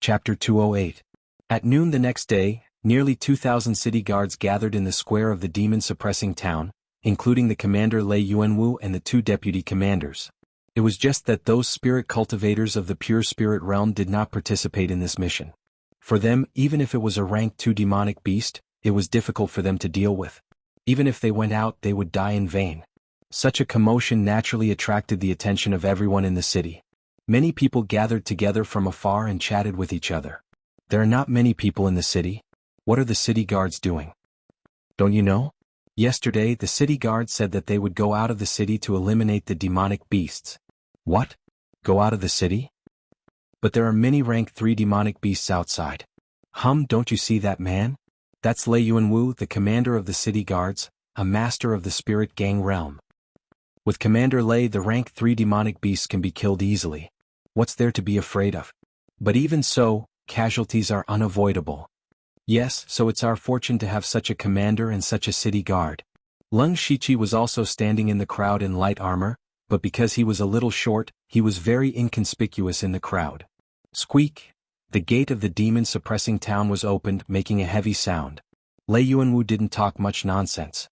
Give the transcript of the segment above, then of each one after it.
Chapter 208. At noon the next day, nearly 2,000 city guards gathered in the square of the demon-suppressing town, including the commander Lei Yuanwu and the 2 deputy commanders. It was just that those spirit cultivators of the pure spirit realm did not participate in this mission. For them, even if it was a rank 2 demonic beast, it was difficult for them to deal with. Even if they went out, they would die in vain. Such a commotion naturally attracted the attention of everyone in the city. Many people gathered together from afar and chatted with each other. There are not many people in the city. What are the city guards doing? Don't you know? Yesterday, the city guards said that they would go out of the city to eliminate the demonic beasts. What? Go out of the city? But there are many rank 3 demonic beasts outside. Don't you see that man? That's Lei Yuanwu, the commander of the city guards, a master of the spirit gang realm. With Commander Lei, the rank 3 demonic beasts can be killed easily. What's there to be afraid of? But even so, casualties are unavoidable. Yes, so it's our fortune to have such a commander and such a city guard. Leng Shiqi was also standing in the crowd in light armor, but because he was a little short, he was very inconspicuous in the crowd. Squeak! The gate of the demon-suppressing town was opened, making a heavy sound. Lei Yuanwu didn't talk much nonsense.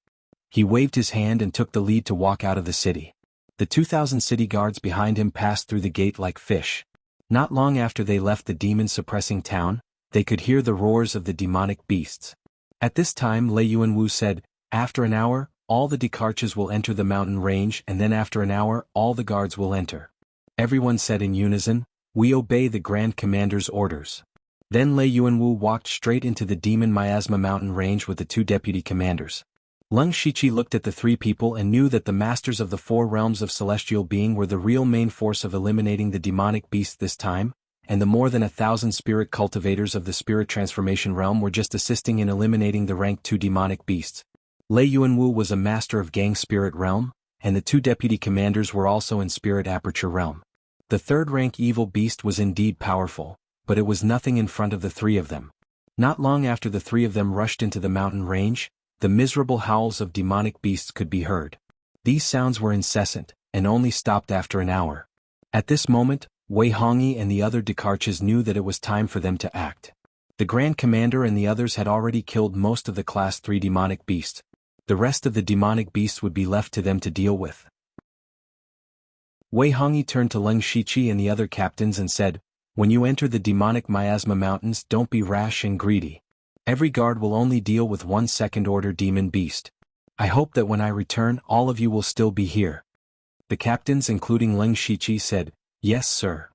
He waved his hand and took the lead to walk out of the city. The 2,000 city guards behind him passed through the gate like fish. Not long after they left the demon-suppressing town, they could hear the roars of the demonic beasts. At this time Lei Yuanwu said, "After an hour, all the Dekarches will enter the mountain range, and then after an hour, all the guards will enter." Everyone said in unison, "We obey the Grand Commander's orders." Then Lei Yuanwu walked straight into the demon miasma mountain range with the 2 deputy commanders. Leng Shiqi looked at the 3 people and knew that the masters of the 4 realms of celestial being were the real main force of eliminating the demonic beast this time, and the more than 1,000 spirit cultivators of the spirit transformation realm were just assisting in eliminating the rank 2 demonic beasts. Lei Yuanwu was a master of gang spirit realm, and the 2 deputy commanders were also in spirit aperture realm. The 3rd rank evil beast was indeed powerful, but it was nothing in front of the 3 of them. Not long after the 3 of them rushed into the mountain range, the miserable howls of demonic beasts could be heard. These sounds were incessant, and only stopped after an hour. At this moment, Wei Hongyi and the other Dekarches knew that it was time for them to act. The Grand Commander and the others had already killed most of the Class 3 demonic beasts. The rest of the demonic beasts would be left to them to deal with. Wei Hongyi turned to Leng Shiqi and the other captains and said, "When you enter the demonic miasma mountains, don't be rash and greedy. Every guard will only deal with 1 second-order demon beast. I hope that when I return, all of you will still be here." The captains, including Leng Shiqi, said, "Yes, sir."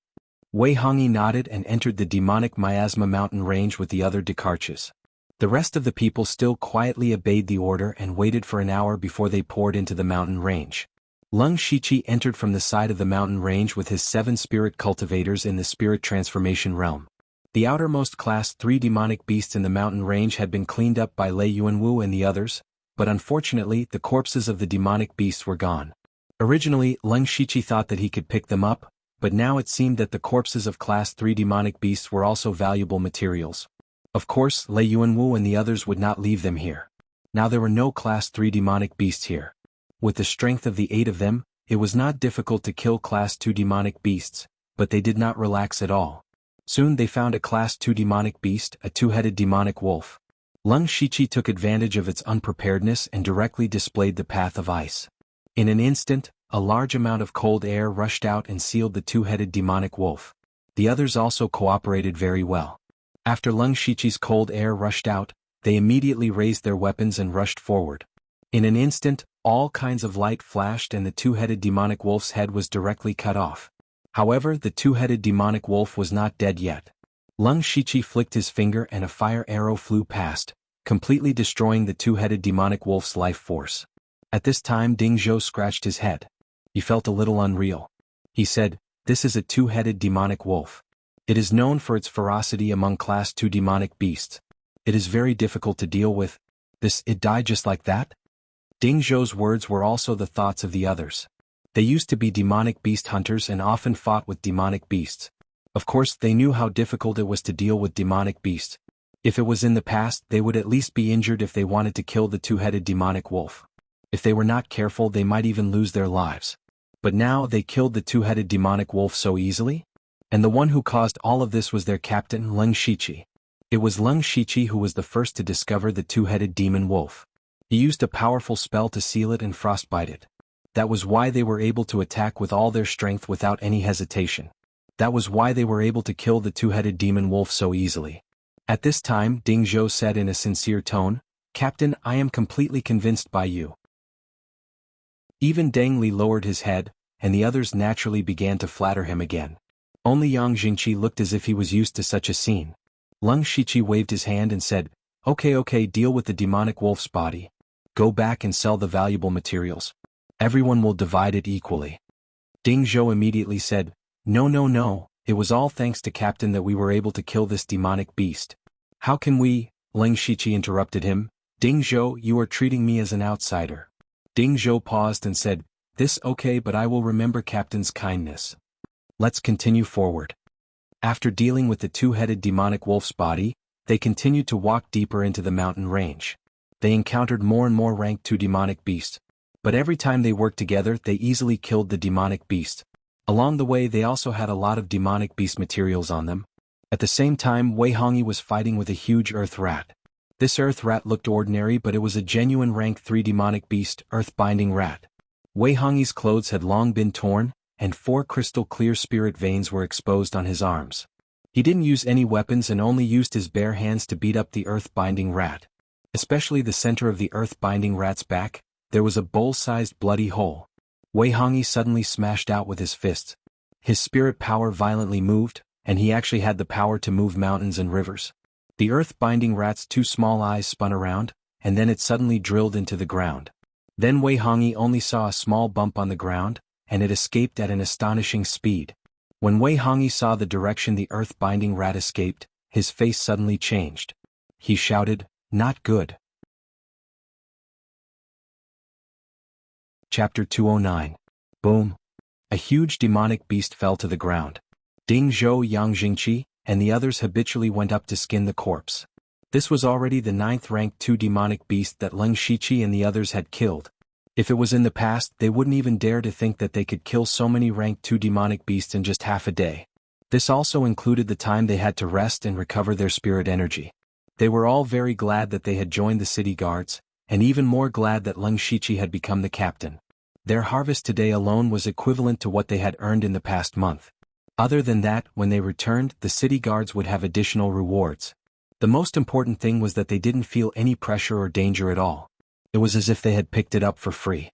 Wei Hongyi nodded and entered the demonic miasma mountain range with the other Dekarches. The rest of the people still quietly obeyed the order and waited for an hour before they poured into the mountain range. Leng Shiqi entered from the side of the mountain range with his 7 spirit cultivators in the spirit transformation realm. The outermost Class 3 demonic beasts in the mountain range had been cleaned up by Lei Yuanwu and the others, but unfortunately the corpses of the demonic beasts were gone. Originally, Leng Shiqi thought that he could pick them up, but now it seemed that the corpses of Class 3 demonic beasts were also valuable materials. Of course, Lei Yuanwu and the others would not leave them here. Now there were no Class 3 demonic beasts here. With the strength of the 8 of them, it was not difficult to kill Class 2 demonic beasts, but they did not relax at all. Soon they found a Class 2 demonic beast, a 2-headed demonic wolf. Leng Shiqi took advantage of its unpreparedness and directly displayed the path of ice. In an instant, a large amount of cold air rushed out and sealed the 2-headed demonic wolf. The others also cooperated very well. After Leng Shiqi's cold air rushed out, they immediately raised their weapons and rushed forward. In an instant, all kinds of light flashed and the 2-headed demonic wolf's head was directly cut off. However, the 2-headed demonic wolf was not dead yet. Leng Shiqi flicked his finger and a fire arrow flew past, completely destroying the 2-headed demonic wolf's life force. At this time Ding Zhou scratched his head. He felt a little unreal. He said, "This is a 2-headed demonic wolf. It is known for its ferocity among Class 2 demonic beasts. It is very difficult to deal with. It died just like that?" Ding Zhou's words were also the thoughts of the others. They used to be demonic beast hunters and often fought with demonic beasts. Of course, they knew how difficult it was to deal with demonic beasts. If it was in the past, they would at least be injured if they wanted to kill the 2-headed demonic wolf. If they were not careful, they might even lose their lives. But now they killed the 2-headed demonic wolf so easily? And the one who caused all of this was their captain, Leng Shiqi. It was Leng Shiqi who was the first to discover the two-headed demon wolf. He used a powerful spell to seal it and frostbite it. That was why they were able to attack with all their strength without any hesitation. That was why they were able to kill the two-headed demon wolf so easily. At this time, Ding Zhou said in a sincere tone, "Captain, I am completely convinced by you." Even Deng Li lowered his head, and the others naturally began to flatter him again. Only Yang Jingqi looked as if he was used to such a scene. Leng Shiqi waved his hand and said, Okay, deal with the demonic wolf's body. Go back and sell the valuable materials. Everyone will divide it equally." Ding Zhou immediately said, No, it was all thanks to Captain that we were able to kill this demonic beast. How can we? Leng Shiqi interrupted him. Ding Zhou, you are treating me as an outsider. Ding Zhou paused and said, This okay, but I will remember Captain's kindness. Let's continue forward. After dealing with the two-headed demonic wolf's body, they continued to walk deeper into the mountain range. They encountered more and more rank 2 demonic beasts. But every time they worked together, they easily killed the demonic beast. Along the way, they also had a lot of demonic beast materials on them. At the same time, Wei Hongyi was fighting with a huge earth rat. This earth rat looked ordinary, but it was a genuine rank 3 demonic beast, earth-binding rat. Wei Hongyi's clothes had long been torn, and 4 crystal-clear spirit veins were exposed on his arms. He didn't use any weapons and only used his bare hands to beat up the earth-binding rat. Especially the center of the earth-binding rat's back, there was a bowl-sized bloody hole. Wei Hongyi suddenly smashed out with his fists. His spirit power violently moved, and he actually had the power to move mountains and rivers. The earth-binding rat's 2 small eyes spun around, and then it suddenly drilled into the ground. Then Wei Hongyi only saw a small bump on the ground, and it escaped at an astonishing speed. When Wei Hongyi saw the direction the earth-binding rat escaped, his face suddenly changed. He shouted, "Not good." Chapter 209. Boom. A huge demonic beast fell to the ground. Ding Zhou, Yang Jingqi, and the others habitually went up to skin the corpse. This was already the 9th rank 2 demonic beast that Leng Shiqi and the others had killed. If it was in the past, they wouldn't even dare to think that they could kill so many rank 2 demonic beasts in just half a day. This also included the time they had to rest and recover their spirit energy. They were all very glad that they had joined the city guards, and even more glad that Leng Shiqi had become the captain. Their harvest today alone was equivalent to what they had earned in the past month. Other than that, when they returned, the city guards would have additional rewards. The most important thing was that they didn't feel any pressure or danger at all. It was as if they had picked it up for free.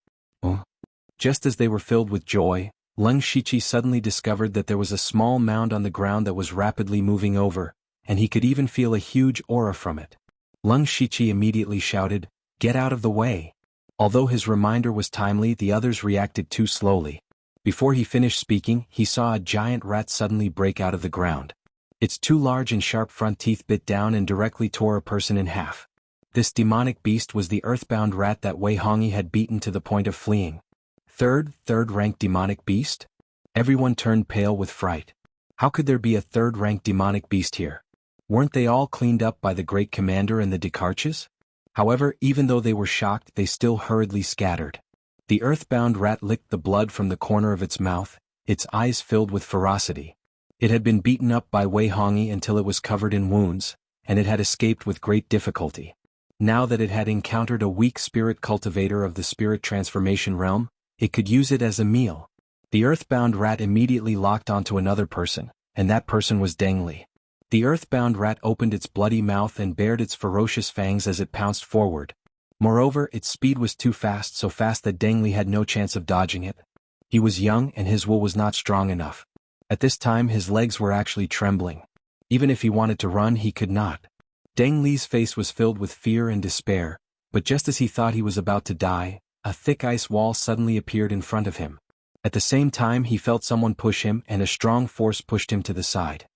Just as they were filled with joy, Leng Shiqi suddenly discovered that there was a small mound on the ground that was rapidly moving over, and he could even feel a huge aura from it. Leng Shiqi immediately shouted, "Get out of the way!" Although his reminder was timely, the others reacted too slowly. Before he finished speaking, he saw a giant rat suddenly break out of the ground. Its 2 large and sharp front teeth bit down and directly tore a person in half. This demonic beast was the earthbound rat that Wei Hongyi had beaten to the point of fleeing. Third-rank demonic beast? Everyone turned pale with fright. How could there be a 3rd-rank demonic beast here? Weren't they all cleaned up by the great commander and the Descartes? However, even though they were shocked, they still hurriedly scattered. The earthbound rat licked the blood from the corner of its mouth, its eyes filled with ferocity. It had been beaten up by Wei Hongyi until it was covered in wounds, and it had escaped with great difficulty. Now that it had encountered a weak spirit cultivator of the spirit transformation realm, it could use it as a meal. The earthbound rat immediately locked onto another person, and that person was Deng Li. The earthbound rat opened its bloody mouth and bared its ferocious fangs as it pounced forward. Moreover, its speed was too fast, so fast that Deng Li had no chance of dodging it. He was young and his will was not strong enough. At this time his legs were actually trembling. Even if he wanted to run, he could not. Deng Li's face was filled with fear and despair, but just as he thought he was about to die, a thick ice wall suddenly appeared in front of him. At the same time he felt someone push him and a strong force pushed him to the side.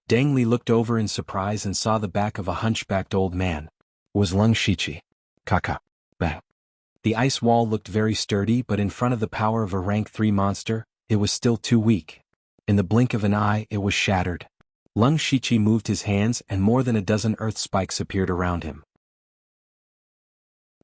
Deng Li looked over in surprise and saw the back of a hunchbacked old man. It was Leng Shiqi. Kaka. Bang. The ice wall looked very sturdy, but in front of the power of a rank 3 monster, it was still too weak. In the blink of an eye, it was shattered. Leng Shiqi moved his hands and more than a dozen earth spikes appeared around him.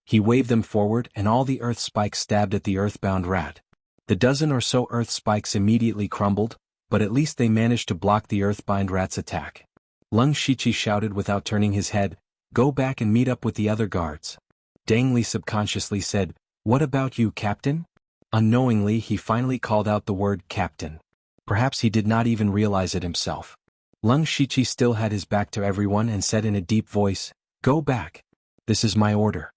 He waved them forward and all the earth spikes stabbed at the earthbound rat. The dozen or so earth spikes immediately crumbled, but at least they managed to block the Earthbind rat's attack. Leng Shiqi shouted without turning his head, "Go back and meet up with the other guards." Deng Li subconsciously said, "What about you, Captain?" Unknowingly he finally called out the word Captain. Perhaps he did not even realize it himself. Leng Shiqi still had his back to everyone and said in a deep voice, "Go back. This is my order."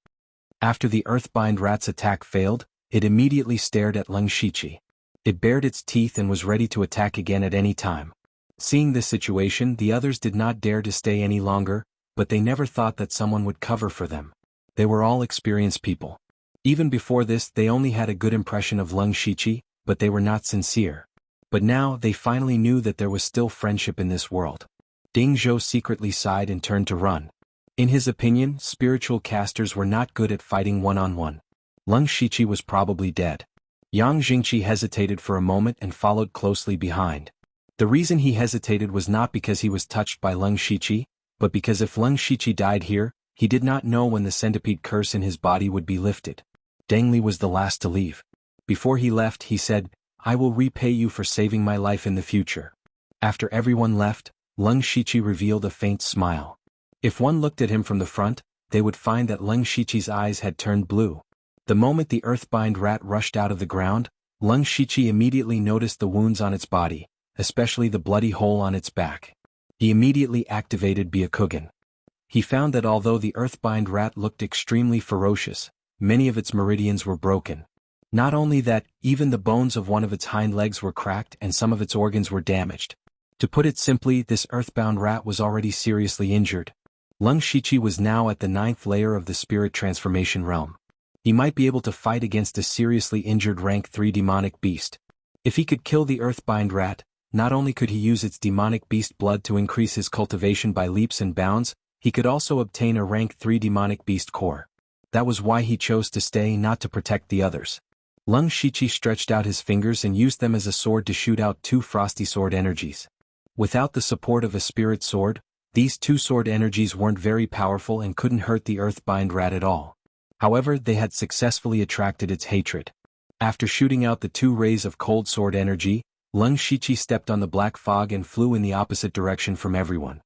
After the Earthbind rat's attack failed, it immediately stared at Leng Shiqi. It bared its teeth and was ready to attack again at any time. Seeing this situation, the others did not dare to stay any longer, but they never thought that someone would cover for them. They were all experienced people. Even before this they only had a good impression of Leng Shiqi, but they were not sincere. But now they finally knew that there was still friendship in this world. Ding Zhou secretly sighed and turned to run. In his opinion, spiritual casters were not good at fighting one-on-one. Leng Shiqi was probably dead. Yang Jingqi hesitated for a moment and followed closely behind. The reason he hesitated was not because he was touched by Leng Shiqi, but because if Leng Shiqi died here, he did not know when the centipede curse in his body would be lifted. Deng Li was the last to leave. Before he left, he said, "I will repay you for saving my life in the future." After everyone left, Leng Shiqi revealed a faint smile. If one looked at him from the front, they would find that Leng Shiqi's eyes had turned blue. The moment the Earthbind rat rushed out of the ground, Leng Shiqi immediately noticed the wounds on its body, especially the bloody hole on its back. He immediately activated Byakugan. He found that although the Earthbind rat looked extremely ferocious, many of its meridians were broken. Not only that, even the bones of one of its hind legs were cracked and some of its organs were damaged. To put it simply, this earthbound rat was already seriously injured. Leng Shiqi was now at the 9th layer of the spirit transformation realm. He might be able to fight against a seriously injured rank 3 demonic beast. If he could kill the Earthbind rat, not only could he use its demonic beast blood to increase his cultivation by leaps and bounds, he could also obtain a rank 3 demonic beast core. That was why he chose to stay, not to protect the others. Leng Shiqi stretched out his fingers and used them as a sword to shoot out 2 frosty sword energies. Without the support of a spirit sword, these 2 sword energies weren't very powerful and couldn't hurt the Earthbind rat at all. However, they had successfully attracted its hatred. After shooting out the 2 rays of cold sword energy, Leng Shiqi stepped on the black fog and flew in the opposite direction from everyone.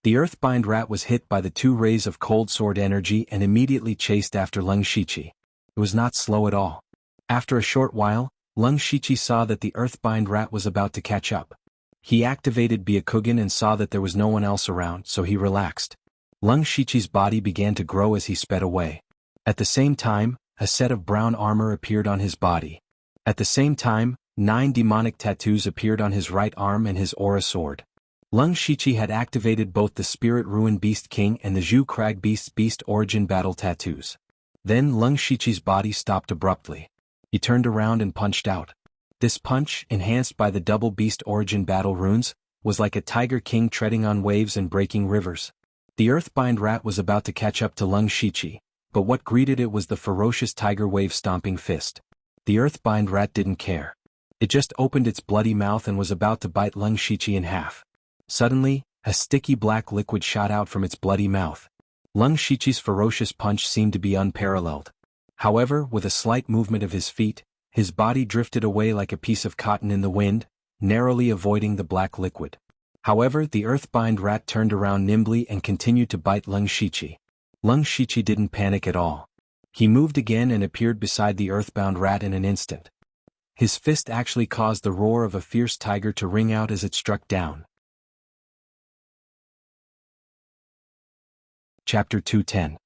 The Earthbind rat was hit by the 2 rays of cold sword energy and immediately chased after Leng Shiqi. It was not slow at all. After a short while, Leng Shiqi saw that the Earthbind rat was about to catch up. He activated Byakugan and saw that there was no one else around, so he relaxed. Leng Shiqi's body began to grow as he sped away. At the same time, a set of brown armor appeared on his body. At the same time, 9 demonic tattoos appeared on his right arm and his aura sword. Leng Shiqi had activated both the Spirit Ruin Beast King and the Zhu Crag Beast's Beast Origin Battle tattoos. Then Leng Shiqi's body stopped abruptly. He turned around and punched out. This punch, enhanced by the double Beast Origin Battle runes, was like a Tiger King treading on waves and breaking rivers. The Earthbind rat was about to catch up to Leng Shiqi, but what greeted it was the ferocious tiger wave stomping fist. The Earthbind rat didn't care. It just opened its bloody mouth and was about to bite Leng Shiqi in half. Suddenly, a sticky black liquid shot out from its bloody mouth. Leng Shiqi's ferocious punch seemed to be unparalleled. However, with a slight movement of his feet, his body drifted away like a piece of cotton in the wind, narrowly avoiding the black liquid. However, the Earthbind rat turned around nimbly and continued to bite Leng Shiqi. Leng Shiqi didn't panic at all. He moved again and appeared beside the Earthbound rat in an instant. His fist actually caused the roar of a fierce tiger to ring out as it struck down. Chapter 210.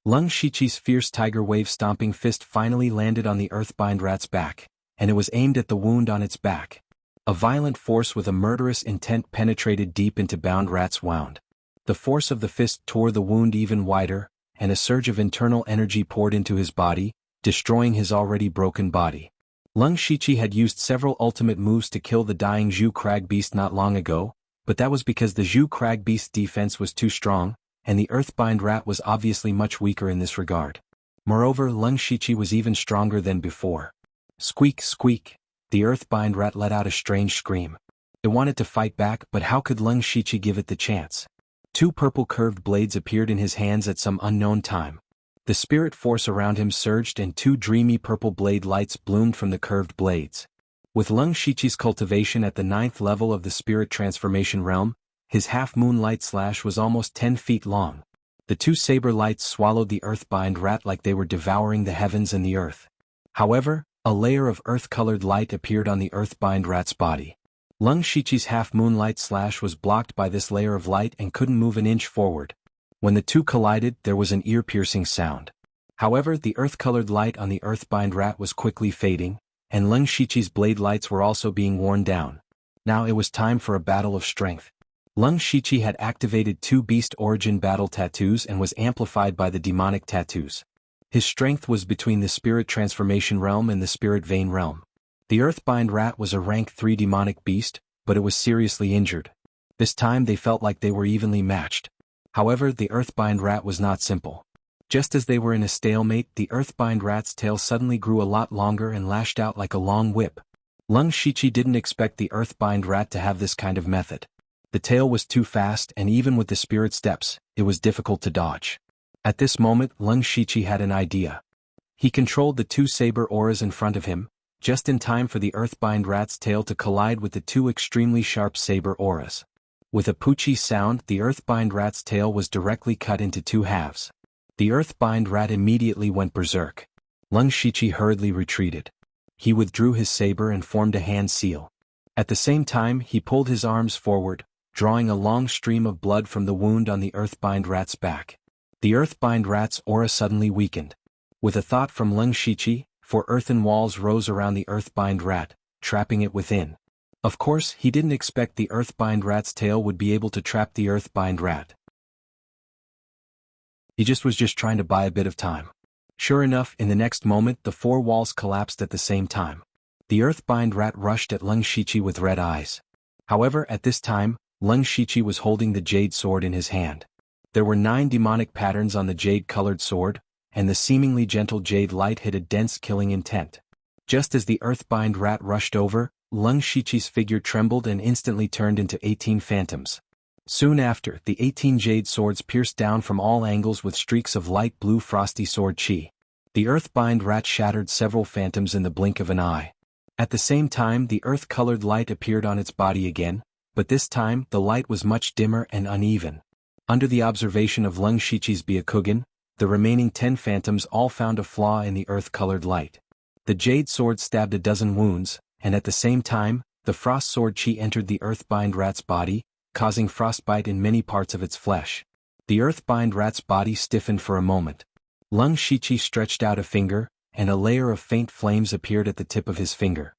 Leng Shiqi's fierce tiger wave stomping fist finally landed on the Earthbind rat's back, and it was aimed at the wound on its back. A violent force with a murderous intent penetrated deep into Bound Rat's wound. The force of the fist tore the wound even wider, and a surge of internal energy poured into his body, destroying his already broken body. Leng Shiqi had used several ultimate moves to kill the dying Zhu Crag Beast not long ago, but that was because the Zhu Crag Beast's defense was too strong, and the Earthbind rat was obviously much weaker in this regard. Moreover, Leng Shiqi was even stronger than before. Squeak, squeak. The Earthbind rat let out a strange scream. It wanted to fight back, but how could Leng Shiqi give it the chance? 2 purple curved blades appeared in his hands at some unknown time. The spirit force around him surged and 2 dreamy purple blade lights bloomed from the curved blades. With Leng Shiqi's cultivation at the 9th level of the spirit transformation realm, his half-moon light slash was almost 10 feet long. The two saber lights swallowed the earthbind rat like they were devouring the heavens and the earth. However, a layer of earth-colored light appeared on the earthbind rat's body. Leng Shiqi's half-moon light slash was blocked by this layer of light and couldn't move an inch forward. When the two collided, there was an ear-piercing sound. However, the earth-colored light on the earthbind rat was quickly fading, and Leng Shiqi's blade lights were also being worn down. Now it was time for a battle of strength. Leng Shiqi had activated two beast origin battle tattoos and was amplified by the demonic tattoos. His strength was between the spirit transformation realm and the spirit vein realm. The earthbind rat was a rank 3 demonic beast, but it was seriously injured. This time they felt like they were evenly matched. However, the earthbind rat was not simple. Just as they were in a stalemate, the earthbind rat's tail suddenly grew a lot longer and lashed out like a long whip. Leng Shiqi didn't expect the earthbind rat to have this kind of method. The tail was too fast, and even with the spirit steps, it was difficult to dodge. At this moment, Leng Shiqi had an idea. He controlled the two saber auras in front of him, just in time for the earthbind rat's tail to collide with the two extremely sharp saber auras. With a poochie sound, the earthbind rat's tail was directly cut into two halves. The earthbind rat immediately went berserk. Leng Shiqi hurriedly retreated. He withdrew his saber and formed a hand seal. At the same time, he pulled his arms forward, drawing a long stream of blood from the wound on the earthbind rat's back. The earthbind rat's aura suddenly weakened. With a thought from Leng Shiqi, 4 earthen walls rose around the earthbind rat, trapping it within. Of course, he didn't expect the earthbind rat's tail would be able to trap the earthbind rat. He was just trying to buy a bit of time. Sure enough, in the next moment the 4 walls collapsed at the same time. The earthbind rat rushed at Leng Shiqi with red eyes. However, at this time, Leng Shiqi was holding the jade sword in his hand. There were 9 demonic patterns on the jade-colored sword, and the seemingly gentle jade light hid a dense killing intent. Just as the earthbind rat rushed over, Leng Shiqi's figure trembled and instantly turned into 18 phantoms. Soon after, the 18 jade swords pierced down from all angles with streaks of light blue frosty sword chi. The earthbind rat shattered several phantoms in the blink of an eye. At the same time, the earth-colored light appeared on its body again, but this time the light was much dimmer and uneven. Under the observation of Leng Shiqi's Byakugan, the remaining 10 phantoms all found a flaw in the earth-colored light. The jade sword stabbed a dozen wounds, and at the same time, the frost sword chi entered the earthbind rat's body, causing frostbite in many parts of its flesh. The earthbind rat's body stiffened for a moment. Leng Shiqi stretched out a finger, and a layer of faint flames appeared at the tip of his finger.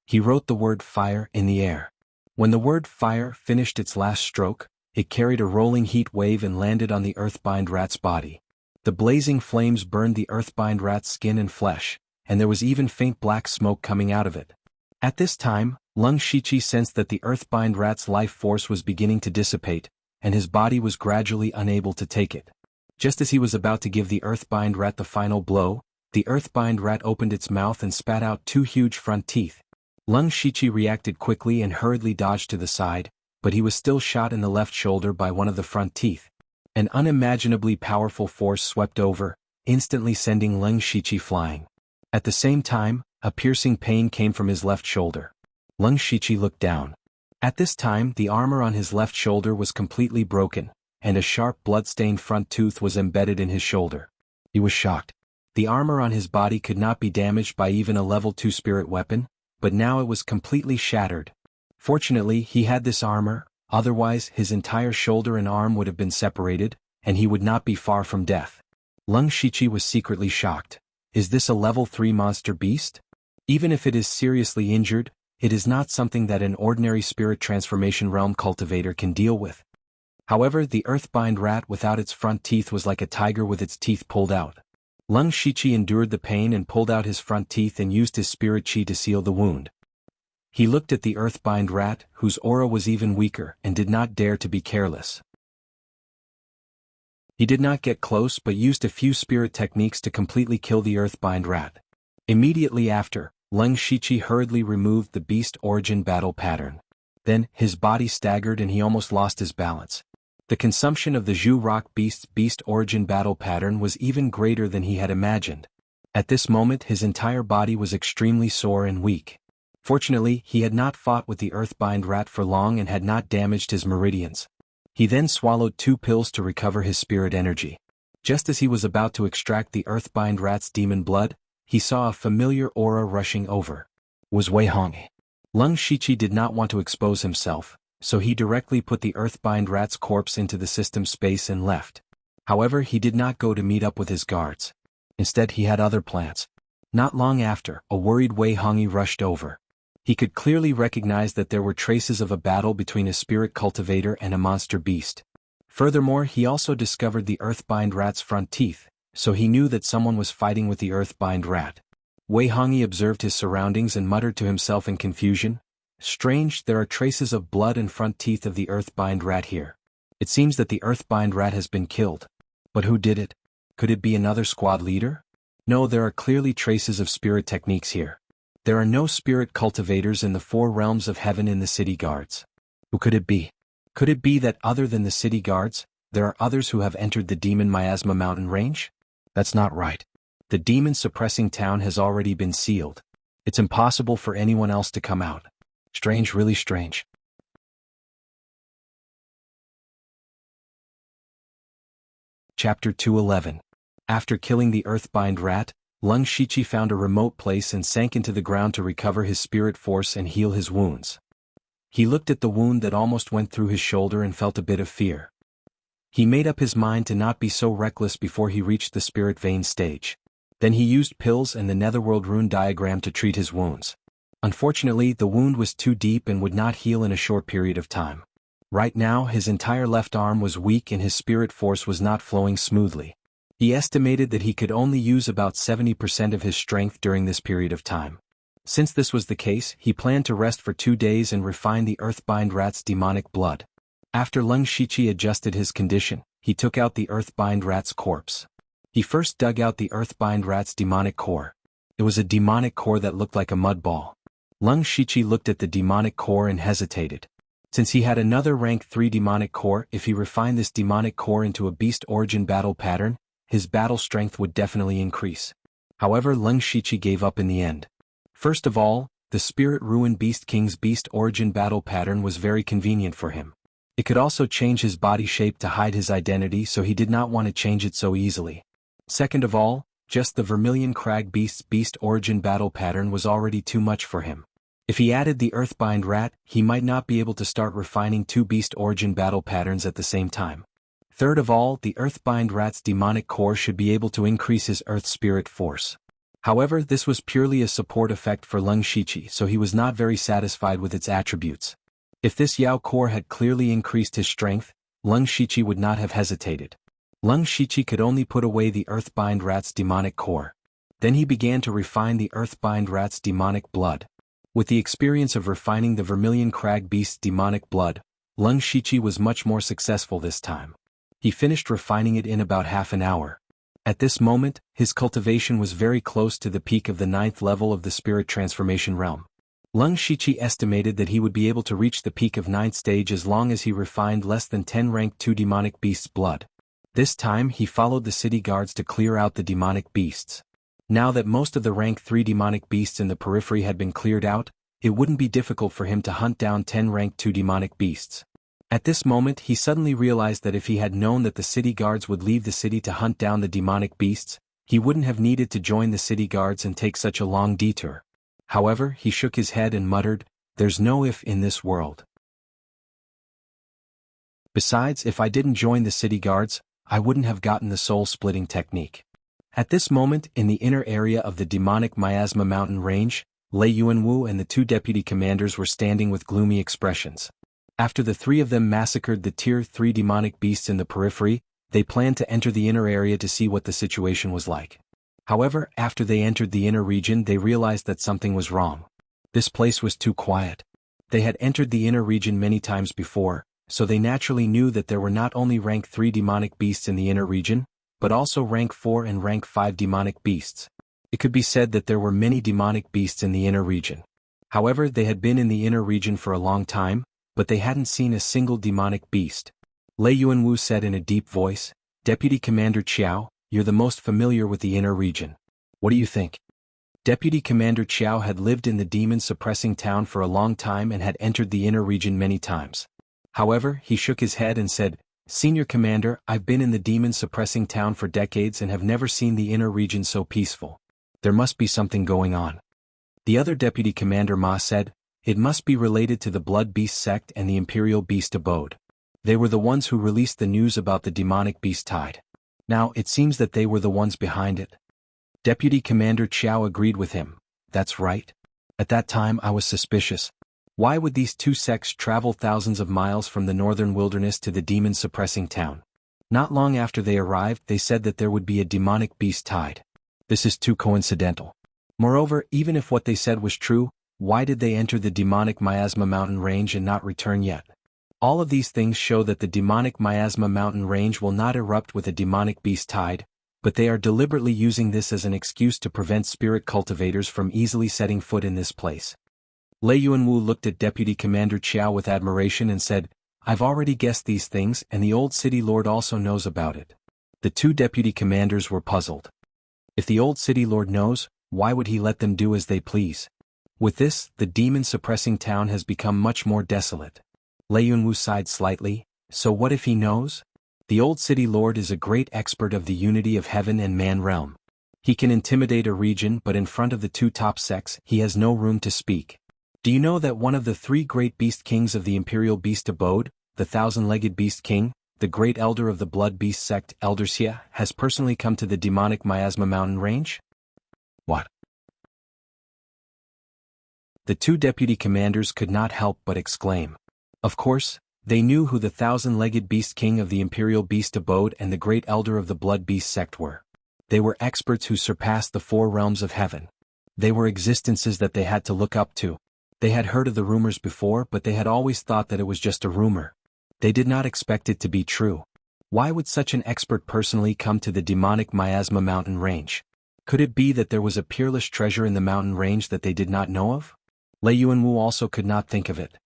He wrote the word fire in the air. When the word fire finished its last stroke, it carried a rolling heat wave and landed on the earthbind rat's body. The blazing flames burned the earthbind rat's skin and flesh, and there was even faint black smoke coming out of it. At this time, Leng Shiqi sensed that the earthbind rat's life force was beginning to dissipate, and his body was gradually unable to take it. Just as he was about to give the earthbind rat the final blow, the earthbind rat opened its mouth and spat out 2 huge front teeth. Leng Shiqi reacted quickly and hurriedly dodged to the side, but he was still shot in the left shoulder by one of the front teeth. An unimaginably powerful force swept over, instantly sending Leng Shiqi flying. At the same time, a piercing pain came from his left shoulder. Leng Shiqi looked down. At this time, the armor on his left shoulder was completely broken, and a sharp blood-stained front tooth was embedded in his shoulder. He was shocked. The armor on his body could not be damaged by even a level 2 spirit weapon, but now it was completely shattered. Fortunately, he had this armor, otherwise his entire shoulder and arm would have been separated, and he would not be far from death. Leng Shiqi was secretly shocked. Is this a level 3 monster beast? Even if it is seriously injured, it is not something that an ordinary spirit transformation realm cultivator can deal with. However, the earthbind rat without its front teeth was like a tiger with its teeth pulled out. Leng Shiqi endured the pain and pulled out his front teeth and used his spirit chi to seal the wound. He looked at the earthbind rat, whose aura was even weaker, and did not dare to be careless. He did not get close but used a few spirit techniques to completely kill the earthbind rat. Immediately after, Leng Shiqi hurriedly removed the beast origin battle pattern. Then, his body staggered and he almost lost his balance. The consumption of the Zhu Rock Beast's beast origin battle pattern was even greater than he had imagined. At this moment his entire body was extremely sore and weak. Fortunately, he had not fought with the Earthbind rat for long and had not damaged his meridians. He then swallowed 2 pills to recover his spirit energy. Just as he was about to extract the Earthbind rat's demon blood, he saw a familiar aura rushing over. It was Wei Hongyi. Lung Shiqi did not want to expose himself, so he directly put the Earthbind rat's corpse into the system space and left. However, he did not go to meet up with his guards. Instead, he had other plans. Not long after, a worried Wei Hongyi rushed over. He could clearly recognize that there were traces of a battle between a spirit cultivator and a monster beast. Furthermore, he also discovered the Earthbind rat's front teeth, so he knew that someone was fighting with the Earthbind rat. Wei Hongyi observed his surroundings and muttered to himself in confusion, "Strange, there are traces of blood and front teeth of the Earthbind rat here. It seems that the Earthbind rat has been killed. But who did it? Could it be another squad leader? No, there are clearly traces of spirit techniques here. There are no spirit cultivators in the 4 realms of heaven in the city guards. Who could it be? Could it be that other than the city guards, there are others who have entered the demon miasma mountain range? That's not right. The demon-suppressing town has already been sealed. It's impossible for anyone else to come out. Strange, really strange." Chapter 211. After killing the Earthbind rat, Lung Shiqi found a remote place and sank into the ground to recover his spirit force and heal his wounds. He looked at the wound that almost went through his shoulder and felt a bit of fear. He made up his mind to not be so reckless before he reached the spirit vein stage. Then he used pills and the netherworld rune diagram to treat his wounds. Unfortunately, the wound was too deep and would not heal in a short period of time. Right now, his entire left arm was weak and his spirit force was not flowing smoothly. He estimated that he could only use about 70% of his strength during this period of time. Since this was the case, he planned to rest for 2 days and refine the Earthbind rat's demonic blood. After Lung Shiqi adjusted his condition, he took out the Earthbind rat's corpse. He first dug out the Earthbind rat's demonic core. It was a demonic core that looked like a mud ball. Lung Shiqi looked at the demonic core and hesitated. Since he had another rank 3 demonic core, if he refined this demonic core into a beast origin battle pattern, his battle strength would definitely increase. However, Lung Shiqi gave up in the end. First of all, the Spirit Ruin Beast King's beast origin battle pattern was very convenient for him. It could also change his body shape to hide his identity, so he did not want to change it so easily. Second of all, just the Vermilion Crag Beast's beast origin battle pattern was already too much for him. If he added the Earthbind rat, he might not be able to start refining 2 beast origin battle patterns at the same time. Third of all, the Earthbind rat's demonic core should be able to increase his earth spirit force. However, this was purely a support effect for Lung Shiqi, so he was not very satisfied with its attributes. If this Yao core had clearly increased his strength, Lung Shiqi would not have hesitated. Lung Shiqi could only put away the Earthbind rat's demonic core. Then he began to refine the Earthbind rat's demonic blood. With the experience of refining the Vermilion Crag Beast's demonic blood, Lung Shiqi was much more successful this time. He finished refining it in about half an hour. At this moment, his cultivation was very close to the peak of the 9th level of the spirit transformation realm. Lung Shiqi estimated that he would be able to reach the peak of 9th stage as long as he refined less than 10 rank 2 demonic beasts' blood. This time he followed the city guards to clear out the demonic beasts. Now that most of the rank 3 demonic beasts in the periphery had been cleared out, it wouldn't be difficult for him to hunt down 10 rank 2 demonic beasts. At this moment he suddenly realized that if he had known that the city guards would leave the city to hunt down the demonic beasts, he wouldn't have needed to join the city guards and take such a long detour. However, he shook his head and muttered, "There's no if in this world. Besides, if I didn't join the city guards, I wouldn't have gotten the soul-splitting technique." At this moment, in the inner area of the demonic miasma mountain range, Lei Yuanwu and the 2 deputy commanders were standing with gloomy expressions. After the 3 of them massacred the Tier 3 demonic beasts in the periphery, they planned to enter the inner area to see what the situation was like. However, after they entered the inner region they realized that something was wrong. This place was too quiet. They had entered the inner region many times before, so they naturally knew that there were not only rank 3 demonic beasts in the inner region, but also rank 4 and rank 5 demonic beasts. It could be said that there were many demonic beasts in the inner region. However, they had been in the inner region for a long time, but they hadn't seen a single demonic beast. Lei Yuanwu said in a deep voice, "Deputy Commander Qiao, you're the most familiar with the inner region. What do you think?" Deputy Commander Qiao had lived in the demon-suppressing town for a long time and had entered the inner region many times. However, he shook his head and said, "Senior Commander, I've been in the demon-suppressing town for decades and have never seen the inner region so peaceful. There must be something going on." The other Deputy Commander Ma said, "It must be related to the Blood Beast sect and the Imperial Beast abode. They were the ones who released the news about the demonic beast tide. Now, it seems that they were the ones behind it." Deputy Commander Qiao agreed with him. "That's right. At that time I was suspicious. Why would these two sects travel thousands of miles from the northern wilderness to the demon-suppressing town? Not long after they arrived, they said that there would be a demonic beast tide. This is too coincidental. Moreover, even if what they said was true, why did they enter the demonic Miasma mountain range and not return yet? All of these things show that the demonic Miasma mountain range will not erupt with a demonic beast tide, but they are deliberately using this as an excuse to prevent spirit cultivators from easily setting foot in this place." Lei Yuanwu looked at Deputy Commander Qiao with admiration and said, "I've already guessed these things and the old city lord also knows about it." The two deputy commanders were puzzled. If the old city lord knows, why would he let them do as they please? With this, the demon-suppressing town has become much more desolate. Lei Yuanwu sighed slightly. So what if he knows? The old city lord is a great expert of the unity of heaven and man realm. He can intimidate a region, but in front of the two top sects, he has no room to speak. Do you know that one of the three great beast kings of the Imperial Beast abode, the thousand-legged beast king, the great elder of the blood beast sect, Elder Xia, has personally come to the demonic Miasma mountain range? What? The two deputy commanders could not help but exclaim. Of course, they knew who the thousand-legged beast king of the Imperial Beast abode and the great elder of the blood beast sect were. They were experts who surpassed the four realms of heaven. They were existences that they had to look up to. They had heard of the rumors before, but they had always thought that it was just a rumor. They did not expect it to be true. Why would such an expert personally come to the demonic Miasma mountain range? Could it be that there was a peerless treasure in the mountain range that they did not know of? Lei Yuanwu also could not think of it.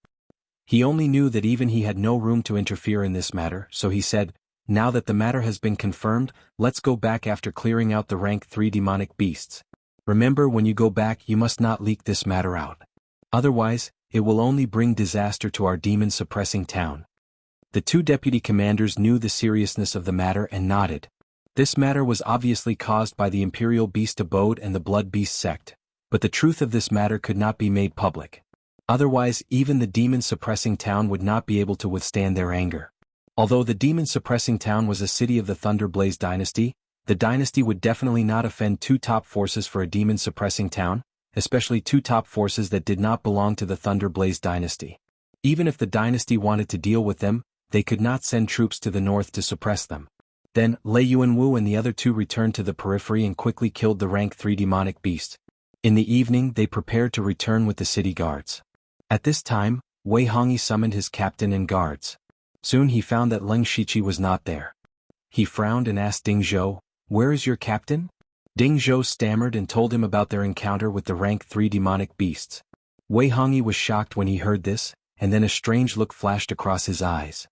He only knew that even he had no room to interfere in this matter, so he said, "Now that the matter has been confirmed, let's go back after clearing out the rank 3 demonic beasts. Remember, when you go back you must not leak this matter out. Otherwise, it will only bring disaster to our demon-suppressing town." The two deputy commanders knew the seriousness of the matter and nodded. This matter was obviously caused by the Imperial Beast abode and the Blood Beast sect, but the truth of this matter could not be made public. Otherwise, even the demon-suppressing town would not be able to withstand their anger. Although the demon-suppressing town was a city of the Thunderblaze dynasty, the dynasty would definitely not offend two top forces for a demon-suppressing town, especially two top forces that did not belong to the Thunderblaze dynasty. Even if the dynasty wanted to deal with them, they could not send troops to the north to suppress them. Then, Lei Yuanwu and the other two returned to the periphery and quickly killed the rank 3 demonic beast. In the evening they prepared to return with the city guards. At this time, Wei Hongyi summoned his captain and guards. Soon he found that Leng Shiqi was not there. He frowned and asked Ding Zhou, "Where is your captain?" Ding Zhou stammered and told him about their encounter with the rank 3 demonic beasts. Wei Hongyi was shocked when he heard this, and then a strange look flashed across his eyes.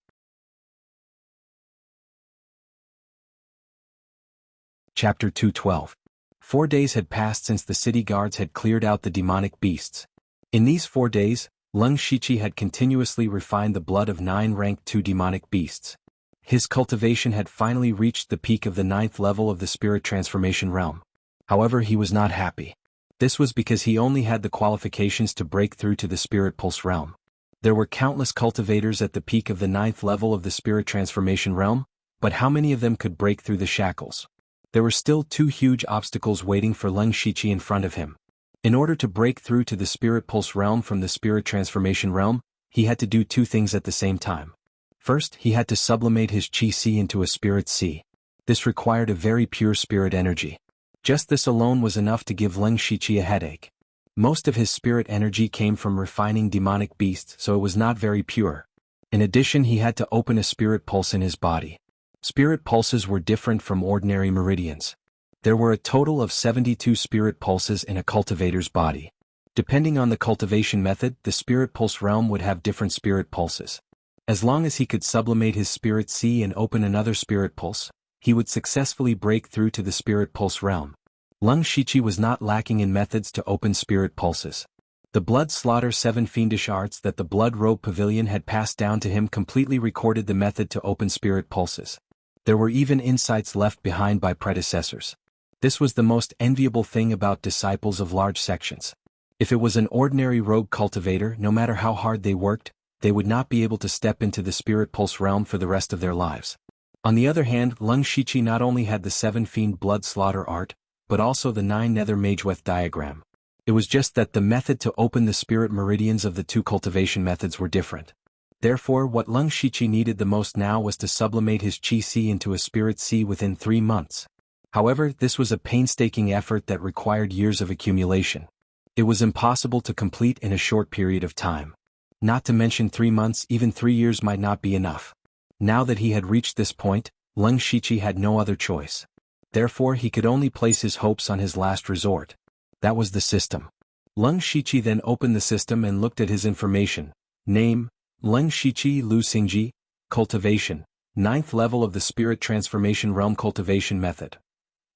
Chapter 212. 4 days had passed since the city guards had cleared out the demonic beasts. In these 4 days, Leng Shiqi had continuously refined the blood of 9 rank 2 demonic beasts. His cultivation had finally reached the peak of the 9th level of the spirit transformation realm. However, he was not happy. This was because he only had the qualifications to break through to the spirit pulse realm. There were countless cultivators at the peak of the 9th level of the spirit transformation realm, but how many of them could break through the shackles? There were still 2 huge obstacles waiting for Leng Shiqi in front of him. In order to break through to the spirit pulse realm from the spirit transformation realm, he had to do 2 things at the same time. First, he had to sublimate his Qi Si into a spirit Si. This required a very pure spirit energy. Just this alone was enough to give Leng Shiqi a headache. Most of his spirit energy came from refining demonic beasts, so it was not very pure. In addition, he had to open a spirit pulse in his body. Spirit pulses were different from ordinary meridians. There were a total of 72 spirit pulses in a cultivator's body. Depending on the cultivation method, the spirit pulse realm would have different spirit pulses. As long as he could sublimate his spirit Si and open another spirit pulse, he would successfully break through to the spirit pulse realm. Lung Shiqi was not lacking in methods to open spirit pulses. The blood slaughter 7 fiendish arts that the Blood Robe Pavilion had passed down to him completely recorded the method to open spirit pulses. There were even insights left behind by predecessors. This was the most enviable thing about disciples of large sections. If it was an ordinary rogue cultivator, no matter how hard they worked, they would not be able to step into the spirit pulse realm for the rest of their lives. On the other hand, Lung Shiqi not only had the 7 fiend blood slaughter art, but also the 9 nether mageweth diagram. It was just that the method to open the spirit meridians of the 2 cultivation methods were different. Therefore, what Lung Shiqi needed the most now was to sublimate his Qi Si into a spirit Si within 3 months. However, this was a painstaking effort that required years of accumulation. It was impossible to complete in a short period of time. Not to mention 3 months, even 3 years might not be enough. Now that he had reached this point, Lung Shiqi had no other choice. Therefore, he could only place his hopes on his last resort. That was the system. Lung Shiqi then opened the system and looked at his information. Name, Lung Shiqi Lu Xingji, Cultivation, 9th level of the Spirit Transformation Realm Cultivation Method.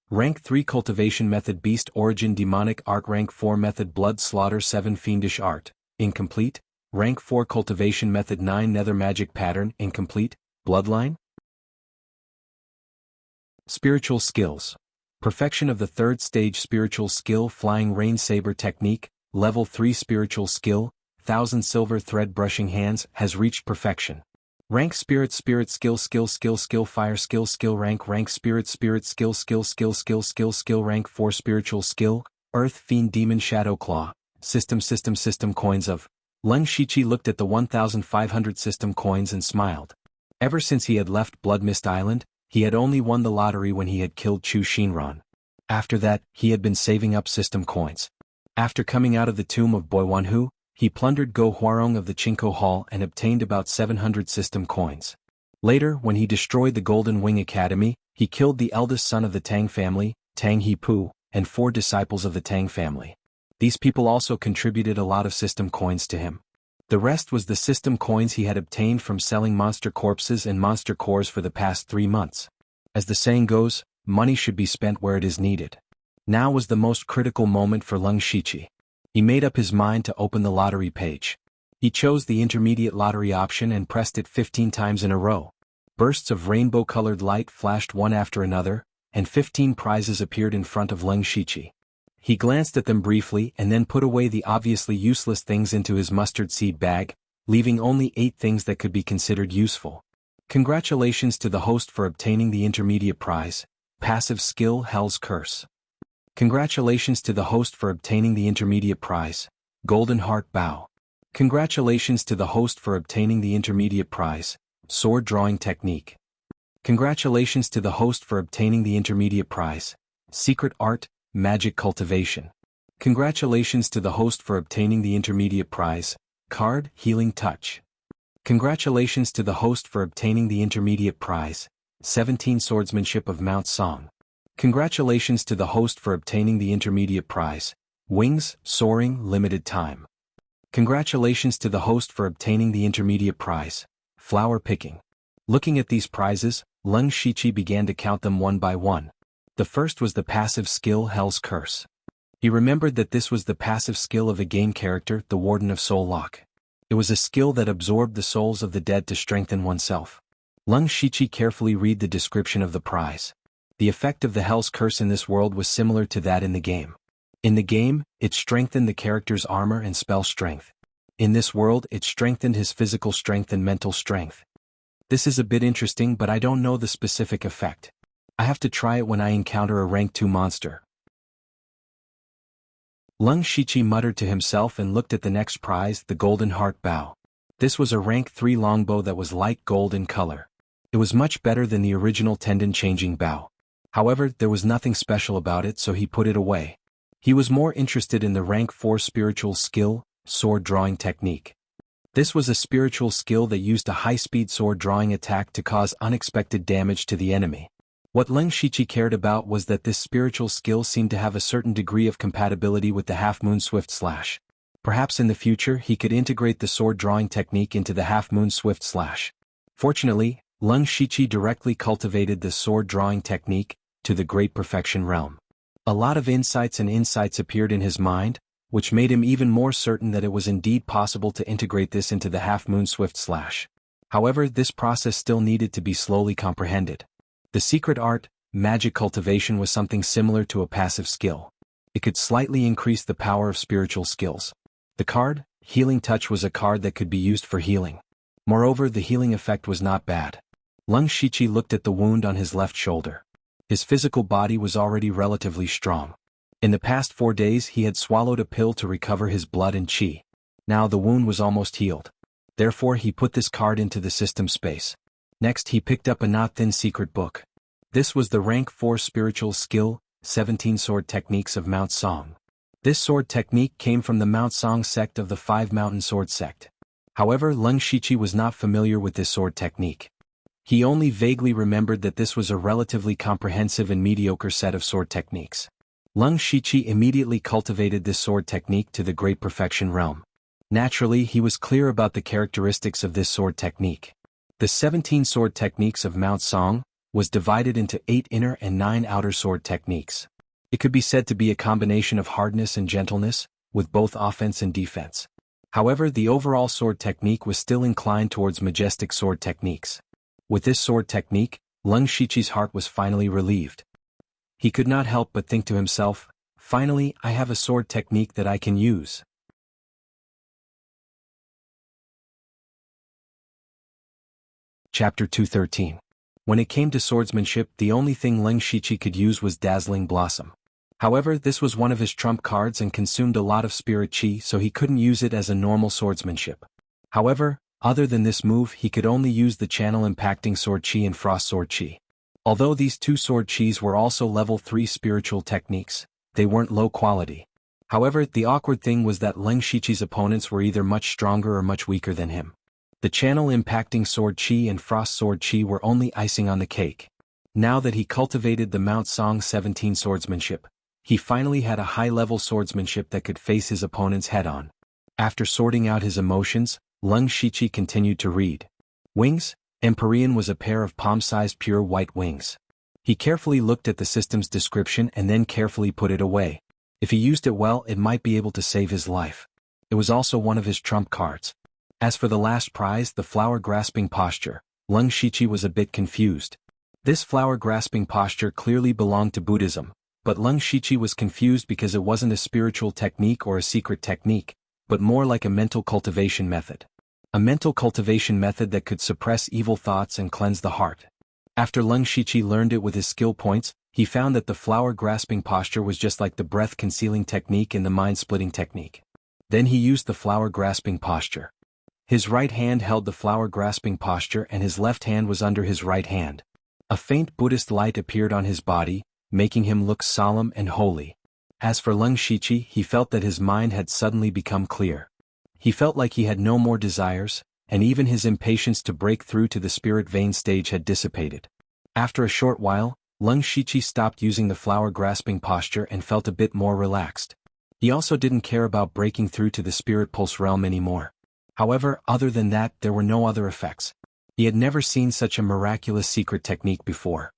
Rank 3 Cultivation Method Beast Origin Demonic Art Rank 4 Method Blood Slaughter 7 Fiendish Art, Incomplete. Rank 4 Cultivation Method 9 Nether Magic Pattern, Incomplete. Bloodline. Spiritual Skills. Perfection of the 3rd Stage Spiritual Skill Flying Rain Saber Technique, Level 3 Spiritual Skill, 1000 Silver Thread Brushing Hands has reached perfection. Rank Spirit Skill Fire Skill Rank Spirit Skill Rank 4 Spiritual Skill, Earth Fiend Demon Shadow Claw, System Coins of. Lung Shiqi looked at the 1,500 system coins and smiled. Ever since he had left Blood Mist Island, he had only won the lottery when he had killed Chu Shinran. After that, he had been saving up system coins. After coming out of the tomb of Boiwanhu, he plundered Go Huarong of the Chinko Hall and obtained about 700 system coins. Later, when he destroyed the Golden Wing Academy, he killed the eldest son of the Tang family, Tang Hepu, and 4 disciples of the Tang family. These people also contributed a lot of system coins to him. The rest was the system coins he had obtained from selling monster corpses and monster cores for the past 3 months. As the saying goes, money should be spent where it is needed. Now was the most critical moment for Lung Shiqi. He made up his mind to open the lottery page. He chose the intermediate lottery option and pressed it 15 times in a row. Bursts of rainbow-colored light flashed one after another, and 15 prizes appeared in front of Lung Shiqi. He glanced at them briefly and then put away the obviously useless things into his mustard seed bag, leaving only 8 things that could be considered useful. Congratulations to the host for obtaining the intermediate prize, Passive Skill Hell's Curse. Congratulations to the host for obtaining the intermediate prize, Golden Heart Bow. Congratulations to the host for obtaining the intermediate prize, Sword Drawing Technique. Congratulations to the host for obtaining the intermediate prize, Secret Art, Magic Cultivation. Congratulations to the host for obtaining the intermediate prize, Card Healing Touch. Congratulations to the host for obtaining the intermediate prize, 17 Swordsmanship of Mount Song. Congratulations to the host for obtaining the intermediate prize, Wings Soaring Limited Time. Congratulations to the host for obtaining the intermediate prize, Flower Picking. Looking at these prizes, Lung Shiqi began to count them one by one. The first was the passive skill Hell's Curse. He remembered that this was the passive skill of a game character, the Warden of Soul Lock. It was a skill that absorbed the souls of the dead to strengthen oneself. Lung Shiqi carefully read the description of the prize. The effect of the Hell's Curse in this world was similar to that in the game. In the game, it strengthened the character's armor and spell strength. In this world, it strengthened his physical strength and mental strength. This is a bit interesting, but I don't know the specific effect. I have to try it when I encounter a rank 2 monster. Lung Shiqi muttered to himself and looked at the next prize, the Golden Heart Bow. This was a rank 3 longbow that was light gold in color. It was much better than the original tendon-changing bow. However, there was nothing special about it, so he put it away. He was more interested in the rank 4 spiritual skill, Sword Drawing Technique. This was a spiritual skill that used a high-speed sword drawing attack to cause unexpected damage to the enemy. What Lung Shiqi cared about was that this spiritual skill seemed to have a certain degree of compatibility with the Half-Moon Swift Slash. Perhaps in the future he could integrate the sword drawing technique into the Half-Moon Swift Slash. Fortunately, Lung Shiqi directly cultivated the sword drawing technique to the Great Perfection realm. A lot of insights appeared in his mind, which made him even more certain that it was indeed possible to integrate this into the half-moon swift slash. However, this process still needed to be slowly comprehended. The secret art, magic cultivation, was something similar to a passive skill. It could slightly increase the power of spiritual skills. The card, Healing Touch, was a card that could be used for healing. Moreover, the healing effect was not bad. Lung Shiqi looked at the wound on his left shoulder. His physical body was already relatively strong. In the past 4 days he had swallowed a pill to recover his blood and qi. Now the wound was almost healed. Therefore he put this card into the system space. Next he picked up a not thin secret book. This was the rank 4 spiritual skill, 17 sword techniques of Mount Song. This sword technique came from the Mount Song sect of the 5 mountain sword sect. However, Lung Shiqi was not familiar with this sword technique. He only vaguely remembered that this was a relatively comprehensive and mediocre set of sword techniques. Lung Shiqi immediately cultivated this sword technique to the great perfection realm. Naturally, he was clear about the characteristics of this sword technique. The 17 sword techniques of Mount Song was divided into 8 inner and 9 outer sword techniques. It could be said to be a combination of hardness and gentleness, with both offense and defense. However, the overall sword technique was still inclined towards majestic sword techniques. With this sword technique, Lung Shiqi's heart was finally relieved. He could not help but think to himself, finally, I have a sword technique that I can use. Chapter 213. When it came to swordsmanship, the only thing Lung Shiqi could use was Dazzling Blossom. However, this was one of his trump cards and consumed a lot of spirit qi, so he couldn't use it as a normal swordsmanship. However, other than this move, he could only use the channel impacting sword qi and frost sword qi. Although these 2 sword qis were also level 3 spiritual techniques, they weren't low quality. However, the awkward thing was that Lung Shiqi's opponents were either much stronger or much weaker than him. The channel impacting sword qi and frost sword qi were only icing on the cake. Now that he cultivated the Mount Song 17 swordsmanship, he finally had a high-level swordsmanship that could face his opponents head-on. After sorting out his emotions, Lung Shiqi continued to read. Wings? Empyrean was a pair of palm-sized pure white wings. He carefully looked at the system's description and then carefully put it away. If he used it well, it might be able to save his life. It was also one of his trump cards. As for the last prize, the flower-grasping posture, Lung Shiqi was a bit confused. This flower-grasping posture clearly belonged to Buddhism, but Lung Shiqi was confused because it wasn't a spiritual technique or a secret technique, but more like a mental cultivation method. A mental cultivation method that could suppress evil thoughts and cleanse the heart. After Lung Shiqi learned it with his skill points, he found that the flower-grasping posture was just like the breath-concealing technique and the mind-splitting technique. Then he used the flower-grasping posture. His right hand held the flower-grasping posture and his left hand was under his right hand. A faint Buddhist light appeared on his body, making him look solemn and holy. As for Lung Shiqi, he felt that his mind had suddenly become clear. He felt like he had no more desires, and even his impatience to break through to the spirit vein stage had dissipated. After a short while, Lung Shiqi stopped using the flower-grasping posture and felt a bit more relaxed. He also didn't care about breaking through to the spirit pulse realm anymore. However, other than that, there were no other effects. He had never seen such a miraculous secret technique before.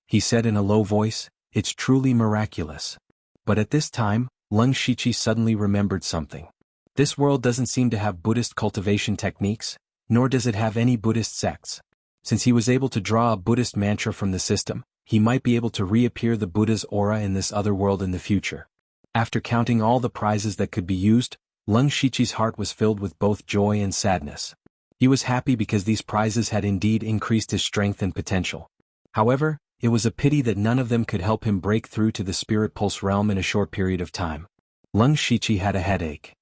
He said in a low voice, "It's truly miraculous." But at this time, Lung Shiqi suddenly remembered something. This world doesn't seem to have Buddhist cultivation techniques, nor does it have any Buddhist sects. Since he was able to draw a Buddhist mantra from the system, he might be able to reappear the Buddha's aura in this other world in the future. After counting all the prizes that could be used, Lung Shiqi's heart was filled with both joy and sadness. He was happy because these prizes had indeed increased his strength and potential. However, it was a pity that none of them could help him break through to the spirit pulse realm in a short period of time. Lung Shiqi had a headache.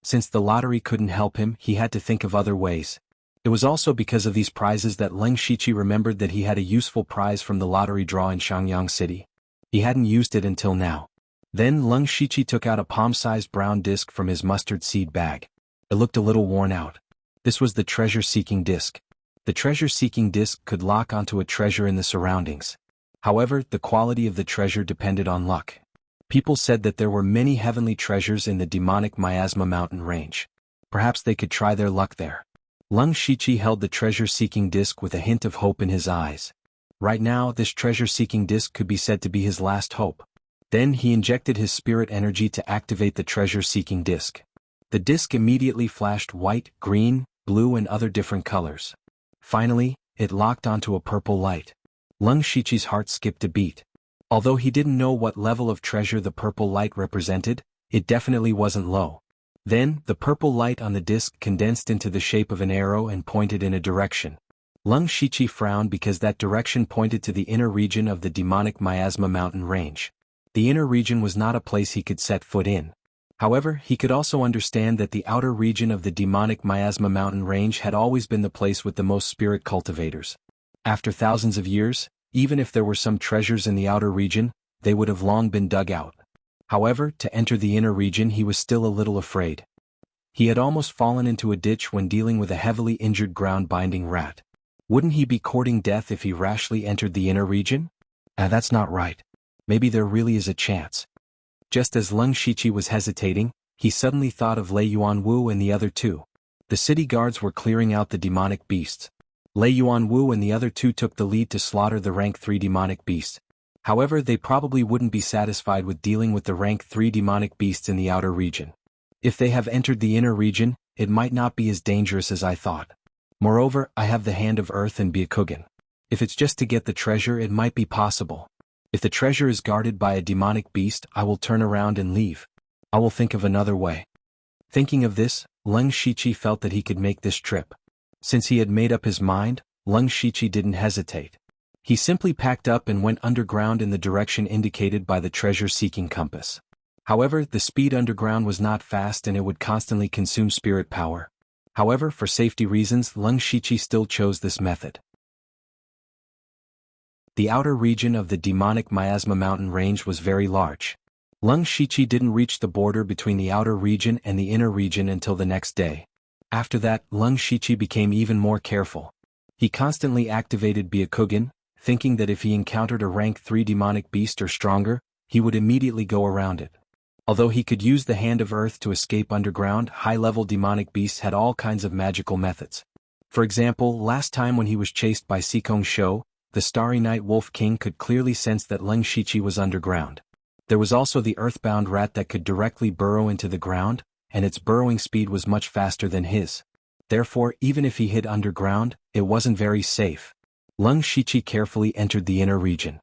Since the lottery couldn't help him, he had to think of other ways. It was also because of these prizes that Lung Shiqi remembered that he had a useful prize from the lottery draw in Xiangyang City. He hadn't used it until now. Then Lung Shiqi took out a palm-sized brown disc from his mustard seed bag. It looked a little worn out. This was the treasure-seeking disc. The treasure-seeking disc could lock onto a treasure in the surroundings. However, the quality of the treasure depended on luck. People said that there were many heavenly treasures in the demonic Miasma mountain range. Perhaps they could try their luck there. Lung Shiqi held the treasure-seeking disc with a hint of hope in his eyes. Right now, this treasure-seeking disc could be said to be his last hope. Then he injected his spirit energy to activate the treasure-seeking disc. The disc immediately flashed white, green, blue and other different colors. Finally, it locked onto a purple light. Leng Shiqi's heart skipped a beat. Although he didn't know what level of treasure the purple light represented, it definitely wasn't low. Then, the purple light on the disc condensed into the shape of an arrow and pointed in a direction. Leng Shiqi frowned because that direction pointed to the inner region of the demonic miasma mountain range. The inner region was not a place he could set foot in. However, he could also understand that the outer region of the demonic miasma mountain range had always been the place with the most spirit cultivators. After thousands of years, even if there were some treasures in the outer region, they would have long been dug out. However, to enter the inner region he was still a little afraid. He had almost fallen into a ditch when dealing with a heavily injured ground-binding rat. Wouldn't he be courting death if he rashly entered the inner region? That's not right. Maybe there really is a chance. Just as Leng Shiqi was hesitating, he suddenly thought of Lei Yuanwu and the other two. The city guards were clearing out the demonic beasts. Lei Yuanwu and the other two took the lead to slaughter the rank 3 demonic beasts. However, they probably wouldn't be satisfied with dealing with the rank 3 demonic beasts in the outer region. If they have entered the inner region, it might not be as dangerous as I thought. Moreover, I have the Hand of Earth and Byakugan. If it's just to get the treasure, it might be possible. If the treasure is guarded by a demonic beast, I will turn around and leave. I will think of another way. Thinking of this, Leng Shiqi felt that he could make this trip. Since he had made up his mind, Leng Shiqi didn't hesitate. He simply packed up and went underground in the direction indicated by the treasure-seeking compass. However, the speed underground was not fast and it would constantly consume spirit power. However, for safety reasons, Leng Shiqi still chose this method. The outer region of the demonic miasma mountain range was very large. Leng Shiqi didn't reach the border between the outer region and the inner region until the next day. After that, Leng Shiqi became even more careful. He constantly activated Byakugan, thinking that if he encountered a rank 3 demonic beast or stronger, he would immediately go around it. Although he could use the Hand of Earth to escape underground, high-level demonic beasts had all kinds of magical methods. For example, last time when he was chased by Sikong Shou, the Starry Night Wolf King could clearly sense that Leng Shiqi was underground. There was also the earthbound rat that could directly burrow into the ground, and its burrowing speed was much faster than his. Therefore, even if he hid underground, it wasn't very safe. Leng Shiqi carefully entered the inner region.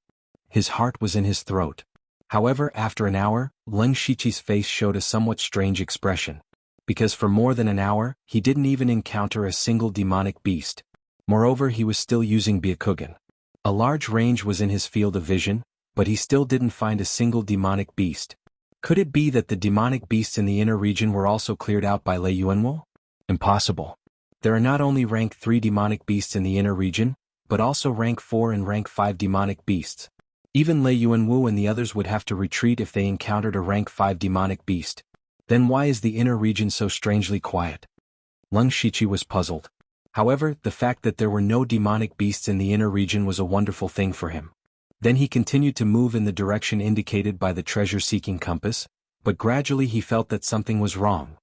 His heart was in his throat. However, after an hour, Leng Shiqi's face showed a somewhat strange expression. Because for more than an hour, he didn't even encounter a single demonic beast. Moreover, he was still using Byakugan. A large range was in his field of vision, but he still didn't find a single demonic beast. Could it be that the demonic beasts in the inner region were also cleared out by Lei Yuanwu? Impossible. There are not only rank 3 demonic beasts in the inner region, but also rank 4 and rank 5 demonic beasts. Even Lei Yuanwu and the others would have to retreat if they encountered a rank 5 demonic beast. Then why is the inner region so strangely quiet? Leng Shiqi was puzzled. However, the fact that there were no demonic beasts in the inner region was a wonderful thing for him. Then he continued to move in the direction indicated by the treasure-seeking compass, but gradually he felt that something was wrong.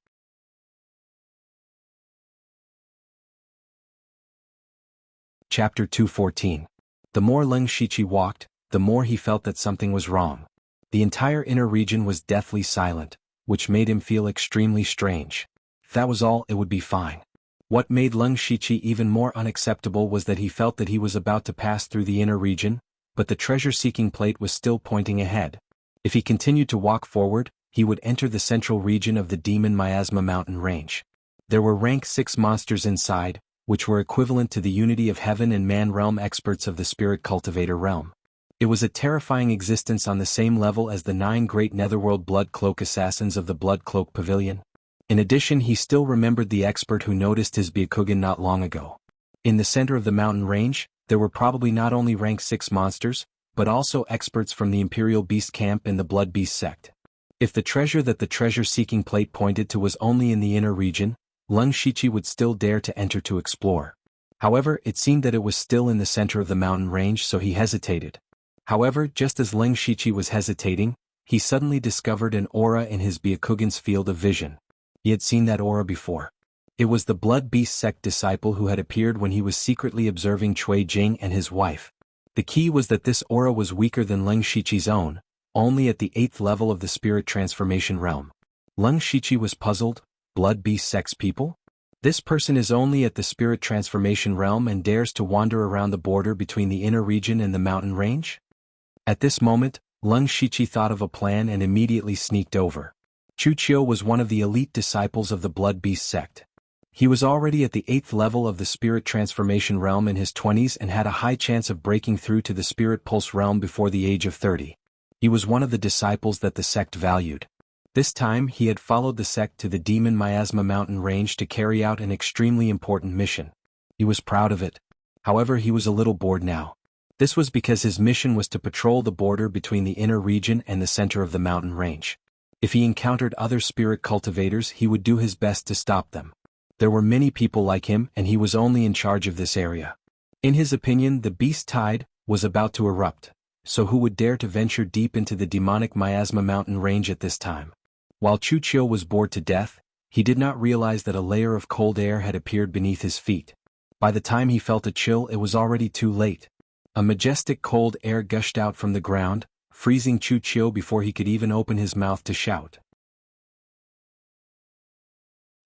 Chapter 214. The more Leng Shiqi walked, the more he felt that something was wrong. The entire inner region was deathly silent, which made him feel extremely strange. If that was all, it would be fine. What made Leng Shiqi even more unacceptable was that he felt that he was about to pass through the inner region, but the treasure-seeking plate was still pointing ahead. If he continued to walk forward, he would enter the central region of the demon miasma mountain range. There were rank 6 monsters inside, which were equivalent to the unity of heaven and man realm experts of the spirit cultivator realm. It was a terrifying existence on the same level as the 9 great netherworld blood cloak assassins of the blood cloak pavilion. In addition, he still remembered the expert who noticed his Byakugan not long ago. In the center of the mountain range, there were probably not only rank 6 monsters, but also experts from the Imperial Beast Camp and the Blood Beast sect. If the treasure that the treasure-seeking plate pointed to was only in the inner region, Leng Shiqi would still dare to enter to explore. However, it seemed that it was still in the center of the mountain range, so he hesitated. However, just as Leng Shiqi was hesitating, he suddenly discovered an aura in his Byakugan's field of vision. He had seen that aura before. It was the Blood Beast sect disciple who had appeared when he was secretly observing Cui Jing and his wife. The key was that this aura was weaker than Leng Shiqi's own, only at the 8th level of the spirit transformation realm. Leng Shiqi was puzzled. Blood beast sex people? This person is only at the spirit transformation realm and dares to wander around the border between the inner region and the mountain range? At this moment, Leng Shiqi thought of a plan and immediately sneaked over. Chu Qiu was one of the elite disciples of the blood beast sect. He was already at the 8th level of the spirit transformation realm in his 20s and had a high chance of breaking through to the spirit pulse realm before the age of 30. He was one of the disciples that the sect valued. This time he had followed the sect to the demon miasma mountain range to carry out an extremely important mission. He was proud of it. However, he was a little bored now. This was because his mission was to patrol the border between the inner region and the center of the mountain range. If he encountered other spirit cultivators, he would do his best to stop them. There were many people like him and he was only in charge of this area. In his opinion, the beast tide was about to erupt, so who would dare to venture deep into the demonic miasma mountain range at this time? While Chu Qiu was bored to death, he did not realize that a layer of cold air had appeared beneath his feet. By the time he felt a chill, it was already too late. A majestic cold air gushed out from the ground, freezing Chu Qiu before he could even open his mouth to shout.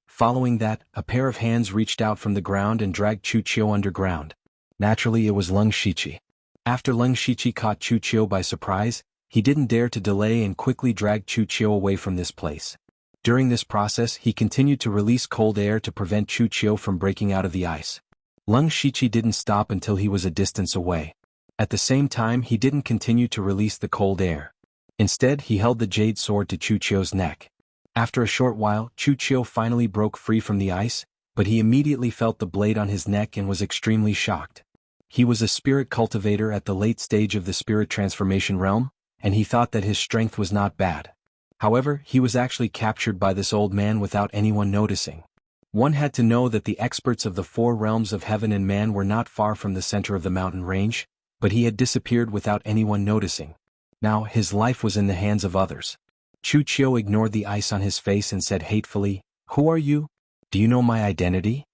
Following that, a pair of hands reached out from the ground and dragged Chu Qiu underground. Naturally, it was Leng Shiqi. After Leng Shiqi caught Chu Qiu by surprise, he didn't dare to delay and quickly dragged Chu Qiu away from this place. During this process, he continued to release cold air to prevent Chu Qiu from breaking out of the ice. Leng Shiqi didn't stop until he was a distance away. At the same time, he didn't continue to release the cold air. Instead, he held the jade sword to Chu Qiu's neck. After a short while, Chu Qiu finally broke free from the ice, but he immediately felt the blade on his neck and was extremely shocked. He was a spirit cultivator at the late stage of the spirit transformation realm, and he thought that his strength was not bad. However, he was actually captured by this old man without anyone noticing. One had to know that the experts of the 4 realms of heaven and man were not far from the center of the mountain range, but he had disappeared without anyone noticing. Now, his life was in the hands of others. Chu Qiu ignored the ice on his face and said hatefully, "Who are you? Do you know my identity?"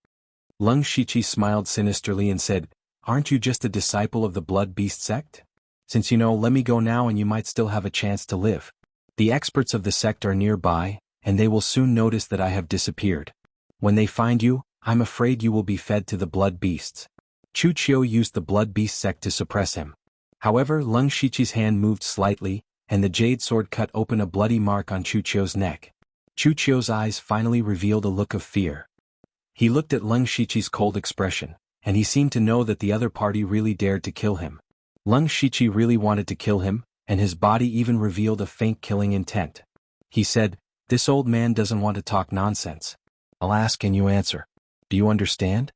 Leng Shiqi smiled sinisterly and said, "Aren't you just a disciple of the blood beast sect? Since you know, let me go now and you might still have a chance to live. The experts of the sect are nearby, and they will soon notice that I have disappeared. When they find you, I'm afraid you will be fed to the blood beasts." Chu Qiu used the blood beast sect to suppress him. However, Leng Shiqi's hand moved slightly, and the jade sword cut open a bloody mark on Chu Qiu's neck. Chu Qiu's eyes finally revealed a look of fear. He looked at Leng Shiqi's cold expression, and he seemed to know that the other party really dared to kill him. Leng Shiqi really wanted to kill him, and his body even revealed a faint killing intent. He said, "This old man doesn't want to talk nonsense. I'll ask and you answer. Do you understand?"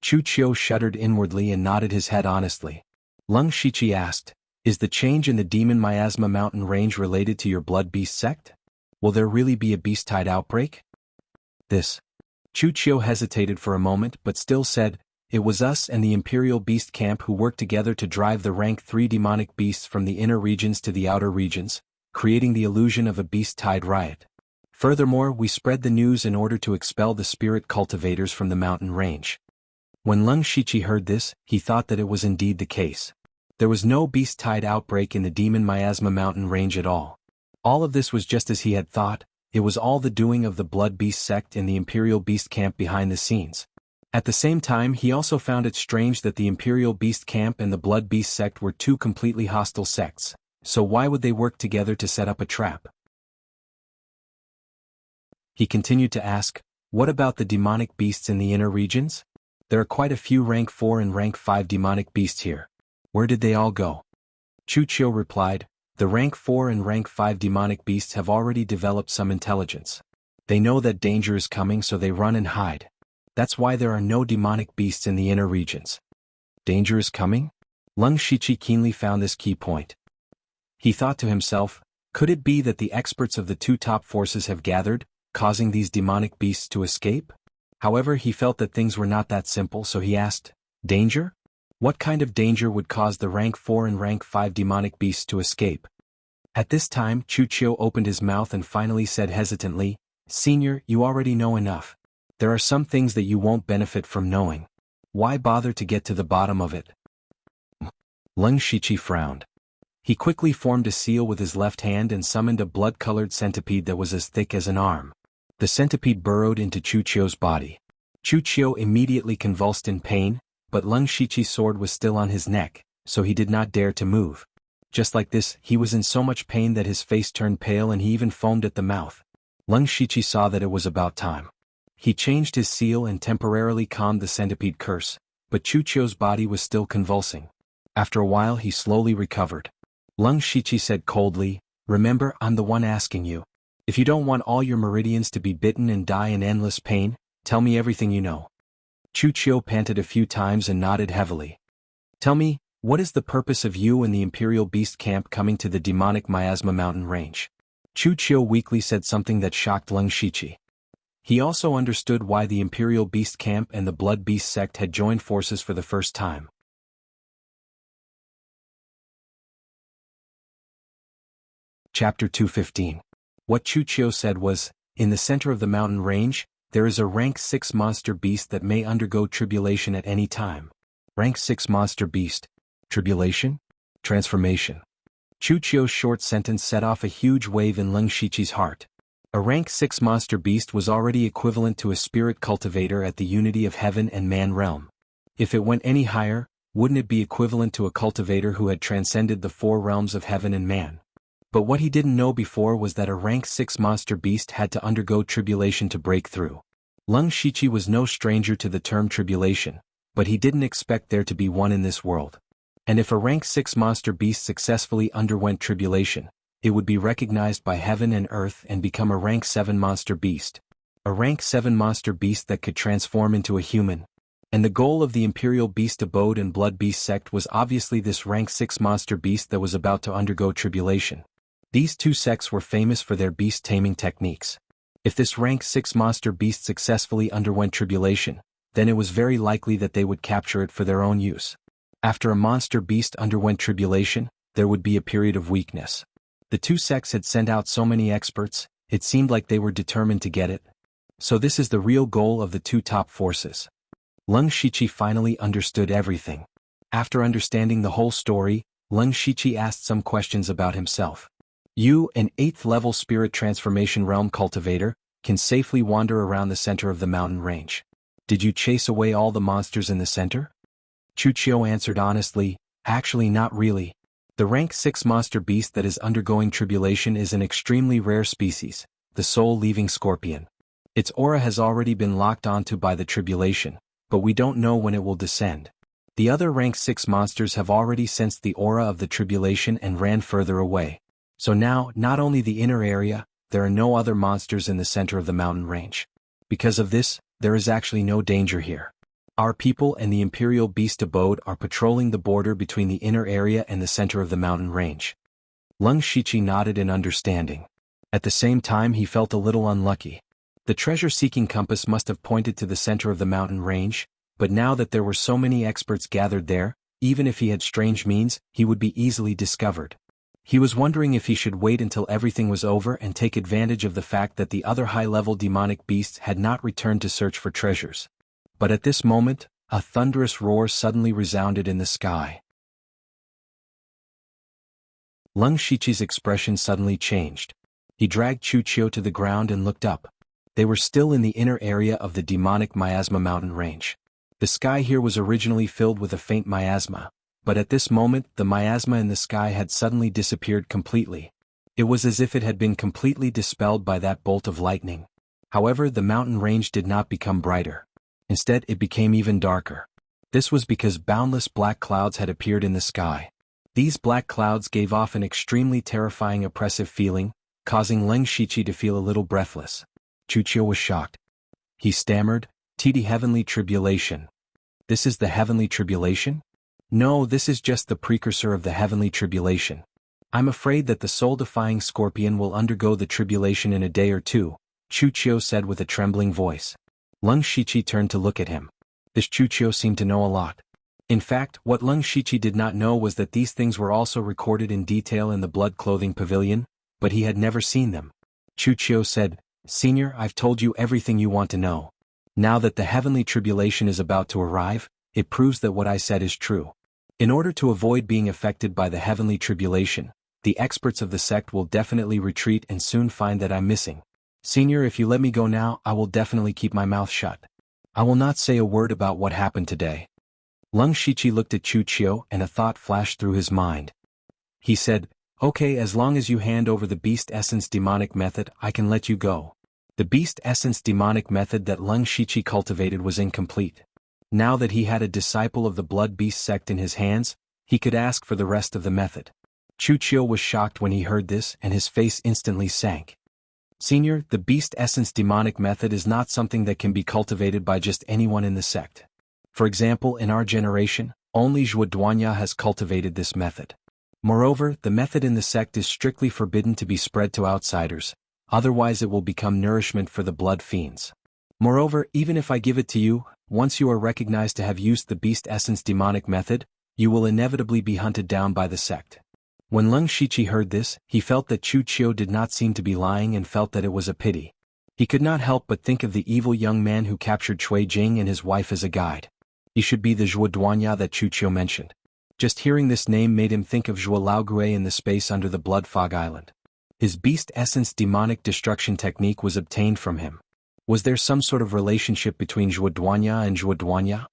Chu Qiu shuddered inwardly and nodded his head honestly. Leng Shiqi asked, "Is the change in the demon miasma mountain range related to your blood beast sect? Will there really be a beast tide outbreak?" Chu Qiu hesitated for a moment but still said, "It was us and the Imperial Beast Camp who worked together to drive the rank 3 demonic beasts from the inner regions to the outer regions, creating the illusion of a beast tide riot. Furthermore, we spread the news in order to expel the spirit cultivators from the mountain range." When Leng Shiqi heard this, he thought that it was indeed the case. There was no beast tide outbreak in the demon miasma mountain range at all. All of this was just as he had thought. It was all the doing of the blood beast sect in the Imperial Beast Camp behind the scenes. At the same time, he also found it strange that the Imperial Beast Camp and the blood beast sect were 2 completely hostile sects, so why would they work together to set up a trap? He continued to ask, "What about the demonic beasts in the inner regions? There are quite a few rank 4 and rank 5 demonic beasts here. Where did they all go?" Chu Qiu replied, "The rank 4 and rank 5 demonic beasts have already developed some intelligence. They know that danger is coming, so they run and hide. That's why there are no demonic beasts in the inner regions." Danger is coming? Leng Shiqi keenly found this key point. He thought to himself, could it be that the experts of the 2 top forces have gathered, causing these demonic beasts to escape? However, he felt that things were not that simple, so he asked, "Danger? What kind of danger would cause the rank 4 and rank 5 demonic beasts to escape?" At this time, Chu Qiu opened his mouth and finally said hesitantly, "Senior, you already know enough. There are some things that you won't benefit from knowing. Why bother to get to the bottom of it?" Leng Shiqi frowned. He quickly formed a seal with his left hand and summoned a blood-colored centipede that was as thick as an arm. The centipede burrowed into Chu Qiu's body. Chu Qiu immediately convulsed in pain, but Leng Shiqi's sword was still on his neck, so he did not dare to move. Just like this, he was in so much pain that his face turned pale and he even foamed at the mouth. Leng Shiqi saw that it was about time. He changed his seal and temporarily calmed the centipede curse, but Chu Qiu's body was still convulsing. After a while he slowly recovered. Leng Shiqi said coldly, "Remember, I'm the one asking you. If you don't want all your meridians to be bitten and die in endless pain, tell me everything you know." Chu Qiu panted a few times and nodded heavily. "Tell me, what is the purpose of you and the Imperial Beast Camp coming to the demonic Miasma mountain range?" Chu Qiu weakly said something that shocked Leng Shiqi. He also understood why the Imperial Beast Camp and the Blood Beast sect had joined forces for the first time. Chapter 215. What Chu Qiu said was, in the center of the mountain range, there is a rank 6 monster beast that may undergo tribulation at any time. Rank 6 monster beast. Tribulation? Transformation. Chu Qiu's short sentence set off a huge wave in Leng Shiqi's heart. A rank 6 monster beast was already equivalent to a spirit cultivator at the unity of heaven and man realm. If it went any higher, wouldn't it be equivalent to a cultivator who had transcended the 4 realms of heaven and man? But what he didn't know before was that a rank 6 monster beast had to undergo tribulation to break through. Leng Shiqi was no stranger to the term tribulation, but he didn't expect there to be one in this world. And if a rank 6 monster beast successfully underwent tribulation, it would be recognized by heaven and earth and become a rank 7 monster beast. A rank 7 monster beast that could transform into a human. And the goal of the Imperial Beast Abode and Blood Beast sect was obviously this rank 6 monster beast that was about to undergo tribulation. These two sects were famous for their beast-taming techniques. If this rank 6 monster beast successfully underwent tribulation, then it was very likely that they would capture it for their own use. After a monster beast underwent tribulation, there would be a period of weakness. The two sects had sent out so many experts, it seemed like they were determined to get it. So this is the real goal of the two top forces. Leng Shiqi finally understood everything. After understanding the whole story, Leng Shiqi asked some questions about himself. You, an 8th level spirit transformation realm cultivator, can safely wander around the center of the mountain range. Did you chase away all the monsters in the center? Chu Qiu answered honestly, actually not really. The rank 6 monster beast that is undergoing tribulation is an extremely rare species, the soul-leaving scorpion. Its aura has already been locked onto by the tribulation, but we don't know when it will descend. The other rank 6 monsters have already sensed the aura of the tribulation and ran further away. So now, not only the inner area, there are no other monsters in the center of the mountain range. Because of this, there is actually no danger here. Our people and the Imperial Beast Abode are patrolling the border between the inner area and the center of the mountain range. Leng Shiqi nodded in understanding. At the same time he felt a little unlucky. The treasure-seeking compass must have pointed to the center of the mountain range, but now that there were so many experts gathered there, even if he had strange means, he would be easily discovered. He was wondering if he should wait until everything was over and take advantage of the fact that the other high-level demonic beasts had not returned to search for treasures. But at this moment, a thunderous roar suddenly resounded in the sky. Leng Shiqi's expression suddenly changed. He dragged Chu Qiu to the ground and looked up. They were still in the inner area of the demonic miasma mountain range. The sky here was originally filled with a faint miasma, but at this moment the miasma in the sky had suddenly disappeared completely. It was as if it had been completely dispelled by that bolt of lightning. However, the mountain range did not become brighter. Instead, it became even darker. This was because boundless black clouds had appeared in the sky. These black clouds gave off an extremely terrifying oppressive feeling, causing Leng Shiqi to feel a little breathless. Chu Qiu was shocked. He stammered, "The heavenly tribulation. This is the heavenly tribulation? No, this is just the precursor of the heavenly tribulation. I'm afraid that the soul-defying scorpion will undergo the tribulation in a day or two," Chu Qiu said with a trembling voice. Leng Shiqi turned to look at him. This Chu Qiu seemed to know a lot. In fact, what Leng Shiqi did not know was that these things were also recorded in detail in the blood clothing pavilion, but he had never seen them. Chu Qiu said, "Senior, I've told you everything you want to know. Now that the heavenly tribulation is about to arrive, it proves that what I said is true. In order to avoid being affected by the heavenly tribulation, the experts of the sect will definitely retreat and soon find that I'm missing. Senior, if you let me go now, I will definitely keep my mouth shut. I will not say a word about what happened today. Lung Shiqi looked at Chu Qiu and a thought flashed through his mind. He said, okay, as long as you hand over the beast essence demonic method, I can let you go. The beast essence demonic method that Lung Shiqi cultivated was incomplete. Now that he had a disciple of the blood beast sect in his hands, he could ask for the rest of the method. Chu Qiu was shocked when he heard this and his face instantly sank. Senior, the beast essence demonic method is not something that can be cultivated by just anyone in the sect. For example, in our generation, only Zhuo Duanya has cultivated this method. Moreover, the method in the sect is strictly forbidden to be spread to outsiders, otherwise it will become nourishment for the blood fiends. Moreover, even if I give it to you, once you are recognized to have used the beast essence demonic method, you will inevitably be hunted down by the sect. When Lung Shiqi heard this, he felt that Chu Qiu did not seem to be lying and felt that it was a pity. He could not help but think of the evil young man who captured Cui Jing and his wife as a guide. He should be the Zhuo Duanya that Chu Qiu mentioned. Just hearing this name made him think of Zhuo Laogue in the space under the Blood Fog Island. His beast essence demonic destruction technique was obtained from him. Was there some sort of relationship between Zhuo Duanya and Zhuo Duanya?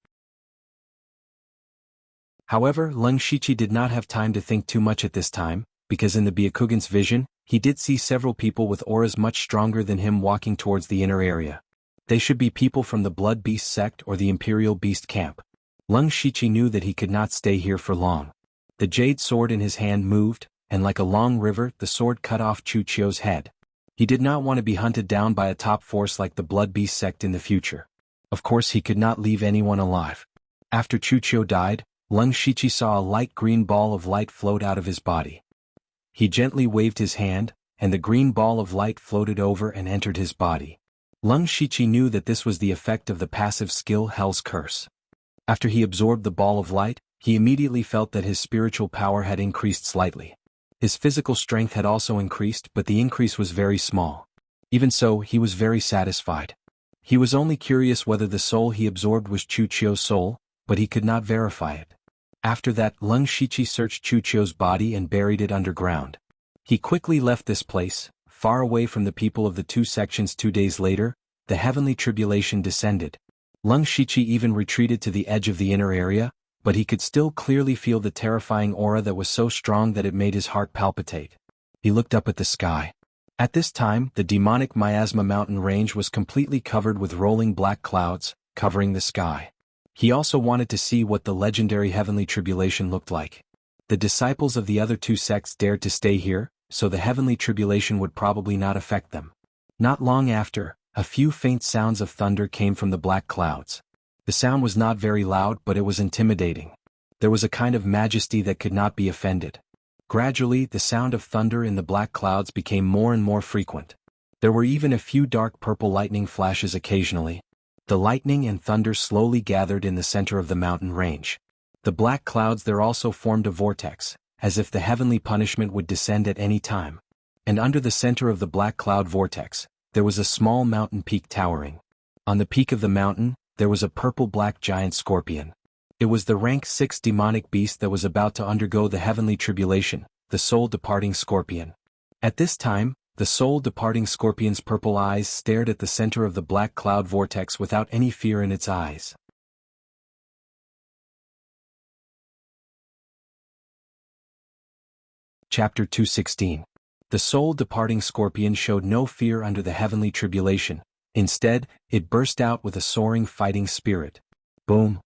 However, Lung Shiqi did not have time to think too much at this time, because in the Byakugan's vision, he did see several people with auras much stronger than him walking towards the inner area. They should be people from the Blood Beast sect or the Imperial Beast camp. Lung Shiqi knew that he could not stay here for long. The jade sword in his hand moved, and like a long river, the sword cut off Chu Qiu's head. He did not want to be hunted down by a top force like the Blood Beast sect in the future. Of course, he could not leave anyone alive. After Chu Qiu died, Lung Shiqi saw a light green ball of light float out of his body. He gently waved his hand, and the green ball of light floated over and entered his body. Lung Shiqi knew that this was the effect of the passive skill Hell's Curse. After he absorbed the ball of light, he immediately felt that his spiritual power had increased slightly. His physical strength had also increased, but the increase was very small. Even so, he was very satisfied. He was only curious whether the soul he absorbed was Chu Qiu's soul, but he could not verify it. After that, Lung Shiqi searched Chu Qiu's body and buried it underground. He quickly left this place, far away from the people of the two sections. 2 days later, the heavenly tribulation descended. Lung Shiqi even retreated to the edge of the inner area, but he could still clearly feel the terrifying aura that was so strong that it made his heart palpitate. He looked up at the sky. At this time, the demonic miasma mountain range was completely covered with rolling black clouds, covering the sky. He also wanted to see what the legendary heavenly tribulation looked like. The disciples of the other two sects dared to stay here, so the heavenly tribulation would probably not affect them. Not long after, a few faint sounds of thunder came from the black clouds. The sound was not very loud, but it was intimidating. There was a kind of majesty that could not be offended. Gradually, the sound of thunder in the black clouds became more and more frequent. There were even a few dark purple lightning flashes occasionally. The lightning and thunder slowly gathered in the center of the mountain range. The black clouds there also formed a vortex, as if the heavenly punishment would descend at any time. And under the center of the black cloud vortex, there was a small mountain peak towering. On the peak of the mountain, there was a purple-black giant scorpion. It was the rank 6 demonic beast that was about to undergo the heavenly tribulation, the soul-departing scorpion. At this time, the soul-departing scorpion's purple eyes stared at the center of the black cloud vortex without any fear in its eyes. Chapter 216. The soul-departing scorpion showed no fear under the heavenly tribulation. Instead, it burst out with a soaring fighting spirit. Boom!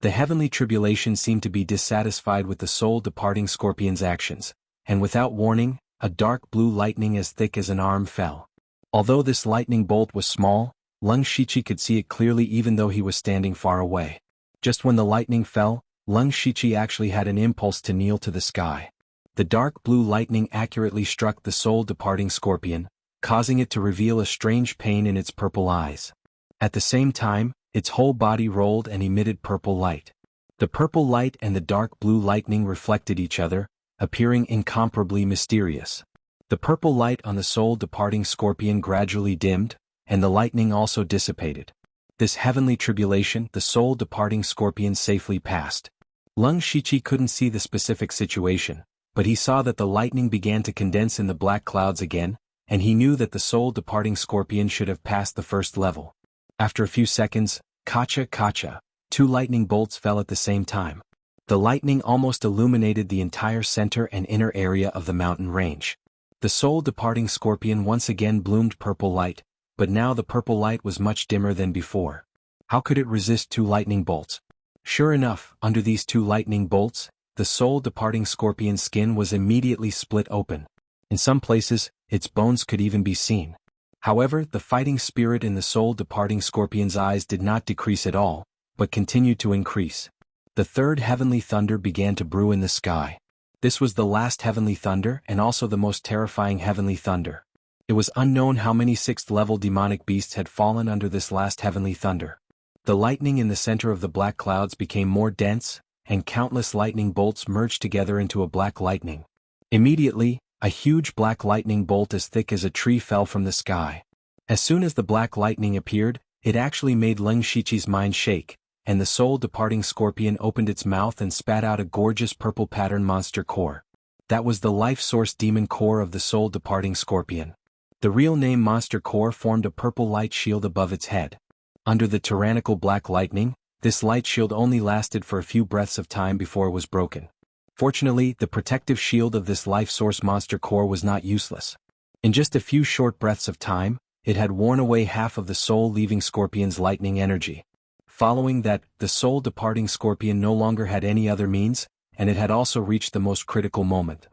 The heavenly tribulation seemed to be dissatisfied with the soul-departing scorpion's actions, and without warning, a dark blue lightning as thick as an arm fell. Although this lightning bolt was small, Lung Shiqi could see it clearly even though he was standing far away. Just when the lightning fell, Lung Shiqi actually had an impulse to kneel to the sky. The dark blue lightning accurately struck the soul-departing scorpion, causing it to reveal a strange pain in its purple eyes. At the same time, its whole body rolled and emitted purple light. The purple light and the dark blue lightning reflected each other, appearing incomparably mysterious. The purple light on the soul-departing scorpion gradually dimmed, and the lightning also dissipated. This heavenly tribulation the soul-departing scorpion safely passed. Lung Shiqi couldn't see the specific situation, but he saw that the lightning began to condense in the black clouds again, and he knew that the soul-departing scorpion should have passed the first level. After a few seconds, kacha, 2 lightning bolts fell at the same time. The lightning almost illuminated the entire center and inner area of the mountain range. The soul-departing scorpion once again bloomed purple light, but now the purple light was much dimmer than before. How could it resist 2 lightning bolts? Sure enough, under these 2 lightning bolts, the soul-departing scorpion's skin was immediately split open. In some places, its bones could even be seen. However, the fighting spirit in the soul-departing scorpion's eyes did not decrease at all, but continued to increase. The third heavenly thunder began to brew in the sky. This was the last heavenly thunder and also the most terrifying heavenly thunder. It was unknown how many 6th-level demonic beasts had fallen under this last heavenly thunder. The lightning in the center of the black clouds became more dense, and countless lightning bolts merged together into a black lightning. Immediately, a huge black lightning bolt as thick as a tree fell from the sky. As soon as the black lightning appeared, it actually made Lung Shiqi's mind shake, and the soul-departing scorpion opened its mouth and spat out a gorgeous purple pattern monster core. That was the life source demon core of the soul-departing scorpion. The real name monster core formed a purple light shield above its head. Under the tyrannical black lightning, this light shield only lasted for a few breaths of time before it was broken. Fortunately, the protective shield of this life source monster core was not useless. In just a few short breaths of time, it had worn away half of the soul-leaving scorpion's lightning energy. Following that, the soul-departing scorpion no longer had any other means, and it had also reached the most critical moment.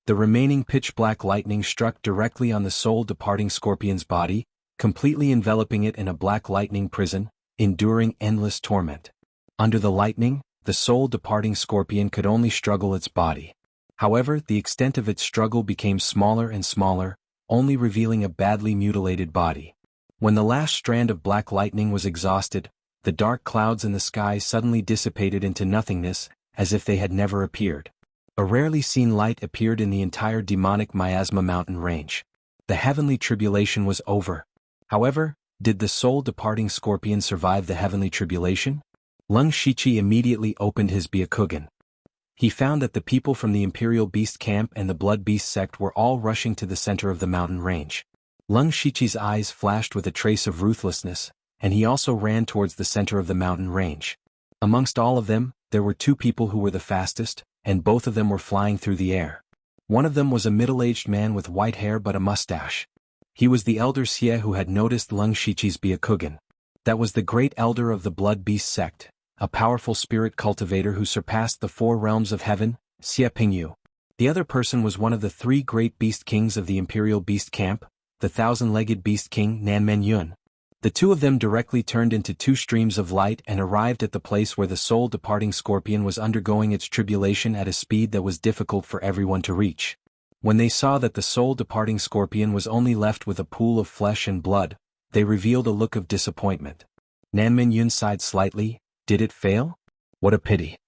The remaining pitch-black lightning struck directly on the soul-departing scorpion's body, completely enveloping it in a black lightning prison, enduring endless torment. Under the lightning, the soul-departing scorpion could only struggle its body. However, the extent of its struggle became smaller and smaller, only revealing a badly mutilated body. When the last strand of black lightning was exhausted, the dark clouds in the sky suddenly dissipated into nothingness, as if they had never appeared. A rarely seen light appeared in the entire demonic miasma mountain range. The heavenly tribulation was over. However, did the soul-departing scorpion survive the heavenly tribulation? Lung Shiqi immediately opened his Byakugan. He found that the people from the Imperial Beast Camp and the Blood Beast sect were all rushing to the center of the mountain range. Lung Shiqi's eyes flashed with a trace of ruthlessness, and he also ran towards the center of the mountain range. Amongst all of them, there were 2 people who were the fastest, and both of them were flying through the air. One of them was a middle-aged man with white hair but a mustache. He was the Elder Xie who had noticed Lung Shiqi's Byakugan. That was the great elder of the Blood Beast sect, a powerful spirit cultivator who surpassed the 4 realms of heaven, Xie Pingyu. The other person was one of the 3 great beast kings of the Imperial Beast Camp, the 1,000-legged beast king Nanmen Yun. The 2 of them directly turned into 2 streams of light and arrived at the place where the soul-departing scorpion was undergoing its tribulation at a speed that was difficult for everyone to reach. When they saw that the soul-departing scorpion was only left with a pool of flesh and blood, they revealed a look of disappointment. Nanmen Yun sighed slightly. Did it fail? What a pity.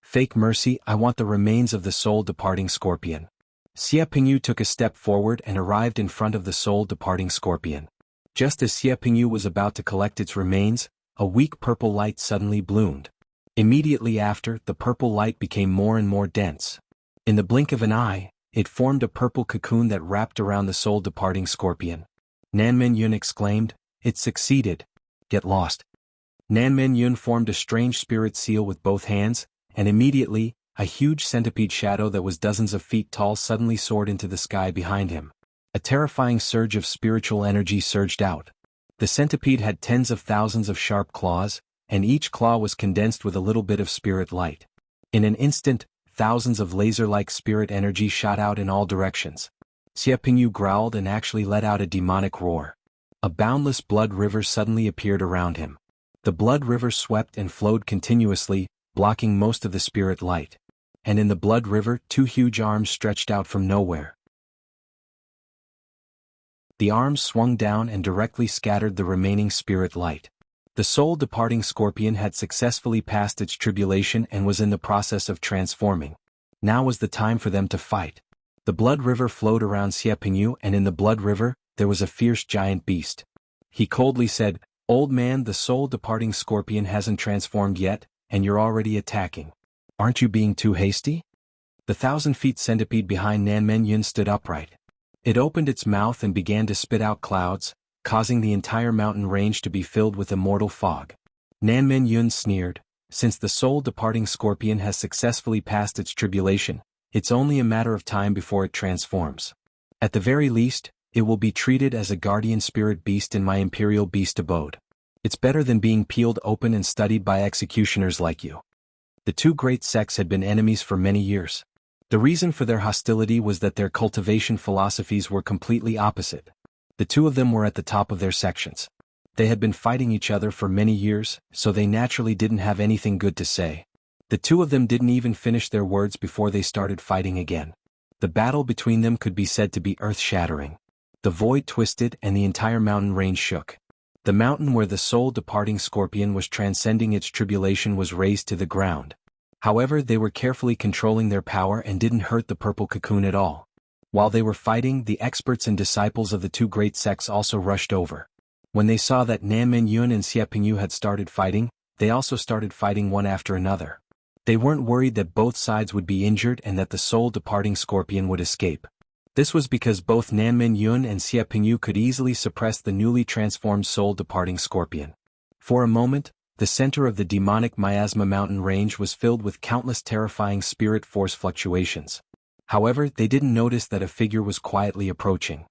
Fake mercy, I want the remains of the soul-departing scorpion. Xie Pingyu took a step forward and arrived in front of the soul-departing scorpion. Just as Xie Pingyu was about to collect its remains, a weak purple light suddenly bloomed. Immediately after, the purple light became more and more dense. In the blink of an eye, it formed a purple cocoon that wrapped around the soul-departing scorpion. Nanmen Yun exclaimed, "It succeeded. Get lost." Nanmen Yun formed a strange spirit seal with both hands, and immediately, a huge centipede shadow that was dozens of feet tall suddenly soared into the sky behind him. A terrifying surge of spiritual energy surged out. The centipede had tens of thousands of sharp claws, and each claw was condensed with a little bit of spirit light. In an instant, thousands of laser-like spirit energy shot out in all directions. Xie Pingyu growled and actually let out a demonic roar. A boundless blood river suddenly appeared around him. The blood river swept and flowed continuously, blocking most of the spirit light. And in the blood river, 2 huge arms stretched out from nowhere. The arms swung down and directly scattered the remaining spirit light. The soul-departing scorpion had successfully passed its tribulation and was in the process of transforming. Now was the time for them to fight. The blood river flowed around Xie Pingyu, and in the blood river, there was a fierce giant beast. He coldly said, Old man, the soul-departing scorpion hasn't transformed yet, and you're already attacking. Aren't you being too hasty? The 1,000-feet centipede behind Nanmen Yun stood upright. It opened its mouth and began to spit out clouds, causing the entire mountain range to be filled with immortal fog. Nanmen Yun sneered, since the soul-departing scorpion has successfully passed its tribulation, it's only a matter of time before it transforms. At the very least, it will be treated as a guardian spirit beast in my imperial beast abode. It's better than being peeled open and studied by executioners like you. The two great sects had been enemies for many years. The reason for their hostility was that their cultivation philosophies were completely opposite. The two of them were at the top of their sections. They had been fighting each other for many years, so they naturally didn't have anything good to say. The two of them didn't even finish their words before they started fighting again. The battle between them could be said to be earth-shattering. The void twisted and the entire mountain range shook. The mountain where the soul-departing scorpion was transcending its tribulation was razed to the ground. However, they were carefully controlling their power and didn't hurt the purple cocoon at all. While they were fighting, the experts and disciples of the two great sects also rushed over. When they saw that Nanmen Yun and Xie Pingyu had started fighting, they also started fighting one after another. They weren't worried that both sides would be injured and that the soul-departing scorpion would escape. This was because both Nanmen Yun and Xie Pingyu could easily suppress the newly transformed soul-departing scorpion. For a moment, the center of the demonic miasma mountain range was filled with countless terrifying spirit force fluctuations. However, they didn't notice that a figure was quietly approaching.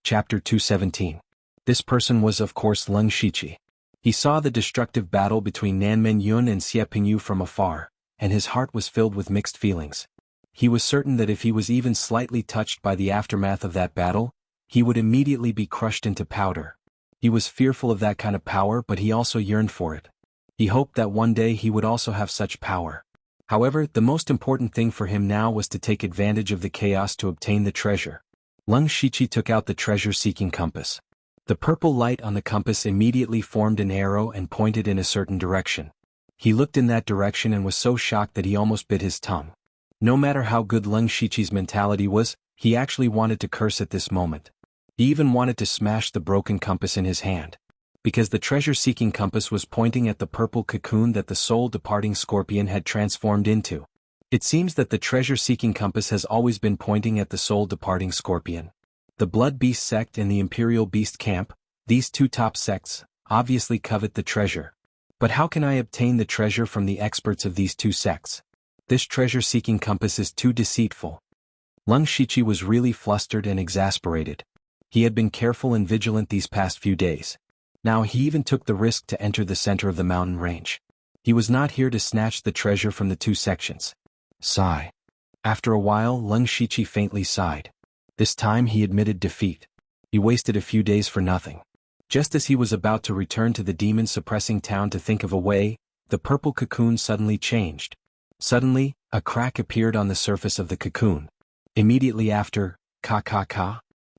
Chapter 217. This person was of course Leng Shiqi. He saw the destructive battle between Nanmen Yun and Xie Pingyu from afar, and his heart was filled with mixed feelings. He was certain that if he was even slightly touched by the aftermath of that battle, he would immediately be crushed into powder. He was fearful of that kind of power, but he also yearned for it. He hoped that one day he would also have such power. However, the most important thing for him now was to take advantage of the chaos to obtain the treasure. Leng Shiqi took out the treasure-seeking compass. The purple light on the compass immediately formed an arrow and pointed in a certain direction. He looked in that direction and was so shocked that he almost bit his tongue. No matter how good Leng Shiqi's mentality was, he actually wanted to curse at this moment. He even wanted to smash the broken compass in his hand. Because the treasure-seeking compass was pointing at the purple cocoon that the soul-departing scorpion had transformed into. It seems that the treasure-seeking compass has always been pointing at the soul-departing scorpion. The Blood Beast sect and the Imperial Beast camp, these two top sects, obviously covet the treasure. But how can I obtain the treasure from the experts of these two sects? This treasure-seeking compass is too deceitful. Leng Shiqi was really flustered and exasperated. He had been careful and vigilant these past few days. Now he even took the risk to enter the center of the mountain range. He was not here to snatch the treasure from the two sections. Sigh. After a while, Leng Shiqi faintly sighed. This time he admitted defeat. He wasted a few days for nothing. Just as he was about to return to the demon-suppressing town to think of a way, the purple cocoon suddenly changed. Suddenly, a crack appeared on the surface of the cocoon. Immediately after,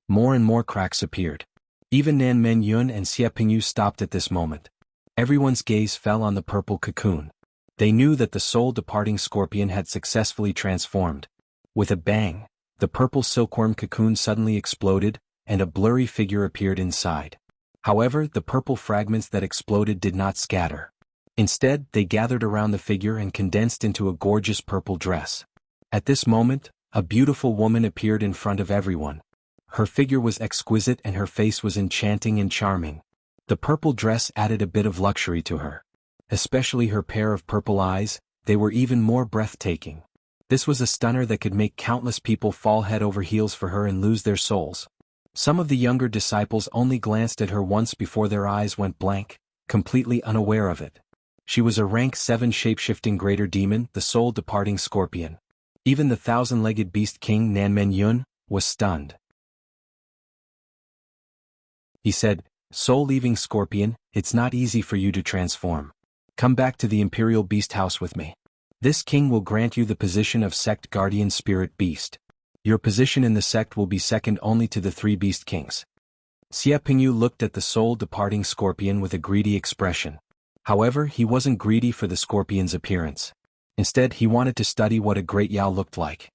more and more cracks appeared. Even Nanmen Yun and Xie Pingyu stopped at this moment. Everyone's gaze fell on the purple cocoon. They knew that the soul-departing scorpion had successfully transformed. With a bang, the purple silkworm cocoon suddenly exploded, and a blurry figure appeared inside. However, the purple fragments that exploded did not scatter. Instead, they gathered around the figure and condensed into a gorgeous purple dress. At this moment, a beautiful woman appeared in front of everyone. Her figure was exquisite and her face was enchanting and charming. The purple dress added a bit of luxury to her. Especially her pair of purple eyes, they were even more breathtaking. This was a stunner that could make countless people fall head over heels for her and lose their souls. Some of the younger disciples only glanced at her once before their eyes went blank, completely unaware of it. She was a rank 7 shape-shifting greater demon, the soul-departing scorpion. Even the 1,000-legged beast king Nanmen Yun was stunned. He said, "Soul-leaving scorpion, it's not easy for you to transform. Come back to the Imperial Beast House with me. This king will grant you the position of Sect Guardian Spirit Beast. Your position in the sect will be second only to the 3 Beast Kings." Xie Pingyu looked at the soul-departing scorpion with a greedy expression. However, he wasn't greedy for the scorpion's appearance. Instead, he wanted to study what a great Yao looked like.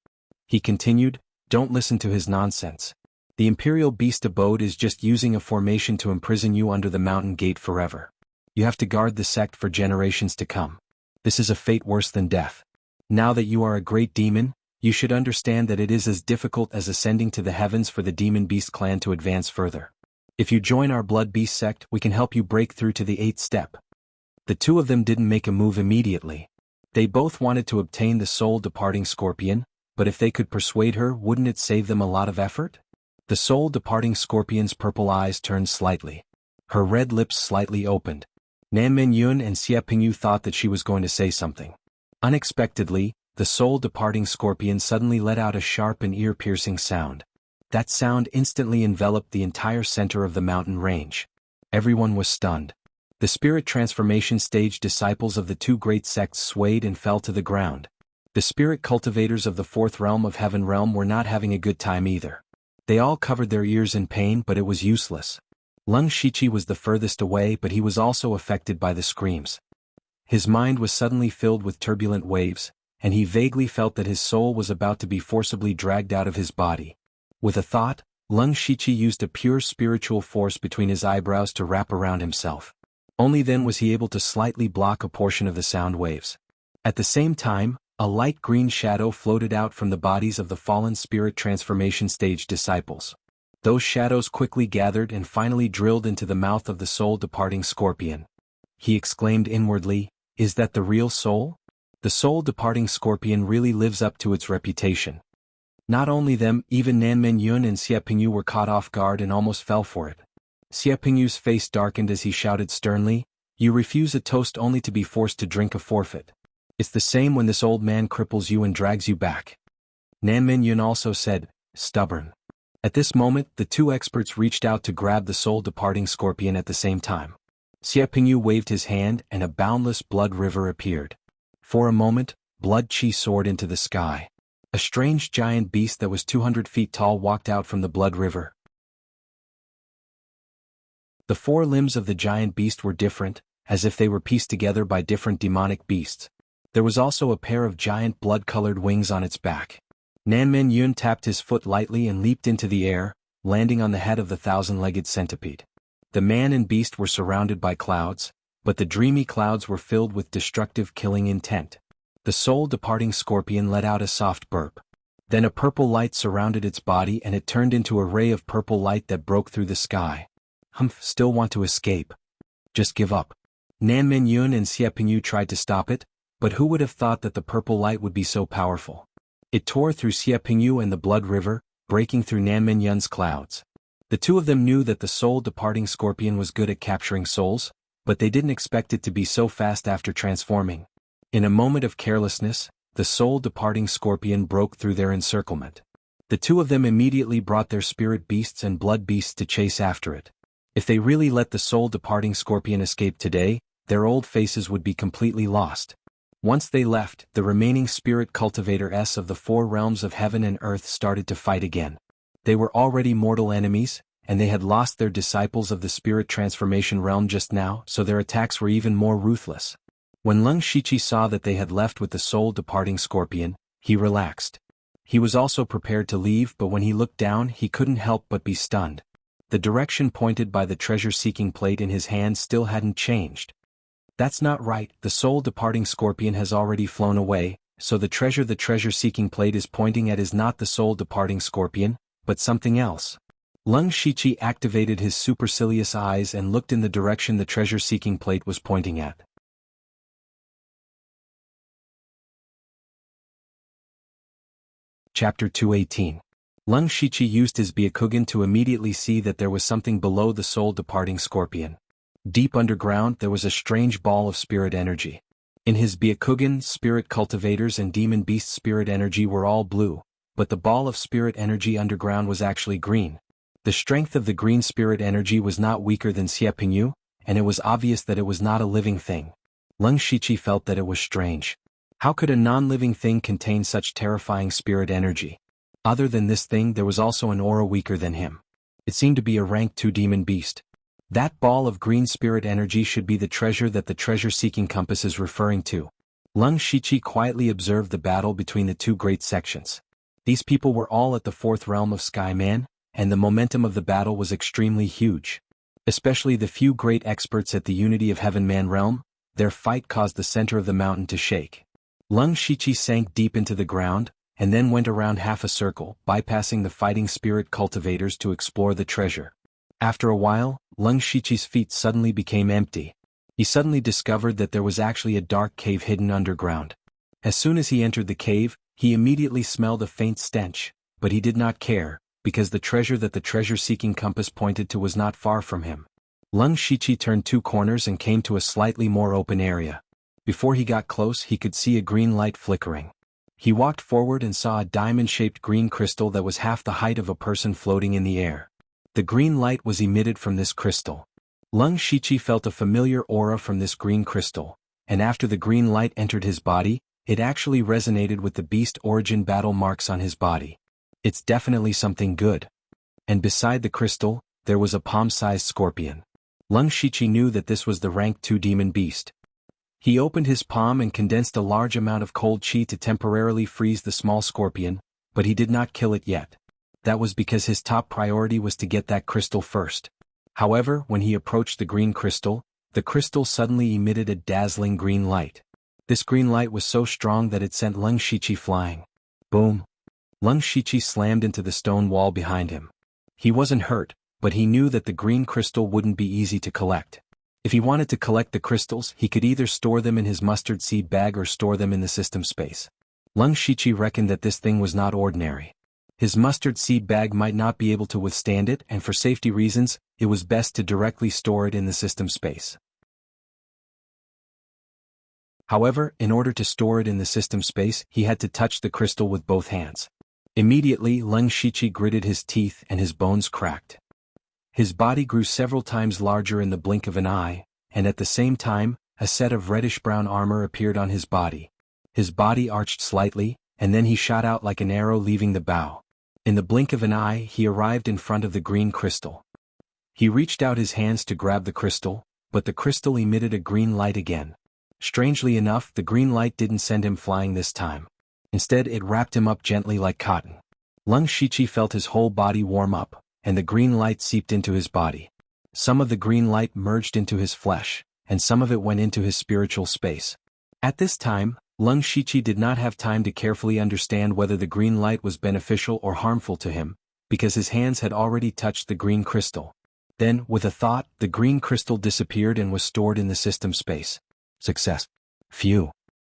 He continued, Don't listen to his nonsense. The Imperial Beast Abode is just using a formation to imprison you under the mountain gate forever. You have to guard the sect for generations to come. This is a fate worse than death. Now that you are a great demon, you should understand that it is as difficult as ascending to the heavens for the Demon Beast clan to advance further. If you join our Blood Beast sect, we can help you break through to the 8th step. The two of them didn't make a move immediately. They both wanted to obtain the soul-departing scorpion, but if they could persuade her, wouldn't it save them a lot of effort? The soul-departing scorpion's purple eyes turned slightly. Her red lips slightly opened. Nanmen Yun and Xie Pingyu thought that she was going to say something. Unexpectedly, the soul-departing scorpion suddenly let out a sharp and ear-piercing sound. That sound instantly enveloped the entire center of the mountain range. Everyone was stunned. The spirit transformation stage disciples of the two great sects swayed and fell to the ground. The spirit cultivators of the 4th realm of Heaven realm were not having a good time either. They all covered their ears in pain, but it was useless. Lung Shichi was the furthest away, but he was also affected by the screams. His mind was suddenly filled with turbulent waves, and he vaguely felt that his soul was about to be forcibly dragged out of his body. With a thought, Lung Shichi used a pure spiritual force between his eyebrows to wrap around himself. Only then was he able to slightly block a portion of the sound waves. At the same time, a light green shadow floated out from the bodies of the fallen spirit transformation stage disciples. Those shadows quickly gathered and finally drilled into the mouth of the soul-departing scorpion. He exclaimed inwardly, "Is that the real soul?" The soul-departing scorpion really lives up to its reputation. Not only them, even Nanmen Yun and Xie Pingyu were caught off guard and almost fell for it. Xie Pingyu's face darkened as he shouted sternly, "You refuse a toast only to be forced to drink a forfeit. It's the same when this old man cripples you and drags you back." Nanmen Yun also said, "Stubborn." At this moment, the two experts reached out to grab the soul-departing scorpion at the same time. Xie Pingyu waved his hand and a boundless blood river appeared. For a moment, blood chi soared into the sky. A strange giant beast that was 200 feet tall walked out from the blood river. The 4 limbs of the giant beast were different, as if they were pieced together by different demonic beasts. There was also a pair of giant blood-colored wings on its back. Nanmen Yun tapped his foot lightly and leaped into the air, landing on the head of the 1,000-legged centipede. The man and beast were surrounded by clouds, but the dreamy clouds were filled with destructive killing intent. The soul-departing scorpion let out a soft burp. Then a purple light surrounded its body and it turned into a ray of purple light that broke through the sky. "Humph, still want to escape? Just give up." Nanmen Yun and Xie Pingyu tried to stop it, but who would have thought that the purple light would be so powerful? It tore through Xie Pingyu and the blood river, breaking through Nanmen Yun's clouds. The two of them knew that the soul-departing scorpion was good at capturing souls, but they didn't expect it to be so fast after transforming. In a moment of carelessness, the soul-departing scorpion broke through their encirclement. The two of them immediately brought their spirit beasts and blood beasts to chase after it. If they really let the soul-departing scorpion escape today, their old faces would be completely lost. Once they left, the remaining spirit cultivators of the 4 realms of heaven and earth started to fight again. They were already mortal enemies, and they had lost their disciples of the spirit transformation realm just now, so their attacks were even more ruthless. When Lung Shichi saw that they had left with the soul-departing scorpion, he relaxed. He was also prepared to leave, but when he looked down, he couldn't help but be stunned. The direction pointed by the treasure-seeking plate in his hand still hadn't changed. That's not right, the soul-departing scorpion has already flown away, so the treasure-seeking plate is pointing at is not the soul-departing scorpion, but something else. Lung Shichi activated his supercilious eyes and looked in the direction the treasure-seeking plate was pointing at. Chapter 218. Lung Shichi used his Byakugan to immediately see that there was something below the soul-departing scorpion. Deep underground there was a strange ball of spirit energy. In his Byakugan, spirit cultivators and demon beast spirit energy were all blue, but the ball of spirit energy underground was actually green. The strength of the green spirit energy was not weaker than Xie Pingyu, and it was obvious that it was not a living thing. Lung Shichi felt that it was strange. How could a non-living thing contain such terrifying spirit energy? Other than this thing, there was also an aura weaker than him. It seemed to be a rank 2 demon beast. That ball of green spirit energy should be the treasure that the treasure-seeking compass is referring to. Lung Shichi quietly observed the battle between the two great sections. These people were all at the fourth realm of Skyman, and the momentum of the battle was extremely huge. Especially the few great experts at the Unity of Heaven Man realm, their fight caused the center of the mountain to shake. Lung Shiqi sank deep into the ground, and then went around half a circle, bypassing the fighting spirit cultivators to explore the treasure. After a while, Lung Shiqi's feet suddenly became empty. He suddenly discovered that there was actually a dark cave hidden underground. As soon as he entered the cave, he immediately smelled a faint stench, but he did not care, because the treasure that the treasure-seeking compass pointed to was not far from him. Lung Shiqi turned 2 corners and came to a slightly more open area. Before he got close, he could see a green light flickering. He walked forward and saw a diamond-shaped green crystal that was half the height of a person floating in the air. The green light was emitted from this crystal. Lung Shiqi felt a familiar aura from this green crystal, and after the green light entered his body, it actually resonated with the beast origin battle marks on his body. It's definitely something good. And beside the crystal, there was a palm-sized scorpion. Lung Shiqi knew that this was the rank 2 demon beast. He opened his palm and condensed a large amount of cold chi to temporarily freeze the small scorpion, but he did not kill it yet. That was because his top priority was to get that crystal first. However, when he approached the green crystal, the crystal suddenly emitted a dazzling green light. This green light was so strong that it sent Lung Shiqi flying. Boom! Lung Shiqi slammed into the stone wall behind him. He wasn't hurt, but he knew that the green crystal wouldn't be easy to collect. If he wanted to collect the crystals, he could either store them in his mustard seed bag or store them in the system space. Lung Shiqi reckoned that this thing was not ordinary. His mustard seed bag might not be able to withstand it, and for safety reasons, it was best to directly store it in the system space. However, in order to store it in the system space, he had to touch the crystal with both hands. Immediately, Lung Shiqi gritted his teeth and his bones cracked. His body grew several times larger in the blink of an eye, and at the same time, a set of reddish-brown armor appeared on his body. His body arched slightly, and then he shot out like an arrow leaving the bow. In the blink of an eye, he arrived in front of the green crystal. He reached out his hands to grab the crystal, but the crystal emitted a green light again. Strangely enough, the green light didn't send him flying this time. Instead, it wrapped him up gently like cotton. Lung Shiqi felt his whole body warm up, and the green light seeped into his body. Some of the green light merged into his flesh, and some of it went into his spiritual space. At this time, Lung Shiqi did not have time to carefully understand whether the green light was beneficial or harmful to him, because his hands had already touched the green crystal. Then, with a thought, the green crystal disappeared and was stored in the system space. Success. Phew.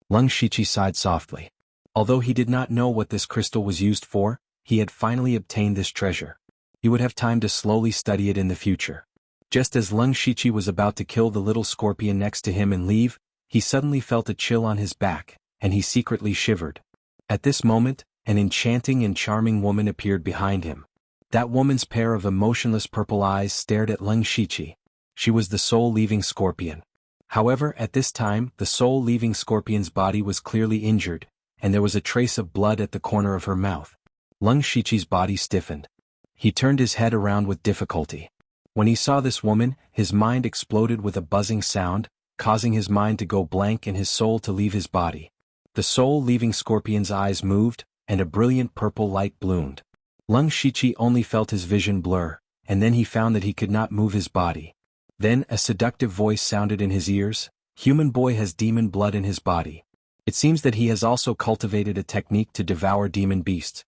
Lung Shiqi sighed softly. Although he did not know what this crystal was used for, he had finally obtained this treasure. He would have time to slowly study it in the future. Just as Lung Shiqi was about to kill the little scorpion next to him and leave, he suddenly felt a chill on his back, and he secretly shivered. At this moment, an enchanting and charming woman appeared behind him. That woman's pair of emotionless purple eyes stared at Lung Shiqi. She was the soul-leaving scorpion. However, at this time, the soul-leaving scorpion's body was clearly injured, and there was a trace of blood at the corner of her mouth. Lung Shiqi's body stiffened. He turned his head around with difficulty. When he saw this woman, his mind exploded with a buzzing sound, causing his mind to go blank and his soul to leave his body. The soul-leaving scorpion's eyes moved, and a brilliant purple light bloomed. Lung Shiqi only felt his vision blur, and then he found that he could not move his body. Then a seductive voice sounded in his ears. Human boy has demon blood in his body. It seems that he has also cultivated a technique to devour demon beasts.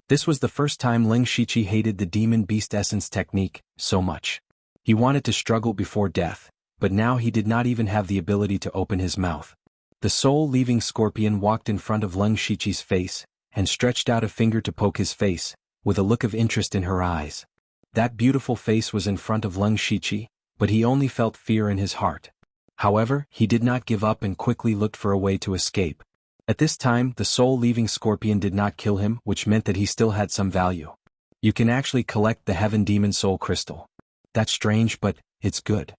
This was the first time Lung Shiqi hated the demon beast essence technique so much. He wanted to struggle before death, but now he did not even have the ability to open his mouth. The soul-leaving scorpion walked in front of Lung Shiqi's face, and stretched out a finger to poke his face, with a look of interest in her eyes. That beautiful face was in front of Lung Shiqi, but he only felt fear in his heart. However, he did not give up and quickly looked for a way to escape. At this time, the soul-leaving scorpion did not kill him, which meant that he still had some value. You can actually collect the Heaven Demon Soul Crystal. That's strange, but it's good.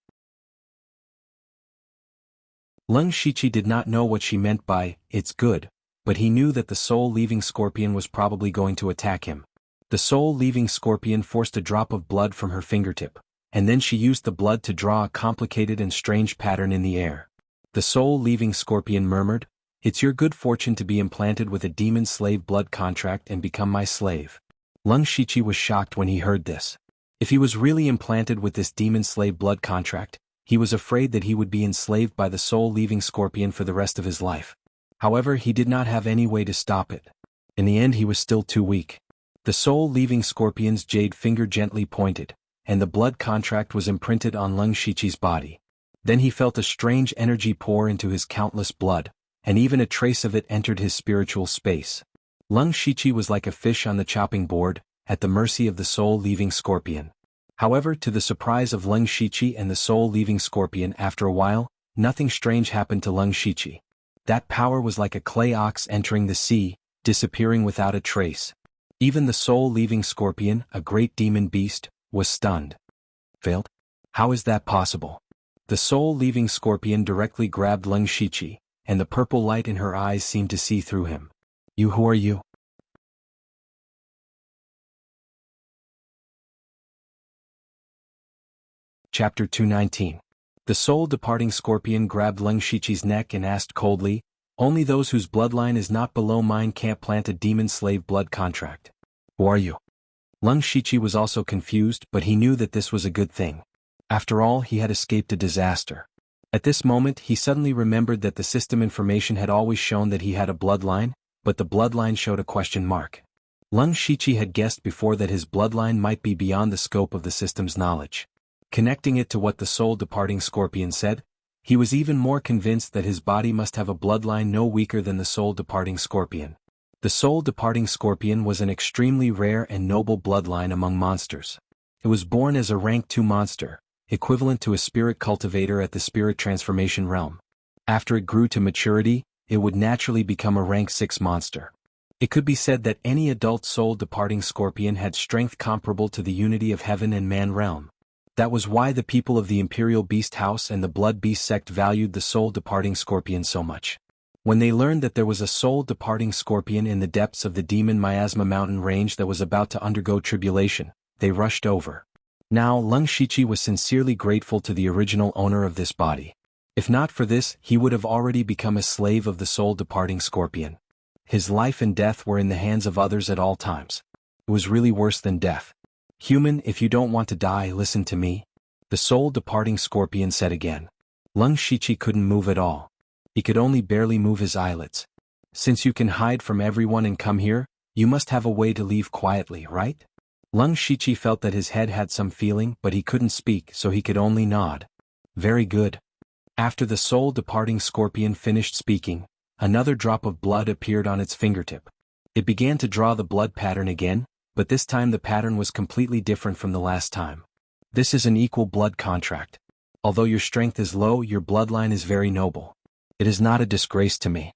Lung Shiqi did not know what she meant by, it's good, but he knew that the soul-leaving scorpion was probably going to attack him. The soul-leaving scorpion forced a drop of blood from her fingertip, and then she used the blood to draw a complicated and strange pattern in the air. The soul-leaving scorpion murmured, It's your good fortune to be implanted with a demon slave blood contract and become my slave. Lung Shiqi was shocked when he heard this. If he was really implanted with this demon slave blood contract, he was afraid that he would be enslaved by the soul-leaving scorpion for the rest of his life. However, he did not have any way to stop it. In the end, he was still too weak. The soul-leaving scorpion's jade finger gently pointed, and the blood contract was imprinted on Lung Shiqi's body. Then he felt a strange energy pour into his countless blood, and even a trace of it entered his spiritual space. Lung Shiqi was like a fish on the chopping board, at the mercy of the soul-leaving scorpion. However, to the surprise of Lung Shiqi and the soul-leaving scorpion, after a while, nothing strange happened to Lung Shiqi. That power was like a clay ox entering the sea, disappearing without a trace. Even the soul-leaving scorpion, a great demon beast, was stunned. Failed? How is that possible? The soul-leaving scorpion directly grabbed Lung Shiqi, and the purple light in her eyes seemed to see through him. Who are you? Chapter 219. The soul-departing scorpion grabbed Lung Shiqi's neck and asked coldly, "Only those whose bloodline is not below mine can't plant a demon slave blood contract. Who are you?" Lung Shiqi was also confused, but he knew that this was a good thing. After all, he had escaped a disaster. At this moment, he suddenly remembered that the system information had always shown that he had a bloodline, but the bloodline showed a question mark. Lung Shiqi had guessed before that his bloodline might be beyond the scope of the system's knowledge. Connecting it to what the soul-departing scorpion said, he was even more convinced that his body must have a bloodline no weaker than the soul-departing scorpion. The soul-departing scorpion was an extremely rare and noble bloodline among monsters. It was born as a rank 2 monster, equivalent to a spirit cultivator at the spirit transformation realm. After it grew to maturity, it would naturally become a rank 6 monster. It could be said that any adult soul-departing scorpion had strength comparable to the unity of heaven and man realm. That was why the people of the Imperial Beast House and the Blood Beast sect valued the soul-departing scorpion so much. When they learned that there was a soul-departing scorpion in the depths of the demon miasma mountain range that was about to undergo tribulation, they rushed over. Now, Lung Shiqi was sincerely grateful to the original owner of this body. If not for this, he would have already become a slave of the soul-departing scorpion. His life and death were in the hands of others at all times. It was really worse than death. "Human, if you don't want to die, listen to me," the soul-departing scorpion said again. Lung Shiqi couldn't move at all. He could only barely move his eyelids. "Since you can hide from everyone and come here, you must have a way to leave quietly, right?" Lung Shiqi felt that his head had some feeling, but he couldn't speak, so he could only nod. "Very good." After the soul-departing scorpion finished speaking, another drop of blood appeared on its fingertip. It began to draw the blood pattern again, but this time the pattern was completely different from the last time. "This is an equal blood contract. Although your strength is low, your bloodline is very noble. It is not a disgrace to me."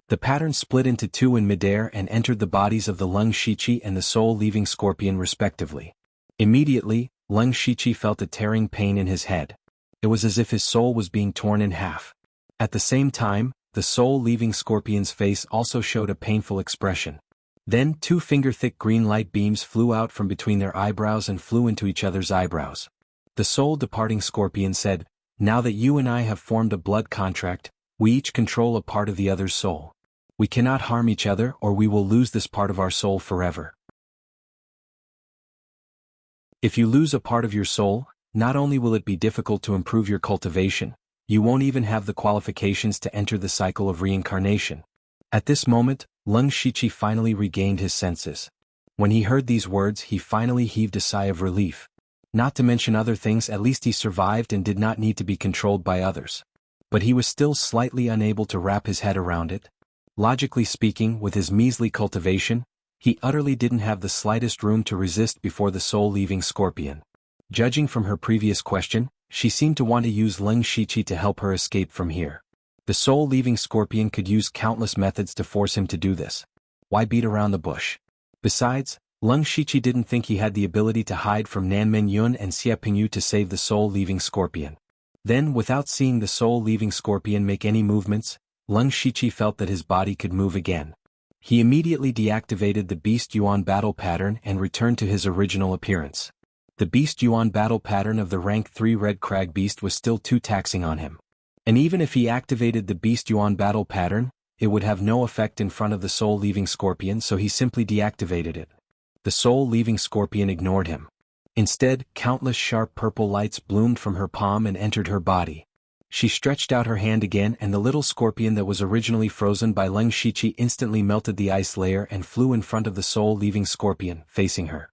The pattern split into 2 in midair and entered the bodies of the Lung Shiqi and the soul-leaving scorpion respectively. Immediately, Lung Shiqi felt a tearing pain in his head. It was as if his soul was being torn in half. At the same time, the soul-leaving scorpion's face also showed a painful expression. Then 2 finger-thick green light beams flew out from between their eyebrows and flew into each other's eyebrows. The soul-departing scorpion said, "Now that you and I have formed a blood contract, we each control a part of the other's soul. We cannot harm each other or we will lose this part of our soul forever. If you lose a part of your soul, not only will it be difficult to improve your cultivation, you won't even have the qualifications to enter the cycle of reincarnation." At this moment, Lung Shiqi finally regained his senses. When he heard these words, he finally heaved a sigh of relief. Not to mention other things, at least he survived and did not need to be controlled by others. But he was still slightly unable to wrap his head around it. Logically speaking, with his measly cultivation, he utterly didn't have the slightest room to resist before the soul-leaving scorpion. Judging from her previous question, she seemed to want to use Lung Shiqi to help her escape from here. The soul-leaving scorpion could use countless methods to force him to do this. Why beat around the bush? Besides, Lung Shiqi didn't think he had the ability to hide from Nanmen Yun and Xie Pingyu to save the soul-leaving scorpion. Then, without seeing the soul-leaving scorpion make any movements, Lung Shiqi felt that his body could move again. He immediately deactivated the Beast Yuan battle pattern and returned to his original appearance. The Beast Yuan battle pattern of the rank 3 Red Crag Beast was still too taxing on him. And even if he activated the Beast Yuan battle pattern, it would have no effect in front of the soul-leaving scorpion, so he simply deactivated it. The soul-leaving scorpion ignored him. Instead, countless sharp purple lights bloomed from her palm and entered her body. She stretched out her hand again, and the little scorpion that was originally frozen by Leng Shiqi instantly melted the ice layer and flew in front of the soul-leaving scorpion, facing her.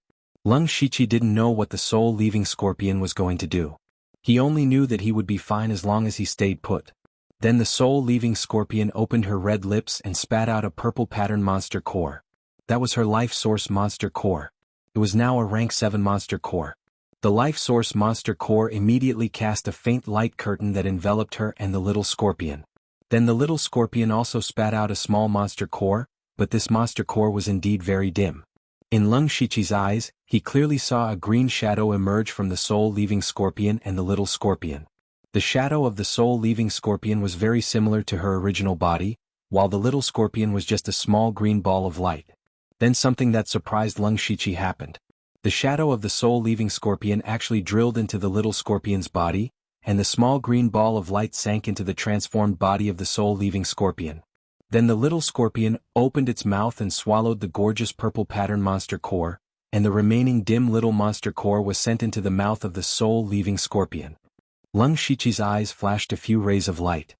Leng Shiqi didn't know what the soul-leaving scorpion was going to do. He only knew that he would be fine as long as he stayed put. Then the soul-leaving scorpion opened her red lips and spat out a purple pattern monster core. That was her life source monster core. It was now a rank 7 monster core. The life source monster core immediately cast a faint light curtain that enveloped her and the little scorpion. Then the little scorpion also spat out a small monster core, but this monster core was indeed very dim. In Leng Shiqi's eyes, he clearly saw a green shadow emerge from the soul-leaving scorpion and the little scorpion. The shadow of the soul-leaving scorpion was very similar to her original body, while the little scorpion was just a small green ball of light. Then something that surprised Leng Shiqi happened. The shadow of the soul-leaving scorpion actually drilled into the little scorpion's body, and the small green ball of light sank into the transformed body of the soul-leaving scorpion. Then the little scorpion opened its mouth and swallowed the gorgeous purple pattern monster core, and the remaining dim little monster core was sent into the mouth of the soul-leaving scorpion. Leng Shiqi's eyes flashed a few rays of light.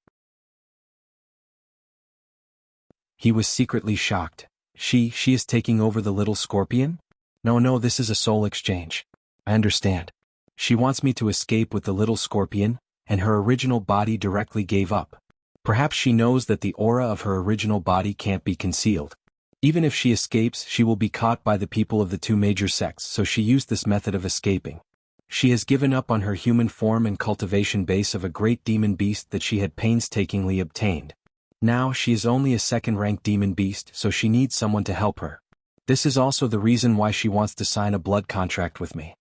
He was secretly shocked. She is taking over the little scorpion? No, this is a soul exchange. I understand. She wants me to escape with the little scorpion, and her original body directly gave up. Perhaps she knows that the aura of her original body can't be concealed. Even if she escapes, she will be caught by the people of the two major sects, so she used this method of escaping. She has given up on her human form and cultivation base of a great demon beast that she had painstakingly obtained. Now she is only a second-rank demon beast, so she needs someone to help her. This is also the reason why she wants to sign a blood contract with me.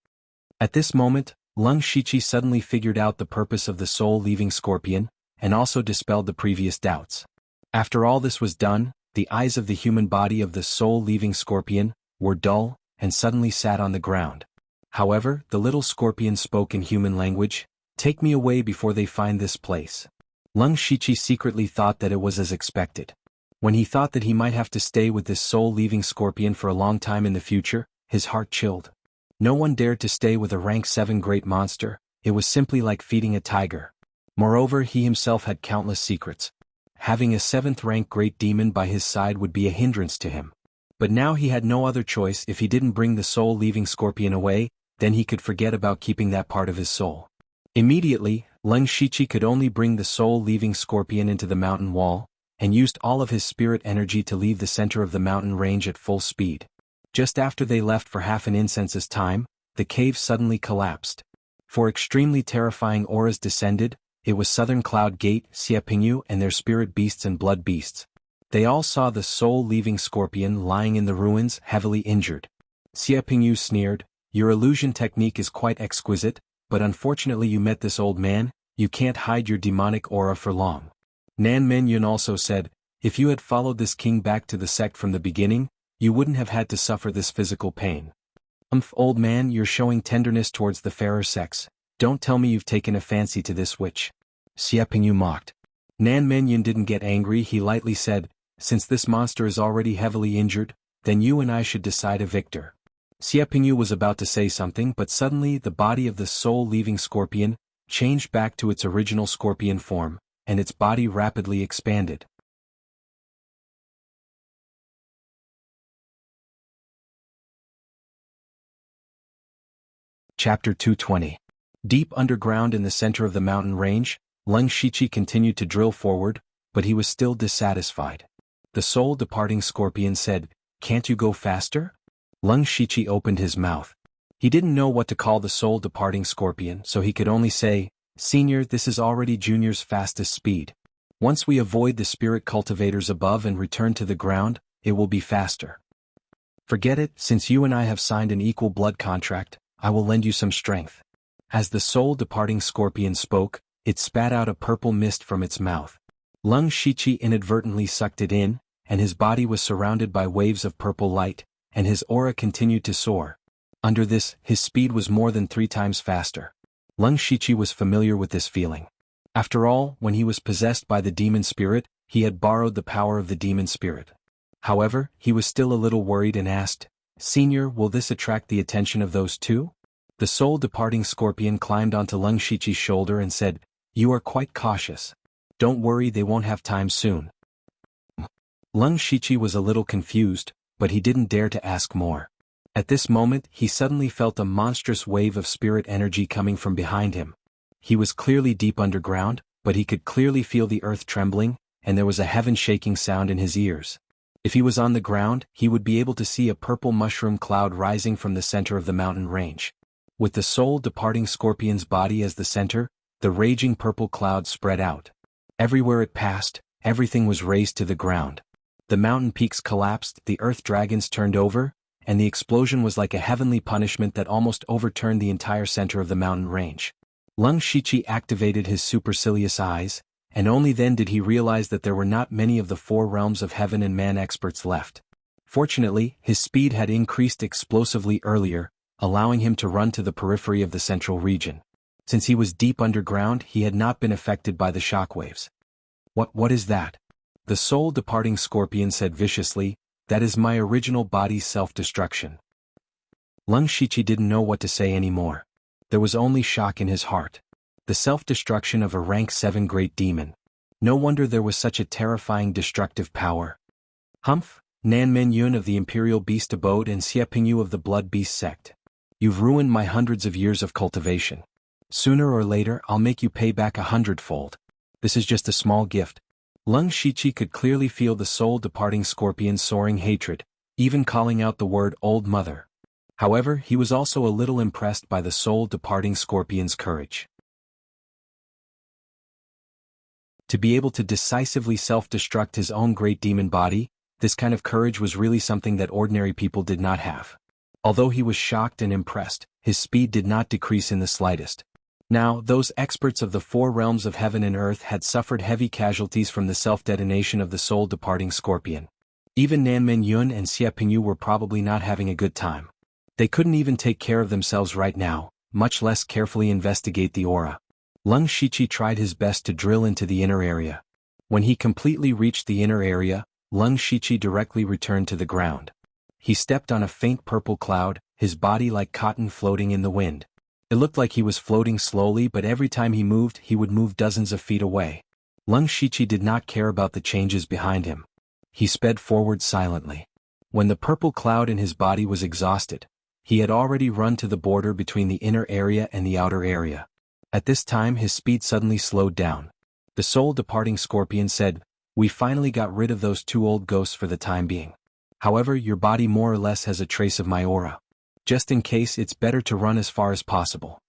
At this moment, Leng Shiqi suddenly figured out the purpose of the soul-leaving scorpion, and also dispelled the previous doubts. After all this was done, the eyes of the human body of the soul-leaving scorpion were dull, and suddenly sat on the ground. However, the little scorpion spoke in human language, "Take me away before they find this place." Leng Shiqi secretly thought that it was as expected. When he thought that he might have to stay with this soul-leaving scorpion for a long time in the future, his heart chilled. No one dared to stay with a rank 7 great monster. It was simply like feeding a tiger. Moreover, he himself had countless secrets. Having a 7th rank great demon by his side would be a hindrance to him. But now he had no other choice. If he didn't bring the soul-leaving scorpion away, then he could forget about keeping that part of his soul. Immediately, Leng Shiqi could only bring the soul-leaving scorpion into the mountain wall, and used all of his spirit energy to leave the center of the mountain range at full speed. Just after they left for half an incense's time, the cave suddenly collapsed. Four extremely terrifying auras descended. It was Southern Cloud Gate, Xie Pingyu and their spirit beasts and blood beasts. They all saw the soul-leaving scorpion lying in the ruins, heavily injured. Xie Pingyu sneered, "Your illusion technique is quite exquisite, but unfortunately you met this old man. You can't hide your demonic aura for long." Nan Menyun also said, "If you had followed this king back to the sect from the beginning, you wouldn't have had to suffer this physical pain." Old man, you're showing tenderness towards the fairer sex. Don't tell me you've taken a fancy to this witch." Xie Pingyu mocked. Nan Menyun didn't get angry. He lightly said, "Since this monster is already heavily injured, then you and I should decide a victor." Xie Pingyu was about to say something, but suddenly the body of the soul-leaving scorpion changed back to its original scorpion form, and its body rapidly expanded. Chapter 220. Deep underground in the center of the mountain range, Leng Shiqi continued to drill forward, but he was still dissatisfied. The soul-departing scorpion said, "Can't you go faster?" Leng Shiqi opened his mouth. He didn't know what to call the soul-departing scorpion, so he could only say, "Senior, this is already Junior's fastest speed. Once we avoid the spirit cultivators above and return to the ground, it will be faster. Forget it, since you and I have signed an equal blood contract, I will lend you some strength." As the soul-departing scorpion spoke, it spat out a purple mist from its mouth. Leng Shiqi inadvertently sucked it in, and his body was surrounded by waves of purple light, and his aura continued to soar. Under this, his speed was more than 3 times faster. Leng Shiqi was familiar with this feeling. After all, when he was possessed by the demon spirit, he had borrowed the power of the demon spirit. However, he was still a little worried and asked, "Senior, will this attract the attention of those two?" The soul-departing scorpion climbed onto Lung Shichi's shoulder and said, "You are quite cautious. Don't worry, they won't have time soon." Lung Shichi was a little confused, but he didn't dare to ask more. At this moment, he suddenly felt a monstrous wave of spirit energy coming from behind him. He was clearly deep underground, but he could clearly feel the earth trembling, and there was a heaven-shaking sound in his ears. If he was on the ground, he would be able to see a purple mushroom cloud rising from the center of the mountain range. With the soul-departing scorpion's body as the center, the raging purple cloud spread out. Everywhere it passed, everything was razed to the ground. The mountain peaks collapsed, the earth dragons turned over, and the explosion was like a heavenly punishment that almost overturned the entire center of the mountain range. Lung Shichi activated his supercilious eyes, and only then did he realize that there were not many of the four realms of heaven and man experts left. Fortunately, his speed had increased explosively earlier, allowing him to run to the periphery of the central region. Since he was deep underground, he had not been affected by the shockwaves. What is that?" The soul-departing scorpion said viciously, "That is my original body's self-destruction." Lung Shichi didn't know what to say anymore. There was only shock in his heart. The self-destruction of a rank 7 great demon. No wonder there was such a terrifying destructive power. "Humph, Nanmen Yun of the Imperial Beast Abode and Xie Pingyu of the Blood Beast Sect. You've ruined my hundreds of years of cultivation. Sooner or later I'll make you pay back 100-fold. This is just a small gift." Lung Shichi could clearly feel the soul-departing scorpion's soaring hatred, even calling out the word "old mother." However, he was also a little impressed by the soul-departing scorpion's courage. To be able to decisively self-destruct his own great demon body, this kind of courage was really something that ordinary people did not have. Although he was shocked and impressed, his speed did not decrease in the slightest. Now, those experts of the four realms of heaven and earth had suffered heavy casualties from the self-detonation of the soul-departing scorpion. Even Nanmen Yun and Xie Pingyu were probably not having a good time. They couldn't even take care of themselves right now, much less carefully investigate the aura. Lung Shichi tried his best to drill into the inner area. When he completely reached the inner area, Lung Shichi directly returned to the ground. He stepped on a faint purple cloud, his body like cotton floating in the wind. It looked like he was floating slowly, but every time he moved, he would move dozens of feet away. Lung Shichi did not care about the changes behind him. He sped forward silently. When the purple cloud in his body was exhausted, he had already run to the border between the inner area and the outer area. At this time his speed suddenly slowed down. The soul-departing scorpion said, "We finally got rid of those two old ghosts for the time being. However, your body more or less has a trace of my aura. Just in case, it's better to run as far as possible."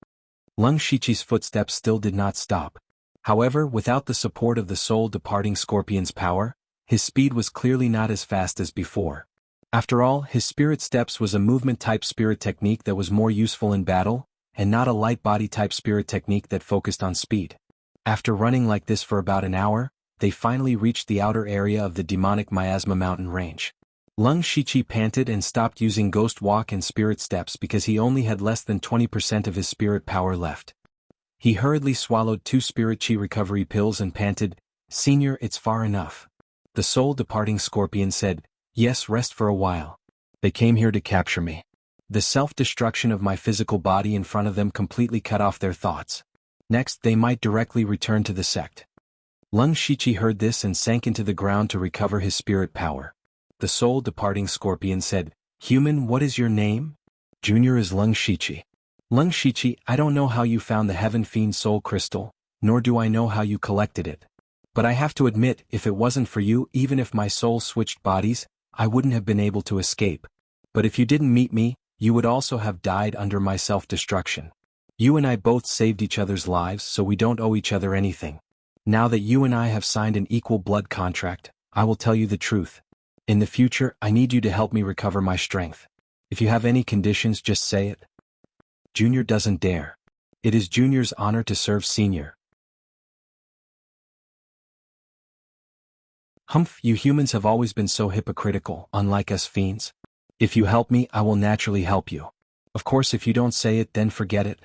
Lung Shichi's footsteps still did not stop. However, without the support of the soul-departing scorpion's power, his speed was clearly not as fast as before. After all, his spirit steps was a movement-type spirit technique that was more useful in battle, and not a light body-type spirit technique that focused on speed. After running like this for about an hour, they finally reached the outer area of the demonic Miasma mountain range. Lung Shichi panted and stopped using ghost walk and spirit steps because he only had less than 20% of his spirit power left. He hurriedly swallowed 2 spirit chi recovery pills and panted, "Senior, it's far enough." The soul-departing scorpion said, "Yes, rest for a while. They came here to capture me." The self-destruction of my physical body in front of them completely cut off their thoughts. Next, they might directly return to the sect. Lung Shichi heard this and sank into the ground to recover his spirit power. The soul-departing scorpion said, "Human, what is your name?" "Junior is Lung Shichi." "Lung Shichi, I don't know how you found the Heaven Fiend Soul Crystal, nor do I know how you collected it. But I have to admit, if it wasn't for you, even if my soul switched bodies, I wouldn't have been able to escape. But if you didn't meet me, you would also have died under my self-destruction. You and I both saved each other's lives, so we don't owe each other anything. Now that you and I have signed an equal blood contract, I will tell you the truth. In the future, I need you to help me recover my strength. If you have any conditions, just say it." Junior doesn't dare. It is Junior's honor to serve Senior. "Humph, you humans have always been so hypocritical, unlike us fiends. If you help me, I will naturally help you. Of course, if you don't say it, then forget it."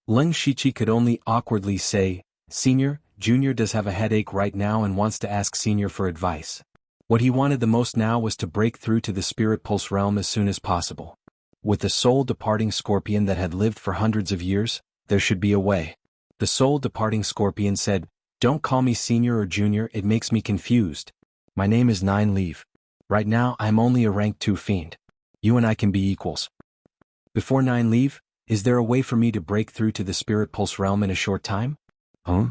Lung Shichi could only awkwardly say, "Senior, Junior does have a headache right now and wants to ask Senior for advice. What he wanted the most now was to break through to the spirit pulse realm as soon as possible. With the soul-departing scorpion that had lived for hundreds of years, there should be a way. The soul-departing scorpion said, "Don't call me Senior or Junior, it makes me confused. My name is Nine Leaf. Right now I'm only a rank 2 fiend. You and I can be equals." Before Nine Leaf, is there a way for me to break through to the spirit pulse realm in a short time? Huh?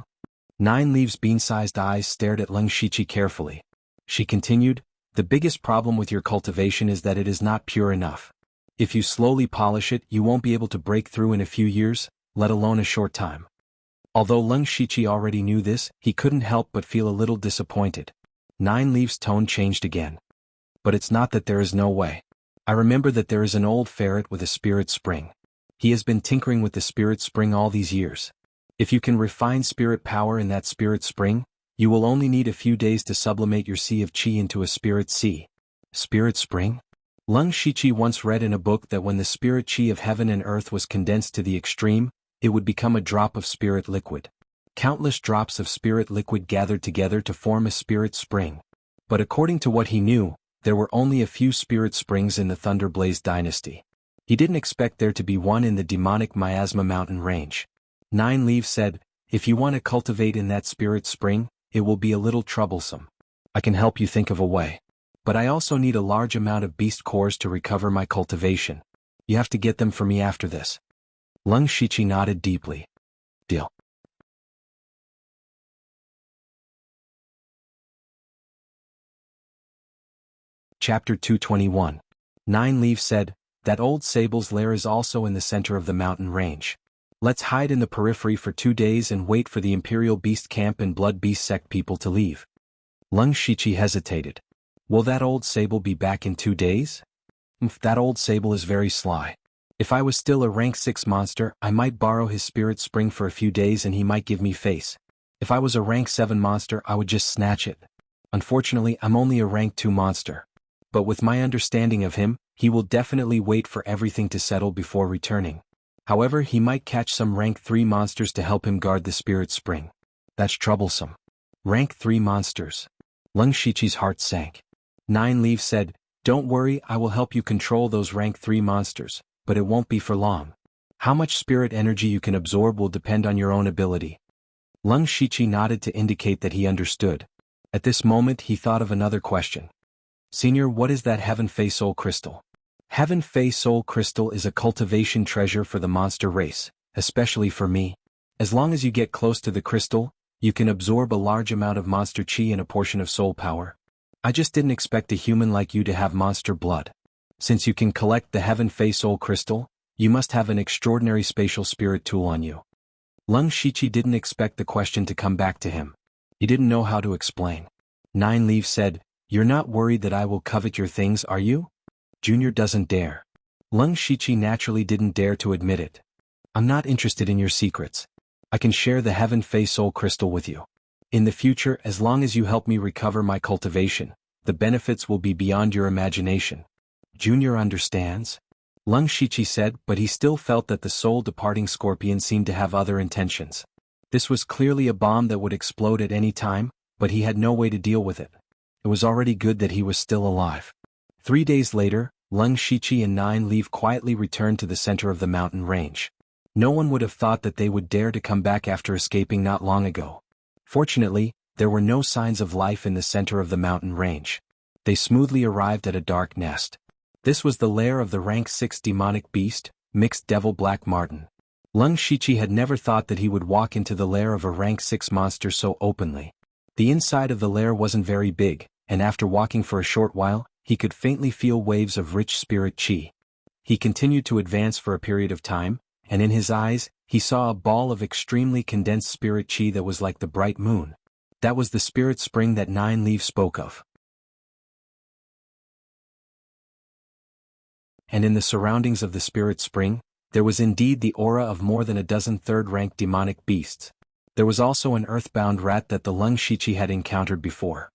Nine Leaf's bean-sized eyes stared at Leng Shiqi carefully. She continued, "The biggest problem with your cultivation is that it is not pure enough. If you slowly polish it, you won't be able to break through in a few years, let alone a short time." Although Leng Shiqi already knew this, he couldn't help but feel a little disappointed. Nine Leaf's tone changed again. "But it's not that there is no way. I remember that there is an old ferret with a spirit spring. He has been tinkering with the spirit spring all these years. If you can refine spirit power in that spirit spring, you will only need a few days to sublimate your sea of qi into a spirit sea." Spirit spring? Leng Shiqi once read in a book that when the spirit qi of heaven and earth was condensed to the extreme, it would become a drop of spirit liquid. Countless drops of spirit liquid gathered together to form a spirit spring. But according to what he knew, there were only a few spirit springs in the Thunderblaze dynasty. He didn't expect there to be one in the demonic Miasma mountain range. Nine Leaves said, "If you want to cultivate in that spirit spring, it will be a little troublesome. I can help you think of a way. But I also need a large amount of beast cores to recover my cultivation. You have to get them for me after this." Leng Shiqi nodded deeply. "Deal." Chapter 221. Nine Leaf said, "That old Sable's lair is also in the center of the mountain range. Let's hide in the periphery for 2 days and wait for the Imperial Beast Camp and Blood Beast Sect people to leave." Leng Shiqi hesitated. "Will that old Sable be back in 2 days? That old Sable is very sly. If I was still a rank 6 monster, I might borrow his spirit spring for a few days and he might give me face. If I was a rank 7 monster, I would just snatch it. Unfortunately, I'm only a rank 2 monster. But with my understanding of him, he will definitely wait for everything to settle before returning. However, he might catch some rank 3 monsters to help him guard the spirit spring. That's troublesome. Rank 3 monsters." Leng Shiqi's heart sank. Nine Leaves said, "Don't worry, I will help you control those rank 3 monsters, but it won't be for long. How much spirit energy you can absorb will depend on your own ability." Leng Shiqi nodded to indicate that he understood. At this moment he thought of another question. "Senior, what is that Heaven Fei Soul Crystal?" Heaven Fei Soul Crystal is a cultivation treasure for the monster race, especially for me. As long as you get close to the crystal, you can absorb a large amount of monster chi and a portion of soul power. I just didn't expect a human like you to have monster blood. Since you can collect the Heaven Fei Soul Crystal, you must have an extraordinary spatial spirit tool on you. Leng Shiqi didn't expect the question to come back to him. He didn't know how to explain. Nine Leaves said, "You're not worried that I will covet your things, are you?" Junior doesn't dare. Leng Shiqi naturally didn't dare to admit it. "I'm not interested in your secrets. I can share the Heaven Fei Soul Crystal with you. In the future, as long as you help me recover my cultivation, the benefits will be beyond your imagination." Junior understands? Leng Shiqi said, but he still felt that the soul-departing scorpion seemed to have other intentions. This was clearly a bomb that would explode at any time, but he had no way to deal with it. It was already good that he was still alive. 3 days later, Leng Shiqi and Nine Leaf quietly returned to the center of the mountain range. No one would have thought that they would dare to come back after escaping not long ago. Fortunately, there were no signs of life in the center of the mountain range. They smoothly arrived at a dark nest. This was the lair of the rank 6 demonic beast, Mixed Devil Black Marten. Leng Shiqi had never thought that he would walk into the lair of a rank 6 monster so openly. The inside of the lair wasn't very big, and after walking for a short while, he could faintly feel waves of rich spirit chi. He continued to advance for a period of time, and in his eyes, he saw a ball of extremely condensed spirit chi that was like the bright moon. That was the spirit spring that Nine Leaves spoke of. And in the surroundings of the spirit spring, there was indeed the aura of more than a dozen third-rank demonic beasts. There was also an earthbound rat that the Leng Shiqi had encountered before.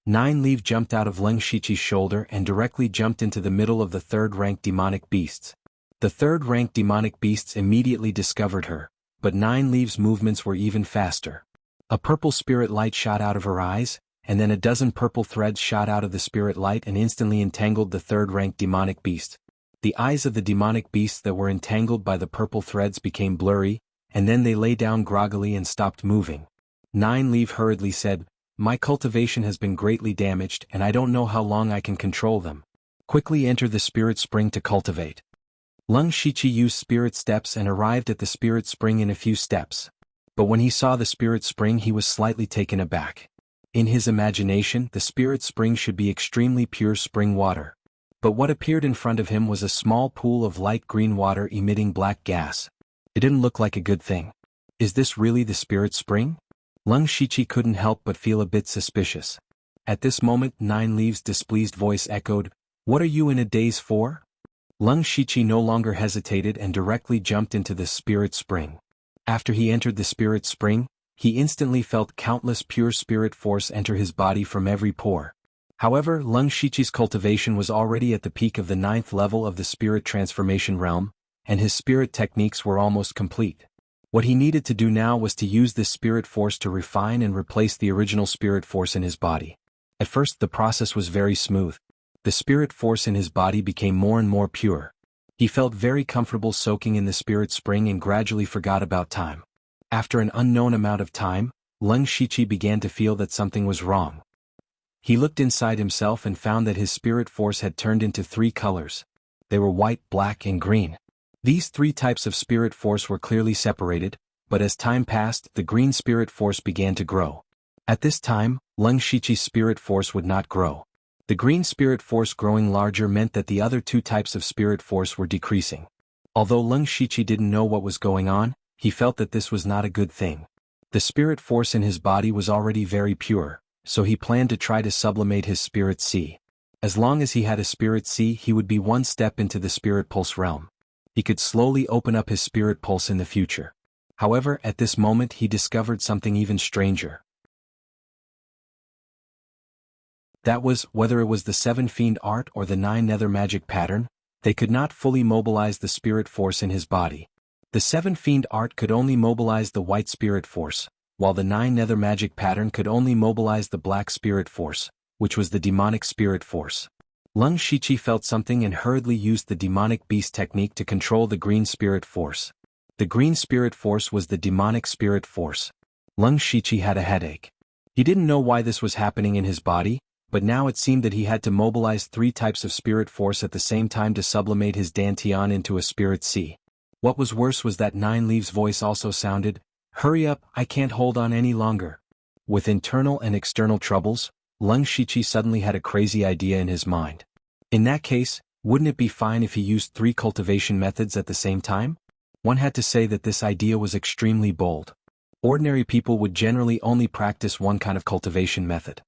Nine Leaf jumped out of Leng Shiqi's shoulder and directly jumped into the middle of the third-rank demonic beasts. The third-rank demonic beasts immediately discovered her, but Nine Leaf's movements were even faster. A purple spirit light shot out of her eyes, and then a dozen purple threads shot out of the spirit light and instantly entangled the third-ranked demonic beast. The eyes of the demonic beasts that were entangled by the purple threads became blurry, and then they lay down groggily and stopped moving. Nine Leaf hurriedly said, "My cultivation has been greatly damaged and I don't know how long I can control them. Quickly enter the spirit spring to cultivate." Lung Shiqi used spirit steps and arrived at the spirit spring in a few steps. But when he saw the spirit spring he was slightly taken aback. In his imagination the spirit spring should be extremely pure spring water. But what appeared in front of him was a small pool of light green water emitting black gas. It didn't look like a good thing. Is this really the spirit spring? Lung Shiqi couldn't help but feel a bit suspicious. At this moment Nine Leaves' displeased voice echoed, "What are you in a daze for?" Lung Shiqi no longer hesitated and directly jumped into the spirit spring. After he entered the spirit spring, he instantly felt countless pure spirit force enter his body from every pore. However, Lung Shiqi's cultivation was already at the peak of the 9th level of the spirit transformation realm, and his spirit techniques were almost complete. What he needed to do now was to use this spirit force to refine and replace the original spirit force in his body. At first the process was very smooth. The spirit force in his body became more and more pure. He felt very comfortable soaking in the spirit spring and gradually forgot about time. After an unknown amount of time, Lung Shiqi began to feel that something was wrong. He looked inside himself and found that his spirit force had turned into 3 colors. They were white, black, and green. These 3 types of spirit force were clearly separated, but as time passed, the green spirit force began to grow. At this time, Lung Shiqi's spirit force would not grow. The green spirit force growing larger meant that the other 2 types of spirit force were decreasing. Although Lung Shiqi didn't know what was going on, he felt that this was not a good thing. The spirit force in his body was already very pure, so he planned to try to sublimate his spirit sea. As long as he had a spirit sea, he would be one step into the spirit pulse realm. He could slowly open up his spirit pulse in the future. However, at this moment he discovered something even stranger. That was, whether it was the 7 Fiend art or the 9 Nether magic pattern, they could not fully mobilize the spirit force in his body. The 7 Fiend art could only mobilize the white spirit force, while the 9 Nether magic pattern could only mobilize the black spirit force, which was the demonic spirit force. Lung Shiqi felt something and hurriedly used the demonic beast technique to control the green spirit force. The green spirit force was the demonic spirit force. Lung Shiqi had a headache. He didn't know why this was happening in his body, but now it seemed that he had to mobilize 3 types of spirit force at the same time to sublimate his Dantian into a spirit sea. What was worse was that Nine Leaves' voice also sounded, "Hurry up, I can't hold on any longer." With internal and external troubles, Lung Shiqi suddenly had a crazy idea in his mind. In that case, wouldn't it be fine if he used 3 cultivation methods at the same time? One had to say that this idea was extremely bold. Ordinary people would generally only practice one kind of cultivation method.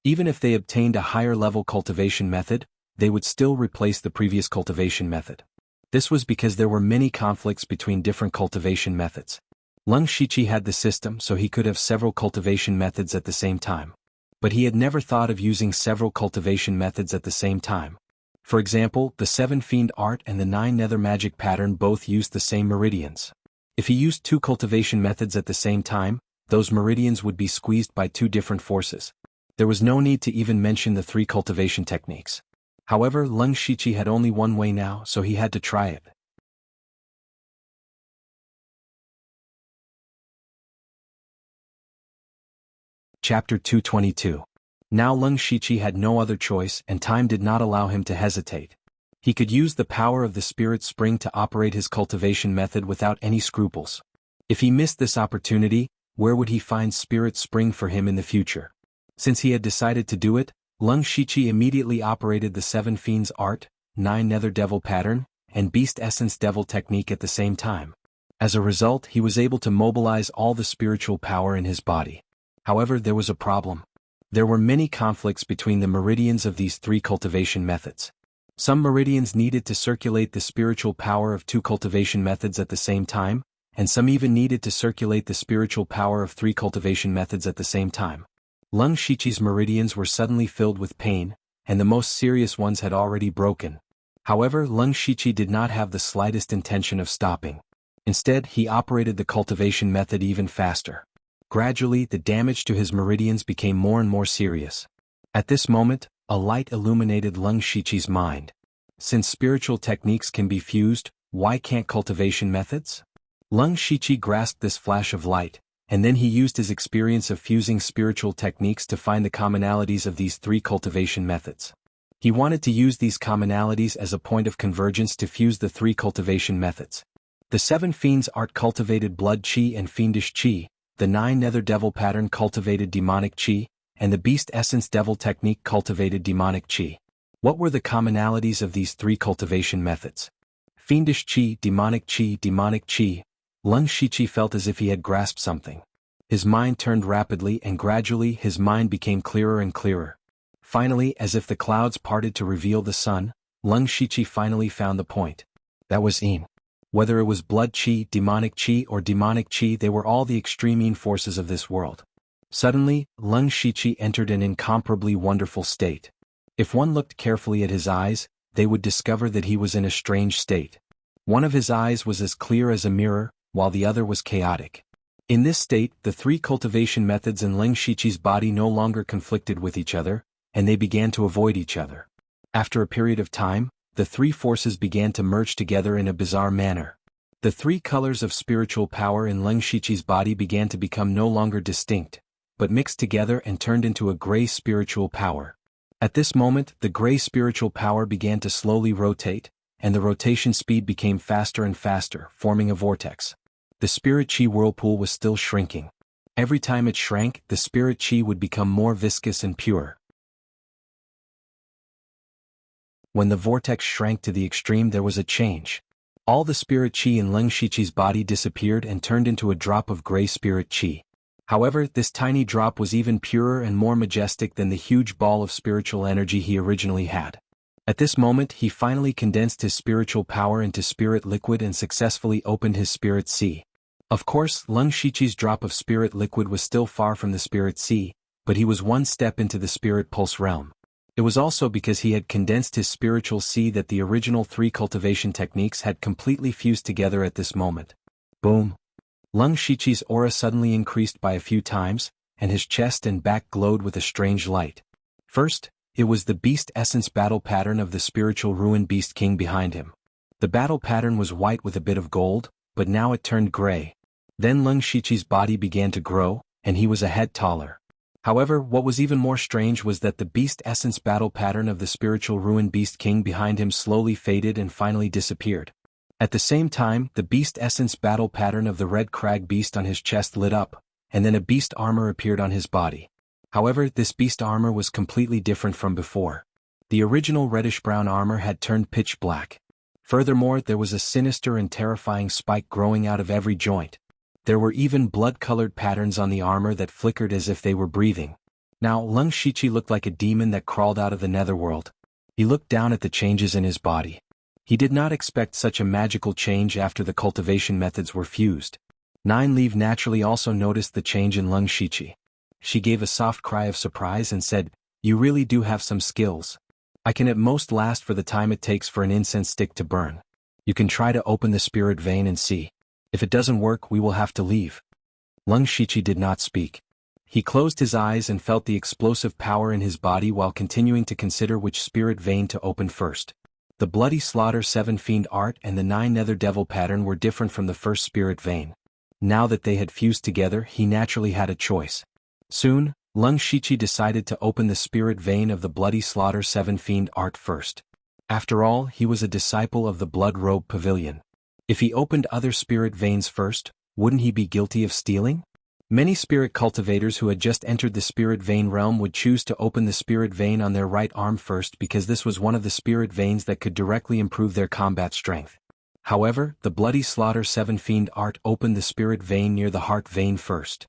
Even if they obtained a higher level cultivation method, they would still replace the previous cultivation method. This was because there were many conflicts between different cultivation methods. Lung Shiqi had the system so he could have several cultivation methods at the same time. But he had never thought of using several cultivation methods at the same time. For example, the 7 Fiend art and the 9 Nether magic pattern both used the same meridians. If he used 2 cultivation methods at the same time, those meridians would be squeezed by 2 different forces. There was no need to even mention the 3 cultivation techniques. However, Lung Shiqi had only one way now, so he had to try it. Chapter 222. Now Lung Shiqi had no other choice and time did not allow him to hesitate. He could use the power of the spirit spring to operate his cultivation method without any scruples. If he missed this opportunity, where would he find spirit spring for him in the future? Since he had decided to do it, Lung Shiqi immediately operated the 7 Fiends art, 9 Nether devil pattern, and Beast essence devil technique at the same time. As a result, he was able to mobilize all the spiritual power in his body. However, there was a problem. There were many conflicts between the meridians of these 3 cultivation methods. Some meridians needed to circulate the spiritual power of 2 cultivation methods at the same time, and some even needed to circulate the spiritual power of 3 cultivation methods at the same time. Lung Shiqi's meridians were suddenly filled with pain, and the most serious ones had already broken. However, Lung Shiqi did not have the slightest intention of stopping. Instead, he operated the cultivation method even faster. Gradually, the damage to his meridians became more and more serious. At this moment, a light illuminated Leng Shiqi's mind. Since spiritual techniques can be fused, why can't cultivation methods? Leng Shiqi grasped this flash of light, and then he used his experience of fusing spiritual techniques to find the commonalities of these three cultivation methods. He wanted to use these commonalities as a point of convergence to fuse the three cultivation methods. The 7 fiends art cultivated blood chi and fiendish chi, the 9 nether devil pattern cultivated demonic chi, and the beast essence devil technique cultivated demonic chi. What were the commonalities of these three cultivation methods? Fiendish chi, demonic chi, demonic chi. Leng Shiqi felt as if he had grasped something. His mind turned rapidly and gradually his mind became clearer and clearer. Finally, as if the clouds parted to reveal the sun, Leng Shiqi finally found the point. That was Yin. Whether it was blood chi, or demonic chi, they were all the extreme Yin forces of this world. Suddenly, Leng Shiqi entered an incomparably wonderful state. If one looked carefully at his eyes, they would discover that he was in a strange state. One of his eyes was as clear as a mirror, while the other was chaotic. In this state, the three cultivation methods in Leng Shiqi's body no longer conflicted with each other, and they began to avoid each other. After a period of time, the three forces began to merge together in a bizarre manner. The three colors of spiritual power in Leng Shiqi's body began to become no longer distinct, but mixed together and turned into a gray spiritual power. At this moment, the gray spiritual power began to slowly rotate, and the rotation speed became faster and faster, forming a vortex. The spirit chi whirlpool was still shrinking. Every time it shrank, the spirit chi would become more viscous and pure. When the vortex shrank to the extreme, there was a change. All the spirit chi in Leng Shiqi's body disappeared and turned into a drop of gray spirit chi. However, this tiny drop was even purer and more majestic than the huge ball of spiritual energy he originally had. At this moment, he finally condensed his spiritual power into spirit liquid and successfully opened his spirit sea. Of course, Leng Shiqi's drop of spirit liquid was still far from the spirit sea, but he was one step into the spirit pulse realm. It was also because he had condensed his spiritual sea that the original three cultivation techniques had completely fused together at this moment. Boom! Leng Shiqi's aura suddenly increased by a few times, and his chest and back glowed with a strange light. First, it was the beast essence battle pattern of the spiritual ruin beast king behind him. The battle pattern was white with a bit of gold, but now it turned gray. Then Leng Shiqi's body began to grow, and he was a head taller. However, what was even more strange was that the beast essence battle pattern of the spiritual ruin beast king behind him slowly faded and finally disappeared. At the same time, the beast essence battle pattern of the red crag beast on his chest lit up, and then a beast armor appeared on his body. However, this beast armor was completely different from before. The original reddish-brown armor had turned pitch black. Furthermore, there was a sinister and terrifying spike growing out of every joint. There were even blood-colored patterns on the armor that flickered as if they were breathing. Now, Leng Shiqi looked like a demon that crawled out of the netherworld. He looked down at the changes in his body. He did not expect such a magical change after the cultivation methods were fused. Nine Leaf naturally also noticed the change in Leng Shiqi. She gave a soft cry of surprise and said, "You really do have some skills. I can at most last for the time it takes for an incense stick to burn. You can try to open the spirit vein and see. If it doesn't work, we will have to leave." Leng Shiqi did not speak. He closed his eyes and felt the explosive power in his body while continuing to consider which spirit vein to open first. The Bloody Slaughter 7 Fiend art and the 9 Nether Devil pattern were different from the first spirit vein. Now that they had fused together, he naturally had a choice. Soon, Leng Shiqi decided to open the spirit vein of the Bloody Slaughter 7 Fiend art first. After all, he was a disciple of the Blood Robe Pavilion. If he opened other spirit veins first, wouldn't he be guilty of stealing? Many spirit cultivators who had just entered the spirit vein realm would choose to open the spirit vein on their right arm first because this was one of the spirit veins that could directly improve their combat strength. However, the Bloody Slaughter 7 Fiend art opened the spirit vein near the heart vein first.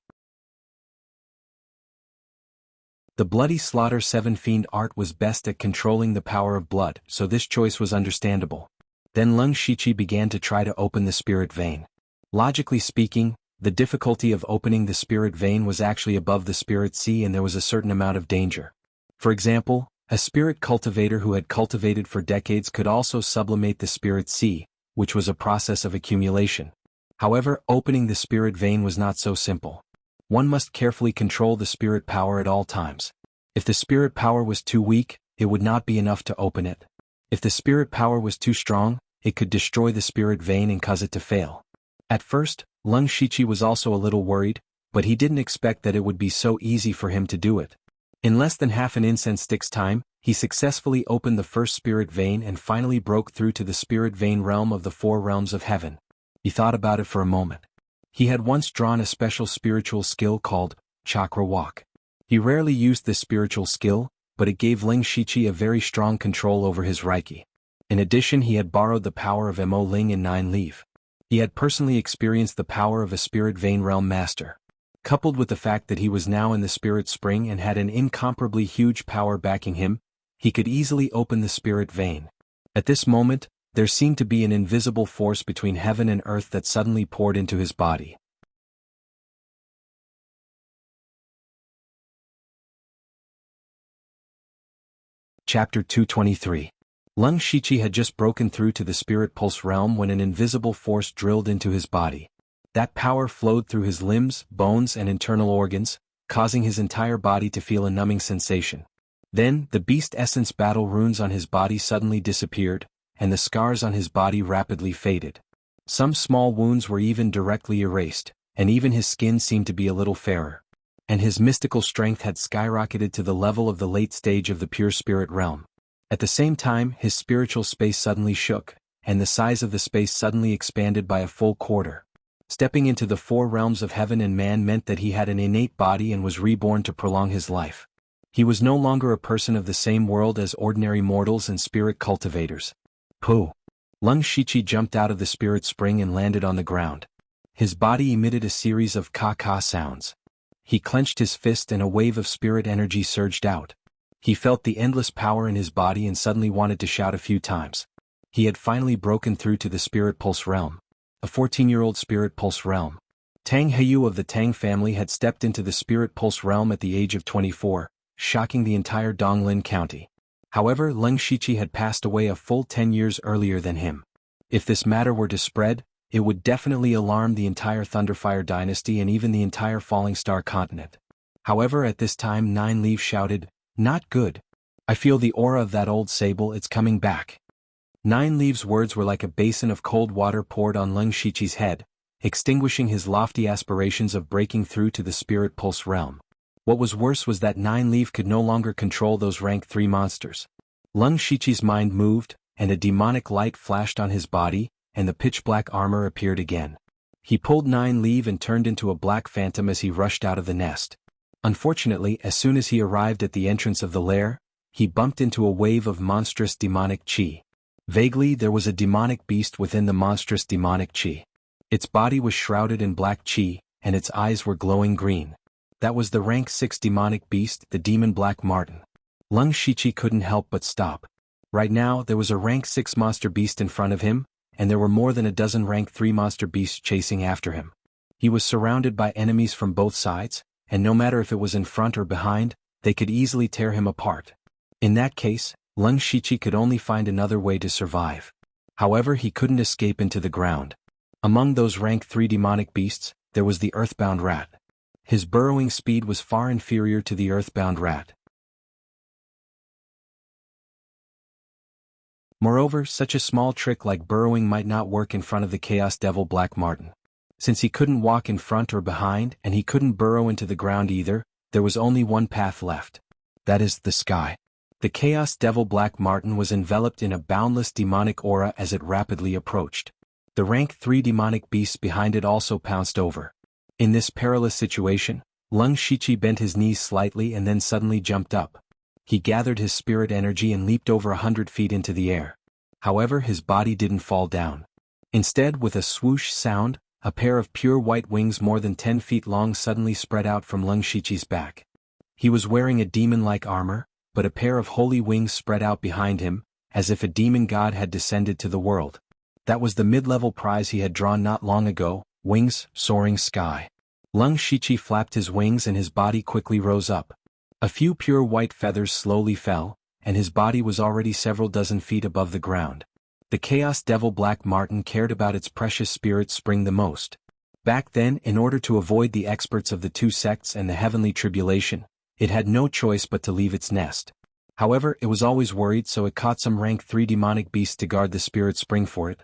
The Bloody Slaughter 7 Fiend art was best at controlling the power of blood, so this choice was understandable. Then Leng Shiqi began to try to open the spirit vein. Logically speaking, the difficulty of opening the spirit vein was actually above the spirit sea and there was a certain amount of danger. For example, a spirit cultivator who had cultivated for decades could also sublimate the spirit sea, which was a process of accumulation. However, opening the spirit vein was not so simple. One must carefully control the spirit power at all times. If the spirit power was too weak, it would not be enough to open it. If the spirit power was too strong, it could destroy the spirit vein and cause it to fail. At first, Leng Shiqi was also a little worried, but he didn't expect that it would be so easy for him to do it. In less than half an incense stick's time, he successfully opened the first spirit vein and finally broke through to the spirit vein realm of the 4 realms of heaven. He thought about it for a moment. He had once drawn a special spiritual skill called Chakra Walk. He rarely used this spiritual skill, but it gave Leng Shiqi a very strong control over his Reiki. In addition, he had borrowed the power of Mo Ling and 9 Leaf. He had personally experienced the power of a spirit vein realm master. Coupled with the fact that he was now in the spirit spring and had an incomparably huge power backing him, he could easily open the spirit vein. At this moment, there seemed to be an invisible force between heaven and earth that suddenly poured into his body. Chapter 223. Leng Shiqi had just broken through to the spirit pulse realm when an invisible force drilled into his body. That power flowed through his limbs, bones and internal organs, causing his entire body to feel a numbing sensation. Then, the beast essence battle runes on his body suddenly disappeared, and the scars on his body rapidly faded. Some small wounds were even directly erased, and even his skin seemed to be a little fairer. And his mystical strength had skyrocketed to the level of the late stage of the pure spirit realm. At the same time, his spiritual space suddenly shook, and the size of the space suddenly expanded by a full quarter. Stepping into the 4 realms of heaven and man meant that he had an innate body and was reborn to prolong his life. He was no longer a person of the same world as ordinary mortals and spirit cultivators. Pooh! Leng Shiqi jumped out of the spirit spring and landed on the ground. His body emitted a series of ka-ka sounds. He clenched his fist and a wave of spirit energy surged out. He felt the endless power in his body and suddenly wanted to shout a few times. He had finally broken through to the spirit pulse realm. A 14-year-old spirit pulse realm. Tang Heyu of the Tang family had stepped into the spirit pulse realm at the age of 24, shocking the entire Donglin County. However, Leng Shiqi had passed away a full 10 years earlier than him. If this matter were to spread, it would definitely alarm the entire Thunderfire dynasty and even the entire Falling Star continent. However, at this time 9 Leaf shouted, "Not good. I feel the aura of that old sable, it's coming back." 9 Leaves' words were like a basin of cold water poured on Leng Shiqi's head, extinguishing his lofty aspirations of breaking through to the spirit pulse realm. What was worse was that 9 Leaf could no longer control those rank 3 monsters. Leng Shiqi's mind moved, and a demonic light flashed on his body, and the pitch-black armor appeared again. He pulled 9 Leaf and turned into a black phantom as he rushed out of the nest. Unfortunately, as soon as he arrived at the entrance of the lair, he bumped into a wave of monstrous demonic chi. Vaguely, there was a demonic beast within the monstrous demonic chi. Its body was shrouded in black chi, and its eyes were glowing green. That was the rank 6 demonic beast, the demon Black Marten. Leng Shiqi couldn't help but stop. Right now, there was a rank 6 monster beast in front of him, and there were more than a dozen rank 3 monster beasts chasing after him. He was surrounded by enemies from both sides, and no matter if it was in front or behind, they could easily tear him apart. In that case, Leng Shiqi could only find another way to survive. However, he couldn't escape into the ground. Among those rank 3 demonic beasts, there was the earthbound rat. His burrowing speed was far inferior to the earthbound rat. Moreover, such a small trick like burrowing might not work in front of the Chaos Devil Black Marten. Since he couldn't walk in front or behind and he couldn't burrow into the ground either, there was only one path left. That is, the sky. The Chaos Devil Black Marten was enveloped in a boundless demonic aura as it rapidly approached. The rank 3 demonic beasts behind it also pounced over. In this perilous situation, Leng Shiqi bent his knees slightly and then suddenly jumped up. He gathered his spirit energy and leaped over 100 feet into the air. However, his body didn't fall down. Instead, with a swoosh sound, a pair of pure white wings more than 10 feet long suddenly spread out from Leng Shiqi's back. He was wearing a demon-like armor, but a pair of holy wings spread out behind him, as if a demon god had descended to the world. That was the mid-level prize he had drawn not long ago, wings, soaring sky. Leng Shiqi flapped his wings and his body quickly rose up. A few pure white feathers slowly fell, and his body was already several dozen feet above the ground. The Chaos Devil Black Marten cared about its precious spirit spring the most. Back then, in order to avoid the experts of the two sects and the heavenly tribulation, it had no choice but to leave its nest. However, it was always worried, so it caught some rank 3 demonic beasts to guard the spirit spring for it.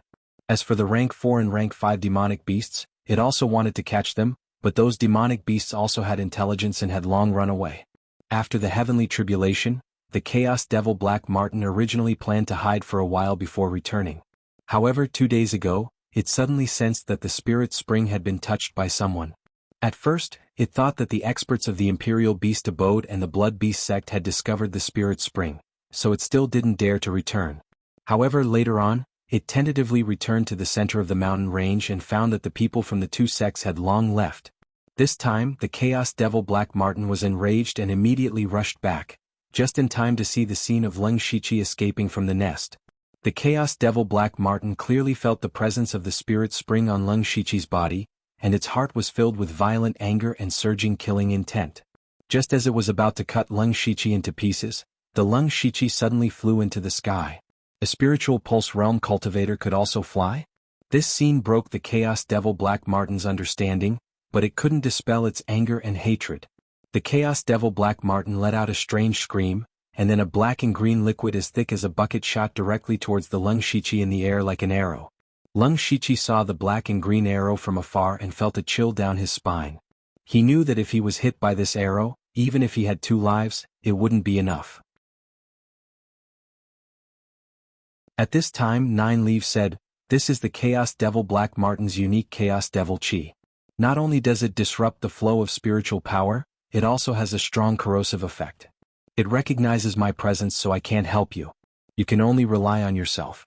As for the rank 4 and rank 5 demonic beasts, it also wanted to catch them, but those demonic beasts also had intelligence and had long run away. After the heavenly tribulation, the Chaos Devil Black Marten originally planned to hide for a while before returning. However, 2 days ago, it suddenly sensed that the spirit spring had been touched by someone. At first, it thought that the experts of the Imperial Beast Abode and the Blood Beast sect had discovered the spirit spring, so it still didn't dare to return. However, later on, it tentatively returned to the center of the mountain range and found that the people from the two sects had long left. This time, the Chaos Devil Black Marten was enraged and immediately rushed back, just in time to see the scene of Leng Shiqi escaping from the nest. The Chaos Devil Black Marten clearly felt the presence of the spirit spring on Leng Shiqi's body, and its heart was filled with violent anger and surging killing intent. Just as it was about to cut Leng Shiqi into pieces, the Leng Shiqi suddenly flew into the sky. A spiritual pulse realm cultivator could also fly? This scene broke the Chaos Devil Black Marten's understanding, but it couldn't dispel its anger and hatred. The Chaos Devil Black Marten let out a strange scream, and then a black and green liquid as thick as a bucket shot directly towards the Leng Shiqi in the air like an arrow. Leng Shiqi saw the black and green arrow from afar and felt a chill down his spine. He knew that if he was hit by this arrow, even if he had 2 lives, it wouldn't be enough. At this time, 9 Leaves said, "This is the Chaos Devil Black Marten's unique Chaos Devil Chi. Not only does it disrupt the flow of spiritual power, it also has a strong corrosive effect. It recognizes my presence, so I can't help you. You can only rely on yourself."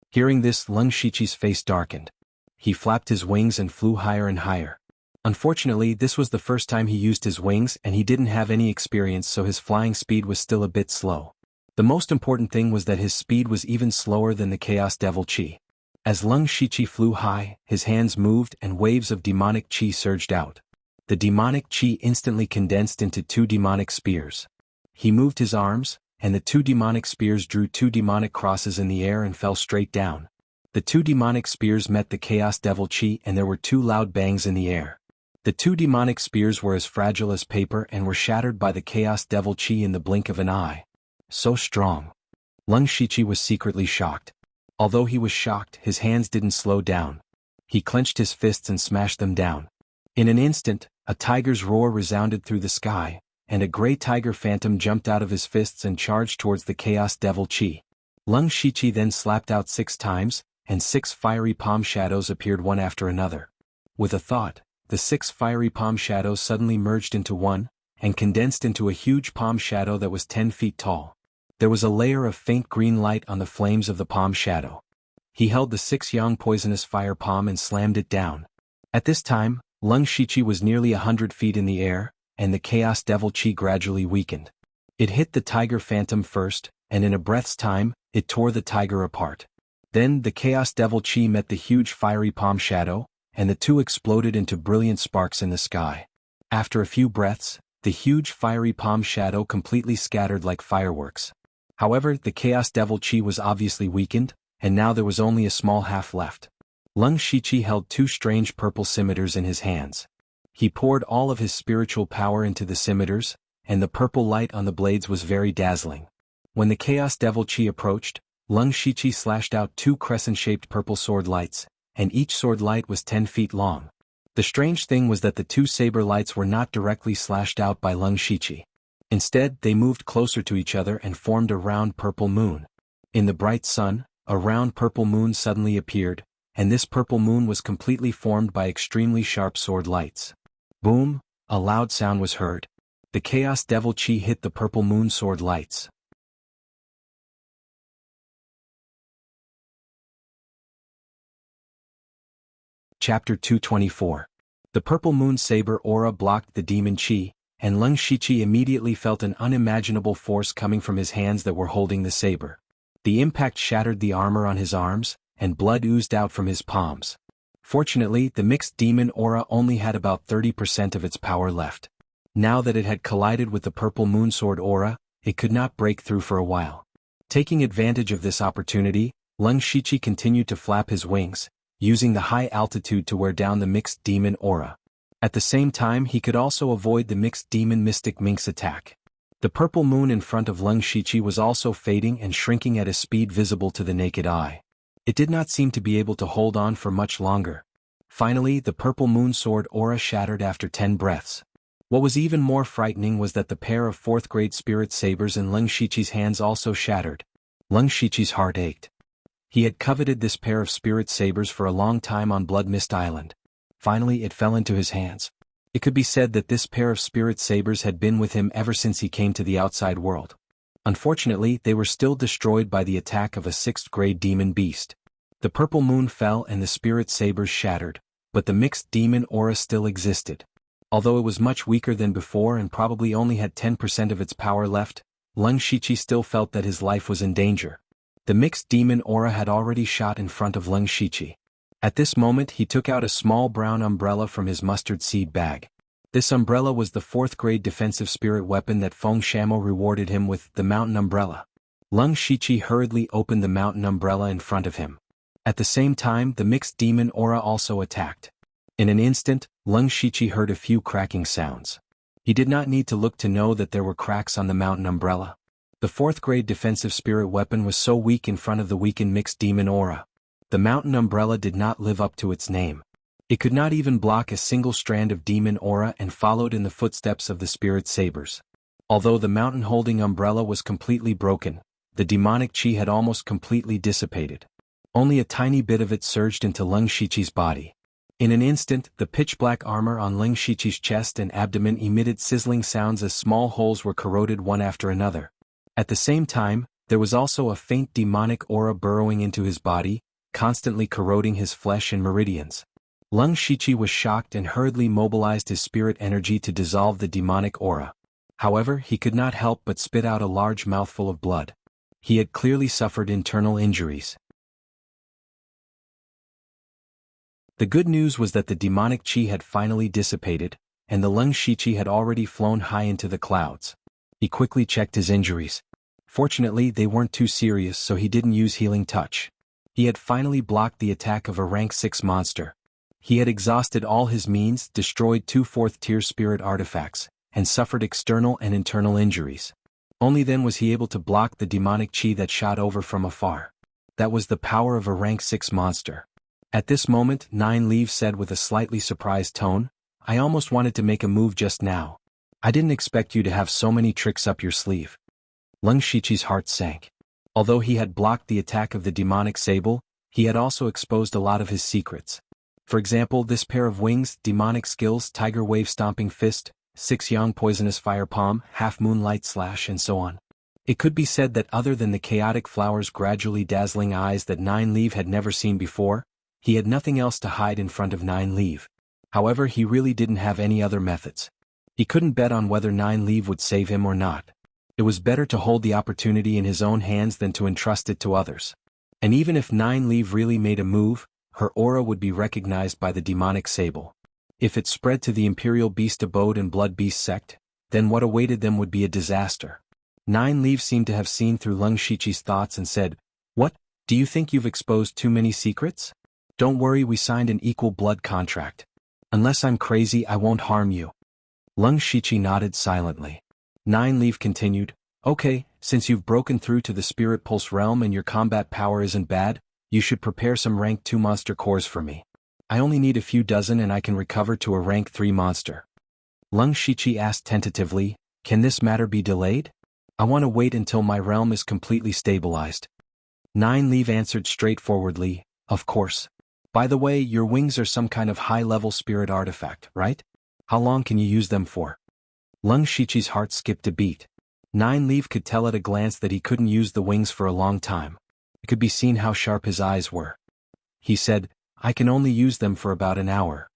Hearing this, Leng Shiqi's face darkened. He flapped his wings and flew higher and higher. Unfortunately, this was the first time he used his wings and he didn't have any experience, so his flying speed was still a bit slow. The most important thing was that his speed was even slower than the Chaos Devil Chi. As Leng Shiqi flew high, his hands moved and waves of demonic chi surged out. The demonic chi instantly condensed into 2 demonic spears. He moved his arms, and the 2 demonic spears drew 2 demonic crosses in the air and fell straight down. The 2 demonic spears met the Chaos Devil Chi and there were 2 loud bangs in the air. The 2 demonic spears were as fragile as paper and were shattered by the Chaos Devil Chi in the blink of an eye. So strong. Leng Shiqi was secretly shocked. Although he was shocked, his hands didn't slow down. He clenched his fists and smashed them down. In an instant, a tiger's roar resounded through the sky, and a gray tiger phantom jumped out of his fists and charged towards the Chaos Devil Chi. Leng Shiqi then slapped out 6 times, and 6 fiery palm shadows appeared one after another. With a thought, the 6 fiery palm shadows suddenly merged into one, and condensed into a huge palm shadow that was 10 feet tall. There was a layer of faint green light on the flames of the palm shadow. He held the 6 yang poisonous fire palm and slammed it down. At this time, Leng Shiqi was nearly 100 feet in the air, and the Chaos Devil Chi gradually weakened. It hit the tiger phantom first, and in a breath's time, it tore the tiger apart. Then the Chaos Devil Chi met the huge fiery palm shadow, and the 2 exploded into brilliant sparks in the sky. After a few breaths, the huge fiery palm shadow completely scattered like fireworks. However, the Chaos Devil Chi was obviously weakened, and now there was only a small half left. Leng Shiqi held 2 strange purple scimitars in his hands. He poured all of his spiritual power into the scimitars, and the purple light on the blades was very dazzling. When the Chaos Devil Chi approached, Leng Shiqi slashed out 2 crescent-shaped purple sword lights, and each sword light was 10 feet long. The strange thing was that the 2 saber lights were not directly slashed out by Leng Shiqi. Instead, they moved closer to each other and formed a round purple moon. In the bright sun, a round purple moon suddenly appeared, and this purple moon was completely formed by extremely sharp sword lights. Boom! A loud sound was heard. The Chaos Devil Chi hit the purple moon sword lights. Chapter 224. The purple moon saber aura blocked the demon chi, and Leng Shiqi immediately felt an unimaginable force coming from his hands that were holding the saber. The impact shattered the armor on his arms, and blood oozed out from his palms. Fortunately, the mixed demon aura only had about 30% of its power left. Now that it had collided with the purple moonsword aura, it could not break through for a while. Taking advantage of this opportunity, Leng Shiqi continued to flap his wings, using the high altitude to wear down the mixed demon aura. At the same time he could also avoid the mixed demon mystic Mink's attack. The purple moon in front of Leng Shiqi was also fading and shrinking at a speed visible to the naked eye. It did not seem to be able to hold on for much longer. Finally, the purple moon sword aura shattered after 10 breaths. What was even more frightening was that the pair of 4th grade spirit sabers in Leng Shiqi's hands also shattered. Leng Shiqi's heart ached. He had coveted this pair of spirit sabers for a long time on Blood Mist Island. Finally it fell into his hands. It could be said that this pair of spirit sabers had been with him ever since he came to the outside world. Unfortunately, they were still destroyed by the attack of a 6th grade demon beast. The purple moon fell and the spirit sabers shattered, but the mixed demon aura still existed. Although it was much weaker than before and probably only had 10% of its power left, Leng Shiqi still felt that his life was in danger. The mixed demon aura had already shot in front of Leng Shiqi. At this moment he took out a small brown umbrella from his mustard seed bag. This umbrella was the 4th grade defensive spirit weapon that Feng Shamo rewarded him with, the mountain umbrella. Leng Shiqi hurriedly opened the mountain umbrella in front of him. At the same time the mixed demon aura also attacked. In an instant, Leng Shiqi heard a few cracking sounds. He did not need to look to know that there were cracks on the mountain umbrella. The 4th grade defensive spirit weapon was so weak in front of the weakened mixed demon aura. The mountain umbrella did not live up to its name. It could not even block a single strand of demon aura and followed in the footsteps of the spirit sabers. Although the mountain-holding umbrella was completely broken, the demonic chi had almost completely dissipated. Only a tiny bit of it surged into Leng Shiqi's body. In an instant, the pitch-black armor on Leng Shiqi's chest and abdomen emitted sizzling sounds as small holes were corroded one after another. At the same time, there was also a faint demonic aura burrowing into his body, constantly corroding his flesh and meridians. Leng Shiqi was shocked and hurriedly mobilized his spirit energy to dissolve the demonic aura. However, he could not help but spit out a large mouthful of blood. He had clearly suffered internal injuries. The good news was that the demonic chi had finally dissipated, and the Leng Shiqi had already flown high into the clouds. He quickly checked his injuries. Fortunately, they weren't too serious, so he didn't use healing touch. He had finally blocked the attack of a rank 6 monster. He had exhausted all his means, destroyed 2 4th-tier spirit artifacts, and suffered external and internal injuries. Only then was he able to block the demonic chi that shot over from afar. That was the power of a rank 6 monster. At this moment, Nine Leaves said with a slightly surprised tone, "I almost wanted to make a move just now. I didn't expect you to have so many tricks up your sleeve." Leng Shiqi's heart sank. Although he had blocked the attack of the demonic sable, he had also exposed a lot of his secrets. For example, this pair of wings, demonic skills, tiger wave stomping fist, 6 yang poisonous fire palm, half moonlight slash, and so on. It could be said that other than the chaotic flower's gradually dazzling eyes that Nine Leaf had never seen before, he had nothing else to hide in front of Nine Leaf. However, he really didn't have any other methods. He couldn't bet on whether Nine Leaf would save him or not. It was better to hold the opportunity in his own hands than to entrust it to others. And even if Nine Leaf really made a move, her aura would be recognized by the demonic sable. If it spread to the Imperial Beast Abode and Blood Beast sect, then what awaited them would be a disaster. Nine Leaf seemed to have seen through Leng Shiqi's thoughts and said, "What, do you think you've exposed too many secrets? Don't worry, we signed an equal blood contract. Unless I'm crazy, I won't harm you." Leng Shiqi nodded silently. Nine Leaf continued, "Okay, since you've broken through to the Spirit Pulse realm and your combat power isn't bad, you should prepare some rank 2 monster cores for me. I only need a few dozen and I can recover to a rank 3 monster." Leng Shiqi asked tentatively, "Can this matter be delayed? I want to wait until my realm is completely stabilized." Nine Leaf answered straightforwardly, "Of course. By the way, your wings are some kind of high-level spirit artifact, right? How long can you use them for?" Leng Shiqi's heart skipped a beat. Nine Leaf could tell at a glance that he couldn't use the wings for a long time. It could be seen how sharp his eyes were. He said, "I can only use them for about an hour."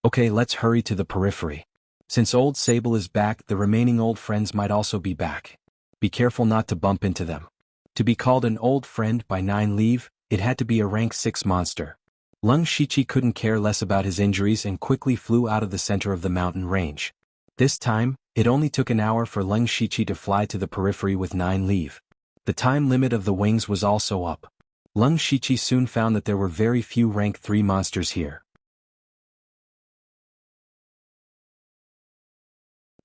"Okay, let's hurry to the periphery. Since Old Sable is back, the remaining old friends might also be back. Be careful not to bump into them." To be called an old friend by Nine Leaf, it had to be a rank 6 monster. Leng Shiqi couldn't care less about his injuries and quickly flew out of the center of the mountain range. This time, it only took an hour for Leng Shiqi to fly to the periphery with Nine Leaf. The time limit of the wings was also up. Lung Shiqi soon found that there were very few rank 3 monsters here.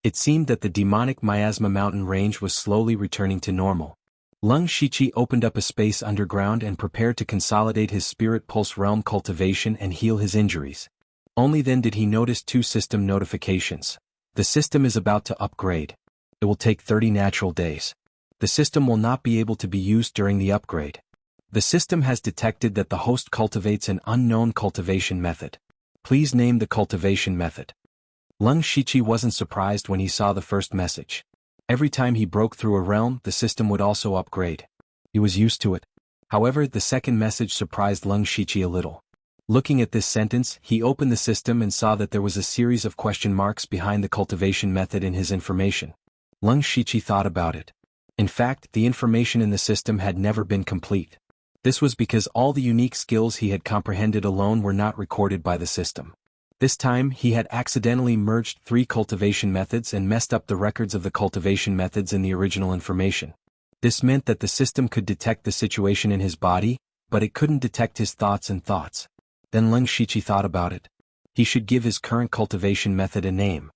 It seemed that the demonic miasma mountain range was slowly returning to normal. Lung Shiqi opened up a space underground and prepared to consolidate his spirit pulse realm cultivation and heal his injuries. Only then did he notice 2 system notifications. The system is about to upgrade. It will take 30 natural days. The system will not be able to be used during the upgrade. The system has detected that the host cultivates an unknown cultivation method. Please name the cultivation method. Lung Shiqi wasn't surprised when he saw the first message. Every time he broke through a realm, the system would also upgrade. He was used to it. However, the second message surprised Lung Shiqi a little. Looking at this sentence, he opened the system and saw that there was a series of question marks behind the cultivation method in his information. Lung Shiqi thought about it. In fact, the information in the system had never been complete. This was because all the unique skills he had comprehended alone were not recorded by the system. This time, he had accidentally merged 3 cultivation methods and messed up the records of the cultivation methods in the original information. This meant that the system could detect the situation in his body, but it couldn't detect his thoughts and thoughts. Then Lung Shiqi thought about it. He should give his current cultivation method a name.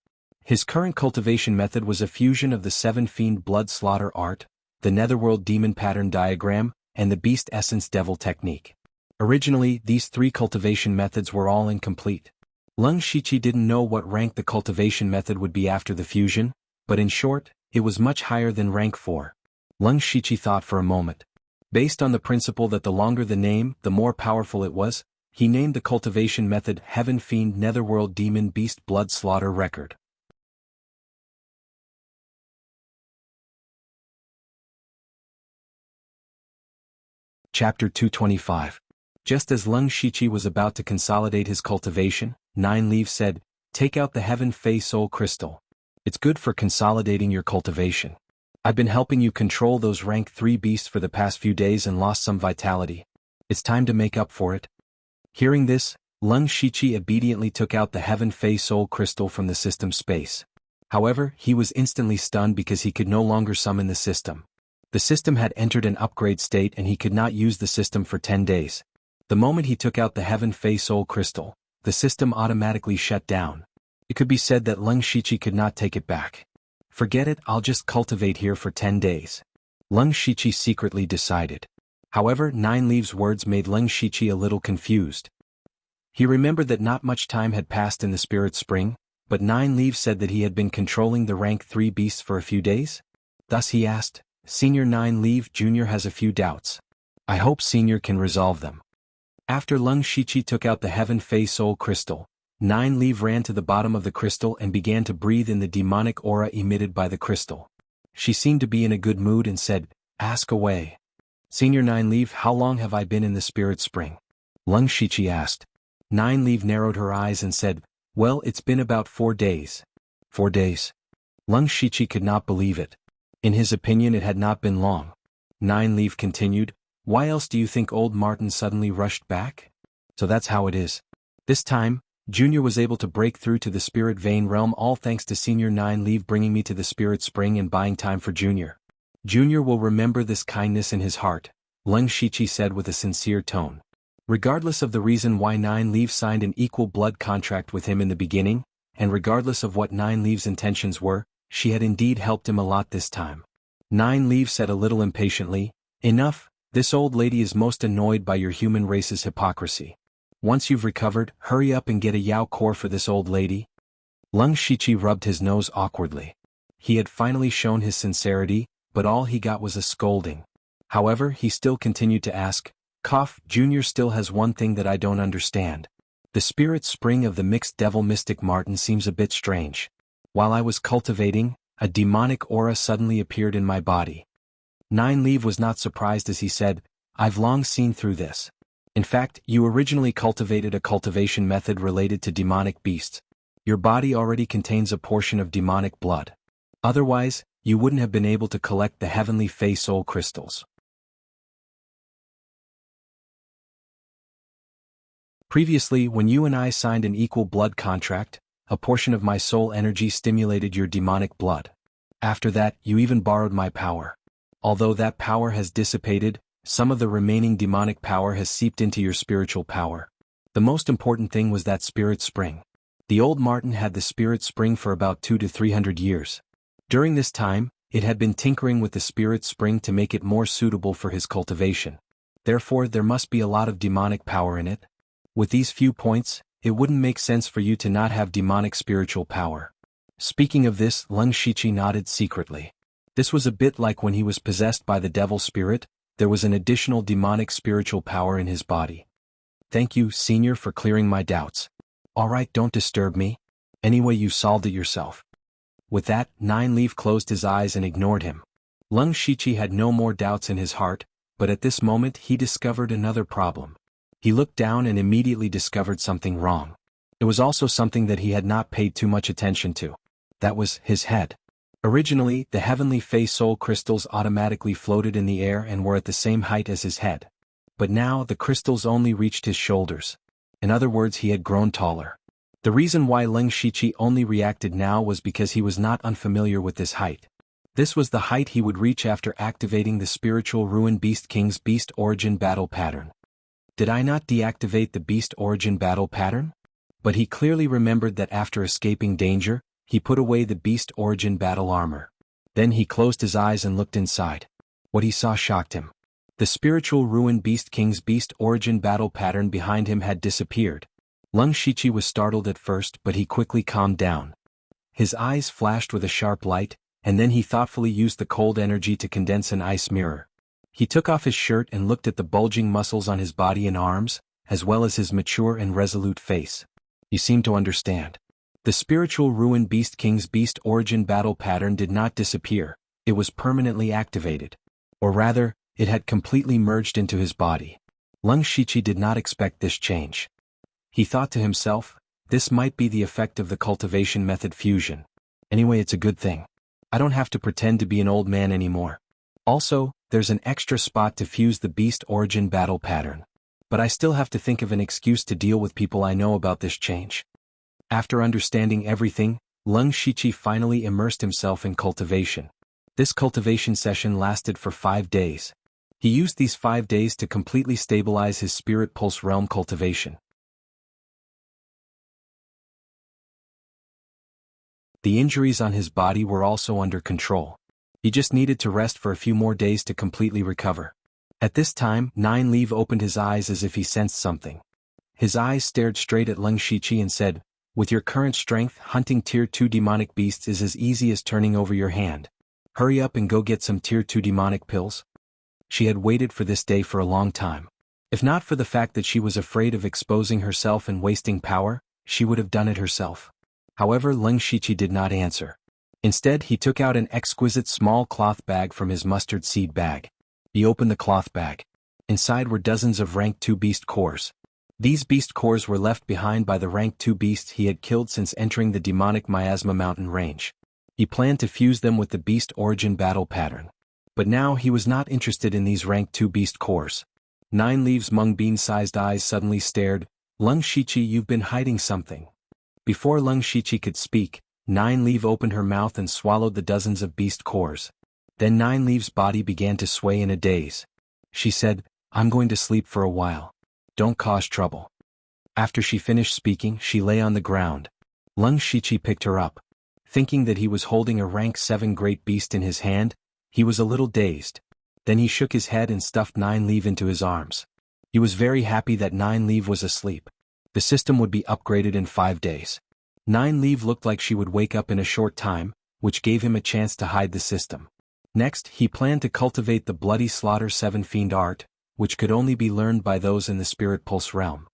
His current cultivation method was a fusion of the 7 Fiend Blood Slaughter Art, the Netherworld Demon Pattern Diagram, and the Beast Essence Devil Technique. Originally, these 3 cultivation methods were all incomplete. Lung Shiqi didn't know what rank the cultivation method would be after the fusion, but in short, it was much higher than rank 4. Lung Shiqi thought for a moment. Based on the principle that the longer the name, the more powerful it was, he named the cultivation method Heaven Fiend Netherworld Demon Beast Blood Slaughter Record. Chapter 225. Just as Lung Shiqi was about to consolidate his cultivation, Nine Leaves said, "Take out the Heaven Fey Soul Crystal. It's good for consolidating your cultivation. I've been helping you control those rank 3 beasts for the past few days and lost some vitality. It's time to make up for it." Hearing this, Lung Shiqi obediently took out the Heaven Fey Soul Crystal from the system space. However, he was instantly stunned because he could no longer summon the system. The system had entered an upgrade state and he could not use the system for 10 days. The moment he took out the Heaven Fey Soul Crystal, the system automatically shut down. It could be said that Lung Shiqi could not take it back. "Forget it, I'll just cultivate here for 10 days. Lung Shiqi secretly decided. However, Nine Leaves' words made Lung Shiqi a little confused. He remembered that not much time had passed in the Spirit Spring, but Nine Leaves said that he had been controlling the rank 3 beasts for a few days? Thus he asked, "Senior Nine Leaf Jr. has a few doubts. I hope Senior can resolve them." After Lung Shiqi took out the Heaven Fey Soul Crystal, Nine Leaf ran to the bottom of the crystal and began to breathe in the demonic aura emitted by the crystal. She seemed to be in a good mood and said, "Ask away." "Senior Nine Leaf, how long have I been in the Spirit Spring?" Lung Shiqi asked. Nine Leaf narrowed her eyes and said, "Well, it's been about 4 days. 4 days?" Lung Shiqi could not believe it. In his opinion it had not been long. Nine Leaf continued, "Why else do you think old Martin suddenly rushed back? So that's how it is. This time, Junior was able to break through to the Spirit Vein realm all thanks to Senior Nine Leaf bringing me to the Spirit Spring and buying time for Junior. Junior will remember this kindness in his heart," Lung Shiqi said with a sincere tone. Regardless of the reason why Nine Leaves signed an equal blood contract with him in the beginning, and regardless of what Nine Leaves' intentions were, she had indeed helped him a lot this time. Nine Leaves said a little impatiently, "Enough, this old lady is most annoyed by your human race's hypocrisy. Once you've recovered, hurry up and get a Yao core for this old lady." Lung Shiqi rubbed his nose awkwardly. He had finally shown his sincerity, but all he got was a scolding. However, he still continued to ask, "Cough, Junior still has one thing that I don't understand. The Spirit Spring of the Mixed Devil Mystic Martin seems a bit strange. While I was cultivating, a demonic aura suddenly appeared in my body." Nine Leaf was not surprised as he said, "I've long seen through this. In fact, you originally cultivated a cultivation method related to demonic beasts. Your body already contains a portion of demonic blood. Otherwise, you wouldn't have been able to collect the Heavenly Fey Soul Crystals. Previously, when you and I signed an equal blood contract, a portion of my soul energy stimulated your demonic blood. After that, you even borrowed my power. Although that power has dissipated, Some of the remaining demonic power has seeped into your spiritual power. The most important thing was that spirit spring. The old Martin had the spirit spring for about 200 to 300 years. During this time, it had been tinkering with the spirit spring to make it more suitable for his cultivation. Therefore, there must be a lot of demonic power in it. With these few points, it wouldn't make sense for you to not have demonic spiritual power. Speaking of this, Leng Shiqi nodded secretly. This was a bit like when he was possessed by the devil spirit, there was an additional demonic spiritual power in his body. Thank you, Senior, for clearing my doubts. Alright, don't disturb me. Anyway, you solved it yourself. With that, Nine Leaf closed his eyes and ignored him. Leng Shiqi had no more doubts in his heart, but at this moment he discovered another problem. He looked down and immediately discovered something wrong. It was also something that he had not paid too much attention to. That was his head. Originally, the heavenly Fey soul crystals automatically floated in the air and were at the same height as his head. But now the crystals only reached his shoulders. In other words, he had grown taller. The reason why Leng Shiqi only reacted now was because he was not unfamiliar with this height. This was the height he would reach after activating the spiritual Ruin Beast King's Beast Origin Battle Pattern. Did I not deactivate the Beast Origin Battle Pattern? But he clearly remembered that after escaping danger, he put away the Beast Origin Battle Armor. Then he closed his eyes and looked inside. What he saw shocked him. The spiritual Ruin Beast King's Beast Origin Battle Pattern behind him had disappeared. Leng Shiqi was startled at first, but he quickly calmed down. His eyes flashed with a sharp light, and then he thoughtfully used the cold energy to condense an ice mirror. He took off his shirt and looked at the bulging muscles on his body and arms, as well as his mature and resolute face. You seem to understand. The spiritual Ruin Beast King's Beast Origin Battle Pattern did not disappear, it was permanently activated. Or rather, it had completely merged into his body. Leng Shiqi did not expect this change. He thought to himself, this might be the effect of the cultivation method fusion. Anyway, it's a good thing. I don't have to pretend to be an old man anymore. Also, there's an extra spot to fuse the Beast Origin Battle Pattern. But I still have to think of an excuse to deal with people I know about this change. After understanding everything, Leng Shiqi finally immersed himself in cultivation. This cultivation session lasted for 5 days. He used these 5 days to completely stabilize his Spirit Pulse Realm cultivation. The injuries on his body were also under control. He just needed to rest for a few more days to completely recover. At this time, Nine Leaf opened his eyes as if he sensed something. His eyes stared straight at Leng Shiqi and said, with your current strength, hunting Tier 2 demonic beasts is as easy as turning over your hand. Hurry up and go get some Tier 2 demonic pills. She had waited for this day for a long time. If not for the fact that she was afraid of exposing herself and wasting power, she would have done it herself. However, Leng Shiqi did not answer. Instead, he took out an exquisite small cloth bag from his mustard seed bag. He opened the cloth bag. Inside were dozens of rank 2 beast cores. These beast cores were left behind by the rank 2 beasts he had killed since entering the demonic Miasma mountain range. He planned to fuse them with the Beast Origin Battle Pattern. But now he was not interested in these rank 2 beast cores. Nine Leaf's mung bean-sized eyes suddenly stared. Leng Shiqi, you've been hiding something. Before Leng Shiqi could speak, Nine Leaf opened her mouth and swallowed the dozens of beast cores. Then Nine Leaf's body began to sway in a daze. She said, I'm going to sleep for a while. Don't cause trouble. After she finished speaking, she lay on the ground. Leng Shiqi picked her up. Thinking that he was holding a rank 7 great beast in his hand, he was a little dazed. Then he shook his head and stuffed Nine Leaf into his arms. He was very happy that Nine Leaf was asleep. The system would be upgraded in 5 days. Nine Leaf looked like she would wake up in a short time, which gave him a chance to hide the system. Next, he planned to cultivate the Bloody Slaughter 7 Fiend art, which could only be learned by those in the Spirit Pulse realm.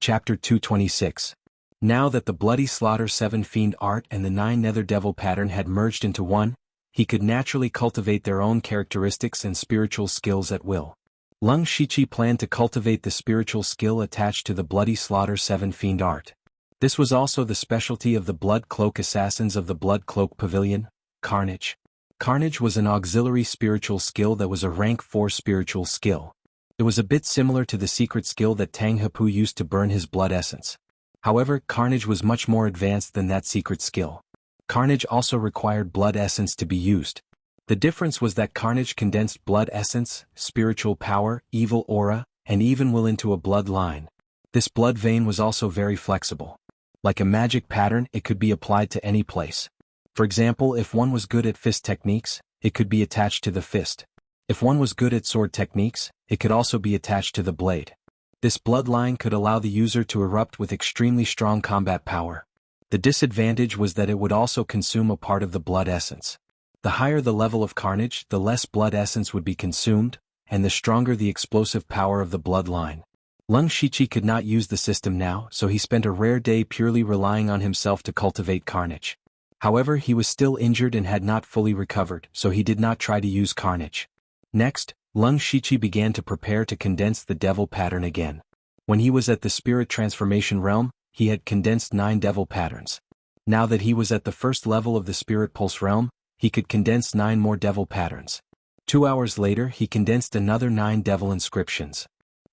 Chapter 226. Now that the Bloody Slaughter 7 Fiend art and the 9 Nether Devil pattern had merged into one, he could naturally cultivate their own characteristics and spiritual skills at will. Leng Shiqi planned to cultivate the spiritual skill attached to the Bloody Slaughter 7 Fiend art. This was also the specialty of the Blood Cloak Assassins of the Blood Cloak Pavilion, Carnage. Carnage was an auxiliary spiritual skill that was a rank 4 spiritual skill. It was a bit similar to the secret skill that Tang Hepu used to burn his blood essence. However, Carnage was much more advanced than that secret skill. Carnage also required blood essence to be used. The difference was that Carnage condensed blood essence, spiritual power, evil aura, and even will into a blood line. This blood vein was also very flexible. Like a magic pattern, it could be applied to any place. For example, if one was good at fist techniques, it could be attached to the fist. If one was good at sword techniques, it could also be attached to the blade. This bloodline could allow the user to erupt with extremely strong combat power. The disadvantage was that it would also consume a part of the blood essence. The higher the level of Carnage, the less blood essence would be consumed, and the stronger the explosive power of the bloodline. Lung Shiqi could not use the system now, so he spent a rare day purely relying on himself to cultivate Carnage. However, he was still injured and had not fully recovered, so he did not try to use Carnage. Next, Lung Shiqi began to prepare to condense the devil pattern again. When he was at the spirit transformation realm, he had condensed 9 devil patterns. Now that he was at the first level of the spirit pulse realm, he could condense 9 more devil patterns. 2 hours later, he condensed another 9 devil inscriptions.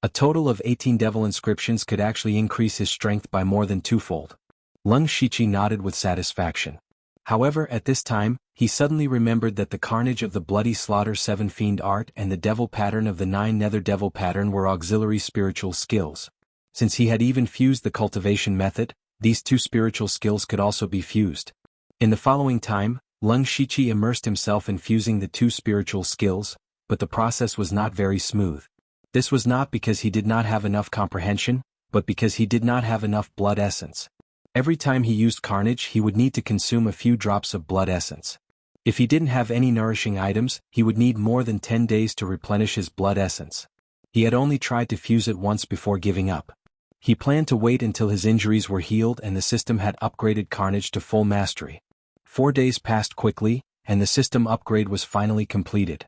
A total of 18 devil inscriptions could actually increase his strength by more than twofold. Lung Shiqi nodded with satisfaction. However, at this time, he suddenly remembered that the Carnage of the Bloody Slaughter 7 Fiend Art and the devil pattern of the 9 Nether Devil pattern were auxiliary spiritual skills. Since he had even fused the cultivation method, these 2 spiritual skills could also be fused. In the following time, Lung Shiqi immersed himself in fusing the 2 spiritual skills, but the process was not very smooth. This was not because he did not have enough comprehension, but because he did not have enough blood essence. Every time he used Carnage, he would need to consume a few drops of blood essence. If he didn't have any nourishing items, he would need more than 10 days to replenish his blood essence. He had only tried to fuse it once before giving up. He planned to wait until his injuries were healed and the system had upgraded Carnage to full mastery. 4 days passed quickly, and the system upgrade was finally completed.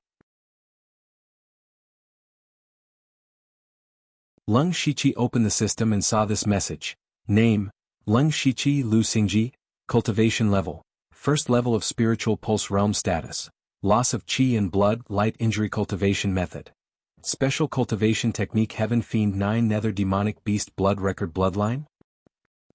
Lung Shiqi opened the system and saw this message. Name: Lung Shiqi Lu Xingji, Cultivation Level, First Level of Spiritual Pulse Realm Status, Loss of Qi and Blood, Light Injury Cultivation Method. Special Cultivation Technique Heaven Fiend 9 Nether Demonic Beast Blood Record Bloodline.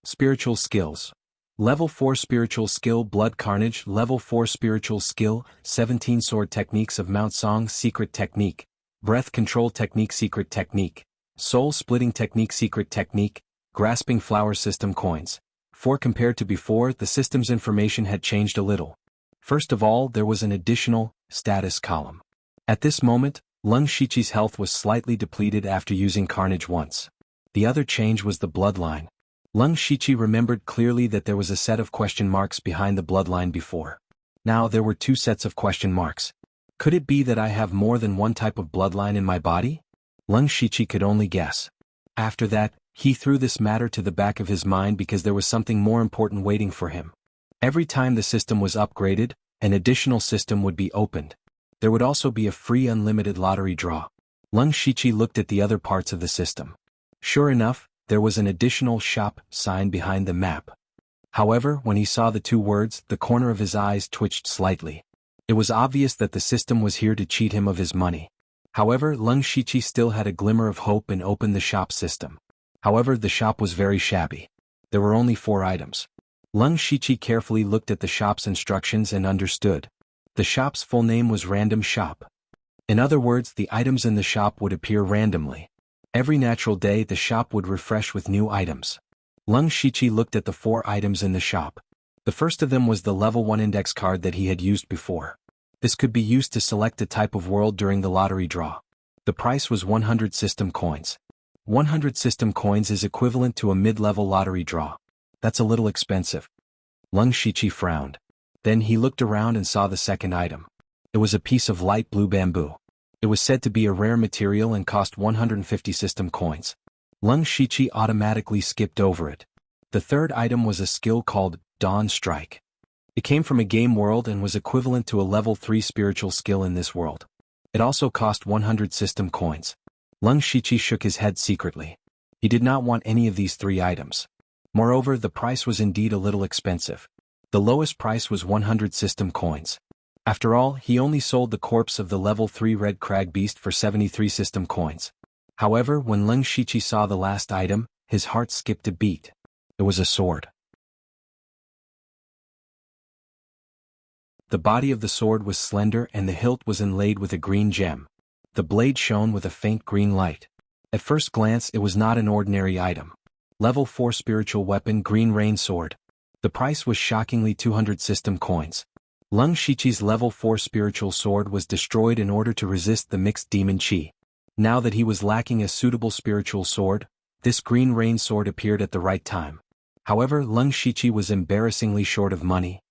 Spiritual Skills. Level 4 Spiritual Skill Blood Carnage. Level 4 Spiritual Skill 17 Sword Techniques of Mount Song Secret Technique, Breath Control Technique Secret Technique, Soul Splitting Technique Secret Technique, Grasping Flower System Coins. For compared to before, the system's information had changed a little. First of all, there was an additional status column. At this moment, Lung Shiqi's health was slightly depleted after using Carnage once. The other change was the bloodline. Lung Shiqi remembered clearly that there was a set of question marks behind the bloodline before. Now there were 2 sets of question marks. Could it be that I have more than one type of bloodline in my body? Lung Shiqi could only guess. After that, he threw this matter to the back of his mind because there was something more important waiting for him. Every time the system was upgraded, an additional system would be opened. There would also be a free unlimited lottery draw. Lung Shiqi looked at the other parts of the system. Sure enough, there was an additional shop sign behind the map. However, when he saw the 2 words, the corner of his eyes twitched slightly. It was obvious that the system was here to cheat him of his money. However, Lung Shiqi still had a glimmer of hope and opened the shop system. However, the shop was very shabby. There were only 4 items. Lung Shiqi carefully looked at the shop's instructions and understood. The shop's full name was Random Shop. In other words, the items in the shop would appear randomly. Every natural day the shop would refresh with new items. Lung Shiqi looked at the 4 items in the shop. The first of them was the level 1 index card that he had used before. This could be used to select a type of world during the lottery draw. The price was 100 system coins. 100 system coins is equivalent to a mid-level lottery draw. That's a little expensive. Lung Shiqi frowned. Then he looked around and saw the second item. It was a piece of light blue bamboo. It was said to be a rare material and cost 150 system coins. Lung Shiqi automatically skipped over it. The third item was a skill called Dawn Strike. It came from a game world and was equivalent to a level 3 spiritual skill in this world. It also cost 100 system coins. Lung Shiqi shook his head secretly. He did not want any of these 3 items. Moreover, the price was indeed a little expensive. The lowest price was 100 system coins. After all, he only sold the corpse of the level 3 red crag beast for 73 system coins. However, when Lung Shiqi saw the last item, his heart skipped a beat. It was a sword. The body of the sword was slender and the hilt was inlaid with a green gem. The blade shone with a faint green light. At first glance it was not an ordinary item. Level 4 spiritual weapon, green rain sword. The price was shockingly 200 system coins. Lung Shiqi's level 4 spiritual sword was destroyed in order to resist the mixed demon chi. Now that he was lacking a suitable spiritual sword, this green rain sword appeared at the right time. However, Lung Shiqi was embarrassingly short of money.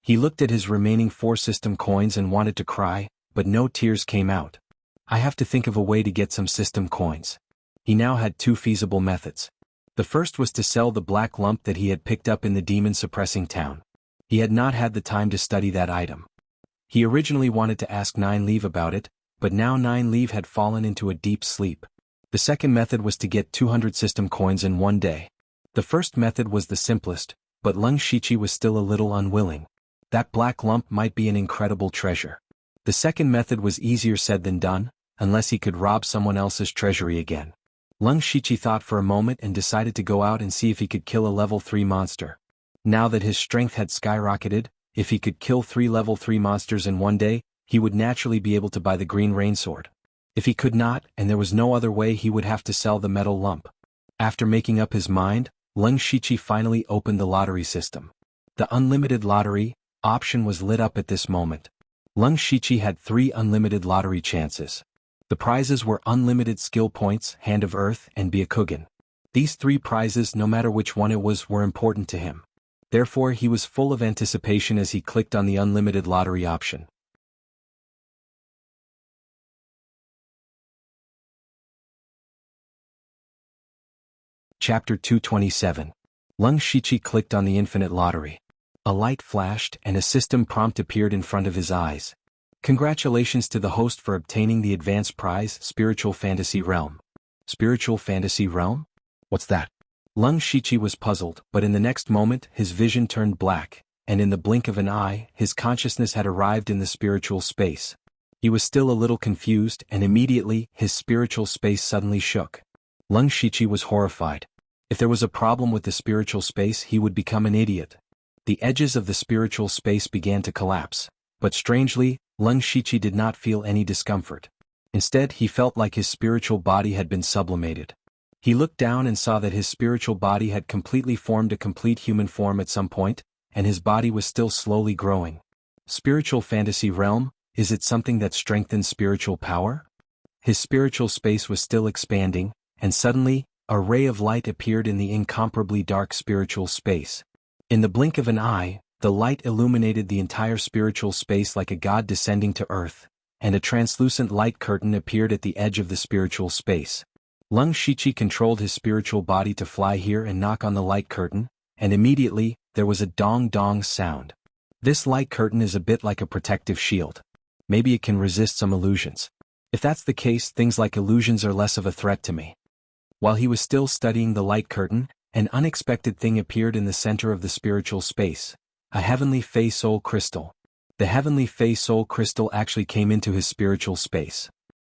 He looked at his remaining 4 system coins and wanted to cry, but no tears came out. I have to think of a way to get some system coins. He now had 2 feasible methods. The first was to sell the black lump that he had picked up in the demon-suppressing town. He had not had the time to study that item. He originally wanted to ask Nine Leave about it, but now Nine Leave had fallen into a deep sleep. The second method was to get 200 system coins in one day. The first method was the simplest, but Lung Shiqi was still a little unwilling. That black lump might be an incredible treasure. The second method was easier said than done, unless he could rob someone else's treasury again. Lung Shiqi thought for a moment and decided to go out and see if he could kill a level 3 monster. Now that his strength had skyrocketed, if he could kill 3 level 3 monsters in one day, he would naturally be able to buy the green rain sword. If he could not, and there was no other way, he would have to sell the metal lump. After making up his mind, Lung Shiqi finally opened the lottery system. The unlimited lottery option was lit up at this moment. Lung Shiqi had 3 unlimited lottery chances. The prizes were unlimited skill points, Hand of Earth, and Byakugan. These 3 prizes, no matter which one it was, were important to him. Therefore he was full of anticipation as he clicked on the unlimited lottery option. Chapter 227. Lung Shiqi clicked on the infinite lottery. A light flashed and a system prompt appeared in front of his eyes. Congratulations to the host for obtaining the advanced prize, Spiritual Fantasy Realm. Spiritual Fantasy Realm? What's that? Lung Shiqi was puzzled, but in the next moment his vision turned black, and in the blink of an eye his consciousness had arrived in the spiritual space. He was still a little confused, and immediately his spiritual space suddenly shook. Lung Shiqi was horrified. If there was a problem with the spiritual space, he would become an idiot. The edges of the spiritual space began to collapse, but strangely, Lung Shiqi did not feel any discomfort. Instead, he felt like his spiritual body had been sublimated. He looked down and saw that his spiritual body had completely formed a complete human form at some point, and his body was still slowly growing. Spiritual Fantasy Realm, is it something that strengthens spiritual power? His spiritual space was still expanding, and suddenly, a ray of light appeared in the incomparably dark spiritual space. In the blink of an eye, the light illuminated the entire spiritual space like a god descending to earth, and a translucent light curtain appeared at the edge of the spiritual space. Lung Shiqi controlled his spiritual body to fly here and knock on the light curtain, and immediately, there was a dong-dong sound. This light curtain is a bit like a protective shield. Maybe it can resist some illusions. If that's the case, things like illusions are less of a threat to me. While he was still studying the light curtain, an unexpected thing appeared in the center of the spiritual space. A heavenly Fey Soul Crystal. The heavenly Fey Soul Crystal actually came into his spiritual space.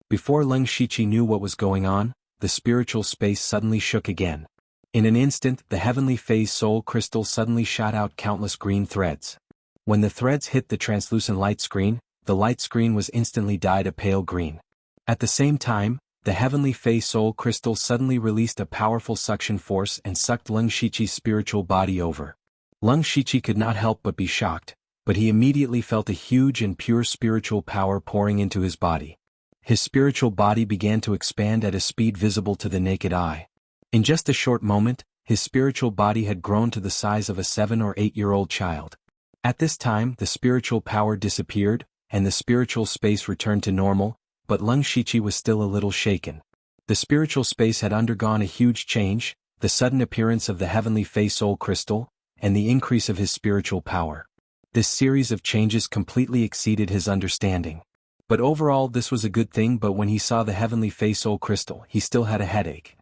Before Lung Shiqi knew what was going on, the spiritual space suddenly shook again. In an instant, the heavenly Fey Soul Crystal suddenly shot out countless green threads. When the threads hit the translucent light screen, the light screen was instantly dyed a pale green. At the same time, the heavenly Fey Soul Crystal suddenly released a powerful suction force and sucked Lung Shiqi's spiritual body over. Lung Shiqi could not help but be shocked, but he immediately felt a huge and pure spiritual power pouring into his body. His spiritual body began to expand at a speed visible to the naked eye. In just a short moment, his spiritual body had grown to the size of a 7 or 8-year-old child. At this time, the spiritual power disappeared, and the spiritual space returned to normal, but Lung Shiqi was still a little shaken. The spiritual space had undergone a huge change, the sudden appearance of the heavenly Fey Soul Crystal, and the increase of his spiritual power. This series of changes completely exceeded his understanding. But overall this was a good thing, but when he saw the heavenly Fey Soul Crystal, he still had a headache.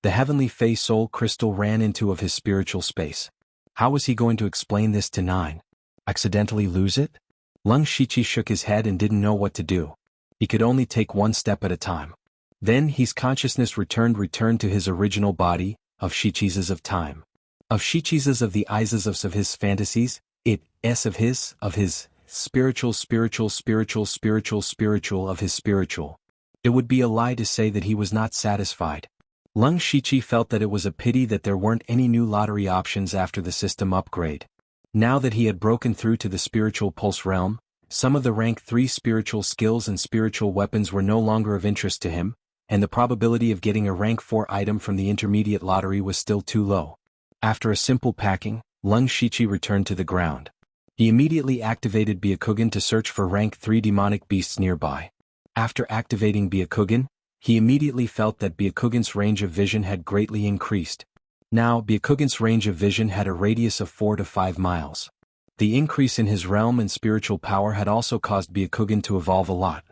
The heavenly Fey Soul Crystal ran into of his spiritual space. How was he going to explain this to Nine? Accidentally lose it? Lung Shiqi shook his head and didn't know what to do. He could only take one step at a time. Then his consciousness returned to his original body, of Shiqi's of time. Of Shichi's of the I's of his fantasies, it, s of his spiritual of his spiritual. It would be a lie to say that he was not satisfied. Lung Shichi felt that it was a pity that there weren't any new lottery options after the system upgrade. Now that he had broken through to the spiritual pulse realm, some of the rank 3 spiritual skills and spiritual weapons were no longer of interest to him, and the probability of getting a rank 4 item from the intermediate lottery was still too low. After a simple packing, Lung Shichi returned to the ground. He immediately activated Byakugan to search for rank 3 demonic beasts nearby. After activating Byakugan, he immediately felt that Byakugan's range of vision had greatly increased. Now Byakugan's range of vision had a radius of 4 to 5 miles. The increase in his realm and spiritual power had also caused Byakugan to evolve a lot.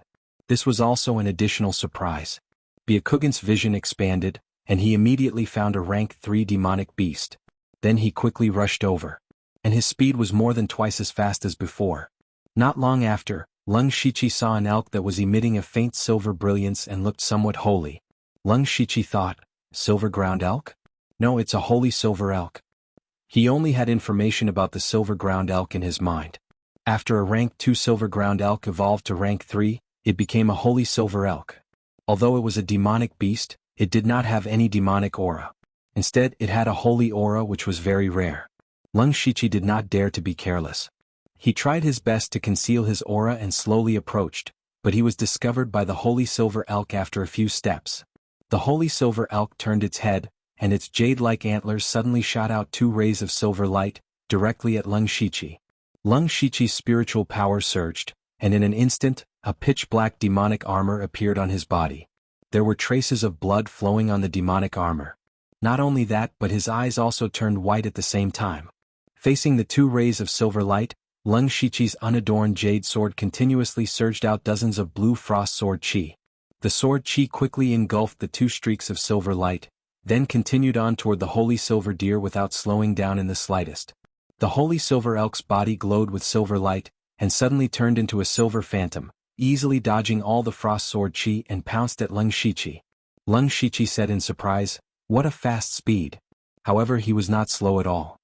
This was also an additional surprise. Byakugan's vision expanded, and he immediately found a rank 3 demonic beast. Then he quickly rushed over. And his speed was more than twice as fast as before. Not long after, Lung Shichi saw an elk that was emitting a faint silver brilliance and looked somewhat holy. Lung Shichi thought, silver ground elk? No, it's a holy silver elk. He only had information about the silver ground elk in his mind. After a rank 2 silver ground elk evolved to rank 3, it became a holy silver elk. Although it was a demonic beast, it did not have any demonic aura. Instead, it had a holy aura which was very rare. Lung Shichi did not dare to be careless. He tried his best to conceal his aura and slowly approached, but he was discovered by the holy silver elk after a few steps. The holy silver elk turned its head, and its jade-like antlers suddenly shot out 2 rays of silver light, directly at Lung Shichi. Lung Shichi's spiritual power surged, and in an instant, a pitch-black demonic armor appeared on his body. There were traces of blood flowing on the demonic armor. Not only that, but his eyes also turned white at the same time. Facing the 2 rays of silver light, Lung Shichi's unadorned jade sword continuously surged out dozens of blue frost sword chi. The sword chi quickly engulfed the 2 streaks of silver light, then continued on toward the holy silver deer without slowing down in the slightest. The holy silver elk's body glowed with silver light, and suddenly turned into a silver phantom, easily dodging all the frost sword chi and pounced at Lung Shichi. Lung Shichi said in surprise, "What a fast speed." However, he was not slow at all.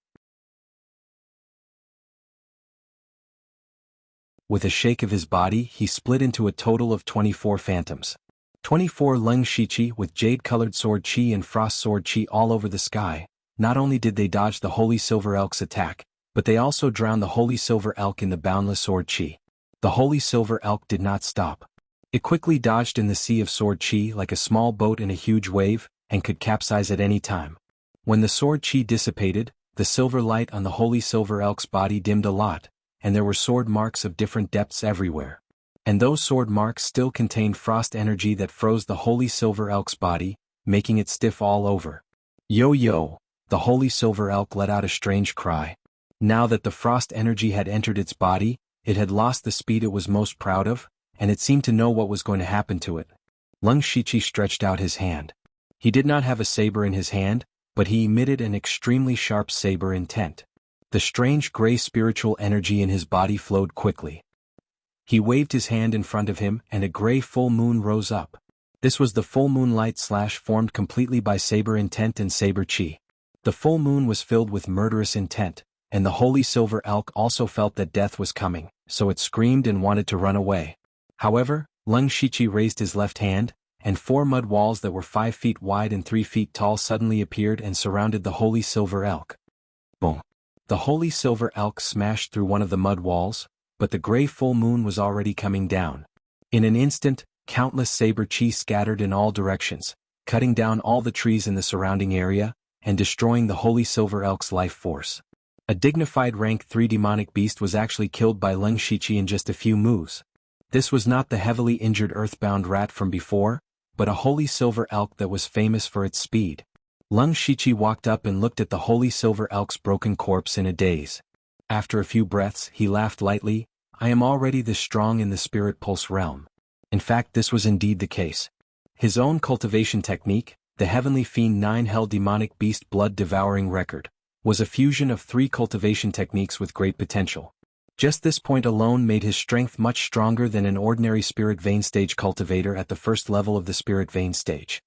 With a shake of his body, he split into a total of 24 phantoms. 24 Lung Shichi with jade-colored sword chi and frost sword chi all over the sky. Not only did they dodge the holy silver elk's attack, but they also drowned the holy silver elk in the boundless sword chi. The holy silver elk did not stop. It quickly dodged in the sea of sword chi like a small boat in a huge wave, and could capsize at any time. When the sword chi dissipated, the silver light on the holy silver elk's body dimmed a lot, and there were sword marks of different depths everywhere. And those sword marks still contained frost energy that froze the holy silver elk's body, making it stiff all over. Yo! The holy silver elk let out a strange cry. Now that the frost energy had entered its body, it had lost the speed it was most proud of, and it seemed to know what was going to happen to it. Lung Shichi stretched out his hand. He did not have a saber in his hand, but he emitted an extremely sharp saber intent. The strange gray spiritual energy in his body flowed quickly. He waved his hand in front of him and a gray full moon rose up. This was the full moon light formed completely by saber intent and saber chi. The full moon was filled with murderous intent, and the holy silver elk also felt that death was coming, so it screamed and wanted to run away. However, Lung Shichi raised his left hand, and 4 mud walls that were 5 feet wide and 3 feet tall suddenly appeared and surrounded the holy silver elk. Boom! The holy silver elk smashed through one of the mud walls, but the gray full moon was already coming down. In an instant, countless saber chi scattered in all directions, cutting down all the trees in the surrounding area, and destroying the holy silver elk's life force. A dignified rank 3 demonic beast was actually killed by Lung Shichi in just a few moves. This was not the heavily injured earthbound rat from before, but a holy silver elk that was famous for its speed. Lung Shichi walked up and looked at the holy silver elk's broken corpse in a daze. After a few breaths, he laughed lightly. "I am already this strong in the spirit pulse realm." In fact, this was indeed the case. His own cultivation technique, the Heavenly Fiend 9 Hell Demonic Beast Blood Devouring Record, was a fusion of 3 cultivation techniques with great potential. Just this point alone made his strength much stronger than an ordinary spirit vein stage cultivator at the first level of the spirit vein stage.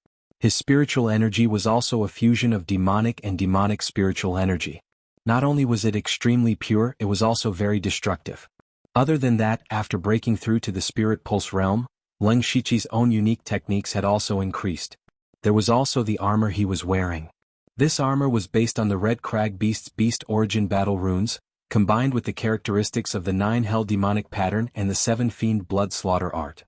His spiritual energy was also a fusion of demonic and demonic spiritual energy. Not only was it extremely pure, it was also very destructive. Other than that, after breaking through to the spirit pulse realm, Leng Shiqi's own unique techniques had also increased. There was also the armor he was wearing. This armor was based on the Red Crag Beast's beast origin battle runes, combined with the characteristics of the 9 Hell demonic pattern and the 7 Fiend blood slaughter art.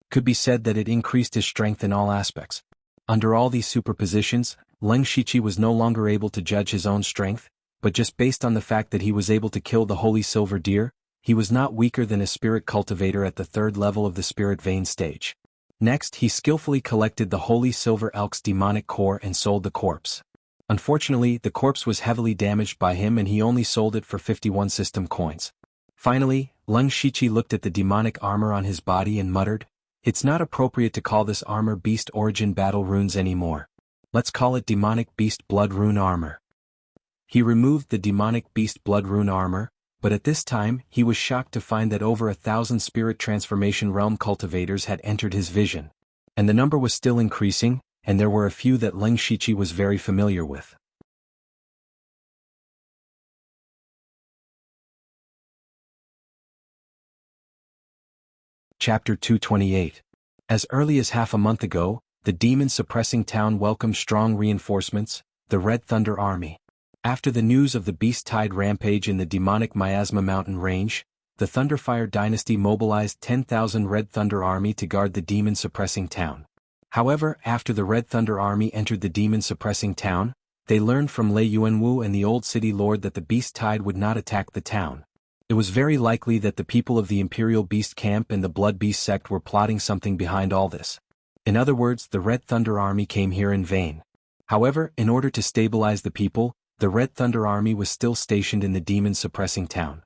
Could be said that it increased his strength in all aspects. Under all these superpositions, Leng Shiqi was no longer able to judge his own strength, but just based on the fact that he was able to kill the holy silver deer, he was not weaker than a spirit cultivator at the 3rd level of the spirit vein stage. Next, he skillfully collected the holy silver elk's demonic core and sold the corpse. Unfortunately, the corpse was heavily damaged by him and he only sold it for 51 system coins. Finally, Leng Shiqi looked at the demonic armor on his body and muttered, "It's not appropriate to call this armor beast origin battle runes anymore. Let's call it demonic beast blood rune armor." He removed the demonic beast blood rune armor, but at this time he was shocked to find that over 1,000 spirit transformation realm cultivators had entered his vision. And the number was still increasing, and there were a few that Leng Shiqi was very familiar with. Chapter 228. As early as half a month ago, the demon-suppressing town welcomed strong reinforcements, the Red Thunder Army. After the news of the Beast Tide rampage in the demonic Miasma Mountain range, the Thunderfire dynasty mobilized 10,000 Red Thunder Army to guard the demon-suppressing town. However, after the Red Thunder Army entered the demon-suppressing town, they learned from Lei Yuanwu and the Old City Lord that the Beast Tide would not attack the town. It was very likely that the people of the Imperial Beast Camp and the Blood Beast sect were plotting something behind all this. In other words, the Red Thunder Army came here in vain. However, in order to stabilize the people, the Red Thunder Army was still stationed in the demon-suppressing town.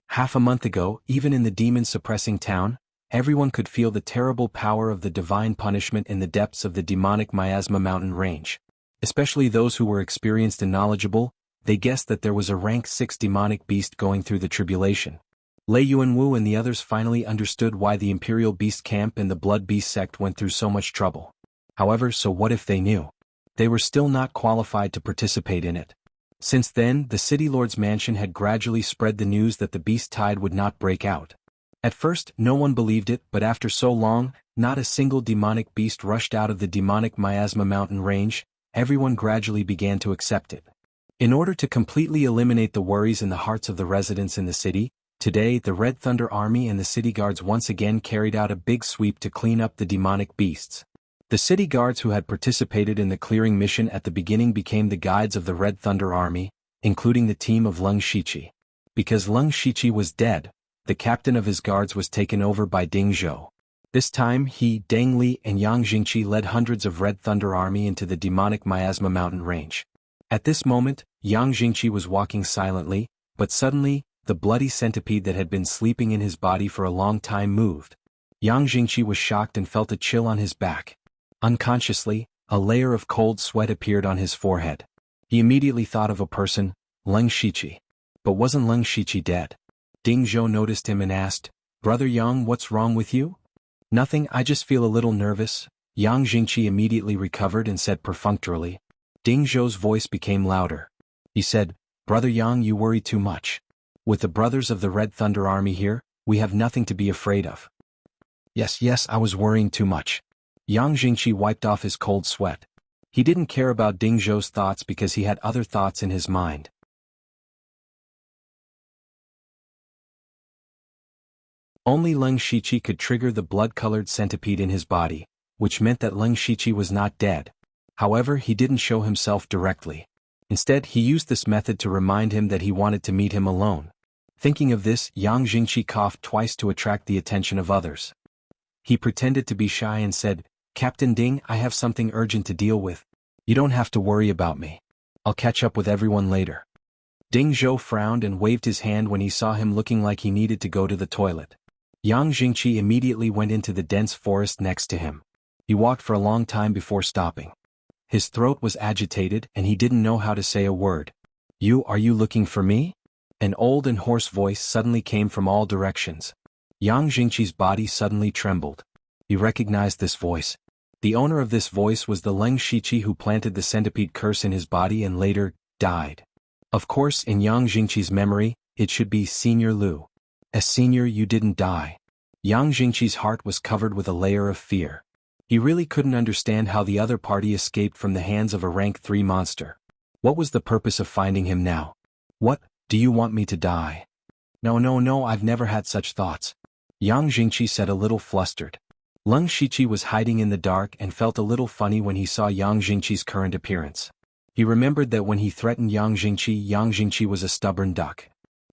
Half a month ago, even in the demon-suppressing town, everyone could feel the terrible power of the divine punishment in the depths of the demonic Miasma Mountain range. Especially those who were experienced and knowledgeable, they guessed that there was a rank 6 demonic beast going through the tribulation. Lei Yuanwu and the others finally understood why the Imperial Beast Camp and the Blood Beast sect went through so much trouble. However, so what if they knew? They were still not qualified to participate in it. Since then, the City Lord's mansion had gradually spread the news that the Beast Tide would not break out. At first, no one believed it, but after so long, not a single demonic beast rushed out of the demonic Miasma Mountain range. Everyone gradually began to accept it. In order to completely eliminate the worries in the hearts of the residents in the city, today the Red Thunder Army and the city guards once again carried out a big sweep to clean up the demonic beasts. The city guards who had participated in the clearing mission at the beginning became the guides of the Red Thunder Army, including the team of Leng Shiqi. Because Leng Shiqi was dead, the captain of his guards was taken over by Ding Zhou. This time he, Deng Li and Yang Jingqi led hundreds of Red Thunder Army into the demonic Miasma Mountain range. At this moment, Yang Jingqi was walking silently, but suddenly, the bloody centipede that had been sleeping in his body for a long time moved. Yang Jingqi was shocked and felt a chill on his back. Unconsciously, a layer of cold sweat appeared on his forehead. He immediately thought of a person, Leng Shiqi. But wasn't Leng Shiqi dead? Ding Zhou noticed him and asked, "Brother Yang, what's wrong with you?" "Nothing, I just feel a little nervous." Yang Jingqi immediately recovered and said perfunctorily. Ding Zhou's voice became louder. He said, "Brother Yang, you worry too much. With the brothers of the Red Thunder Army here, we have nothing to be afraid of." Yes, I was worrying too much." Yang Jingqi wiped off his cold sweat. He didn't care about Ding Zhou's thoughts because he had other thoughts in his mind. Only Leng Shiqi could trigger the blood-colored centipede in his body, which meant that Leng Shiqi was not dead. However, he didn't show himself directly. Instead, he used this method to remind him that he wanted to meet him alone. Thinking of this, Yang Jingqi coughed twice to attract the attention of others. He pretended to be shy and said, "Captain Ding, I have something urgent to deal with. You don't have to worry about me. I'll catch up with everyone later." Ding Zhou frowned and waved his hand when he saw him looking like he needed to go to the toilet. Yang Jingqi immediately went into the dense forest next to him. He walked for a long time before stopping. His throat was agitated and he didn't know how to say a word. Are you looking for me?" An old and hoarse voice suddenly came from all directions. Yang Jingqi's body suddenly trembled. He recognized this voice. The owner of this voice was the Leng Shiqi who planted the centipede curse in his body and later died. Of course, in Yang Jingqi's memory, it should be Senior Lu. As senior, you didn't die. Yang Jingqi's heart was covered with a layer of fear. He really couldn't understand how the other party escaped from the hands of a rank 3 monster. What was the purpose of finding him now? What, do you want me to die? No, I've never had such thoughts. Yang Jingqi said a little flustered. Leng Shiqi was hiding in the dark and felt a little funny when he saw Yang Jingqi's current appearance. He remembered that when he threatened Yang Jingqi was a stubborn duck.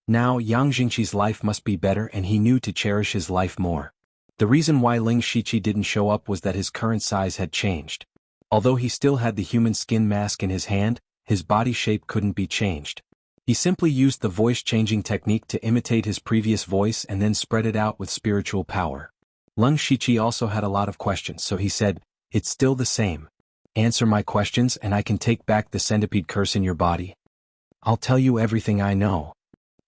Now Yang Jingqi's life must be better and he knew to cherish his life more. The reason why Leng Shiqi didn't show up was that his current size had changed. Although he still had the human skin mask in his hand, his body shape couldn't be changed. He simply used the voice-changing technique to imitate his previous voice and then spread it out with spiritual power. Leng Shiqi also had a lot of questions, so he said, "It's still the same. Answer my questions and I can take back the centipede curse in your body." "I'll tell you everything I know."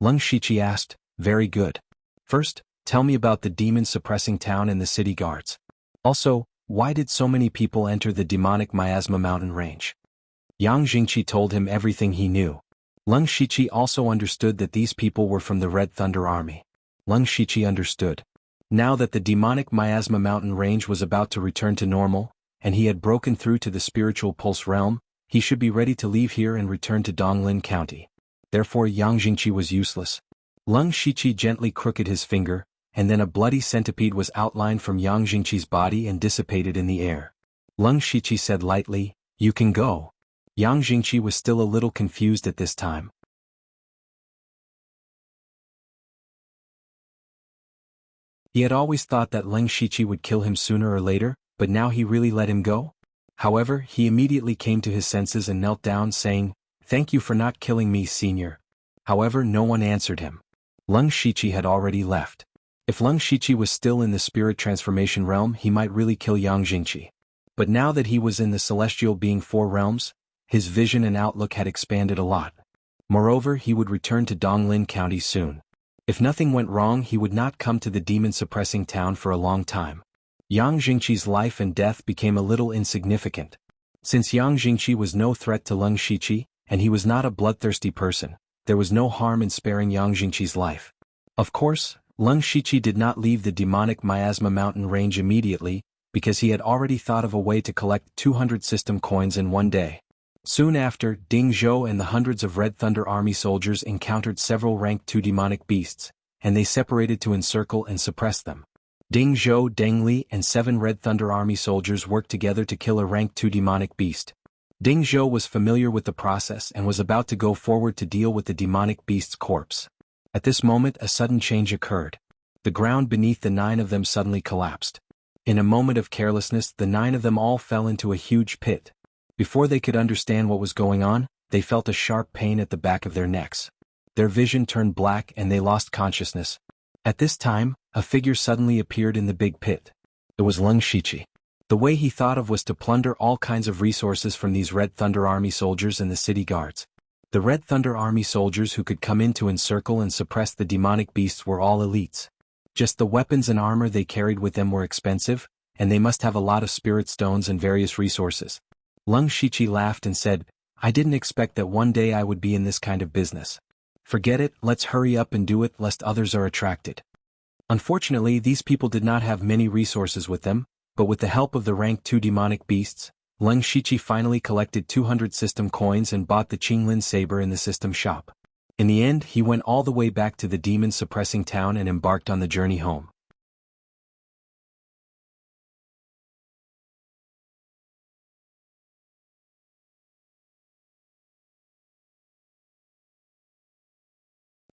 Leng Shiqi asked. "Very good. First, tell me about the demon-suppressing town and the city guards. Also, why did so many people enter the demonic miasma mountain range?" Yang Jingqi told him everything he knew. Leng Shiqi also understood that these people were from the Red Thunder Army. Leng Shiqi understood. Now that the demonic miasma mountain range was about to return to normal, and he had broken through to the spiritual pulse realm, he should be ready to leave here and return to Donglin County. Therefore Yang Jingqi was useless. Leng Shiqi gently crooked his finger, and then a bloody centipede was outlined from Yang Jingqi's body and dissipated in the air. Leng Shiqi said lightly, "You can go." Yang Jingqi was still a little confused at this time. He had always thought that Leng Shiqi would kill him sooner or later, but now he really let him go? However, he immediately came to his senses and knelt down saying, "Thank you for not killing me, Senior." However, no one answered him. Leng Shiqi had already left. If Leng Shiqi was still in the spirit transformation realm, he might really kill Yang Jingqi. But now that he was in the celestial being 4 realms, his vision and outlook had expanded a lot. Moreover, he would return to Donglin County soon. If nothing went wrong, he would not come to the demon-suppressing town for a long time. Yang Jingqi's life and death became a little insignificant. Since Yang Jingqi was no threat to Leng Shiqi, and he was not a bloodthirsty person, there was no harm in sparing Yang Jingqi's life. Of course, Leng Shiqi did not leave the demonic miasma mountain range immediately, because he had already thought of a way to collect 200 system coins in one day. Soon after, Ding Zhou and the hundreds of Red Thunder Army soldiers encountered several rank 2 demonic beasts, and they separated to encircle and suppress them. Ding Zhou, Deng Li, and 7 Red Thunder Army soldiers worked together to kill a rank 2 demonic beast. Ding Zhou was familiar with the process and was about to go forward to deal with the demonic beast's corpse. At this moment a sudden change occurred. The ground beneath the 9 of them suddenly collapsed. In a moment of carelessness, the 9 of them all fell into a huge pit. Before they could understand what was going on, they felt a sharp pain at the back of their necks. Their vision turned black and they lost consciousness. At this time, a figure suddenly appeared in the big pit. It was Leng Shiqi. The way he thought of was to plunder all kinds of resources from these Red Thunder Army soldiers and the city guards. The Red Thunder Army soldiers who could come in to encircle and suppress the demonic beasts were all elites. Just the weapons and armor they carried with them were expensive, and they must have a lot of spirit stones and various resources. Leng Shiqi laughed and said, "I didn't expect that one day I would be in this kind of business. Forget it, let's hurry up and do it lest others are attracted." Unfortunately, these people did not have many resources with them, but with the help of the rank 2 demonic beasts, Leng Shiqi finally collected 200 system coins and bought the Qinglin saber in the system shop. In the end, he went all the way back to the demon-suppressing town and embarked on the journey home.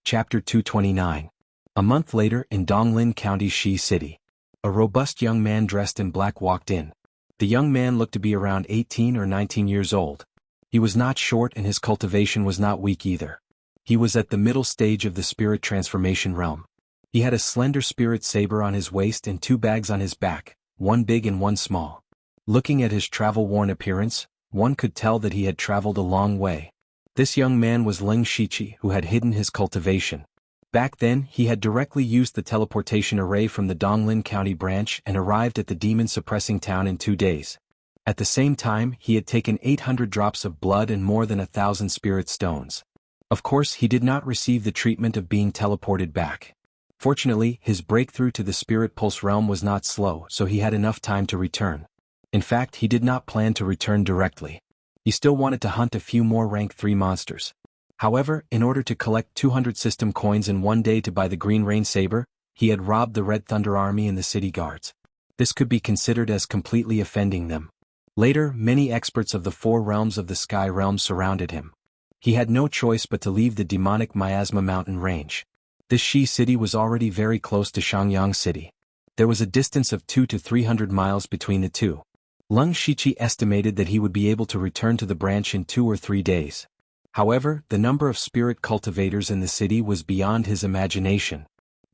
Chapter 229. A month later in Donglin County, Shi City. A robust young man dressed in black walked in. The young man looked to be around 18 or 19 years old. He was not short and his cultivation was not weak either. He was at the middle stage of the spirit transformation realm. He had a slender spirit saber on his waist and 2 bags on his back, one big and one small. Looking at his travel-worn appearance, one could tell that he had traveled a long way. This young man was Leng Shiqi, who had hidden his cultivation. Back then, he had directly used the teleportation array from the Donglin County branch and arrived at the demon-suppressing town in 2 days. At the same time, he had taken 800 drops of blood and more than 1,000 spirit stones. Of course, he did not receive the treatment of being teleported back. Fortunately, his breakthrough to the Spirit Pulse realm was not slow, so he had enough time to return. In fact, he did not plan to return directly. He still wanted to hunt a few more rank 3 monsters. However, in order to collect 200 system coins in 1 day to buy the Green Rain Saber, he had robbed the Red Thunder Army and the city guards. This could be considered as completely offending them. Later, many experts of the 4 realms of the Sky Realm surrounded him. He had no choice but to leave the demonic Miasma mountain range. This Shi city was already very close to Shangyang City. There was a distance of 200 to 300 miles between the two. Leng Shiqi estimated that he would be able to return to the branch in 2 or 3 days. However, the number of spirit cultivators in the city was beyond his imagination.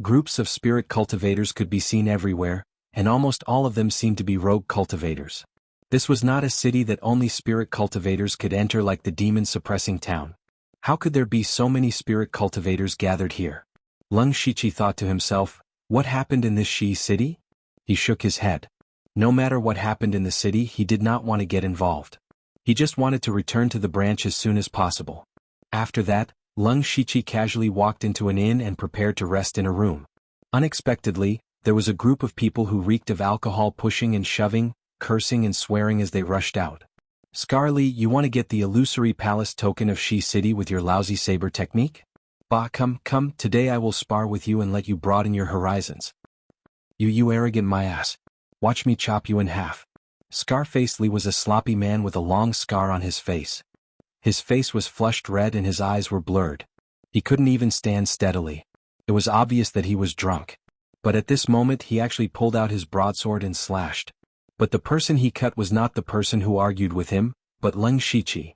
Groups of spirit cultivators could be seen everywhere, and almost all of them seemed to be rogue cultivators. This was not a city that only spirit cultivators could enter like the demon-suppressing town. How could there be so many spirit cultivators gathered here? Leng Shiqi thought to himself, what happened in this Shi city? He shook his head. No matter what happened in the city, he did not want to get involved. He just wanted to return to the branch as soon as possible. After that, Leng Shiqi casually walked into an inn and prepared to rest in a room. Unexpectedly, there was a group of people who reeked of alcohol pushing and shoving, cursing and swearing as they rushed out. Scarly, you want to get the illusory palace token of Shi City with your lousy saber technique? Bah, come, today I will spar with you and let you broaden your horizons. You arrogant my ass. Watch me chop you in half. Scarface Lee was a sloppy man with a long scar on his face. His face was flushed red and his eyes were blurred. He couldn't even stand steadily. It was obvious that he was drunk. But at this moment he actually pulled out his broadsword and slashed. But the person he cut was not the person who argued with him, but Leng Shiqi.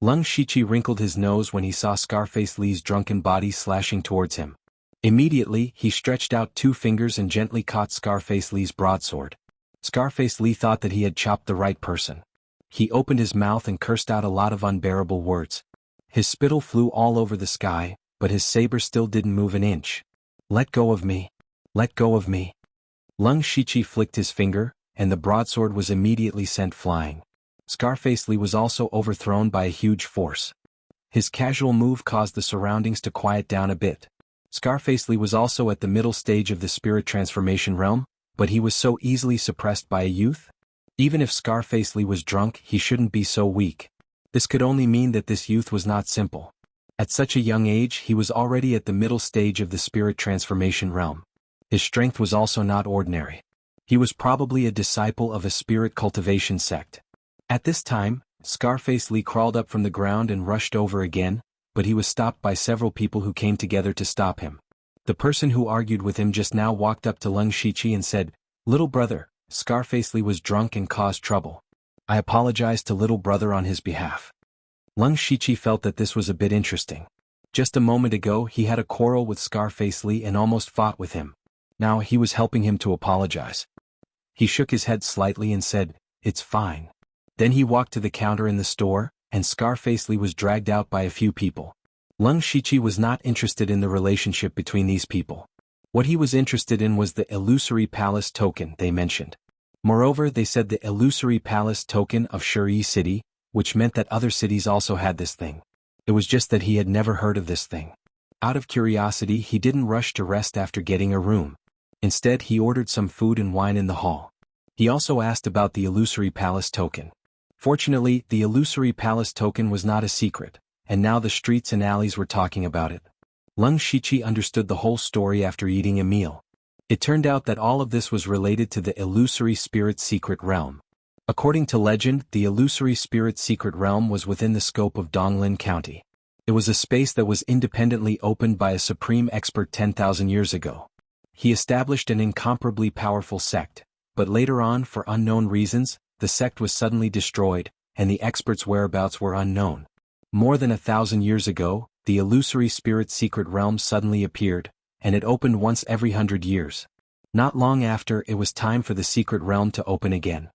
Leng Shiqi wrinkled his nose when he saw Scarface Lee's drunken body slashing towards him. Immediately, he stretched out 2 fingers and gently caught Scarface Lee's broadsword. Scarface Lee thought that he had chopped the right person. He opened his mouth and cursed out a lot of unbearable words. His spittle flew all over the sky, but his saber still didn't move an inch. Let go of me. Let go of me. Leng Shiqi flicked his finger, and the broadsword was immediately sent flying. Scarface Lee was also overthrown by a huge force. His casual move caused the surroundings to quiet down a bit. Scarface Lee was also at the middle stage of the spirit transformation realm, but he was so easily suppressed by a youth? Even if Scarface Lee was drunk, he shouldn't be so weak. This could only mean that this youth was not simple. At such a young age, he was already at the middle stage of the spirit transformation realm. His strength was also not ordinary. He was probably a disciple of a spirit cultivation sect. At this time, Scarface Lee crawled up from the ground and rushed over again, but he was stopped by several people who came together to stop him. The person who argued with him just now walked up to Leng Shiqi and said, "Little brother, Scarface Lee was drunk and caused trouble. I apologize to little brother on his behalf." Leng Shiqi felt that this was a bit interesting. Just a moment ago he had a quarrel with Scarface Lee and almost fought with him. Now he was helping him to apologize. He shook his head slightly and said, "It's fine." Then he walked to the counter in the store, and Scarface Lee was dragged out by a few people. Leng Shiqi was not interested in the relationship between these people. What he was interested in was the illusory palace token they mentioned. Moreover, they said the illusory palace token of Shi City, which meant that other cities also had this thing. It was just that he had never heard of this thing. Out of curiosity, he didn't rush to rest after getting a room. Instead, he ordered some food and wine in the hall. He also asked about the illusory palace token. Fortunately, the illusory palace token was not a secret, and now the streets and alleys were talking about it. Leng Shiqi understood the whole story after eating a meal. It turned out that all of this was related to the illusory spirit secret realm. According to legend, the illusory spirit secret realm was within the scope of Donglin County. It was a space that was independently opened by a supreme expert 10,000 years ago. He established an incomparably powerful sect, but later on, for unknown reasons, the sect was suddenly destroyed, and the expert's whereabouts were unknown. More than 1,000 years ago, the illusory spirit secret realm suddenly appeared, and it opened once every 100 years. Not long after, it was time for the secret realm to open again.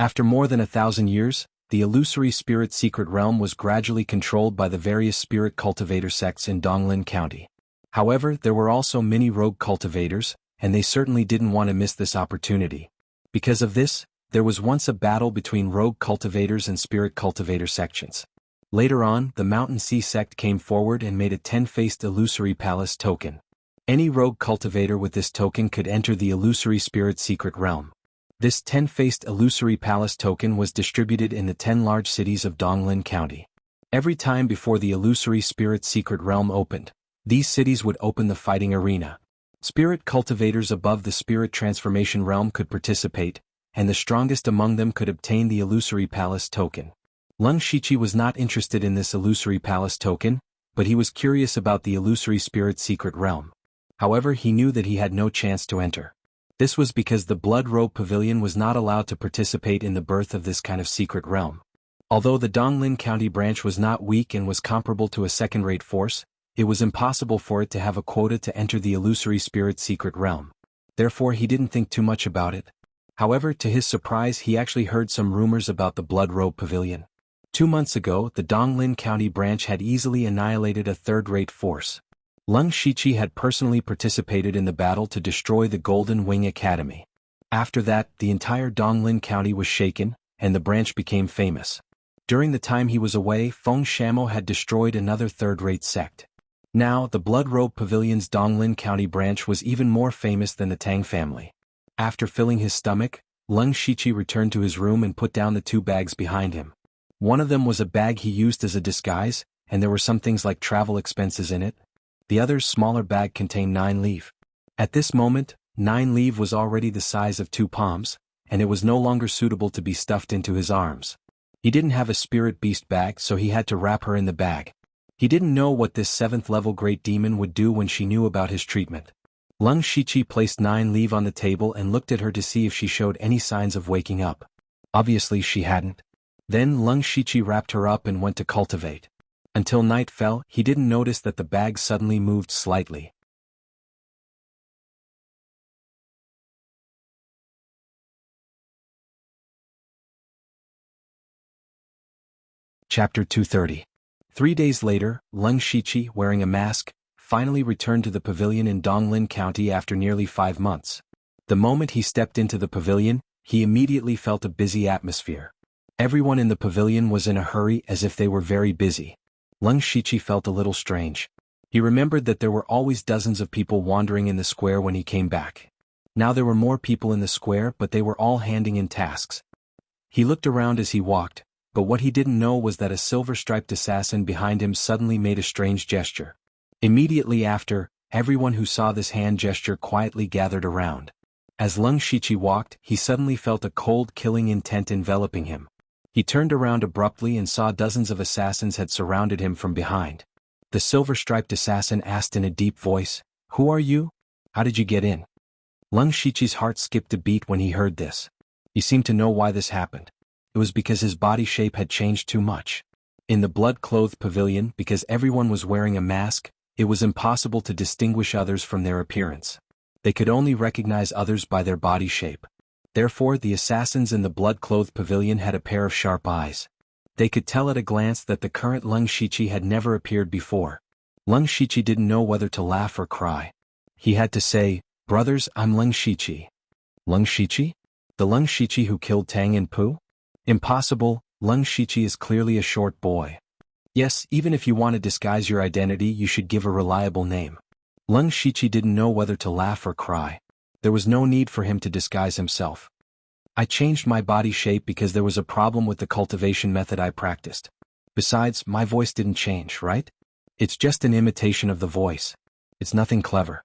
After more than 1,000 years, the illusory spirit secret realm was gradually controlled by the various spirit cultivator sects in Donglin County. However, there were also many rogue cultivators, and they certainly didn't want to miss this opportunity. Because of this, there was once a battle between rogue cultivators and spirit cultivator sections. Later on, the Mountain Sea sect came forward and made a 10-faced illusory palace token. Any rogue cultivator with this token could enter the illusory spirit secret realm. This 10-faced illusory palace token was distributed in the 10 large cities of Donglin County. Every time before the illusory spirit secret realm opened, these cities would open the fighting arena. Spirit cultivators above the spirit transformation realm could participate, and the strongest among them could obtain the illusory palace token. Lung Shichi was not interested in this illusory palace token, but he was curious about the illusory spirit secret realm. However, he knew that he had no chance to enter. This was because the Blood Robe Pavilion was not allowed to participate in the birth of this kind of secret realm. Although the Donglin County branch was not weak and was comparable to a second-rate force, it was impossible for it to have a quota to enter the illusory spirit secret realm. Therefore, he didn't think too much about it. However, to his surprise, he actually heard some rumors about the Blood Robe Pavilion. 2 months ago, the Donglin County branch had easily annihilated a third-rate force. Lung Shichi had personally participated in the battle to destroy the Golden Wing Academy. After that, the entire Donglin County was shaken, and the branch became famous. During the time he was away, Feng Shamo had destroyed another third-rate sect. Now, the Blood Robe Pavilion's Donglin County branch was even more famous than the Tang family. After filling his stomach, Lung Shichi returned to his room and put down the 2 bags behind him. One of them was a bag he used as a disguise, and there were some things like travel expenses in it. The other's smaller bag contained 9 leaf. At this moment, 9 leaf was already the size of 2 palms, and it was no longer suitable to be stuffed into his arms. He didn't have a spirit beast bag, so he had to wrap her in the bag. He didn't know what this 7th-level great demon would do when she knew about his treatment. Lung Shichi placed 9 leaf on the table and looked at her to see if she showed any signs of waking up. Obviously she hadn't. Then Lung Shichi wrapped her up and went to cultivate. Until night fell, he didn't notice that the bag suddenly moved slightly. Chapter 230. 3 days later, Lung Shichi, wearing a mask, finally returned to the pavilion in Donglin County after nearly 5 months. The moment he stepped into the pavilion, he immediately felt a busy atmosphere. Everyone in the pavilion was in a hurry, as if they were very busy. Lung Shichi felt a little strange. He remembered that there were always dozens of people wandering in the square when he came back. Now there were more people in the square, but they were all handing in tasks. He looked around as he walked, but what he didn't know was that a silver-striped assassin behind him suddenly made a strange gesture. Immediately after, everyone who saw this hand gesture quietly gathered around. As Lung Shichi walked, he suddenly felt a cold, killing intent enveloping him. He turned around abruptly and saw dozens of assassins had surrounded him from behind. The silver-striped assassin asked in a deep voice, "Who are you? How did you get in?" Lung Shichi's heart skipped a beat when he heard this. He seemed to know why this happened. It was because his body shape had changed too much. In the blood-clothed pavilion, because everyone was wearing a mask, it was impossible to distinguish others from their appearance. They could only recognize others by their body shape. Therefore, the assassins in the blood-clothed pavilion had a pair of sharp eyes. They could tell at a glance that the current Lung Shichi had never appeared before. Lung Shichi didn't know whether to laugh or cry. He had to say, "Brothers, I'm Lung Shichi." Lung Shichi? The Lung Shichi who killed Tang and Pu? Impossible, Lung Shichi is clearly a short boy. Yes, even if you want to disguise your identity, you should give a reliable name. Lung Shichi didn't know whether to laugh or cry. There was no need for him to disguise himself. I changed my body shape because there was a problem with the cultivation method I practiced. Besides, my voice didn't change, right? It's just an imitation of the voice. It's nothing clever.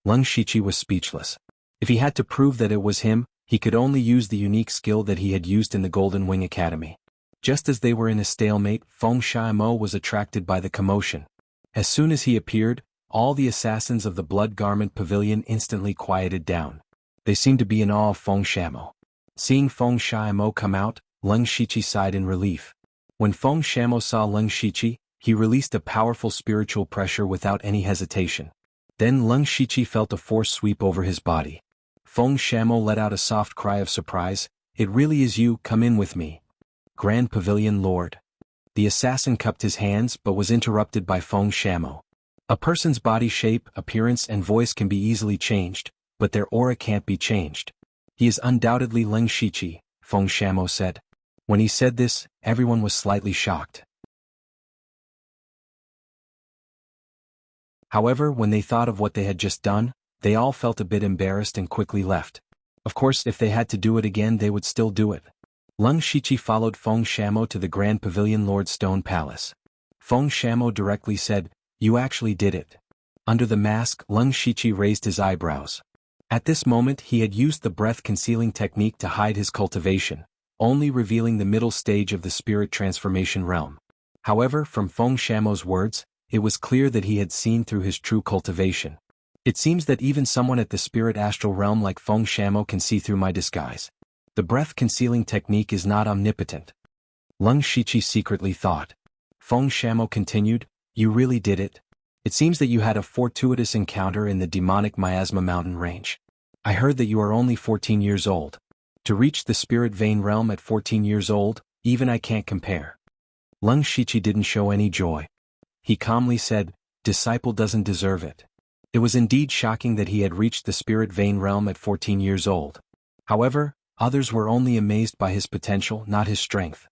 Lung Shichi was speechless. If he had to prove that it was him, he could only use the unique skill that he had used in the Golden Wing Academy. Just as they were in a stalemate, Feng Shamo was attracted by the commotion. As soon as he appeared, all the assassins of the Blood Garment Pavilion instantly quieted down. They seemed to be in awe of Feng Shamo. Seeing Feng Shamo come out, Lung Shichi sighed in relief. When Feng Shamo saw Lung Shichi, he released a powerful spiritual pressure without any hesitation. Then Lung Shichi felt a force sweep over his body. Feng Shamo let out a soft cry of surprise. It really is you, come in with me. Grand Pavilion Lord. The assassin cupped his hands but was interrupted by Feng Shamo. A person's body shape, appearance and voice can be easily changed, but their aura can't be changed. He is undoubtedly Leng Shiqi, Feng Shamo said. When he said this, everyone was slightly shocked. However, when they thought of what they had just done, they all felt a bit embarrassed and quickly left. Of course, if they had to do it again, they would still do it. Leng Shiqi followed Feng Shamo to the Grand Pavilion Lord's Stone Palace. Feng Shamo directly said, "You actually did it." Under the mask, Leng Shiqi raised his eyebrows. At this moment he had used the breath-concealing technique to hide his cultivation, only revealing the middle stage of the spirit transformation realm. However, from Feng Shamo's words, it was clear that he had seen through his true cultivation. It seems that even someone at the spirit astral realm like Feng Shamo can see through my disguise. The breath-concealing technique is not omnipotent. Leng Shiqi secretly thought. Feng Shamo continued, "You really did it. It seems that you had a fortuitous encounter in the demonic miasma mountain range. I heard that you are only 14 years old. To reach the spirit vein realm at 14 years old, even I can't compare." Leng Shiqi didn't show any joy. He calmly said, "Disciple doesn't deserve it." It was indeed shocking that he had reached the spirit vein realm at 14 years old. However, others were only amazed by his potential, not his strength.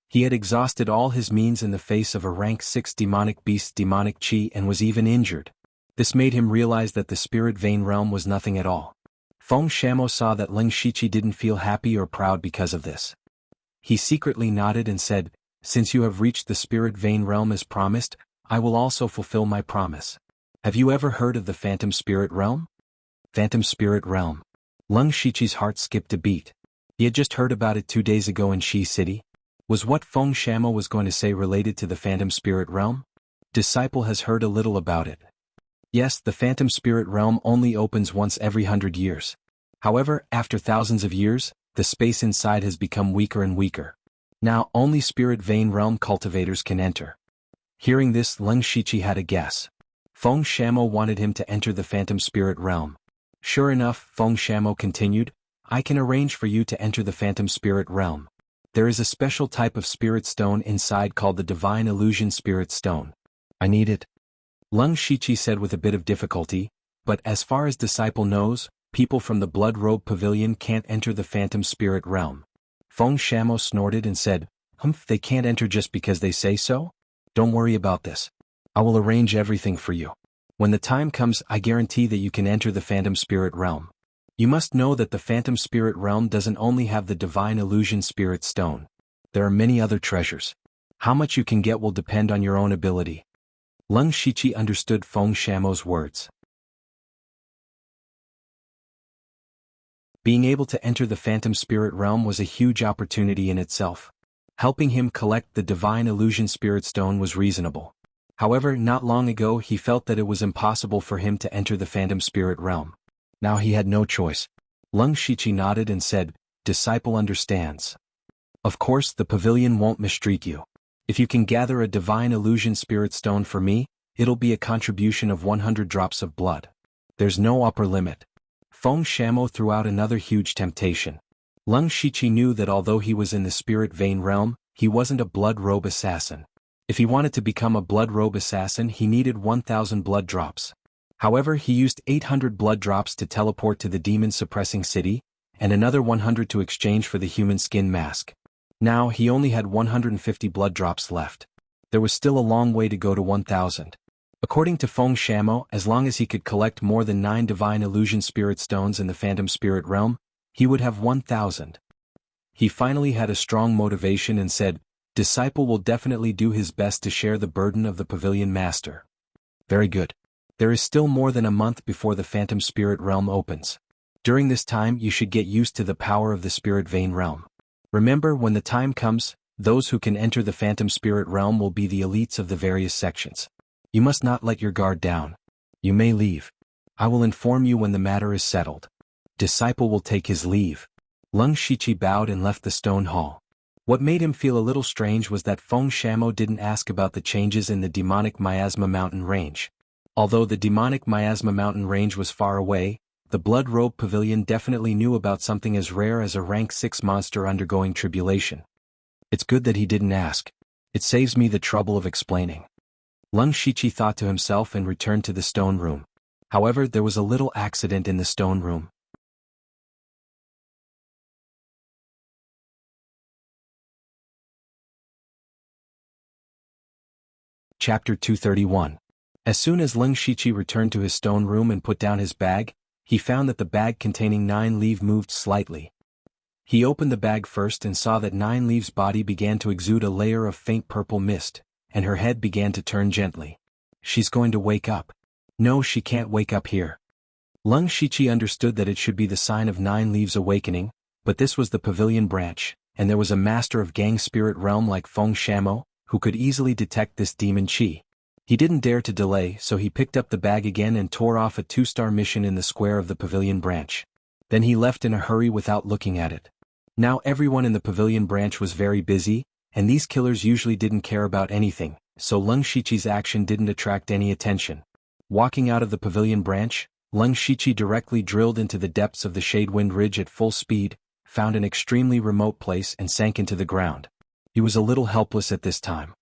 He had exhausted all his means in the face of a rank 6 demonic beast's demonic chi and was even injured. This made him realize that the spirit vein realm was nothing at all. Feng Shamo saw that Leng Shiqi didn't feel happy or proud because of this. He secretly nodded and said, "Since you have reached the spirit vein realm as promised, I will also fulfill my promise. Have you ever heard of the Phantom Spirit Realm?" Phantom Spirit Realm. Leng Shiqi's heart skipped a beat. He had just heard about it 2 days ago in Shi City. Was what Feng Shamo was going to say related to the Phantom Spirit Realm? Disciple has heard a little about it. Yes, the Phantom Spirit Realm only opens once every 100 years. However, after thousands of years, the space inside has become weaker and weaker. Now, only Spirit Vein Realm cultivators can enter. Hearing this, Leng Shiqi had a guess. Feng Shamo wanted him to enter the Phantom Spirit Realm. Sure enough, Feng Shamo continued, "I can arrange for you to enter the Phantom Spirit Realm. There is a special type of spirit stone inside called the Divine Illusion Spirit Stone. I need it." Leng Shiqi said with a bit of difficulty, "But as far as Disciple knows, people from the Blood Robe Pavilion can't enter the Phantom Spirit Realm." Feng Shamo snorted and said, "Humph, they can't enter just because they say so? Don't worry about this. I will arrange everything for you. When the time comes, I guarantee that you can enter the Phantom Spirit Realm. You must know that the Phantom Spirit Realm doesn't only have the Divine Illusion Spirit Stone. There are many other treasures. How much you can get will depend on your own ability." Leng Shiqi understood Feng Shamo's words. Being able to enter the Phantom Spirit Realm was a huge opportunity in itself. Helping him collect the Divine Illusion Spirit Stone was reasonable. However, not long ago he felt that it was impossible for him to enter the Phantom Spirit Realm. Now he had no choice. Leng Shiqi nodded and said, "Disciple understands. Of course, the pavilion won't mistreat you. If you can gather a Divine Illusion Spirit Stone for me, it'll be a contribution of 100 drops of blood. There's no upper limit." Feng Shamo threw out another huge temptation. Leng Shiqi knew that although he was in the Spirit Vein Realm, he wasn't a blood robe assassin. If he wanted to become a blood robe assassin, he needed 1,000 blood drops. However, he used 800 blood drops to teleport to the demon-suppressing city, and another 100 to exchange for the human skin mask. Now, he only had 150 blood drops left. There was still a long way to go to 1,000. According to Feng Shamo, as long as he could collect more than 9 Divine Illusion Spirit Stones in the Phantom Spirit Realm, he would have 1,000. He finally had a strong motivation and said, "Disciple will definitely do his best to share the burden of the Pavilion Master." Very good. There is still more than a month before the Phantom Spirit Realm opens. During this time you should get used to the power of the Spirit Vein Realm. Remember, when the time comes, those who can enter the Phantom Spirit Realm will be the elites of the various sections. You must not let your guard down. You may leave. I will inform you when the matter is settled. Disciple will take his leave. Leng Shiqi bowed and left the stone hall. What made him feel a little strange was that Feng Shamo didn't ask about the changes in the demonic miasma mountain range. Although the demonic miasma mountain range was far away, The Blood Robe Pavilion definitely knew about something as rare as a rank 6 monster undergoing tribulation. It's good that he didn't ask. It saves me the trouble of explaining. Lung Shiqi thought to himself and returned to the stone room. However, there was a little accident in the stone room. Chapter 231. As soon as Lung Shiqi returned to his stone room and put down his bag, he found that the bag containing 9 Leaf moved slightly. He opened the bag first and saw that 9 Leaf's body began to exude a layer of faint purple mist, and her head began to turn gently. She's going to wake up. No, she can't wake up here. Lung Shiqi understood that it should be the sign of 9 Leaves awakening, but this was the pavilion branch, and there was a master of Gang Spirit Realm like Feng Shamo, who could easily detect this demon chi. He didn't dare to delay, so he picked up the bag again and tore off a 2-star mission in the square of the pavilion branch. Then he left in a hurry without looking at it. Now everyone in the pavilion branch was very busy, and these killers usually didn't care about anything, so Lung Shiqi's action didn't attract any attention. Walking out of the pavilion branch, Lung Shiqi directly drilled into the depths of the Shadewind Ridge at full speed, found an extremely remote place and sank into the ground. He was a little helpless at this time.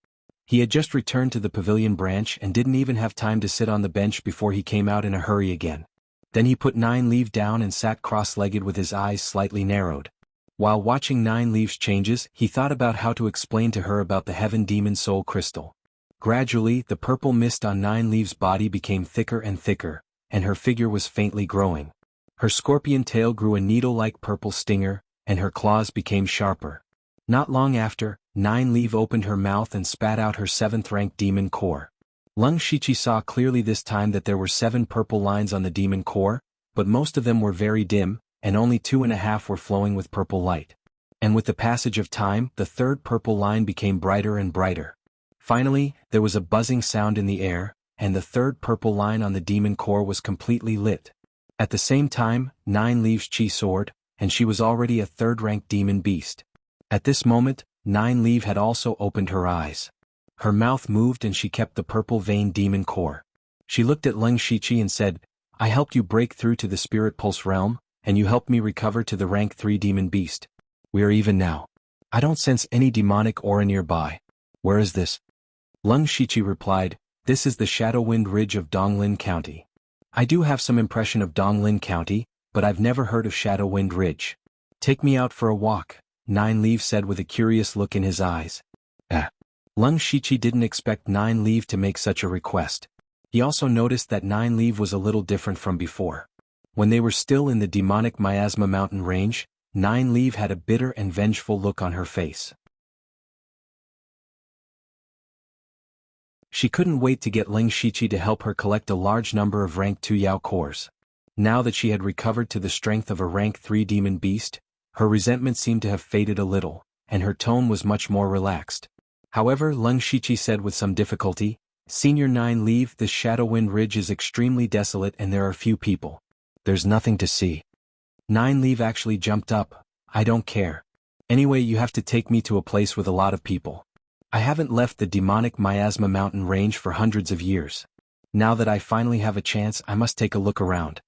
He had just returned to the pavilion branch and didn't even have time to sit on the bench before he came out in a hurry again. Then he put 9 Leaf down and sat cross-legged with his eyes slightly narrowed. While watching 9 Leaf's changes, he thought about how to explain to her about the Heaven Demon Soul Crystal. Gradually, the purple mist on 9 Leaf's body became thicker and thicker, and her figure was faintly growing. Her scorpion tail grew a needle-like purple stinger, and her claws became sharper. Not long after, 9 Leaf opened her mouth and spat out her 7th-rank demon core. Lung Shiqi saw clearly this time that there were 7 purple lines on the demon core, but most of them were very dim, and only 2.5 were flowing with purple light. And with the passage of time, the 3rd purple line became brighter and brighter. Finally, there was a buzzing sound in the air, and the 3rd purple line on the demon core was completely lit. At the same time, 9 Leaf's chi soared, and she was already a 3rd-rank demon beast. At this moment, 9 Leaf had also opened her eyes. Her mouth moved and she kept the purple vein demon core. She looked at Lung Shiqi and said, "I helped you break through to the Spirit Pulse realm, and you helped me recover to the rank 3 demon beast. We are even now. I don't sense any demonic aura nearby. Where is this?" Lung Shiqi replied, "This is the Shadowwind Ridge of Donglin County. I do have some impression of Donglin County, but I've never heard of Shadowwind Ridge. Take me out for a walk," 9 Leaf said with a curious look in his eyes. Lung Shiqi didn't expect 9 Leaf to make such a request. He also noticed that 9 Leaf was a little different from before. When they were still in the demonic Miasma mountain range, 9 Leaf had a bitter and vengeful look on her face. She couldn't wait to get Lung Shiqi to help her collect a large number of rank 2 Yao cores. Now that she had recovered to the strength of a rank 3 demon beast, her resentment seemed to have faded a little, and her tone was much more relaxed. However, Lung Shiqi said with some difficulty, "Senior 9 Leaf, this Shadowwind Ridge is extremely desolate and there are few people. There's nothing to see." 9 Leaf actually jumped up. "I don't care. Anyway, you have to take me to a place with a lot of people. I haven't left the demonic Miasma mountain range for hundreds of years. Now that I finally have a chance, I must take a look around."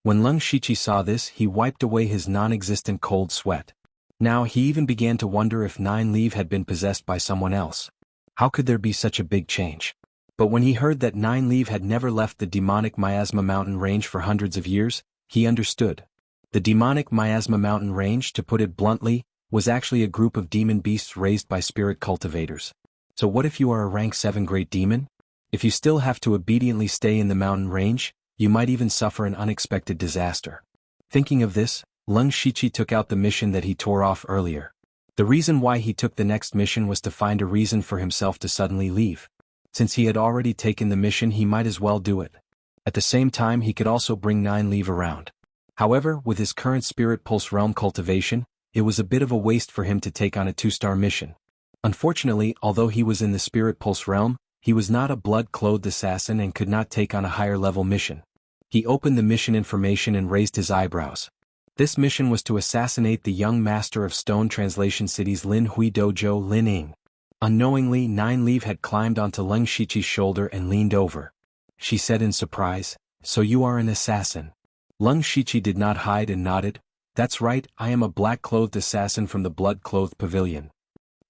When Lung Shiqi saw this, he wiped away his non-existent cold sweat. Now he even began to wonder if 9 Leaf had been possessed by someone else. How could there be such a big change? But when he heard that 9 Leaf had never left the demonic Miasma mountain range for hundreds of years, he understood. The demonic Miasma mountain range, to put it bluntly, was actually a group of demon beasts raised by spirit cultivators. So what if you are a rank 7 great demon? If you still have to obediently stay in the mountain range, you might even suffer an unexpected disaster. Thinking of this, Lung Shiqi took out the mission that he tore off earlier. The reason why he took the next mission was to find a reason for himself to suddenly leave. Since he had already taken the mission, he might as well do it. At the same time, he could also bring 9 Leaf around. However, with his current Spirit Pulse realm cultivation, it was a bit of a waste for him to take on a 2-star mission. Unfortunately, although he was in the Spirit Pulse realm, he was not a blood-clothed assassin and could not take on a higher-level mission. He opened the mission information and raised his eyebrows. This mission was to assassinate the young master of Stone Translation City's Lin Hui Dojo, Lin Ying. Unknowingly, 9 Leaf had climbed onto Lung Shiqi's shoulder and leaned over. She said in surprise, "So you are an assassin. Lung Shichi did not hide and nodded. That's right, I am a black-clothed assassin from the blood-clothed pavilion.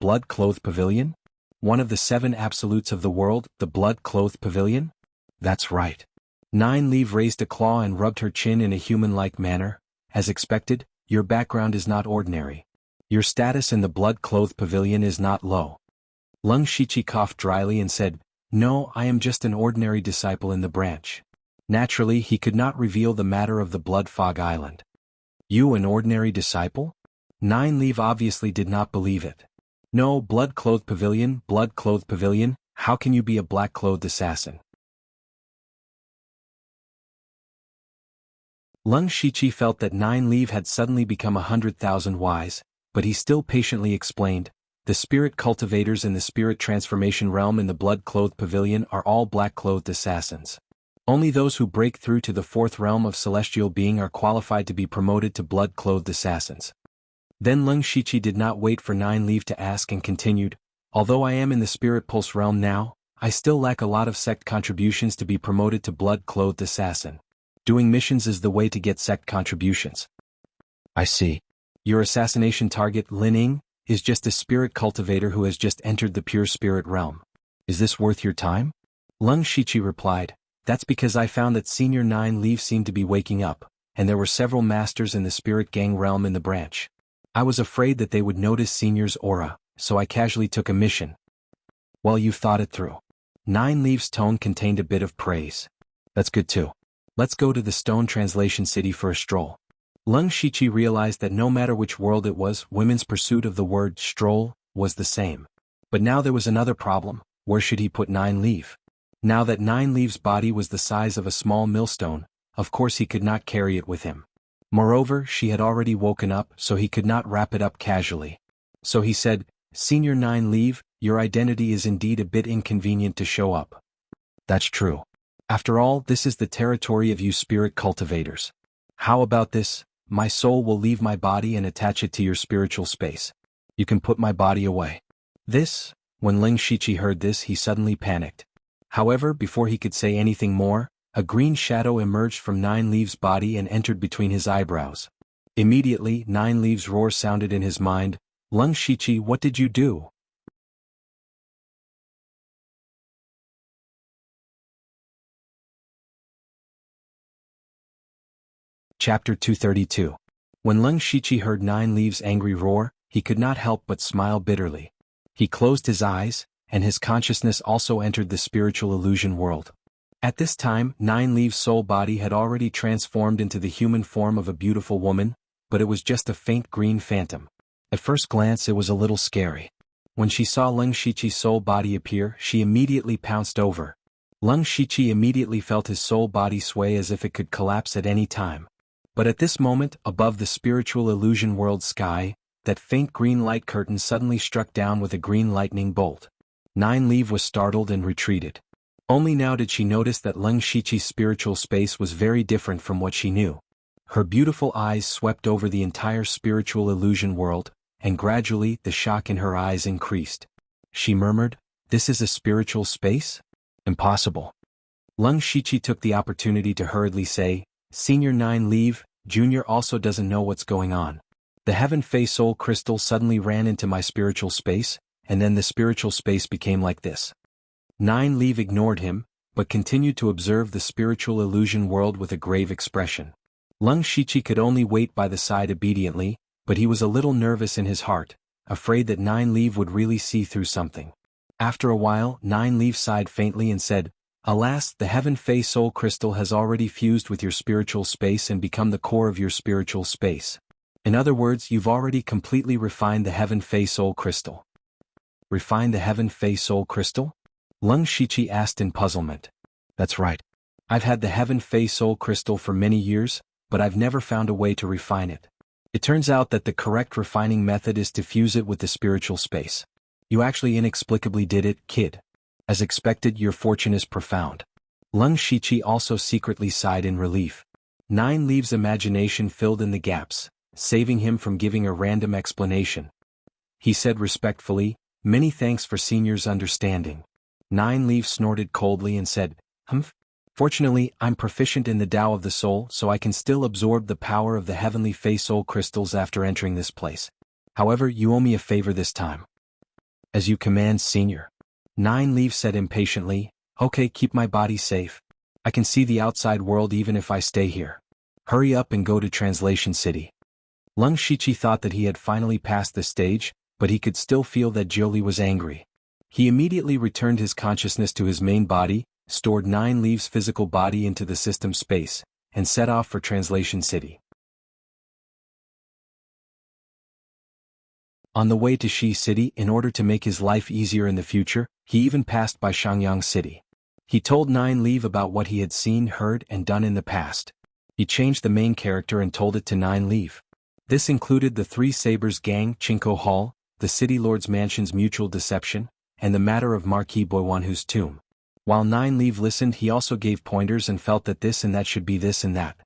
Blood-clothed pavilion? One of the 7 absolutes of the world, the blood-clothed pavilion? That's right. Nine Leaf raised a claw and rubbed her chin in a human-like manner. As expected, your background is not ordinary. Your status in the blood-clothed pavilion is not low. Lung Shichi coughed dryly and said, No, I am just an ordinary disciple in the branch. Naturally, he could not reveal the matter of the Blood Fog Island. You an ordinary disciple? Nine Leaf obviously did not believe it. No, blood-clothed pavilion, how can you be a black-clothed assassin? Lung Shichi felt that Nine Leaf had suddenly become 100,000 wise, but he still patiently explained, the spirit cultivators in the spirit transformation realm in the blood-clothed pavilion are all black-clothed assassins. Only those who break through to the 4th realm of celestial being are qualified to be promoted to blood-clothed assassins. Then Lung Shichi did not wait for Nine Leaf to ask and continued, although I am in the spirit pulse realm now, I still lack a lot of sect contributions to be promoted to blood-clothed assassin. Doing missions is the way to get sect contributions. I see. Your assassination target, Lin Ying, is just a spirit cultivator who has just entered the pure spirit realm. Is this worth your time? Lung Shichi replied, That's because I found that Senior Nine Leaf seemed to be waking up, and there were several masters in the spirit gang realm in the branch. I was afraid that they would notice Senior's aura, so I casually took a mission. Well, you've thought it through. Nine Leaf's tone contained a bit of praise. That's good too. Let's go to the Stone Translation City for a stroll. Lung Shichi realized that no matter which world it was, women's pursuit of the word stroll was the same. But now there was another problem. Where should he put Nine Leaf? Now that Nine Leaf's body was the size of a small millstone, of course he could not carry it with him. Moreover, she had already woken up, so he could not wrap it up casually. So he said, Senior Nine Leaf, your identity is indeed a bit inconvenient to show up. That's true. After all, this is the territory of you spirit cultivators. How about this? My soul will leave my body and attach it to your spiritual space. You can put my body away. This? When Lung Shichi heard this, he suddenly panicked. However, before he could say anything more, a green shadow emerged from Nine Leaf's body and entered between his eyebrows. Immediately, Nine Leaf's roar sounded in his mind, Lung Shichi, what did you do? Chapter 232. When Lung Shichi heard Nine Leaf's angry roar, he could not help but smile bitterly. He closed his eyes, and his consciousness also entered the spiritual illusion world. At this time, Nine Leaf's soul body had already transformed into the human form of a beautiful woman, but it was just a faint green phantom. At first glance it was a little scary. When she saw Lung Shichi's soul body appear, she immediately pounced over. Lung Shichi immediately felt his soul body sway as if it could collapse at any time. But at this moment, above the spiritual illusion world sky, that faint green light curtain suddenly struck down with a green lightning bolt. Nine Leaf was startled and retreated. Only now did she notice that Lung Shichi's spiritual space was very different from what she knew. Her beautiful eyes swept over the entire spiritual illusion world, and gradually the shock in her eyes increased. She murmured, This is a spiritual space? Impossible. Lung Shichi took the opportunity to hurriedly say, Senior Nine Leaf, Junior also doesn't know what's going on. The Heaven Fei Soul Crystal suddenly ran into my spiritual space, and then the spiritual space became like this. Nine Leaf ignored him, but continued to observe the spiritual illusion world with a grave expression. Lung Shichi could only wait by the side obediently, but he was a little nervous in his heart, afraid that Nine Leaf would really see through something. After a while, Nine Leaf sighed faintly and said, Alas, the Heaven Fei Soul Crystal has already fused with your spiritual space and become the core of your spiritual space. In other words, you've already completely refined the Heaven Fei Soul Crystal. Refined the Heaven Fei Soul Crystal? Lung Shichi asked in puzzlement. That's right. I've had the Heaven Fei Soul Crystal for many years, but I've never found a way to refine it. It turns out that the correct refining method is to fuse it with the spiritual space. You actually inexplicably did it, kid. As expected, your fortune is profound. Lung Shichi also secretly sighed in relief. Nine Leaf's imagination filled in the gaps, saving him from giving a random explanation. He said respectfully, Many thanks for Senior's understanding. Nine Leaf snorted coldly and said, Humph? Fortunately, I'm proficient in the Tao of the Soul, so I can still absorb the power of the heavenly Fey Soul crystals after entering this place. However, you owe me a favor this time. As you command, Senior. Nine Leaves said impatiently, okay, keep my body safe. I can see the outside world even if I stay here. Hurry up and go to Translation City. Lung Shiqi thought that he had finally passed the stage, but he could still feel that Jiuli was angry. He immediately returned his consciousness to his main body, stored Nine Leaves' physical body into the system space, and set off for Translation City. On the way to Shi City, in order to make his life easier in the future, he even passed by Shangyang City. He told Nine Leaf about what he had seen, heard, and done in the past. He changed the main character and told it to Nine Leaf. This included the Three Sabers gang, Chinko Hall, the City Lord's Mansion's mutual deception, and the matter of Marquis Boiwanhu's tomb. While Nine Leaf listened, he also gave pointers and felt that this and that should be this and that.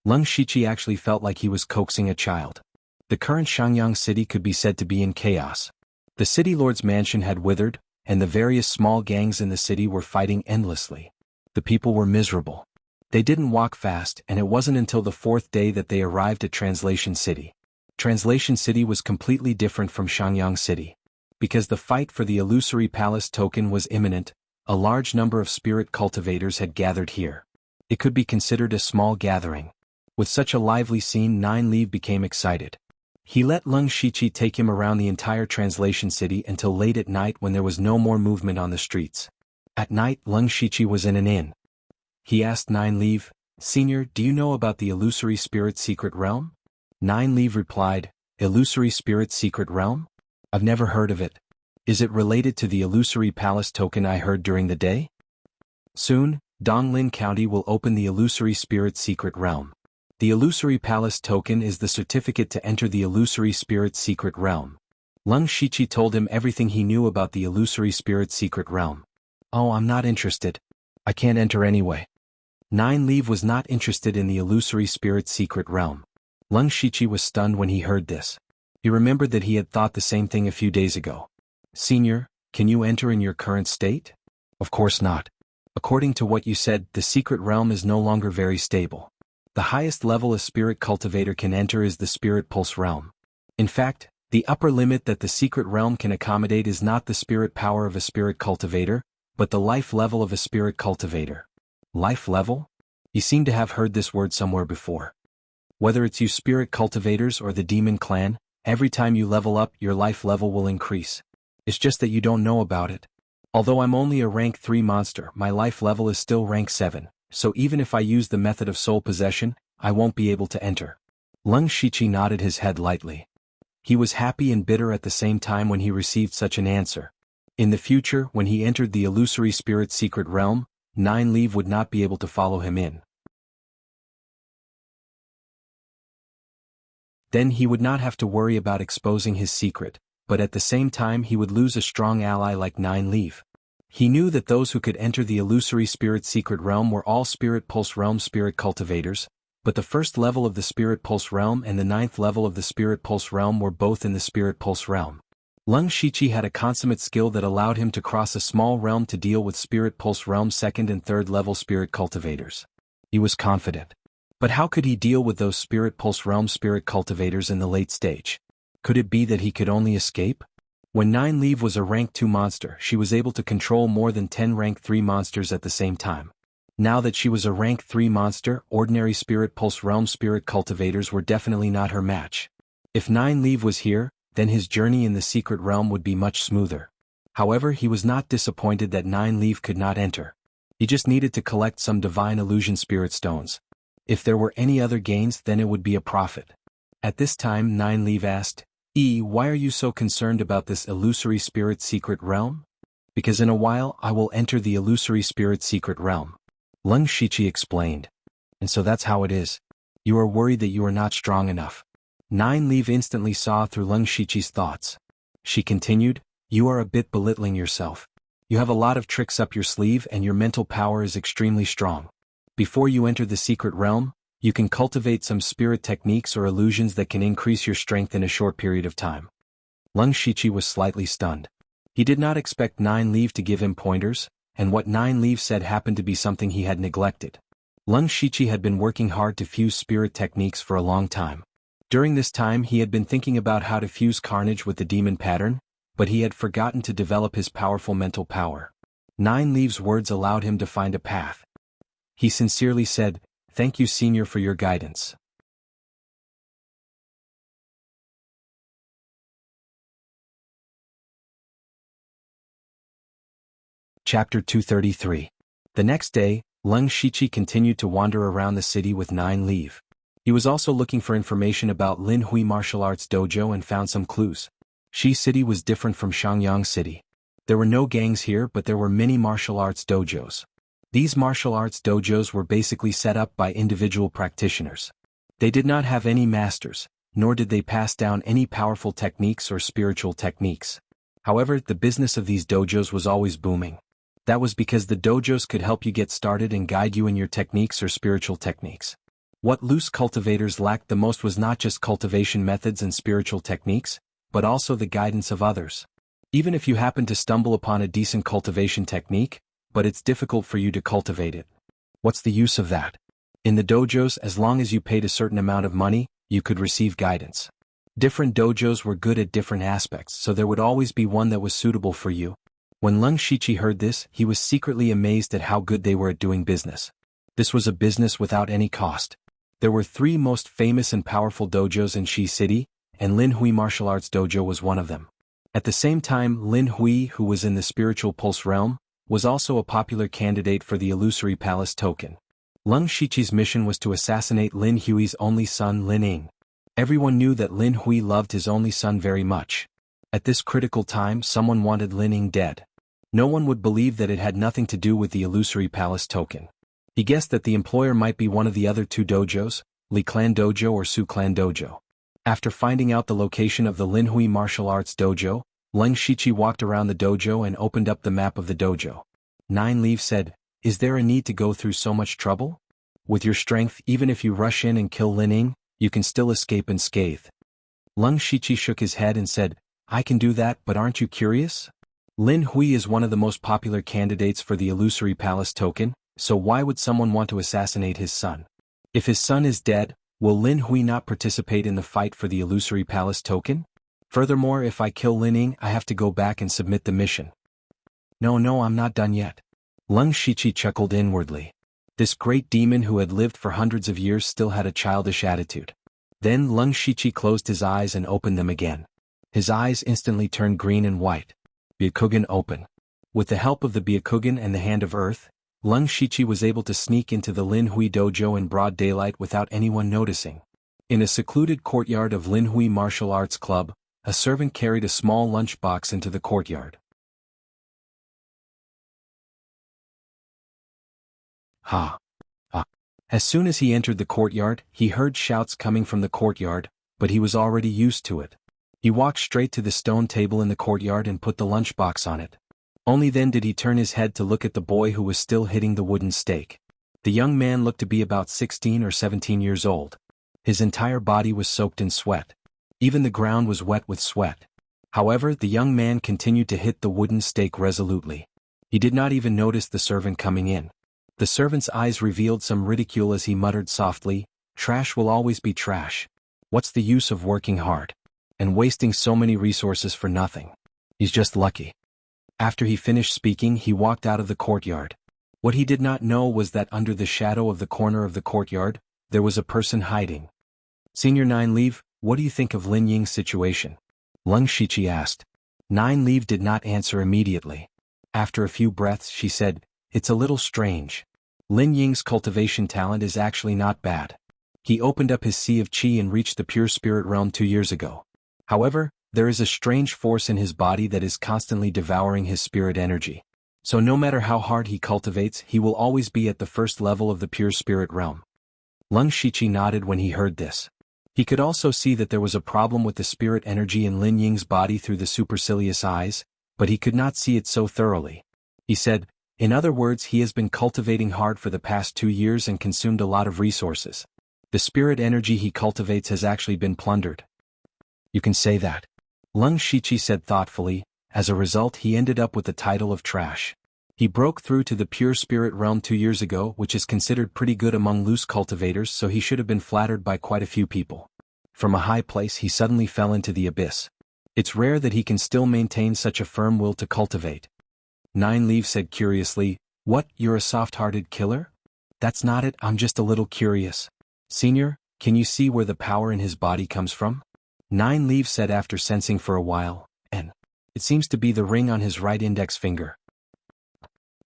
Lung Shiqi actually felt like he was coaxing a child. The current Shangyang City could be said to be in chaos. The City Lord's Mansion had withered, and the various small gangs in the city were fighting endlessly. The people were miserable. They didn't walk fast, and it wasn't until the fourth day that they arrived at Translation City. Translation City was completely different from Shangyang City. Because the fight for the illusory palace token was imminent, a large number of spirit cultivators had gathered here. It could be considered a small gathering. With such a lively scene, Nine Leaf became excited. He let Lung Shiqi take him around the entire Translation City until late at night when there was no more movement on the streets. At night, Lung Shiqi was in an inn. He asked Nine Leaf, Senior, do you know about the illusory spirit secret realm? Nine Leaf replied, Illusory spirit secret realm? I've never heard of it. Is it related to the illusory palace token I heard during the day? Soon, Donglin County will open the illusory spirit secret realm. The illusory palace token is the certificate to enter the illusory spirit secret realm. Lung Shiqi told him everything he knew about the illusory spirit secret realm. Oh, I'm not interested. I can't enter anyway. Nine Leaf was not interested in the illusory spirit secret realm. Lung Shiqi was stunned when he heard this. He remembered that he had thought the same thing a few days ago. Senior, can you enter in your current state? Of course not. According to what you said, the secret realm is no longer very stable. The highest level a spirit cultivator can enter is the spirit pulse realm. In fact, the upper limit that the secret realm can accommodate is not the spirit power of a spirit cultivator, but the life level of a spirit cultivator. Life level? You seem to have heard this word somewhere before. Whether it's you spirit cultivators or the demon clan, every time you level up, your life level will increase. It's just that you don't know about it. Although I'm only a rank 3 monster, my life level is still rank 7. So even if I use the method of soul possession, I won't be able to enter. Lung Shiqi nodded his head lightly. He was happy and bitter at the same time when he received such an answer. In the future, when he entered the illusory spirit secret realm, Nine Leaf would not be able to follow him in. Then he would not have to worry about exposing his secret, but at the same time he would lose a strong ally like Nine Leaf. He knew that those who could enter the illusory spirit secret realm were all spirit pulse realm spirit cultivators, but the first level of the spirit pulse realm and the 9th level of the spirit pulse realm were both in the spirit pulse realm. Lung Shiqi had a consummate skill that allowed him to cross a small realm to deal with spirit pulse realm 2nd and 3rd level spirit cultivators. He was confident. But how could he deal with those spirit pulse realm spirit cultivators in the late stage? Could it be that he could only escape? When Nine Leaf was a rank 2 monster, she was able to control more than 10 rank 3 monsters at the same time. Now that she was a rank 3 monster, ordinary spirit pulse realm spirit cultivators were definitely not her match. If Nine Leaf was here, then his journey in the secret realm would be much smoother. However, he was not disappointed that Nine Leaf could not enter. He just needed to collect some divine illusion spirit stones. If there were any other gains, then it would be a profit. At this time, Nine Leaf asked, why are you so concerned about this illusory spirit secret realm? Because in a while I will enter the illusory spirit secret realm. Lung Shiqi explained. And so that's how it is. You are worried that you are not strong enough. Nine Leaf instantly saw through Lung Shiqi's thoughts. She continued, you are a bit belittling yourself. You have a lot of tricks up your sleeve and your mental power is extremely strong. Before you enter the secret realm, you can cultivate some spirit techniques or illusions that can increase your strength in a short period of time. Lung Shiqi was slightly stunned. He did not expect Nine Leaf to give him pointers, and what Nine Leaves said happened to be something he had neglected. Lung Shiqi had been working hard to fuse spirit techniques for a long time. During this time he had been thinking about how to fuse carnage with the demon pattern, but he had forgotten to develop his powerful mental power. Nine Leaves' words allowed him to find a path. He sincerely said, "Thank you, Senior, for your guidance." Chapter 233. The next day, Lung Shiqi continued to wander around the city with Nine Leaves. He was also looking for information about Lin Hui Martial Arts Dojo and found some clues. Shi City was different from Shangyang City. There were no gangs here, but there were many martial arts dojos. These martial arts dojos were basically set up by individual practitioners. They did not have any masters, nor did they pass down any powerful techniques or spiritual techniques. However, the business of these dojos was always booming. That was because the dojos could help you get started and guide you in your techniques or spiritual techniques. What loose cultivators lacked the most was not just cultivation methods and spiritual techniques, but also the guidance of others. Even if you happen to stumble upon a decent cultivation technique, but it's difficult for you to cultivate it, what's the use of that? In the dojos, as long as you paid a certain amount of money, you could receive guidance. Different dojos were good at different aspects, so there would always be one that was suitable for you. When Lung Shiqi heard this, he was secretly amazed at how good they were at doing business. This was a business without any cost. There were 3 most famous and powerful dojos in Shi City, and Lin Hui Martial Arts Dojo was one of them. At the same time, Lin Hui, who was in the spiritual pulse realm, was also a popular candidate for the Illusory Palace token. Lung Shiqi's mission was to assassinate Lin Hui's only son Lin Ying. Everyone knew that Lin Hui loved his only son very much. At this critical time, someone wanted Lin Ying dead. No one would believe that it had nothing to do with the Illusory Palace token. He guessed that the employer might be one of the other 2 dojos, Li Clan Dojo or Su Clan Dojo. After finding out the location of the Lin Hui Martial Arts Dojo, Lung Shiqi walked around the dojo and opened up the map of the dojo. Nine Leaves said, "Is there a need to go through so much trouble? With your strength, even if you rush in and kill Lin Ying, you can still escape unscathed." Lung Shiqi shook his head and said, "I can do that, but aren't you curious? Lin Hui is one of the most popular candidates for the Illusory Palace token, so why would someone want to assassinate his son? If his son is dead, will Lin Hui not participate in the fight for the Illusory Palace token? Furthermore, if I kill Lin Ying, I have to go back and submit the mission." No, I'm not done yet." Lung Shiqi chuckled inwardly. This great demon who had lived for hundreds of years still had a childish attitude. Then Lung Shiqi closed his eyes and opened them again. His eyes instantly turned green and white. Byakugan open. With the help of the Byakugan and the Hand of Earth, Lung Shiqi was able to sneak into the Lin Hui dojo in broad daylight without anyone noticing. In a secluded courtyard of Lin Hui Martial Arts Club, a servant carried a small lunchbox into the courtyard. Ha! Ha! As soon as he entered the courtyard, he heard shouts coming from the courtyard, but he was already used to it. He walked straight to the stone table in the courtyard and put the lunchbox on it. Only then did he turn his head to look at the boy who was still hitting the wooden stake. The young man looked to be about 16 or 17 years old. His entire body was soaked in sweat. Even the ground was wet with sweat. However, the young man continued to hit the wooden stake resolutely. He did not even notice the servant coming in. The servant's eyes revealed some ridicule as he muttered softly, "Trash will always be trash. What's the use of working hard and wasting so many resources for nothing? He's just lucky." After he finished speaking, he walked out of the courtyard. What he did not know was that under the shadow of the corner of the courtyard, there was a person hiding. "Senior Nine Leaves, what do you think of Lin Ying's situation?" Lung Shiqi asked. Nine Leaves did not answer immediately. After a few breaths, she said, "It's a little strange. Lin Ying's cultivation talent is actually not bad. He opened up his sea of qi and reached the pure spirit realm 2 years ago. However, there is a strange force in his body that is constantly devouring his spirit energy. So no matter how hard he cultivates, he will always be at the first level of the pure spirit realm." Lung Shiqi nodded when he heard this. He could also see that there was a problem with the spirit energy in Lin Ying's body through the supercilious eyes, but he could not see it so thoroughly. He said, "In other words, he has been cultivating hard for the past 2 years and consumed a lot of resources. The spirit energy he cultivates has actually been plundered." "You can say that," Lung Shiqi said thoughtfully. "As a result, he ended up with the title of trash. He broke through to the pure spirit realm 2 years ago, which is considered pretty good among loose cultivators, so he should have been flattered by quite a few people. From a high place he suddenly fell into the abyss. It's rare that he can still maintain such a firm will to cultivate. Nine Leaves said curiously, "What, you're a soft-hearted killer?" "That's not it, I'm just a little curious. Senior, can you see where the power in his body comes from?" Nine Leaves said after sensing for a while, "And it seems to be the ring on his right index finger."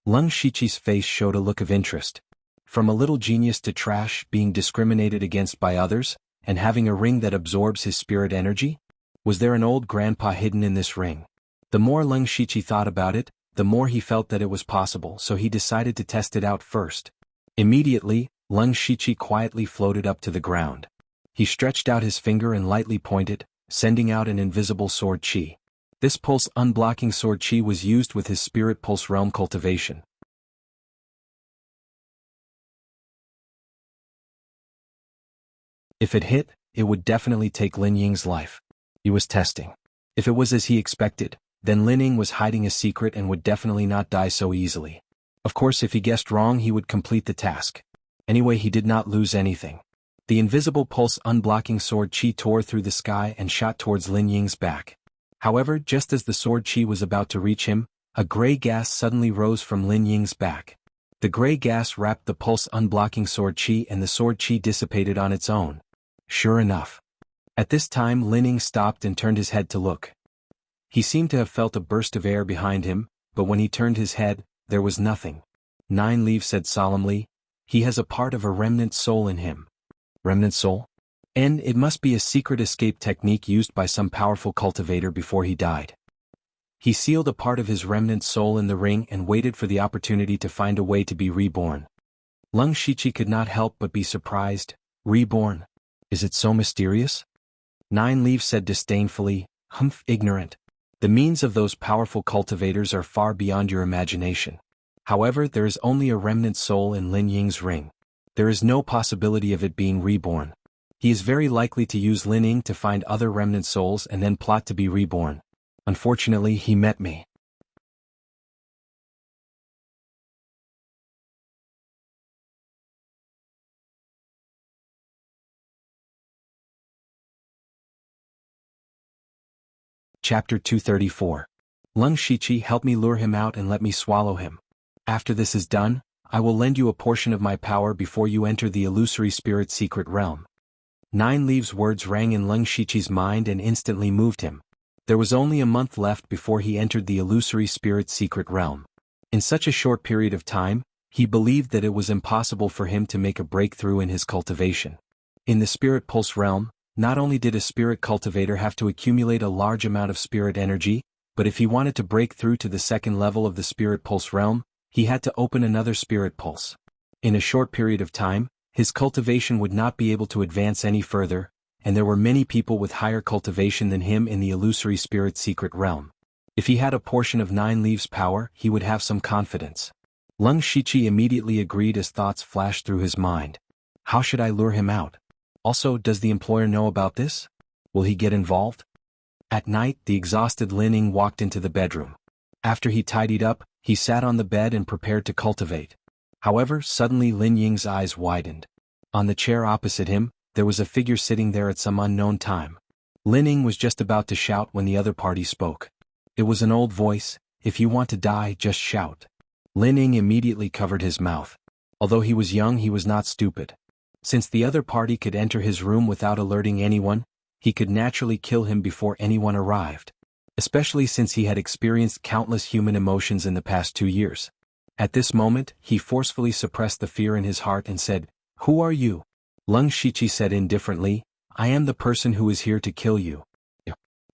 Lung Shichi's face showed a look of interest. From a little genius to trash, being discriminated against by others, and having a ring that absorbs his spirit energy? Was there an old grandpa hidden in this ring? The more Lung Shichi thought about it, the more he felt that it was possible, so he decided to test it out first. Immediately, Lung Shichi quietly floated up to the ground. He stretched out his finger and lightly pointed, sending out an invisible sword chi. This pulse unblocking sword chi was used with his spirit pulse realm cultivation. If it hit, it would definitely take Lin Ying's life. He was testing. If it was as he expected, then Lin Ying was hiding a secret and would definitely not die so easily. Of course, if he guessed wrong, he would complete the task. Anyway, he did not lose anything. The invisible pulse unblocking sword chi tore through the sky and shot towards Lin Ying's back. However, just as the sword chi was about to reach him, a gray gas suddenly rose from Lin Ying's back. The gray gas wrapped the pulse unblocking sword chi and the sword chi dissipated on its own. Sure enough. At this time Lin Ying stopped and turned his head to look. He seemed to have felt a burst of air behind him, but when he turned his head, there was nothing. Nine Leaves said solemnly, "He has a part of a remnant soul in him." Remnant soul? And it must be a secret escape technique used by some powerful cultivator before he died. He sealed a part of his remnant soul in the ring and waited for the opportunity to find a way to be reborn. Lung Shichi could not help but be surprised. Reborn? Is it so mysterious? Nine Leaves said disdainfully, "Humph, ignorant. The means of those powerful cultivators are far beyond your imagination. However, there is only a remnant soul in Lin Ying's ring. There is no possibility of it being reborn. He is very likely to use Lin Ying to find other remnant souls and then plot to be reborn. Unfortunately, he met me." Chapter 234. Lung Shichi, help me lure him out and let me swallow him. After this is done, I will lend you a portion of my power before you enter the illusory spirit secret realm. Nine Leaves' words rang in Lung Shichi's mind and instantly moved him. There was only a month left before he entered the illusory spirit secret realm. In such a short period of time, he believed that it was impossible for him to make a breakthrough in his cultivation. In the spirit pulse realm, not only did a spirit cultivator have to accumulate a large amount of spirit energy, but if he wanted to break through to the second level of the spirit pulse realm, he had to open another spirit pulse. In a short period of time, his cultivation would not be able to advance any further, and there were many people with higher cultivation than him in the illusory spirit secret realm. If he had a portion of Nine Leaves' power, he would have some confidence. Lung Shichi immediately agreed as thoughts flashed through his mind. How should I lure him out? Also, does the employer know about this? Will he get involved? At night, the exhausted Lin Ying walked into the bedroom. After he tidied up, he sat on the bed and prepared to cultivate. However, suddenly Lin Ying's eyes widened. On the chair opposite him, there was a figure sitting there at some unknown time. Lin Ying was just about to shout when the other party spoke. It was an old voice, "If you want to die, just shout." Lin Ying immediately covered his mouth. Although he was young, he was not stupid. Since the other party could enter his room without alerting anyone, he could naturally kill him before anyone arrived. Especially since he had experienced countless human emotions in the past 2 years. At this moment, he forcefully suppressed the fear in his heart and said, "Who are you?" Lung Shichi said indifferently, "I am the person who is here to kill you."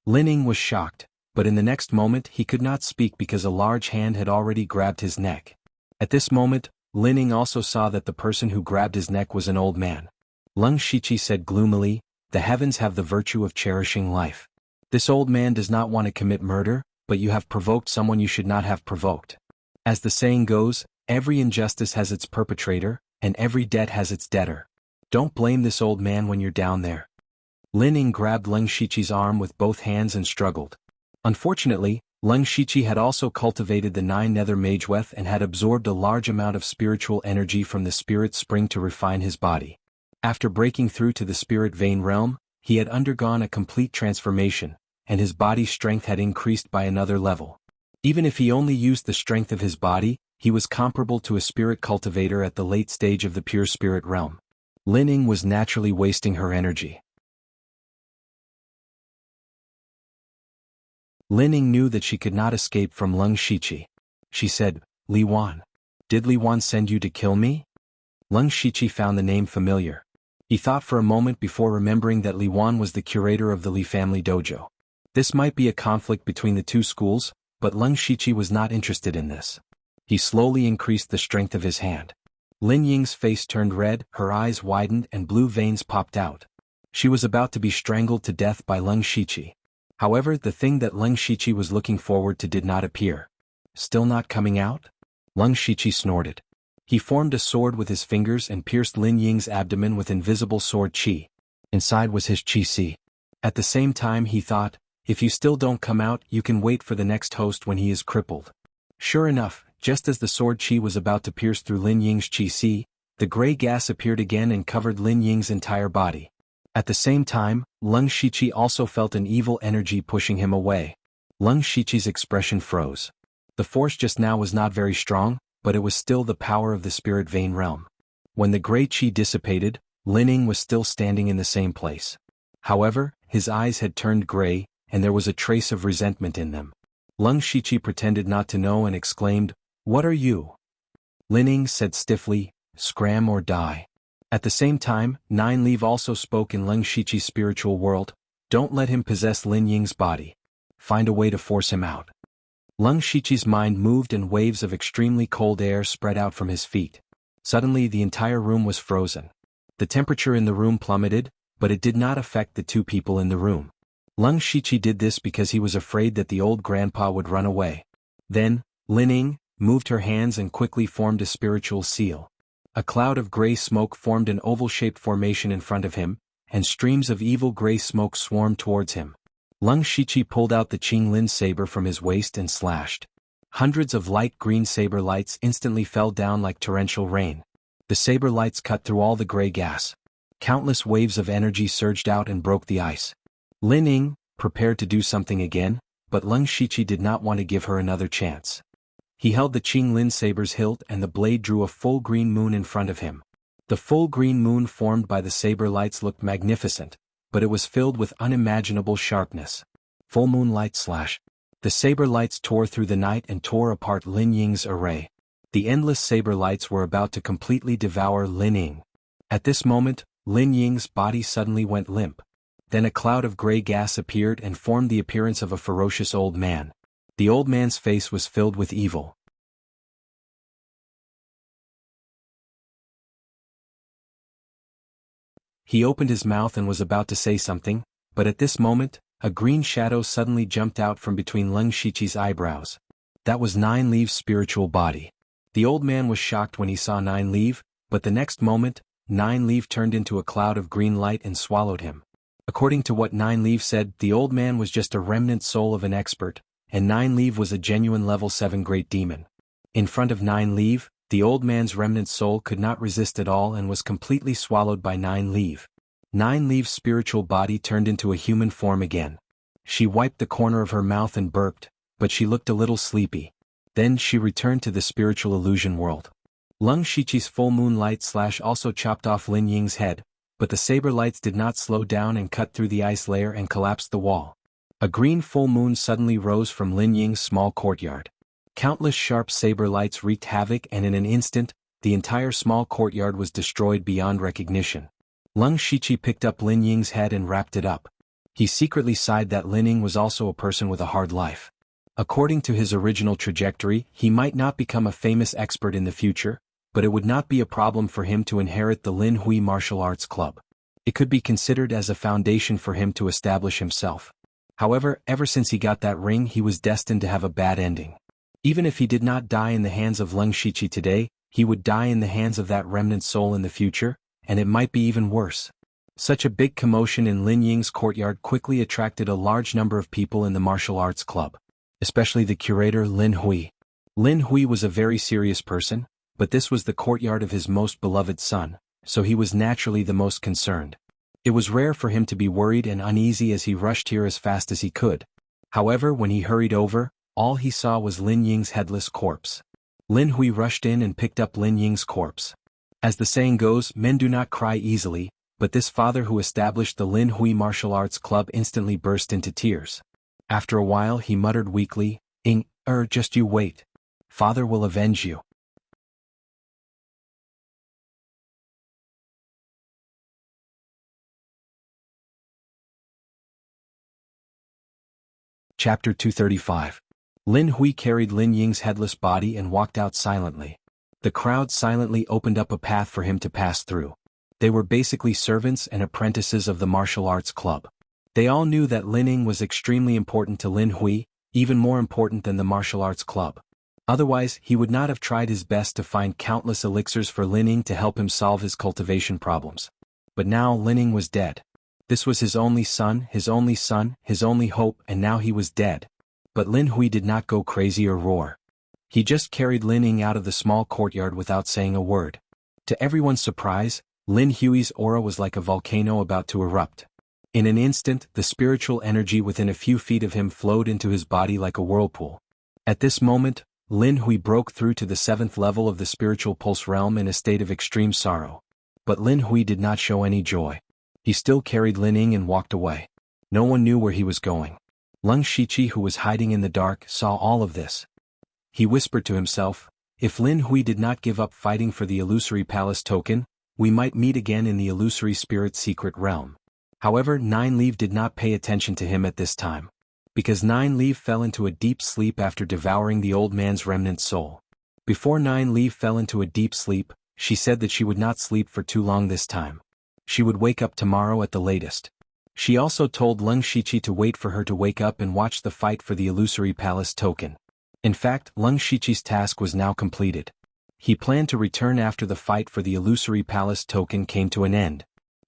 Lin Ying was shocked, but in the next moment he could not speak because a large hand had already grabbed his neck. At this moment, Lin Ying also saw that the person who grabbed his neck was an old man. Lung Shichi said gloomily, "The heavens have the virtue of cherishing life. This old man does not want to commit murder, but you have provoked someone you should not have provoked. As the saying goes, every injustice has its perpetrator, and every debt has its debtor. Don't blame this old man when you're down there." Lin Ying grabbed Lung Shichi's arm with both hands and struggled. Unfortunately, Lung Shiqi had also cultivated the 9 nether mageweth and had absorbed a large amount of spiritual energy from the spirit spring to refine his body. After breaking through to the spirit vein realm, he had undergone a complete transformation, and his body's strength had increased by another level. Even if he only used the strength of his body, he was comparable to a spirit cultivator at the late stage of the pure spirit realm. Lin Ying was naturally wasting her energy. Lin Ying knew that she could not escape from Lung Shiqi. She said, "Li Wan. Did Li Wan send you to kill me?" Lung Shiqi found the name familiar. He thought for a moment before remembering that Li Wan was the curator of the Li family dojo. This might be a conflict between the two schools, but Lung Shiqi was not interested in this. He slowly increased the strength of his hand. Lin Ying's face turned red, her eyes widened and blue veins popped out. She was about to be strangled to death by Lung Shiqi. However, the thing that Lung Shiqi was looking forward to did not appear. Still not coming out? Lung Shiqi snorted. He formed a sword with his fingers and pierced Lin Ying's abdomen with invisible sword qi. Inside was his qi si. At the same time he thought, if you still don't come out, you can wait for the next host when he is crippled. Sure enough, just as the sword qi was about to pierce through Lin Ying's qi si, the gray gas appeared again and covered Lin Ying's entire body. At the same time, Lung Shiqi also felt an evil energy pushing him away. Lung Shiqi's expression froze. The force just now was not very strong, but it was still the power of the spirit vein realm. When the gray qi dissipated, Lin Ying was still standing in the same place. However, his eyes had turned gray, and there was a trace of resentment in them. Lung Shiqi pretended not to know and exclaimed, "What are you?" Lin Ying said stiffly, "Scram or die." At the same time, Nine Leaf also spoke in Lung Shiqi's spiritual world, "Don't let him possess Lin Ying's body. Find a way to force him out." Lung Shiqi's mind moved and waves of extremely cold air spread out from his feet. Suddenly the entire room was frozen. The temperature in the room plummeted, but it did not affect the two people in the room. Lung Shiqi did this because he was afraid that the old grandpa would run away. Then, Lin Ying moved her hands and quickly formed a spiritual seal. A cloud of gray smoke formed an oval-shaped formation in front of him, and streams of evil gray smoke swarmed towards him. Lung Shiqi pulled out the Qing Lin saber from his waist and slashed. Hundreds of light green saber lights instantly fell down like torrential rain. The saber lights cut through all the gray gas. Countless waves of energy surged out and broke the ice. Lin Ying prepared to do something again, but Lung Shiqi did not want to give her another chance. He held the Qing Lin saber's hilt and the blade drew a full green moon in front of him. The full green moon formed by the saber lights looked magnificent, but it was filled with unimaginable sharpness. Full moon light slash. The saber lights tore through the night and tore apart Lin Ying's array. The endless saber lights were about to completely devour Lin Ying. At this moment, Lin Ying's body suddenly went limp. Then a cloud of gray gas appeared and formed the appearance of a ferocious old man. The old man's face was filled with evil. He opened his mouth and was about to say something, but at this moment, a green shadow suddenly jumped out from between Lung Shiqi's eyebrows. That was Nine Leaf's spiritual body. The old man was shocked when he saw Nine Leaf, but the next moment, Nine Leaf turned into a cloud of green light and swallowed him. According to what Nine Leaf said, the old man was just a remnant soul of an expert, and Nine Leaf was a genuine level 7 great demon. In front of Nine Leaf, the old man's remnant soul could not resist at all and was completely swallowed by Nine Leaf. Nine Leaf's spiritual body turned into a human form again. She wiped the corner of her mouth and burped, but she looked a little sleepy. Then she returned to the spiritual illusion world. Lung Shiqi's full moon light slash also chopped off Lin Ying's head, but the saber lights did not slow down and cut through the ice layer and collapsed the wall. A green full moon suddenly rose from Lin Ying's small courtyard. Countless sharp saber lights wreaked havoc and in an instant, the entire small courtyard was destroyed beyond recognition. Lung Shiqi picked up Lin Ying's head and wrapped it up. He secretly sighed that Lin Ying was also a person with a hard life. According to his original trajectory, he might not become a famous expert in the future, but it would not be a problem for him to inherit the Lin Hui Martial Arts Club. It could be considered as a foundation for him to establish himself. However, ever since he got that ring he was destined to have a bad ending. Even if he did not die in the hands of Lung Shiqi today, he would die in the hands of that remnant soul in the future, and it might be even worse. Such a big commotion in Lin Ying's courtyard quickly attracted a large number of people in the martial arts club. especially the curator Lin Hui. Lin Hui was a very serious person, but this was the courtyard of his most beloved son, so he was naturally the most concerned. It was rare for him to be worried and uneasy as he rushed here as fast as he could. However, when he hurried over, all he saw was Lin Ying's headless corpse. Lin Hui rushed in and picked up Lin Ying's corpse. As the saying goes, men do not cry easily, but this father who established the Lin Hui martial arts club instantly burst into tears. After a while he muttered weakly, just you wait. Father will avenge you. Chapter 235. Lin Hui carried Lin Ying's headless body and walked out silently. The crowd silently opened up a path for him to pass through. They were basically servants and apprentices of the martial arts club. They all knew that Lin Ying was extremely important to Lin Hui, even more important than the martial arts club. Otherwise, he would not have tried his best to find countless elixirs for Lin Ying to help him solve his cultivation problems. But now Lin Ying was dead. This was his only son, his only hope, and now he was dead. But Lin Hui did not go crazy or roar. He just carried Lin Ying out of the small courtyard without saying a word. To everyone's surprise, Lin Hui's aura was like a volcano about to erupt. In an instant, the spiritual energy within a few feet of him flowed into his body like a whirlpool. At this moment, Lin Hui broke through to the 7th level of the spiritual pulse realm in a state of extreme sorrow. But Lin Hui did not show any joy. He still carried Lin Ying and walked away. No one knew where he was going. Leng Shiqi, who was hiding in the dark, saw all of this. He whispered to himself, if Lin Hui did not give up fighting for the illusory palace token, we might meet again in the illusory spirit secret realm. However, Nine Leaf did not pay attention to him at this time. Because Nine Leaf fell into a deep sleep after devouring the old man's remnant soul. Before Nine Leaf fell into a deep sleep, she said that she would not sleep for too long this time. She would wake up tomorrow at the latest. She also told Leng Shiqi to wait for her to wake up and watch the fight for the illusory palace token. In fact, Leng Shiqi's task was now completed. He planned to return after the fight for the illusory palace token came to an end.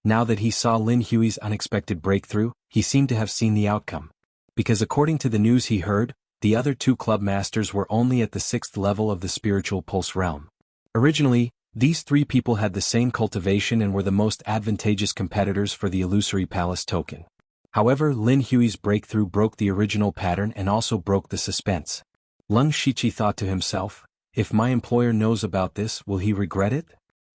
Now that he saw Lin Hui's unexpected breakthrough, he seemed to have seen the outcome. Because according to the news he heard, the other two club masters were only at the 6th level of the spiritual pulse realm. Originally, these three people had the same cultivation and were the most advantageous competitors for the illusory palace token. However, Lin Hui's breakthrough broke the original pattern and also broke the suspense. Leng Shiqi thought to himself, if my employer knows about this, will he regret it?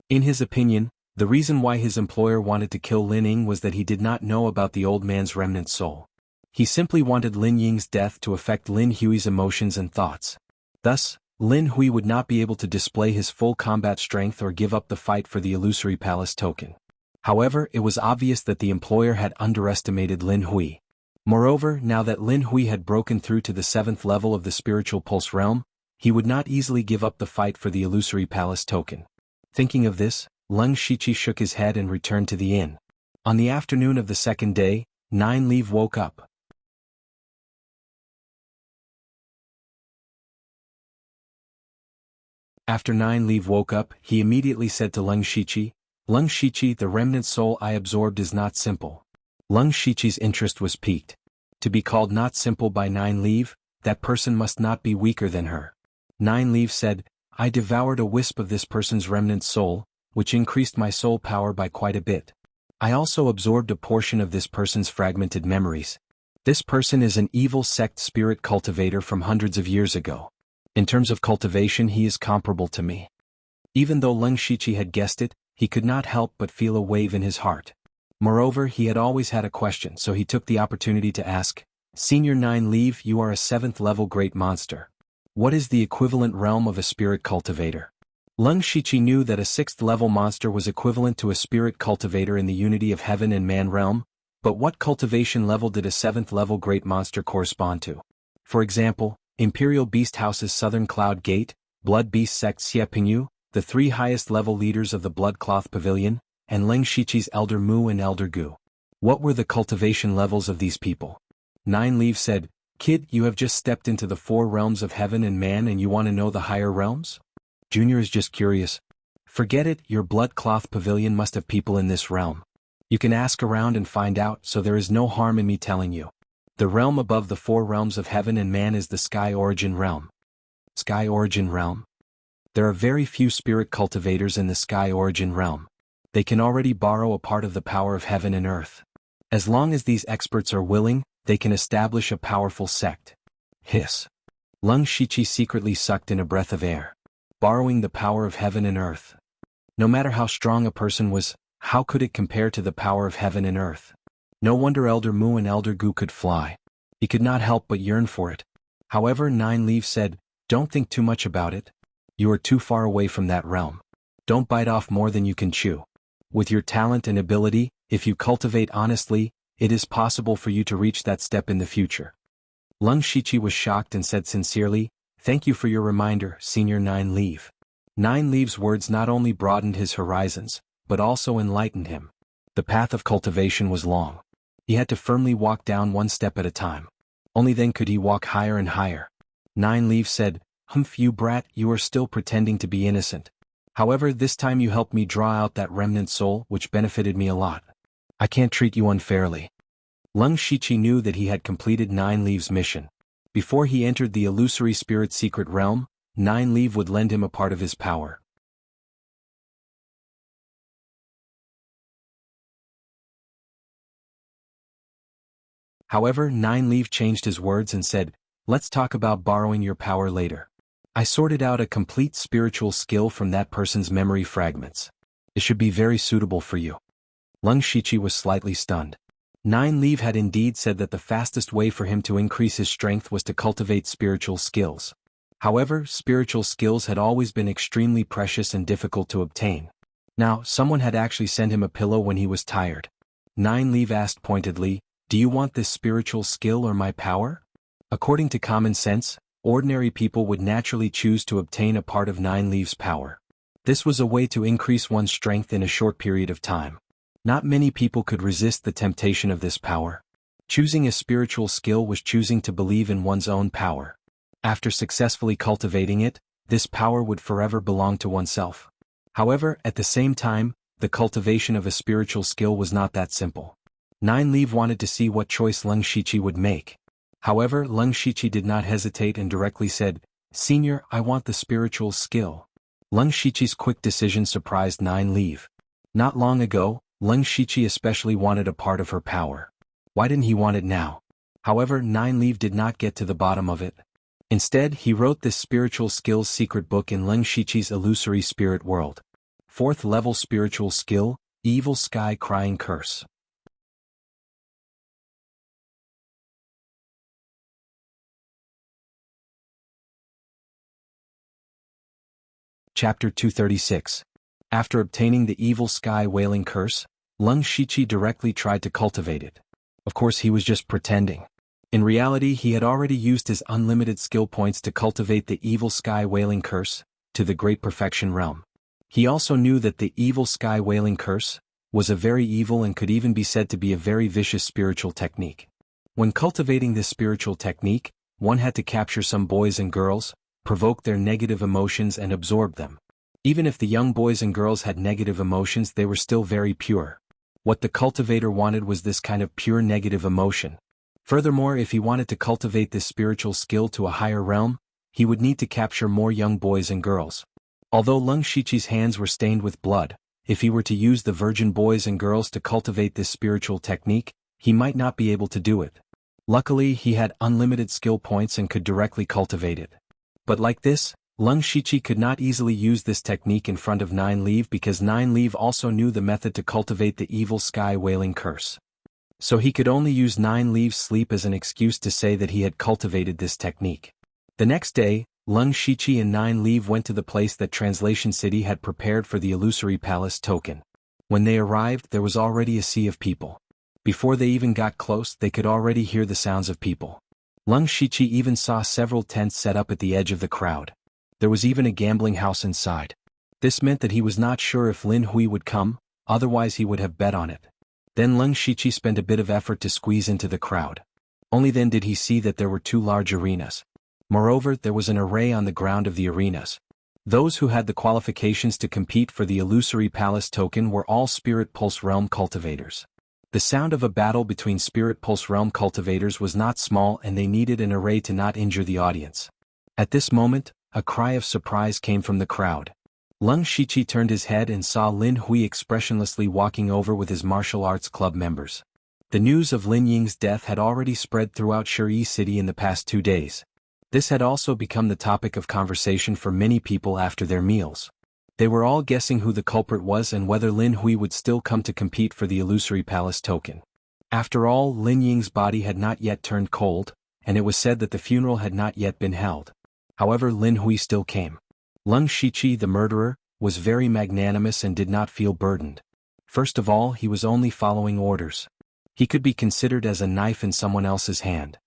In his opinion, the reason why his employer wanted to kill Lin Ying was that he did not know about the old man's remnant soul. He simply wanted Lin Ying's death to affect Lin Hui's emotions and thoughts. Thus, Lin Hui would not be able to display his full combat strength or give up the fight for the illusory palace token. However, it was obvious that the employer had underestimated Lin Hui. Moreover, now that Lin Hui had broken through to the 7th level of the spiritual pulse realm, he would not easily give up the fight for the illusory palace token. Thinking of this, Leng Shiqi shook his head and returned to the inn. On the afternoon of the second day, Nine Leaf woke up. After Nine Leaf woke up, he immediately said to Leng Shiqi, the remnant soul I absorbed is not simple. Leng Shiqi's interest was piqued. To be called not simple by Nine Leaf, that person must not be weaker than her. Nine Leaf said, I devoured a wisp of this person's remnant soul, which increased my soul power by quite a bit. I also absorbed a portion of this person's fragmented memories. This person is an evil sect spirit cultivator from hundreds of years ago. In terms of cultivation, he is comparable to me. Even though Leng Shiqi had guessed it, he could not help but feel a wave in his heart. Moreover, he had always had a question, so he took the opportunity to ask, Senior Nine Leaf, you are a 7th level great monster. What is the equivalent realm of a spirit cultivator? Leng Shiqi knew that a 6th level monster was equivalent to a spirit cultivator in the unity of heaven and man realm, but what cultivation level did a 7th level great monster correspond to? For example, Imperial Beast House's Southern Cloud Gate, Blood Beast Sect Xie Pingyu, the 3 highest level leaders of the Blood Cloth Pavilion, and Leng Shiqi's Elder Mu and Elder Gu. What were the cultivation levels of these people? Nine Leaf said, Kid, you have just stepped into the 4 realms of heaven and man and you want to know the higher realms? Junior is just curious. Forget it, your Blood Cloth Pavilion must have people in this realm. You can ask around and find out, so there is no harm in me telling you. The realm above the four realms of heaven and man is the Sky Origin Realm. Sky Origin Realm? There are very few spirit cultivators in the Sky Origin Realm. They can already borrow a part of the power of heaven and earth. As long as these experts are willing, they can establish a powerful sect. Hiss. Lung Shichi secretly sucked in a breath of air. Borrowing the power of heaven and earth. No matter how strong a person was, how could it compare to the power of heaven and earth? No wonder Elder Mu and Elder Gu could fly. He could not help but yearn for it. However, Nine Leaves said, "Don't think too much about it. You are too far away from that realm. Don't bite off more than you can chew. With your talent and ability, if you cultivate honestly, it is possible for you to reach that step in the future." Lung Shichi was shocked and said sincerely, "Thank you for your reminder, Senior Nine Leaf." Nine Leaves' words not only broadened his horizons, but also enlightened him. The path of cultivation was long. He had to firmly walk down one step at a time. Only then could he walk higher and higher. Nine Leaves said, "Humph, you brat, you are still pretending to be innocent. However, this time you helped me draw out that remnant soul, which benefited me a lot. I can't treat you unfairly." Lung Shichi knew that he had completed Nine Leaves' mission. Before he entered the illusory spirit secret realm, Nine Leaf would lend him a part of his power. However, Nine Leaf changed his words and said, "Let's talk about borrowing your power later. I sorted out a complete spiritual skill from that person's memory fragments. It should be very suitable for you." Lung Shichi was slightly stunned. Nine Leaf had indeed said that the fastest way for him to increase his strength was to cultivate spiritual skills. However, spiritual skills had always been extremely precious and difficult to obtain. Now, someone had actually sent him a pillow when he was tired. Nine Leaf asked pointedly, "Do you want this spiritual skill or my power?" According to common sense, ordinary people would naturally choose to obtain a part of Nine Leaves' power. This was a way to increase one's strength in a short period of time. Not many people could resist the temptation of this power. Choosing a spiritual skill was choosing to believe in one's own power. After successfully cultivating it, this power would forever belong to oneself. However, at the same time, the cultivation of a spiritual skill was not that simple. Nine Leaf wanted to see what choice Lung Shichi would make. However, Lung Shichi did not hesitate and directly said, "Senior, I want the spiritual skill." Lung Shichi's quick decision surprised Nine Leaf. Not long ago, Lung Shichi especially wanted a part of her power. Why didn't he want it now? However, Nine Leaf did not get to the bottom of it. Instead, he wrote this spiritual skills secret book in Lung Shichi's illusory spirit world. 4th level spiritual skill, Evil Sky Crying Curse. Chapter 236. After obtaining the Evil Sky Wailing Curse, Lung Shichi directly tried to cultivate it. Of course, he was just pretending. In reality, he had already used his unlimited skill points to cultivate the Evil Sky Wailing Curse to the Great Perfection Realm. He also knew that the Evil Sky Wailing Curse was a very evil and could even be said to be a very vicious spiritual technique. When cultivating this spiritual technique, one had to capture some boys and girls, provoke their negative emotions and absorb them. Even if the young boys and girls had negative emotions, they were still very pure. What the cultivator wanted was this kind of pure negative emotion. Furthermore, if he wanted to cultivate this spiritual skill to a higher realm, he would need to capture more young boys and girls. Although Lung Shichi's hands were stained with blood, if he were to use the virgin boys and girls to cultivate this spiritual technique, he might not be able to do it. Luckily, he had unlimited skill points and could directly cultivate it. But like this, Lung Shichi could not easily use this technique in front of Nine Leaf because Nine Leaf also knew the method to cultivate the Evil Sky Wailing Curse. So he could only use Nine Leaf's sleep as an excuse to say that he had cultivated this technique. The next day, Lung Shichi and Nine Leaf went to the place that Translation City had prepared for the Illusory Palace token. When they arrived, there was already a sea of people. Before they even got close, they could already hear the sounds of people. Lung Shichi even saw several tents set up at the edge of the crowd. There was even a gambling house inside. This meant that he was not sure if Lin Hui would come, otherwise he would have bet on it. Then Lung Shichi spent a bit of effort to squeeze into the crowd. Only then did he see that there were 2 large arenas. Moreover, there was an array on the ground of the arenas. Those who had the qualifications to compete for the Illusory Palace token were all Spirit Pulse Realm cultivators. The sound of a battle between Spirit Pulse Realm cultivators was not small, and they needed an array to not injure the audience. At this moment, a cry of surprise came from the crowd. Lung Shiqi turned his head and saw Lin Hui expressionlessly walking over with his martial arts club members. The news of Lin Ying's death had already spread throughout Shiyi City in the past 2 days. This had also become the topic of conversation for many people after their meals. They were all guessing who the culprit was and whether Lin Hui would still come to compete for the Illusory Palace token. After all, Lin Ying's body had not yet turned cold, and it was said that the funeral had not yet been held. However, Lin Hui still came. Lung Shiqi, the murderer, was very magnanimous and did not feel burdened. First of all, he was only following orders. He could be considered as a knife in someone else's hand.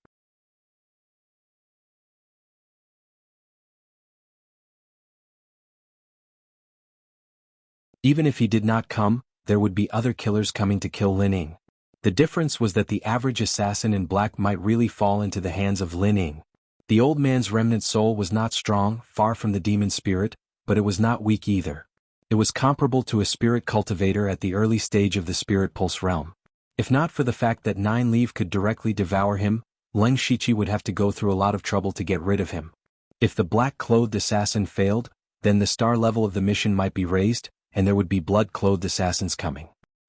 Even if he did not come, there would be other killers coming to kill Lin Ying. The difference was that the average assassin in black might really fall into the hands of Lin Ying. The old man's remnant soul was not strong, far from the demon spirit, but it was not weak either. It was comparable to a spirit cultivator at the early stage of the Spirit Pulse realm. If not for the fact that Nine Leaf could directly devour him, Lung Shiqi would have to go through a lot of trouble to get rid of him. If the black-clothed assassin failed, then the star level of the mission might be raised, and there would be blood-clothed assassins coming.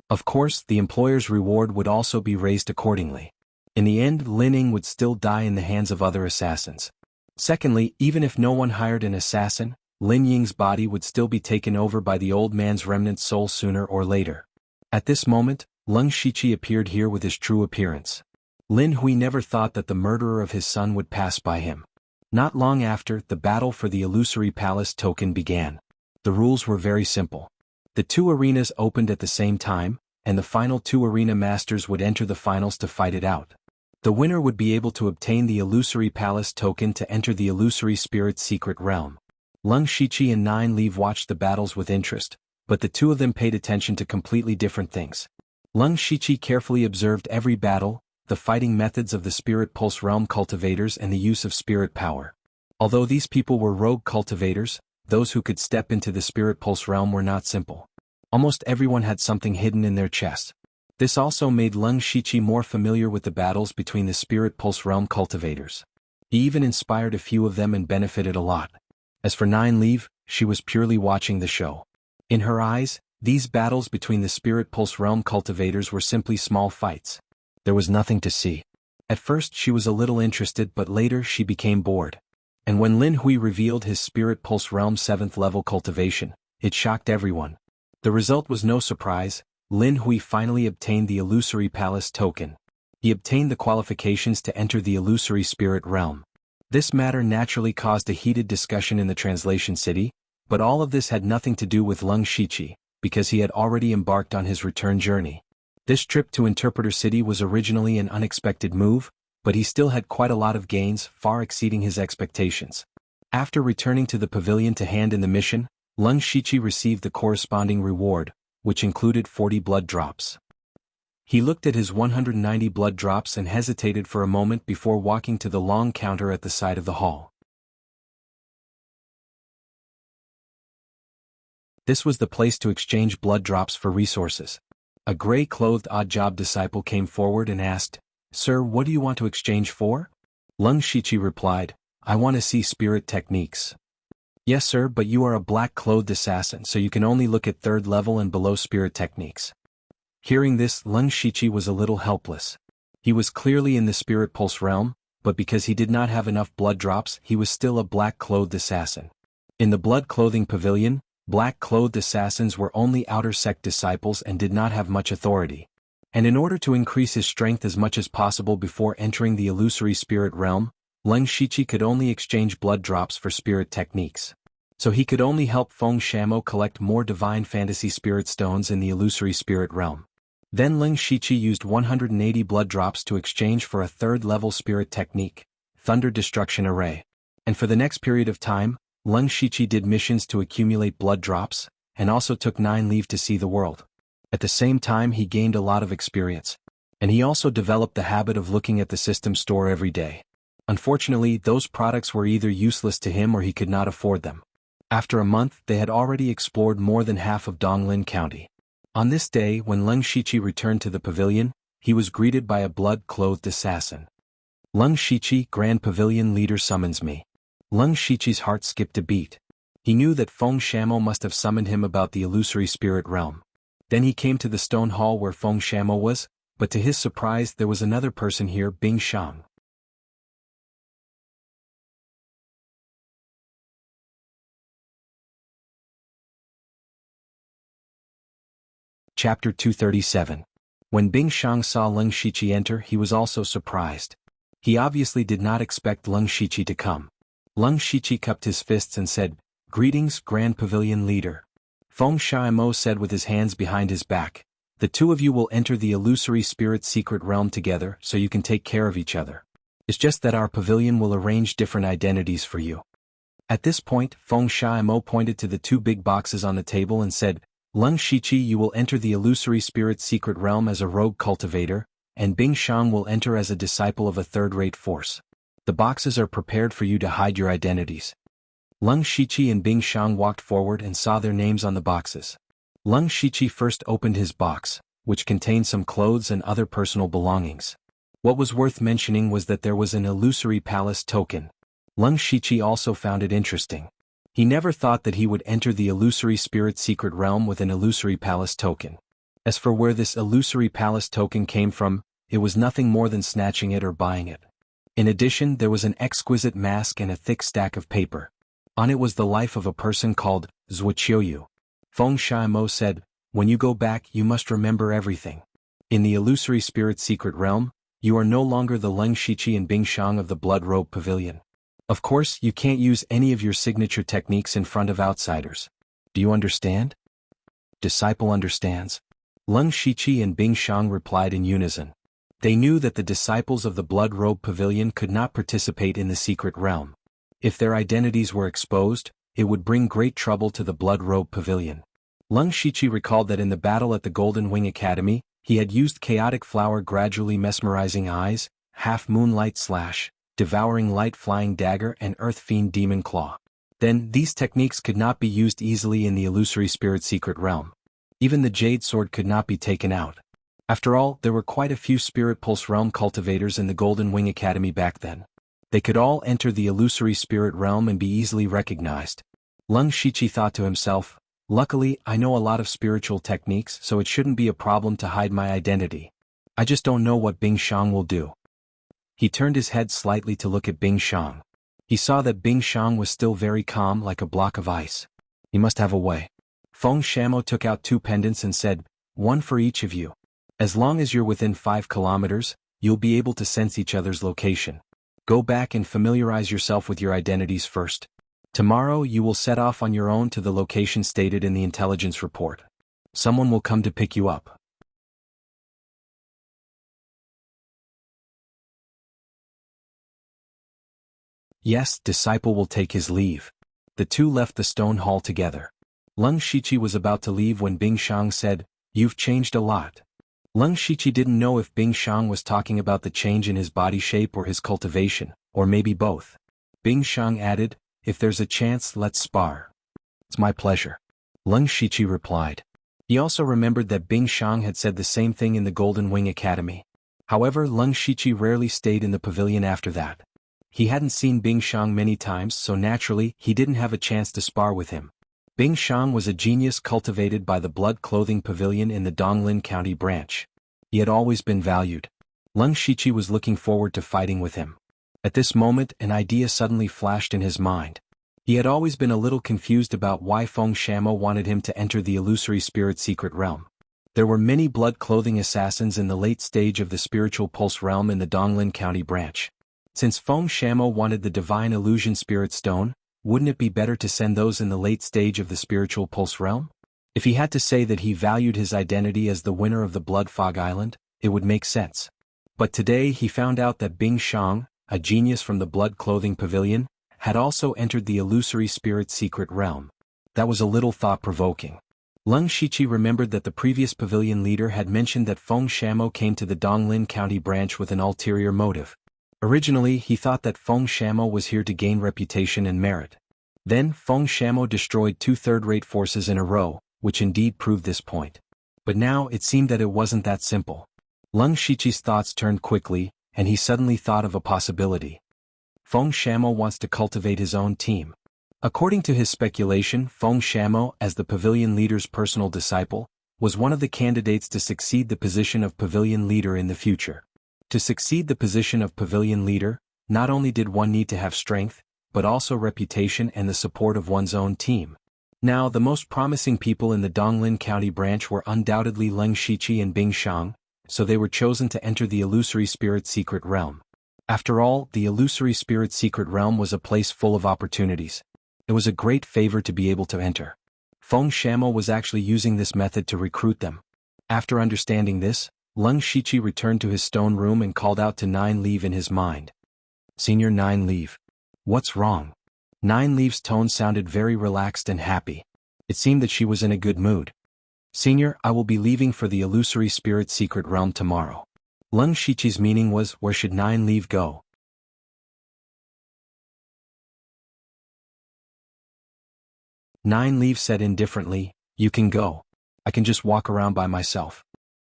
Of course, the employer's reward would also be raised accordingly. In the end, Lin Ying would still die in the hands of other assassins. Secondly, even if no one hired an assassin, Lin Ying's body would still be taken over by the old man's remnant soul sooner or later. At this moment, Lung Shiqi appeared here with his true appearance. Lin Hui never thought that the murderer of his son would pass by him. Not long after, the battle for the Illusory Palace token began. The rules were very simple. The 2 arenas opened at the same time, and the final 2 arena masters would enter the finals to fight it out. The winner would be able to obtain the Illusory Palace token to enter the Illusory Spirit's secret realm. Lung Shiqi and Nine Leaf watched the battles with interest, but the 2 of them paid attention to completely different things. Lung Shiqi carefully observed every battle, the fighting methods of the Spirit Pulse realm cultivators and the use of spirit power. Although these people were rogue cultivators, those who could step into the Spirit Pulse realm were not simple. Almost everyone had something hidden in their chest. This also made Lung Shiqi more familiar with the battles between the Spirit Pulse realm cultivators. He even inspired a few of them and benefited a lot. As for Nine Leaf, she was purely watching the show. In her eyes, these battles between the Spirit Pulse realm cultivators were simply small fights. There was nothing to see. At first she was a little interested, but later she became bored. And when Lin Hui revealed his Spirit Pulse realm 7th level cultivation, it shocked everyone. The result was no surprise. Lin Hui finally obtained the Illusory Palace token. He obtained the qualifications to enter the Illusory Spirit realm. This matter naturally caused a heated discussion in the translation city, but all of this had nothing to do with Lung Shiqi, because he had already embarked on his return journey. This trip to Interpreter City was originally an unexpected move, but he still had quite a lot of gains, far exceeding his expectations. After returning to the pavilion to hand in the mission, Lung Shiqi received the corresponding reward, which included 40 blood drops. He looked at his 190 blood drops and hesitated for a moment before walking to the long counter at the side of the hall. This was the place to exchange blood drops for resources. A gray-clothed odd-job disciple came forward and asked, "Sir, what do you want to exchange for?" Lung Shiqi replied, "I want to see spirit techniques." "Yes sir, but you are a black-clothed assassin, so you can only look at 3rd level and below spirit techniques." Hearing this, Lung Shiqi was a little helpless. He was clearly in the Spirit Pulse realm, but because he did not have enough blood drops, he was still a black-clothed assassin. In the blood-clothing pavilion, black-clothed assassins were only outer sect disciples and did not have much authority. And in order to increase his strength as much as possible before entering the Illusory Spirit realm, Lung Shiqi could only exchange blood drops for spirit techniques. So he could only help Feng Shamo collect more divine fantasy spirit stones in the Illusory Spirit realm. Then Lung Shiqi used 180 blood drops to exchange for a 3rd level spirit technique, Thunder Destruction Array. And for the next period of time, Lung Shiqi did missions to accumulate blood drops, and also took 9 leave to see the world. At the same time he gained a lot of experience. And he also developed the habit of looking at the system store every day. Unfortunately, those products were either useless to him or he could not afford them. After a month, they had already explored more than half of Donglin County. On this day when Leng Shiqi returned to the pavilion, he was greeted by a blood-clothed assassin. Leng Shiqi, Grand Pavilion Leader summons me. Leng Shiqi's heart skipped a beat. He knew that Feng Shamo must have summoned him about the illusory spirit realm. Then he came to the stone hall where Feng Shamo was, but to his surprise there was another person here, Bing Shang. Chapter 237. When Bing Shang saw Leng Shiqi enter, he was also surprised. He obviously did not expect Leng Shiqi to come. Leng Shiqi cupped his fists and said, "Greetings, Grand Pavilion Leader." Feng Shamo said with his hands behind his back, "The two of you will enter the illusory spirit secret realm together so you can take care of each other. It's just that our pavilion will arrange different identities for you." At this point, Feng Shamo pointed to the two big boxes on the table and said, "Leng Shiqi, you will enter the illusory spirit secret realm as a rogue cultivator, and Bing Shang will enter as a disciple of a third-rate force. The boxes are prepared for you to hide your identities." Leng Shiqi and Bing Shang walked forward and saw their names on the boxes. Leng Shiqi first opened his box, which contained some clothes and other personal belongings. What was worth mentioning was that there was an illusory palace token. Leng Shiqi also found it interesting. He never thought that he would enter the illusory spirit secret realm with an illusory palace token. As for where this illusory palace token came from, it was nothing more than snatching it or buying it. In addition, there was an exquisite mask and a thick stack of paper. On it was the life of a person called Zhuqiu. Feng Shamo said, "When you go back, you must remember everything. In the illusory spirit secret realm, you are no longer the Leng Shiqi and Bing Shang of the Blood Robe Pavilion. Of course, you can't use any of your signature techniques in front of outsiders. Do you understand?" Disciple understands. Leng Shiqi and Bing Shang replied in unison. They knew that the disciples of the Blood Robe Pavilion could not participate in the secret realm. If their identities were exposed, it would bring great trouble to the Blood Robe Pavilion. Leng Shiqi recalled that in the battle at the Golden Wing Academy, he had used Chaotic Flower, Gradually Mesmerizing Eyes, Half Moonlight Slash, Devouring Light, Flying Dagger, and Earth Fiend Demon Claw. Then, these techniques could not be used easily in the illusory spirit secret realm. Even the Jade Sword could not be taken out. After all, there were quite a few Spirit Pulse Realm cultivators in the Golden Wing Academy back then. They could all enter the illusory spirit realm and be easily recognized. Leng Shiqi thought to himself, "Luckily, I know a lot of spiritual techniques, so it shouldn't be a problem to hide my identity. I just don't know what Bing Shang will do." He turned his head slightly to look at Bing Shang. He saw that Bing Shang was still very calm, like a block of ice. He must have a way. Feng Shamo took out two pendants and said, "One for each of you. As long as you're within 5 kilometers, you'll be able to sense each other's location. Go back and familiarize yourself with your identities first. Tomorrow you will set off on your own to the location stated in the intelligence report. Someone will come to pick you up." Yes, disciple will take his leave. The two left the stone hall together. Leng Shiqi was about to leave when Bing Shang said, "You've changed a lot." Leng Shiqi didn't know if Bing Shang was talking about the change in his body shape or his cultivation, or maybe both. Bing Shang added, "If there's a chance, let's spar." "It's my pleasure," Leng Shiqi replied. He also remembered that Bing Shang had said the same thing in the Golden Wing Academy. However, Leng Shiqi rarely stayed in the pavilion after that. He hadn't seen Bing Shang many times, so naturally, he didn't have a chance to spar with him. Bing Shang was a genius cultivated by the Blood Clothing Pavilion in the Donglin County branch. He had always been valued. Leng Shiqi was looking forward to fighting with him. At this moment, an idea suddenly flashed in his mind. He had always been a little confused about why Feng Shamo wanted him to enter the illusory spirit secret realm. There were many blood clothing assassins in the late stage of the spiritual pulse realm in the Donglin County branch. Since Feng Shamo wanted the Divine Illusion Spirit Stone, wouldn't it be better to send those in the late stage of the spiritual pulse realm? If he had to say that he valued his identity as the winner of the Blood Fog Island, it would make sense. But today he found out that Bing Shang, a genius from the Blood Clothing Pavilion, had also entered the illusory spirit secret realm. That was a little thought-provoking. Leng Shiqi remembered that the previous pavilion leader had mentioned that Feng Shamo came to the Donglin County branch with an ulterior motive. Originally, he thought that Feng Shamo was here to gain reputation and merit. Then, Feng Shamo destroyed 2 third-rate forces in a row, which indeed proved this point. But now it seemed that it wasn't that simple. Leng Shiqi's thoughts turned quickly, and he suddenly thought of a possibility. Feng Shamo wants to cultivate his own team. According to his speculation, Feng Shamo, as the pavilion leader's personal disciple, was one of the candidates to succeed the position of pavilion leader in the future. To succeed the position of pavilion leader, not only did one need to have strength, but also reputation and the support of one's own team. Now, the most promising people in the Donglin County branch were undoubtedly Leng Shiqi and Bing Shang, so they were chosen to enter the illusory spirit secret realm. After all, the illusory spirit secret realm was a place full of opportunities. It was a great favor to be able to enter. Feng Shamo was actually using this method to recruit them. After understanding this, Leng Shiqi returned to his stone room and called out to Nine Leaf in his mind. Senior Nine Leaf. What's wrong? Nine Leaf's tone sounded very relaxed and happy. It seemed that she was in a good mood. Senior, I will be leaving for the illusory spirit secret realm tomorrow. Leng Shiqi's meaning was, where should Nine Leaf go? Nine Leaf said indifferently, you can go. I can just walk around by myself.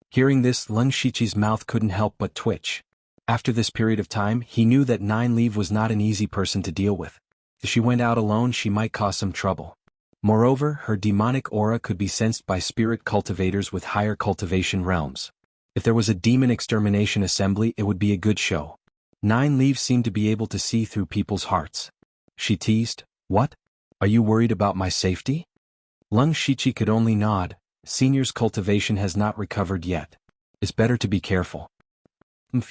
Hearing this, Leng Shiqi's mouth couldn't help but twitch. After this period of time, he knew that Nine Leaf was not an easy person to deal with. If she went out alone, she might cause some trouble. Moreover, her demonic aura could be sensed by spirit cultivators with higher cultivation realms. If there was a demon extermination assembly, it would be a good show. Nine Leaves seemed to be able to see through people's hearts. She teased, what? Are you worried about my safety? Leng Shiqi could only nod. Senior's cultivation has not recovered yet. It's better to be careful.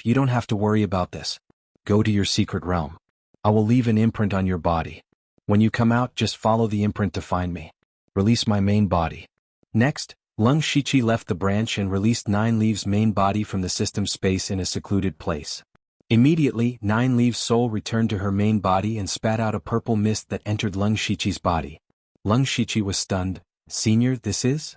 You don't have to worry about this. Go to your secret realm. I will leave an imprint on your body. When you come out, just follow the imprint to find me. Release my main body. Next, Leng Shiqi left the branch and released Nine Leaves' main body from the system space in a secluded place. Immediately, Nine Leaves' soul returned to her main body and spat out a purple mist that entered Leng Shiqi's body. Leng Shiqi was stunned. Senior, this is?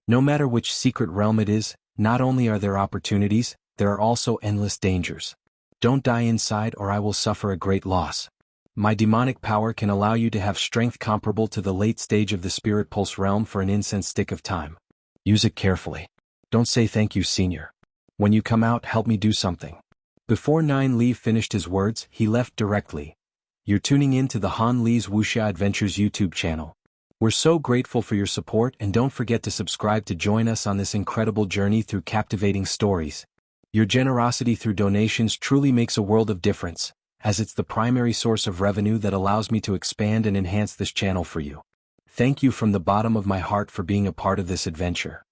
No matter which secret realm it is, not only are there opportunities, there are also endless dangers. Don't die inside or I will suffer a great loss. My demonic power can allow you to have strength comparable to the late stage of the Spirit Pulse realm for an incense stick of time. Use it carefully. Don't say thank you, Senior. When you come out, help me do something. Before Nine Leaf finished his words, he left directly. You're tuning in to the Han Lee's Wuxia Adventures YouTube channel. We're so grateful for your support and don't forget to subscribe to join us on this incredible journey through captivating stories. Your generosity through donations truly makes a world of difference, as it's the primary source of revenue that allows me to expand and enhance this channel for you. Thank you from the bottom of my heart for being a part of this adventure.